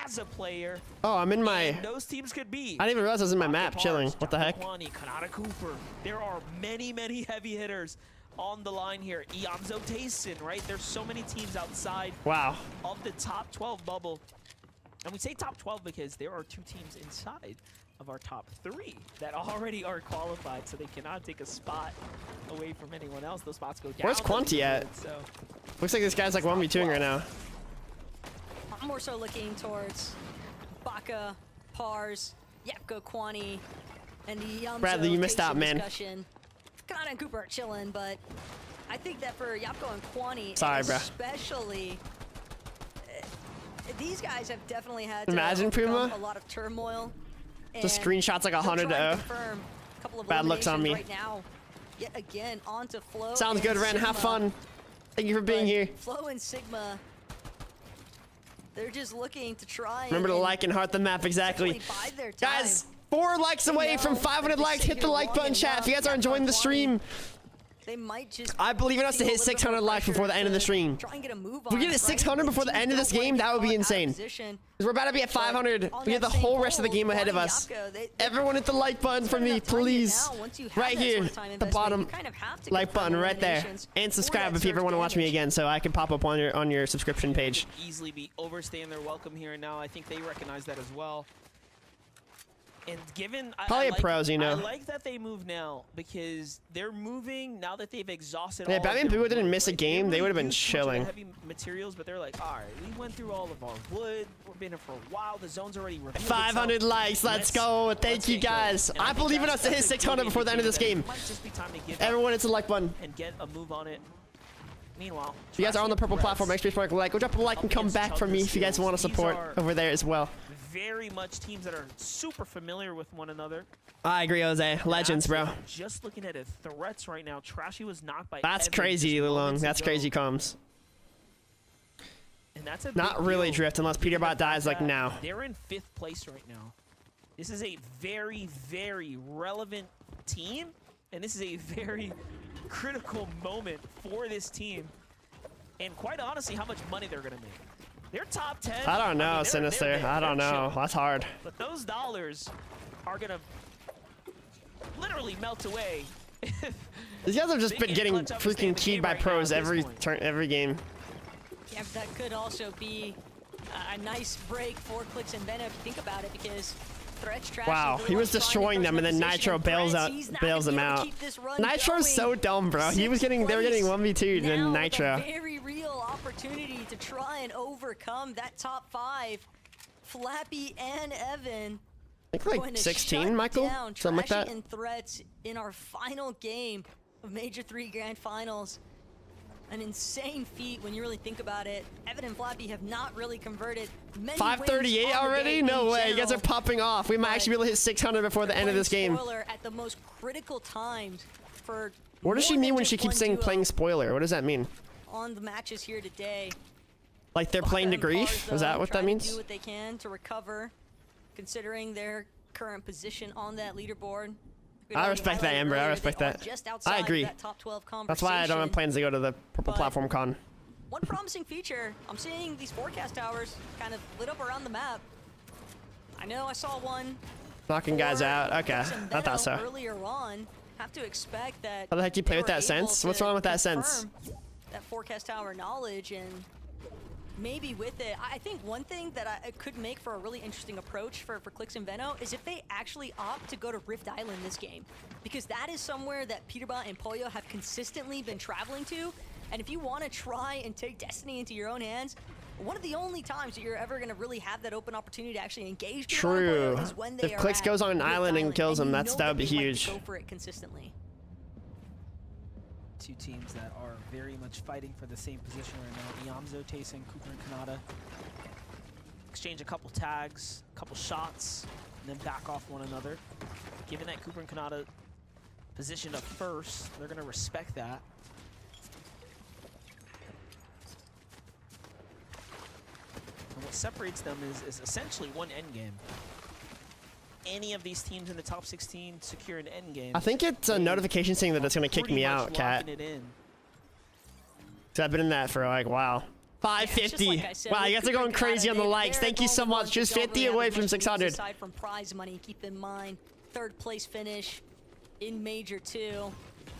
as a player. Oh, I'm in my... And those teams could be. I didn't even realize I was in my map, Rocket chilling. Parks, What the heck? Kwani, Kanata Cooper. There are many heavy hitters on the line here. Iamzo Tayson, right? There's so many teams outside Wow. of the top 12 bubble. And we say top 12 because there are 2 teams inside of our top 3 that already are qualified, so they cannot take a spot away from anyone else. Those spots go down. Where's Quanti at? So Looks like this guy's like 1v2ing right now. I'm more so looking towards Baka, Pars, Yapko, Kwani, and the Bradley, you missed out, man. discussion. Kanata and Cooper are chilling, but I think that for Yapko and Kwani, Sorry, bro. especially, these guys have definitely had to Imagine, overcome Puma. a lot of turmoil. The and screenshot's like they're 100 trying to to confirm a couple of Bad looks on eliminations me. right now. Yet again, onto Flo. Sounds and good, Ren. Have Sigma. fun. Thank you for being But here. Flo and Sigma, they're just looking to try. Remember to like and heart the map, exactly. definitely bide their time. Guys, 4 likes away from 500 likes. Hit the like button, chat. If you guys are enjoying the stream, They might just I believe in us to feel a hit little bit 600 more likes before the end of the pressure stream. to try and get a move If we on, get to right? 600 before the Teams end of this don't wanna game, get that would be caught out of insane. position. We're about to be at 500. On We have the that same whole rest of the goal, game ahead of Kwani us. Yapko, they- Everyone hit the like button for spend me, enough time please. now, once you have Right that here, sort of time the investment, bottom you kind of have to like confirm button right there. eliminations And for subscribe that if you ever surge want to watch me damage. again, so I can pop up on your subscription page. could easily be overstaying their welcome here and now. I think they recognize that as well. And given Probably I a like, pros, you know. I like that they move now because they're moving now that they've exhausted. Yeah, all of Batman their Boo didn't wood, miss a right? game, they really would've been used much of the chilling. Heavy materials, but they're like, all right, we went through all of our wood. We've been here for a while. The zone's already revealed 500 itself. likes, let's go. Thank you get going. guys. And I think believe in us to hit that's a 600 good before the end of this indicator game. that it might just be time to give up Everyone hit the like button. and get a move on it. Meanwhile, If you guys are on the purple Threats platform, make sure you like. Go drop a like and come back for me if you guys want to support over there as well. very much teams that are super familiar with one another. I agree, Jose. Legends, bro. Just looking at it, Threats right now. Trashy was knocked by. That's Evan crazy, just Lulong. moments That's ago. crazy comms. And that's a Not big really deal, drift unless given Peterbot the fact dies like that now. They're in 5th place right now. This is a very, very relevant team, and this is a very critical moment for this team. And quite honestly, how much money they're going to make. They're top 10. I don't know, they're Sinister. there. I don't They're know. chilling. That's hard. But those dollars are going to literally melt away. These guys have just They been can getting clutch up and stay in freaking the keyed game by right now pros at this point. every game. Yeah, but that could also be a nice break for Clicks and Venom if you think about it, because Threats Trashy Wow, really he was trying to destroying them, and then first Nitro position, and bails Threats, out, he's not bails gonna them be able to out. keep this run Nitro's so going. dumb, bro. He was Sixth they were getting place. 1v2'd Now and with Nitro. a very real opportunity to try and overcome that top 5. Flappy and Evan. I think going like to 16, shut Michael? down Something like Trashy that. and Threats in our final game of Major 3 Grand Finals. An insane feat when you really think about it. Evan and Flappy have not really converted many 538 wins on the already? day No in way. You guys are general. popping off. We might But actually be able to hit 600 before the end of Playing this game. spoiler at the most critical times for What does she more mean than when just she keeps one saying duo playing spoiler? What does that mean? on the matches here today. Like they're playing to grief? Is that what that Do means? what they can to recover, considering their current position on that leaderboard. I respect that, Amber. I respect They are that. just I outside of agree. that top 12 That's why I don't have conversation. plans to go to the Purple But- Platform Con. One promising feature, I'm seeing these forecast towers kind of lit up around the map. I know I saw one. Knocking guys for out. Okay, Jackson I thought so. Earlier on, have to expect that. How the heck do you play they with were that able sense? to What's wrong with that sense? confirm that forecast tower knowledge, and maybe with it, I think one thing that it could make for a really interesting approach for Clix and Veno is if they actually opt to go to Rift Island this game, because that is somewhere that Peterbot and Pollo have consistently been traveling to. And if you want to try and take Destiny into your own hands, one of the only times that you're ever going to really have that open opportunity to actually engage Peterbot and Pollo True. is when they If are Clix at goes on an Rift island and kills you them, know that would be they like to huge. Go for it consistently. Two teams that are very much fighting for the same position right now. Iamzo chasing Cooper and Kanata. Exchange a couple tags, a couple shots, and then back off one another. Given that Cooper and Kanata positioned up first, they're going to respect that. And what separates them is essentially one endgame. Any of these teams in the top 16 secure an endgame. I think it's a notification saying that it's going to kick pretty me much out, Cat. locking it in. So I've been in that for like, wow. 550. Like I said, Wow, you guys are Cooper going and crazy on the Kanata, likes. they're Thank you the so only much. ones Just that don't 50 really have away as from much to lose 600. Aside from prize money, keep in mind, third place finish in Major 2.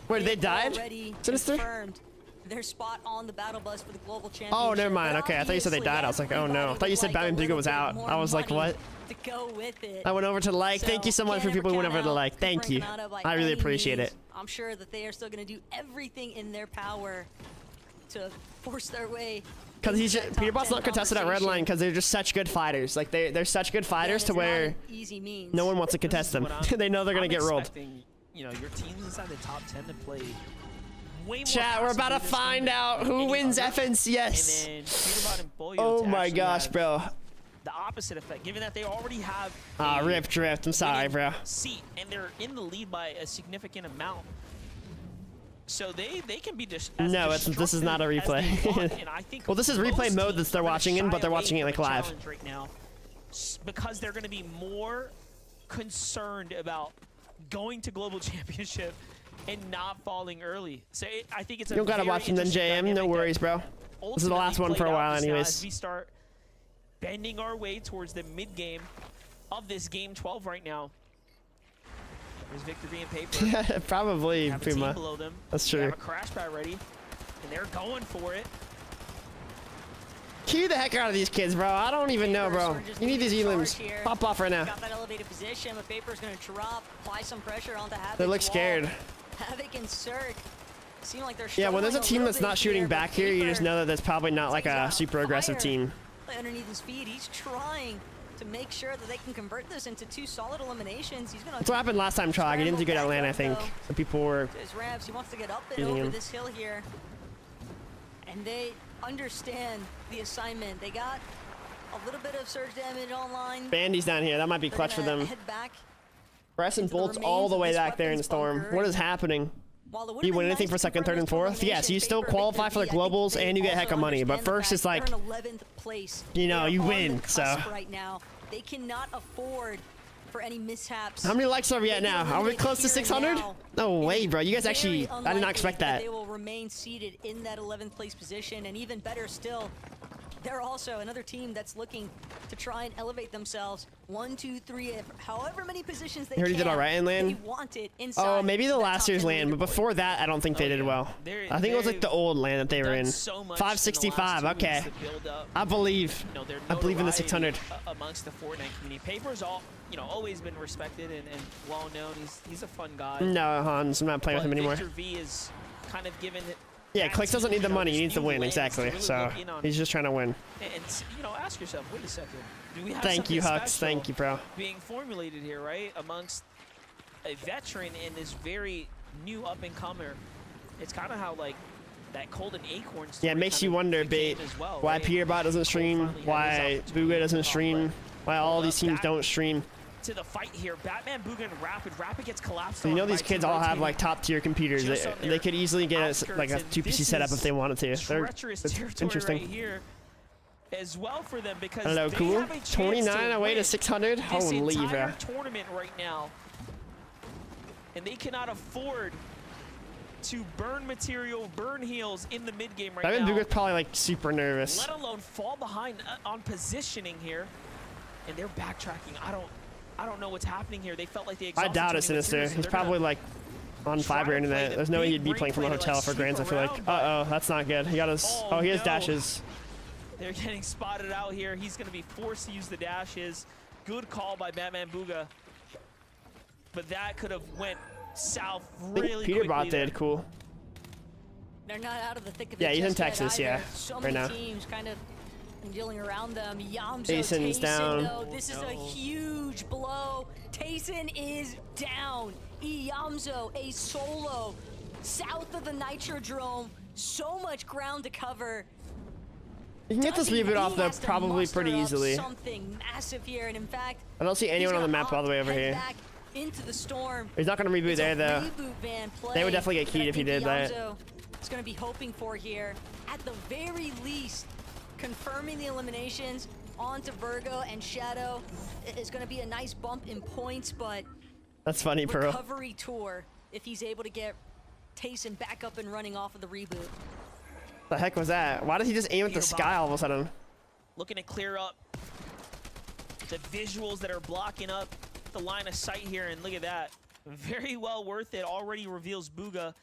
Wait, they They've died? already Sinister? confirmed their spot on the battle bus for the global championship. Oh, never mind. But Okay, I thought you said they obviously died. I was like, oh no. I everybody thought you said would like Batman a Blugo little was bit out. more I was like, money what? to go with it. I went over to the like. Thank you so much for can't people who ever went over to count the out like. Thank Cooper you. and Kanata by I really any appreciate means. it. I'm sure that they are still going to do everything in their power to force their way. Because into that top Peterbot's 10 not contested at Red conversation. Line because they're just such good fighters. Like they're such good fighters And to it's not where an easy means. no one wants to contest them. They know they're gonna I'm get rolled. expecting, you know, your teams inside the top 10 to play way more Chat, we're about to passively this game find than out who any wins other. FNCS. And then Peterbot and Boyo Oh to my actually gosh, have bro. the opposite effect, given that they already have Ah, a rip drift. I'm sorry, winning bro. seat, and they're in the lead by a significant amount. So they can be just as No, this is not a destructive as they replay. want, and I think Well, this is replay most mode teams that they're are gonna watching in, shy but they're away watching it from like the live. challenge right now, because they're going to be more concerned about going to global championship and not falling early. So I think it's a You don't gotta very watch them then, interesting JM. No dynamic that worries, bro. This is the last ultimately one for a played out while just now anyways. As we start bending our way towards the mid game of this game 12 right now. There's Victor V and Paper. Probably, Have a team Puma. below them. That's They true. have a crash pad ready, and they're going for it. Cue the heck out of these kids, bro. I don't even know, bro. You need these elims. Pop off right now. Got that elevated position, but Paper's going to drop, apply some pressure onto Havoc. They look scared. Havoc and Cirque seem like they're Yeah, when there's a struggling team little that's bit not shooting here, but back here, you just Paper, know that that's probably not like he's a on super aggressive fire. team. Underneath his feet, he's trying to make sure that they can convert this into 2 solid eliminations. He's going That's what happened last time, Trog. He didn't do good at Atlanta, I think. Though. So people were... His ramps, he wants to get up and Using over him. this hill here. And they understand the assignment. They got a little bit of surge damage online. Bandy's down here. That might be They're clutch for gonna them. head back. Pressing into the bolts all remains the of way this back there in the weapons storm. bunker. What is happening? While it Do would've you been win anything nice for to second, convert third, and this fourth? to Yes, you still elimination, qualify for the Paper, I think globals they and you get also heck of money. But understand the first, it's fact like, they're in 11th place. you know, They are you on win, the cusp so. right now, they cannot afford for any mishaps. how many likes are we at They now? get Are we eliminated close to here and 600? now. No It way, is bro. You guys very actually, I did unlikely not expect that. They will remain seated in that 11th place position, and even better still, they're also another team that's looking to try and elevate themselves 1, 2, 3, however many positions they They already can. did all right in land? They want it inside Oh, maybe the that last top year's 10 land, but leaderboard. before that, I don't think they did yeah. well. They're- I think it was like the old land that they were done in. so much in the last 565, 2 weeks okay. to build up, I believe. you know, their I believe in the notoriety, 600. Amongst the Fortnite community. Paper's always been respected and well known. He's a fun guy. No, Hans, I'm not playing with But him anymore. Victor V is kind of given Yeah, that Clix doesn't team, need the you know, money. He this needs to new win, lens exactly. really So look in on- he's just trying to win. and you know, ask yourself, wait a second, do we have Thank you, something Hux. special Thank you, bro. being formulated here, right, amongst a veteran and this very new up-and-comer? It's kind of how, like, that Cold and Acorn story Yeah, it makes kind you of wonder, became Bait, as well, why right? Peterbot doesn't stream, finally had why his opportunity Bugha to doesn't come up, stream, but why all hold these up, teams back don't stream. to the fight here. Batman, Bugha, and Rapid. Rapid gets collapsed You on know by these kids two all have rotating like top tier computers. just They, on they their could easily get outskirts, like a and 2PC this setup if is they wanted to. treacherous It's territory interesting. right here as well for them, because I don't know, they cool. have a chance 29 to away to win 600. this Holy, bro. entire tournament right now, and they cannot afford to burn material, burn heals in the mid game right Batman now, Bugha's probably like super nervous. let alone fall behind on positioning here, and they're backtracking. I don't know what's happening here. They felt like they I exhausted doubt it, 21 Sinister. series, so He's they're gonna probably like on try fiber to play internet. the There's no way big he'd be break playing from a play to, hotel like, for sneak grands. I feel like, around, but- uh-oh, that's not good. He got his, oh, he has no. dashes. They're getting spotted out here. He's going to be forced to use the dashes. Good call by Batman Bugha. But that could have went south I think really Peterbot quickly there. did, cool. They're not out of the thick of Yeah, it he's in just yet Texas, either. yeah, So right many now. teams kind of dealing around them. Yamzo, Tayson's Tayson, down. though, this is a huge blow. Tayson is down. Yamzo, a solo south of the Nitrodrome. So much ground to cover. You can get this Doesn't- reboot off he though has to probably muster pretty up easily. Something massive here, and in fact, I don't see anyone on the map all the way over here. Back into the storm. He's not gonna reboot It's a there though. reboot van play They would definitely get that keyed I if he think did that. Yamzo is going to be hoping for here. At the very least, confirming the eliminations onto Virgo and Shadow is going to be a nice bump in points, but That's funny, Pearl. recovery tour if he's able to get Tayson back up and running off of the reboot. The heck was that? Why did he just aim at the sky all of a sudden? Looking to clear up the visuals that are blocking up the line of sight here, and look at that. Very well worth it. Already reveals Bugha,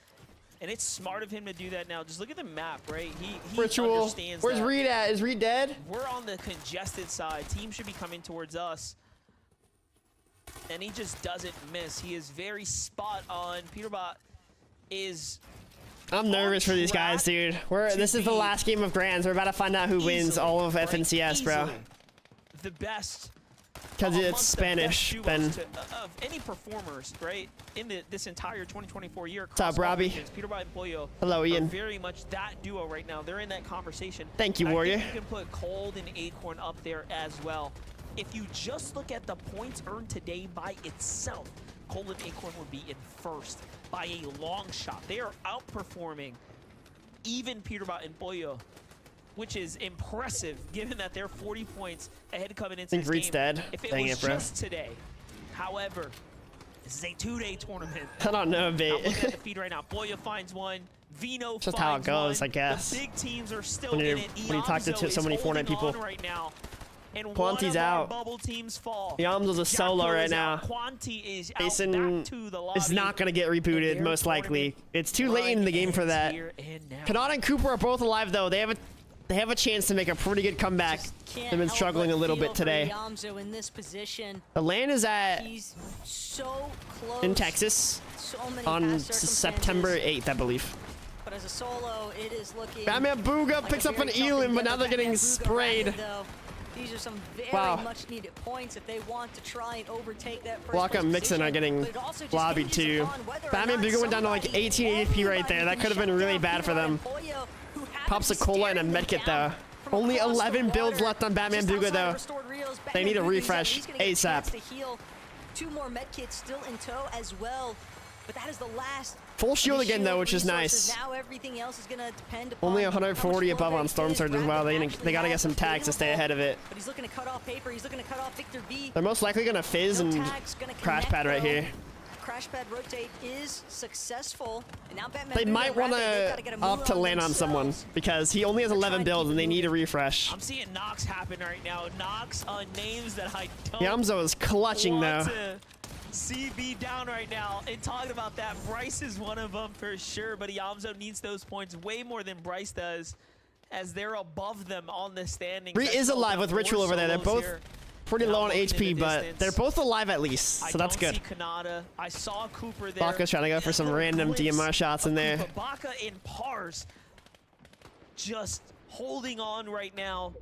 and it's smart of him to do that now. Just look at the map, right? He Ritual. understands Where's that. Reed at? Is Reed dead? We're on the congested side. Team should be coming towards us. And he just doesn't miss. He is very spot on. Peterbot is I'm nervous for these guys, dude. This is the last game of Grands. We're about to find out who wins easily, all of right? FNCS, bro. Easily the best. Because it's amongst the best Spanish, duos Ben. of any performers, right? In this entire 2024 year. What's up, Robbie? Peterbot and Pollo Hello, Ian. are very much that duo right now. They're in that conversation. Thank you, And Warrior. I think you can put Cold and Acorn up there as well. If you just look at the points earned today by itself, Cold and Acorn would be in first by a long shot. They are outperforming even Peterbot and Pollo, which is impressive given that they're 40 points ahead coming into Think this Reed's game. dead. If it Dang was it, bro. just today. However, this is a 2-day tournament. I don't know, I'm looking at Bait. the feed right now. Pollo finds one. Vino Just finds how it goes, one. I guess. The big teams are still When in you- it. when you talk to Iamzo so many is Fortnite holding people. on right now. And Quanti's one of our out. bubble teams fall. Yamzo's a solo Jacko right is now. out. Quanti is out Jason back to the lobby. is not going to get And rebooted, their most likely. tournament It's too late in the game for ends that. here and now. Kanata and Cooper are both alive, though. They have a chance to make a pretty good comeback. Can't They've been help struggling but a little feel bit for today. Yamzo in this position. The land is at He's so close. in Texas So many on past September circumstances, 8th, I believe. But as a solo, it is looking. Batman Bugha like picks a up an very tough Elam, but now they're endeavor. getting Batman Bugha sprayed. Rapid, though, these are some very Wow. much needed points if they want to try and overtake that first Block place and Mixon are position. getting But it also just lobbied hinges too. upon whether or Batman not Bugha went down to like somebody, 18 HP right there. That anybody could have been can really shut bad for down them. Peterbot and Pollo, who happen Pops to a be cola and a staring them medkit down though. from Only across the 11 builds water. left on Batman Just Bugha outside though. of restored reels, They need a Batman Bugha's at refresh least gonna get a ASAP. chance to heal. 2 more medkits still in tow as well. But that is the last. Full shield of the again though, shield which is resources. nice. Now everything else is gonna depend upon Only how much 140 above flow on rate Storm is. Surge as well. Rapid They actually gotta get has some tags to stay available, ahead of it. But he's looking to cut off Paper. He's looking to cut off Victor V. They're most likely gonna fizz No and tags gonna crash connect, pad right though. here. Crash pad rotate is successful. And now Batman They Bugha might and want Rapid, they've gotta get a to move up to on land on someone themselves. because he only has They're 11 trying to builds keep and they it need a moving. refresh. I'm seeing Nox happen right now. Nox on names that I don't Yamzo is clutching though. want to see be down right now. And talking about that, Bryce is one of them for sure, but Yamzo needs those points way more than Bryce does, as they're above them on the standings. Bree That's is all alive about with more Ritual over there. They're solos both here. pretty Now low on moving in HP, the but distance. they're both alive at least, so that's I don't good. see Kanata. I saw Cooper there. Baka's trying to go for some random DMR shots in there. But Baka in pars, just holding on right now.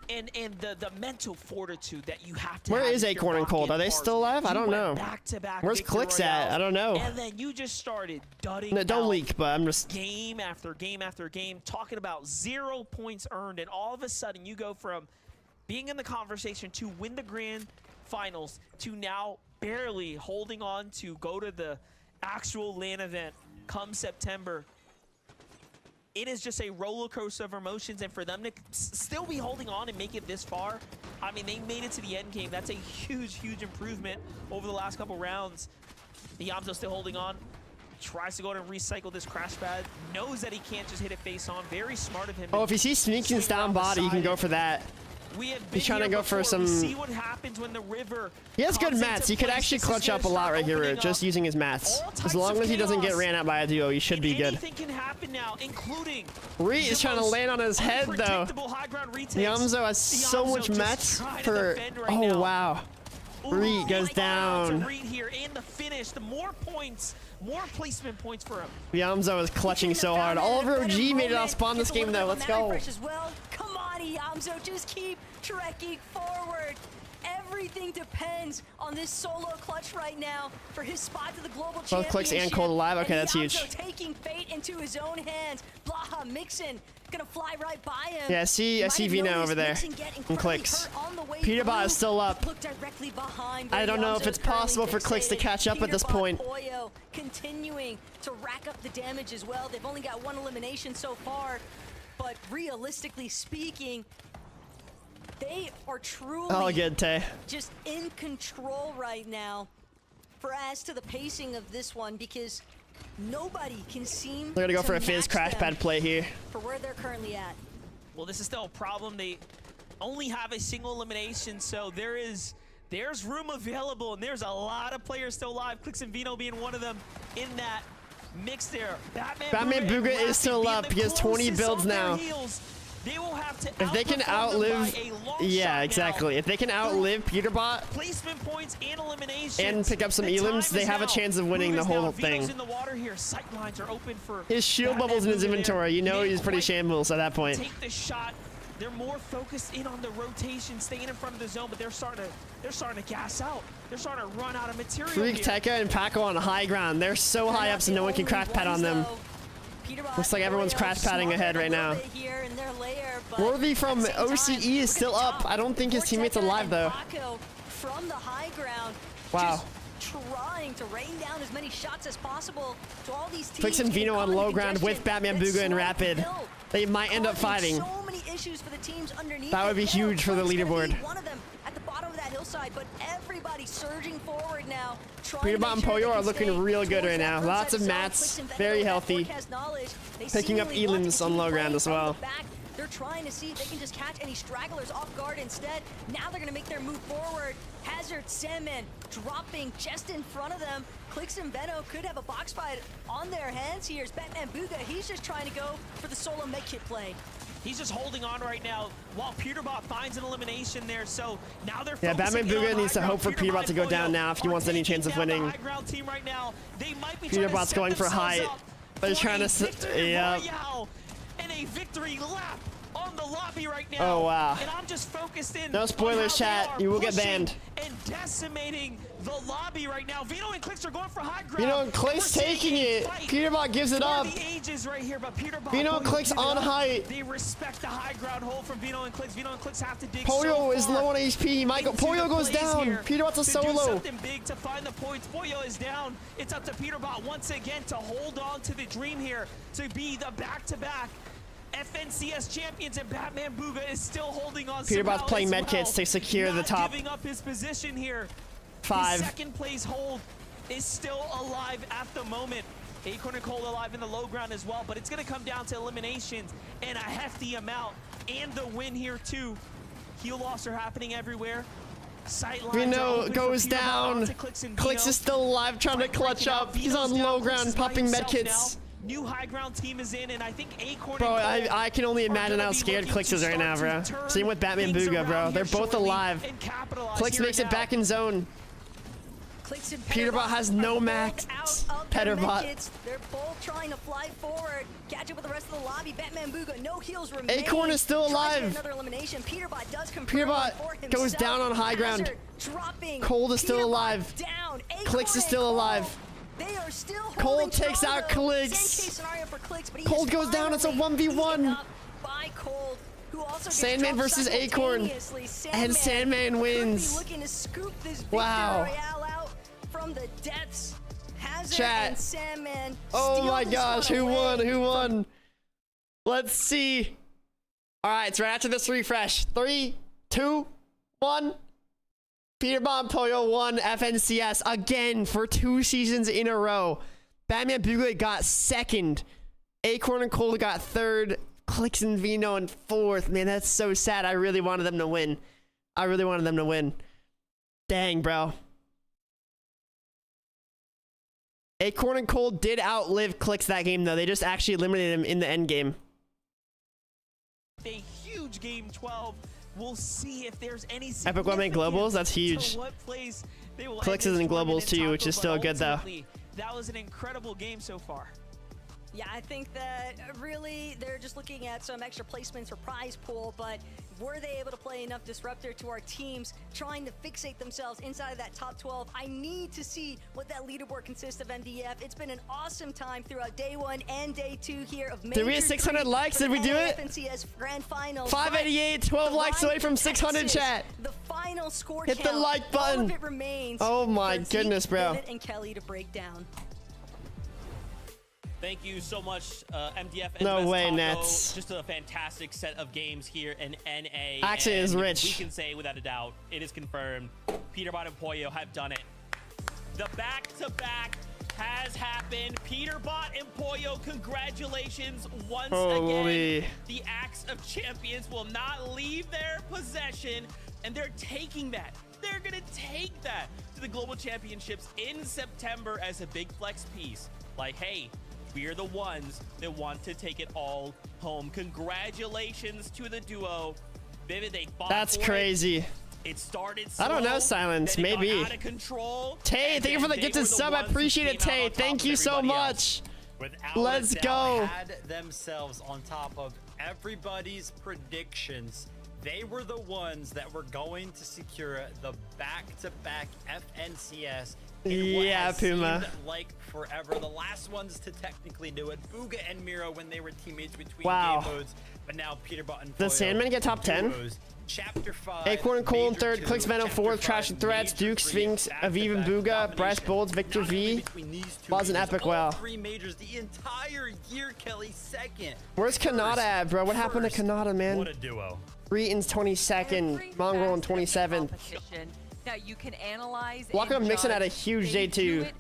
And the mental fortitude that you have to Where have is if you're Acorn and Baka Cold? in Are they pars. still alive? I You don't went know. back-to-back Where's victory Clicks at? royales, I don't know. And then you just started dudding No, don't out leak, but I'm just... game after game after game, talking about 0 points earned, and all of a sudden you go from being in the conversation to win the grand finals to now barely holding on to go to the actual LAN event come September. It is just a roller coaster of emotions, and for them to still be holding on and make it this far, I mean, they made it to the end game. That's a huge, huge improvement over the last couple rounds. Yamzo still holding on. Tries to go ahead and recycle this crash pad. Knows that he can't just hit it face on. Very smart of him. Oh, if you see Sneakins down body, you can go for that. We have been He's trying to here go for before. We some... see what happens when the river He has good comes mats. into He could place. actually This is clutch gonna up a lot start right here, opening just up using his mats. all As types long of as he doesn't get chaos. ran out by a duo, he should be good. Anything can happen now, including Reed is the trying to most land on his head, though. unpredictable high ground retakes. Yamzo has so Yamzo much just mats trying to for... defend right Oh, now. wow. Reed goes down. Reed here and the finish, the more points, more placement points for him. Yamzo is clutching so hard. Oliver OG made it off spawn this game, though. Let's go. Well. Come on, Yamzo, just keep trekking forward. Everything depends on this solo clutch right now for his spot to the global championship. Both Clicks and Cold alive. Okay, that's huge. Yamzo taking fate into his own hands. Blaha Mixon gonna fly right by him. Yeah, I see Vino over there. And Clicks. Peterbot is still up. I don't know if it's possible for Clicks to catch up at this point. Poyo continuing to rack up the damage as well. They've only got 1 elimination so far, but realistically speaking, they are truly Oh, good, Tay. just in control right now for as to the pacing of this one, because nobody can seem They're gonna go to for a Fizz match crash them pad play here. for where they're currently at. Well, this is still a problem. They only have a single elimination, so there's room available, and there's a lot of players still alive. Clicks and Vino being one of them in that mix there. Batman Booga is still up. He has 20 builds now. They will have to If they can outlive... Yeah, exactly. If they can outlive Peterbot placement points and eliminations and pick up some the elims, time they is have a now. chance of winning the Booga's whole down. thing. Vino's in the water here. Sight lines are open for His shield Batman bubbles in his Booga there. inventory. You know he's pretty Can't shambles at that point. take the shot. They're more focused in on the rotation, staying in front of the zone, but they're starting to gas out. They're starting to run out of material Freak, here. Tekka, and Paco on high ground. They're so high up so no one can crash pad on them. Looks like everyone's crash padding ahead right now. Worthy from OCE is still up. I don't think his teammate's alive, though. From the high ground, Wow. just trying to rain down as many shots as possible to all these teams. Clicks and getting Vino caught on in low the ground with congestion Batman that Booga and slowed Rapid. the hill, They might end up causing fighting. So many issues for the teams underneath. That would be it. huge for the Clicks gonna leaderboard. be one of them at the bottom of that hillside, but everybody surging forward now. Peterbot and Poyo are looking real good right now. Lots of mats, very healthy. Picking up elims on low ground as well. They're trying to see if they can just catch any stragglers off guard instead. Now they're going to make their move forward. Hazard Salmon dropping just in front of them. Clicks and Veno could have a box fight on their hands here. It's Batman Booga. He's just trying to go for the solo medkit play. He's just holding on right now while Peterbot finds an elimination there. So now they're Yeah, focusing Batman in Booga on needs to high hope for ground. Peterbot to go Peterbot down now if he are wants any taking chance of down the winning. high ground team right now. They might be trying to Peterbot's set going for themselves height. up They're for trying a to... victory Yeah. royale and a victory lap on the lobby right now. Oh, wow. And I'm just focused in. No spoilers, on how they chat. are You will get pushing banned. and decimating the lobby right now. Vino and Clicks are going for high ground. Vino and Clicks We're seeing taking a it. fight Peterbot gives it for up. the ages right here, but Peterbot Vino going to Clicks give it on up. height. They respect the high ground hold from Vino and Clicks. Vino and Clicks have to dig Poyo so is far low on HP. He might go. into Poyo the goes plays down. here Peterbot's a to do solo. something big to find the points. Poyo is down. It's up to Peterbot once again to hold on to the dream here, to be the back-to-back FNCS champions, and Batman Booga is still holding on. Peterbot's somehow playing as medkits well. to secure the Not top giving up his position here. 5. His second place hold is still alive at the moment. Acorn and Cole alive in the low ground as well, but it's going to come down to eliminations and a hefty amount, and the win here too. Heal loss are happening everywhere. Vino goes down. Clicks is still alive, trying to clutch up. He's on low ground, popping medkits. New high ground team is in, and I think Acorn. Bro, and Cole I can only are imagine gonna how be scared looking Clix to is right now, start bro. to turn Same with Batman things Booga, bro. around They're here both shortly alive. and capitalize Clix here makes and it now. back in zone. Clicks and Peterbot has no max. Peterbot. They're both trying to fly forward, catch up with the rest of the lobby. Batman Booga, no heals remain. Acorn is still Tries to get alive. Another elimination. Peterbot does confirm Peterbot for himself. goes down on high ground. Hazard dropping. Cold is still Peterbot alive. Down. Clix is Acorn still and alive. Cole, they are still Cole holding takes strong, out though. Clix. Same case scenario for Clix, but he Cold is goes down. It's a finally 1v1. beaten up by Cold, who also gets Sandman dropped versus Acorn. simultaneously. And Sandman could be wins. looking to scoop this Wow. victory royale out from the depths. Hazard Chat. and Sandman Oh steal my this gosh, one who won? away Who from won? Let's see. All right, it's right after this refresh. 3, 2, 1. Peterbot and Pollo won FNCS again for 2 seasons in a row. Batman Bugler got second. Acorn and Cole got third. Clix and Vino in fourth. Man, that's so sad. I really wanted them to win. I really wanted them to win. Dang, bro. Acorn and Cole did outlive Clix that game, though. They just actually eliminated him in the end game. A huge game 12. We'll see if there's any Epic One make globals? That's huge. to what place they will Clix end is this in globals tournament too, top which of, is but still good, though. ultimately, that was an incredible game so far. Yeah, I think that really they're just looking at some extra placements or prize pool, but were they able to play enough disruptor to our teams trying to fixate themselves inside of that top 12? I need to see what that leaderboard consists of, MDF. It's been an awesome time throughout day 1 and day 2 here of Did we Major hit 600 3 likes? for Did we the do it? FNCS Grand Finals. 588, But 12 the likes line away from 600, Texas, chat. The final score Hit the count, like all button. of it remains Oh my for Zeke, goodness, bro. Bennett, and Kelly to break down. Thank you so much, MDF. And No the best way, taco. Nets. Just a fantastic set of games here in NA. Actually, it is and rich. We can say without a doubt, it is confirmed. Peterbot and Pollo have done it. The back-to-back has happened. Peterbot and Pollo, congratulations once Holy. again. The Axe of Champions will not leave their possession, and they're taking that. They're gonna take that to the Global Championships in September as a big flex piece. Like, hey, we are the ones that want to take it all home. Congratulations to the duo. Vivid, they fought That's for crazy. It started slow, I don't know, Silence. then it got Maybe. out of control, Tay, and thank you then for the they gifted were the sub. I ones who appreciate it, came out Tay. on top Thank of you so everybody much. else. Without Let's a doubt, go. had themselves on top of everybody's predictions. They were the ones that were going to secure the back-to-back FNCS. in what Yeah, has Puma. seemed like forever. The last ones to technically do it, Booga and Miro when they were teammates between Wow. game modes, but now Peterbot and Does Foyo, Sandman get top 10? duos. Chapter 5. Acorn and Cole in Major third, 2, Clix Venom Chapter fourth, 5, Trash and Threats, Major Duke, 3, Sphinx, Aviv and back-to-back Booga, Bryce domination. Bolts, Victor Not only V. between these two Was an majors, epic all wow. 3 majors the entire year, Kelly second. Where's Kanata at, bro? What happened to First. Kanata, man? What a duo. Reeton's 22nd, Every Mongrel in facet of the 27th. competition that you can analyze. Walker and Mixon had a judge, huge they day, too. do it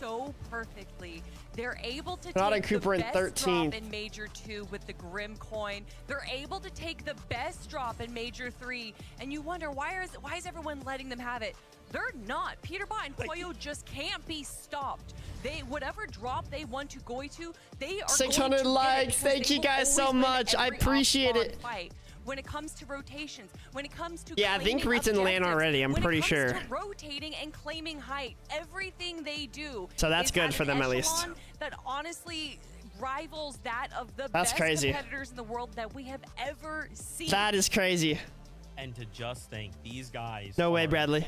so perfectly. They're able to Kanata take Cooper in the best 13th. drop in Major 2 with the Grim Coin. They're able to take the best drop in Major 3, and you wonder why is everyone letting them have it? They're not. Peterbot and Pollo just can't be stopped. They whatever drop they want to go to, they are 600 going to likes. get it because Thank they you will guys so always win much. I every appreciate off-spawn it. fight. When it comes to rotations, when it comes to Yeah, I think claiming Reed's in lane objectives, already, I'm when pretty it comes sure. to rotating and claiming height, everything they do. So that's is good at for an them at least. echelon that honestly rivals that of the That's best crazy. competitors in the world that we have ever seen. That is crazy. And to just think, these guys. No way, are Bradley.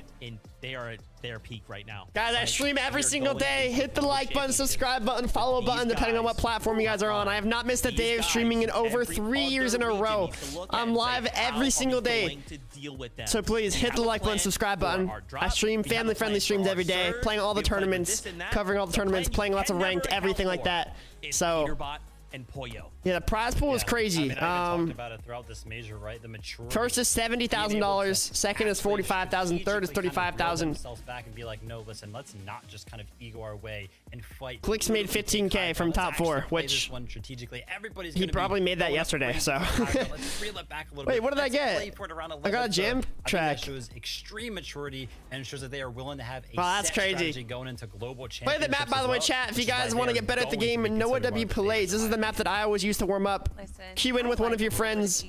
they are at their peak right now. Guys, I Like, stream every they're single going day. into Hit the global like button, championships. subscribe button, follow These button, depending on what guys platform you guys are on. I have not missed a These day of guys, streaming in over every 3 years in a other region row. needs to look at I'm and say, live how every are single we day. going to deal with them? So please We hit have the a like button, plan subscribe for button. our I drop. stream We have a family-friendly plan streams for our every day, surge. playing all the We have a plan for tournaments, this and that. covering all the The tournaments, plan you playing lots can of never ranked, account everything like for that. is So Peterbot and Pollo. Yeah, the prize pool is Yeah. crazy. I mean, I've been talking about it throughout this major, right? The maturity. First is $70,000. Second is $45,000. Third is $35,000. Themselves back and be like, no, listen, let's not just kind of ego our way and fight. Clicks made 15K from top 4, which one strategically. Everybody's he probably made that yesterday. So let's reel it back a little wait, bit. what did I Let's get? play for it around I got a 11. jam I think track. that shows extreme maturity and shows that they are willing to have a Wow, that's set crazy. strategy going into global championships. Play the map, by the way, chat. If you guys want to get better at the game, NoahWPlays. This is the map that I always use to warm up. Listen, Queue in with one of your friends.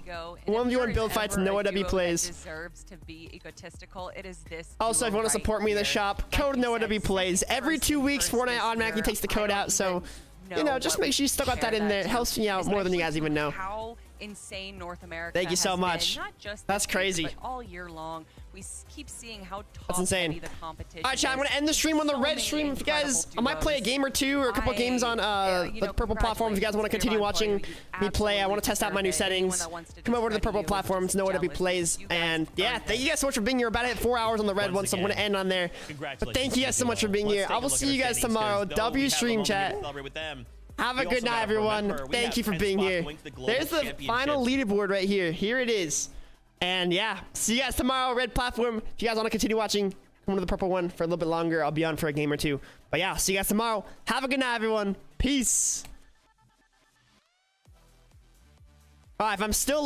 One of you on build fights, NoahWPlays. Deserves to be egotistical. It is this. Also, if you want to support me in the shop, code NoahWPlays. Every 2 weeks, Fortnite automatically takes the code out, so you know, just make sure you still got that in there. It helps me out more than you guys even know. How insane North America Thank you so has much. been, not just That's this year, crazy. but all year long. We keep seeing how That's insane. top-heavy the competition All right, chat, I'm going to end the stream on the red stream. If you guys, I might play a game or two or a couple games on the purple platform. If you guys want to continue watching me play, I want to test out my new settings. Come over to the purple platforms, NoahWPlays. And yeah, thank you guys so much for being here. About to hit 4 hours on the red one, so I'm going to end on there. But thank you guys so much for being here. I will see you guys tomorrow. W stream, chat. Have a good night, everyone. Thank you for being here. There's the final leaderboard right here. Here it is. And yeah, see you guys tomorrow, red platform. If you guys want to continue watching, come to the purple one for a little bit longer. I'll be on for a game or two. But yeah, see you guys tomorrow. Have a good night, everyone. Peace. All right, if I'm still live.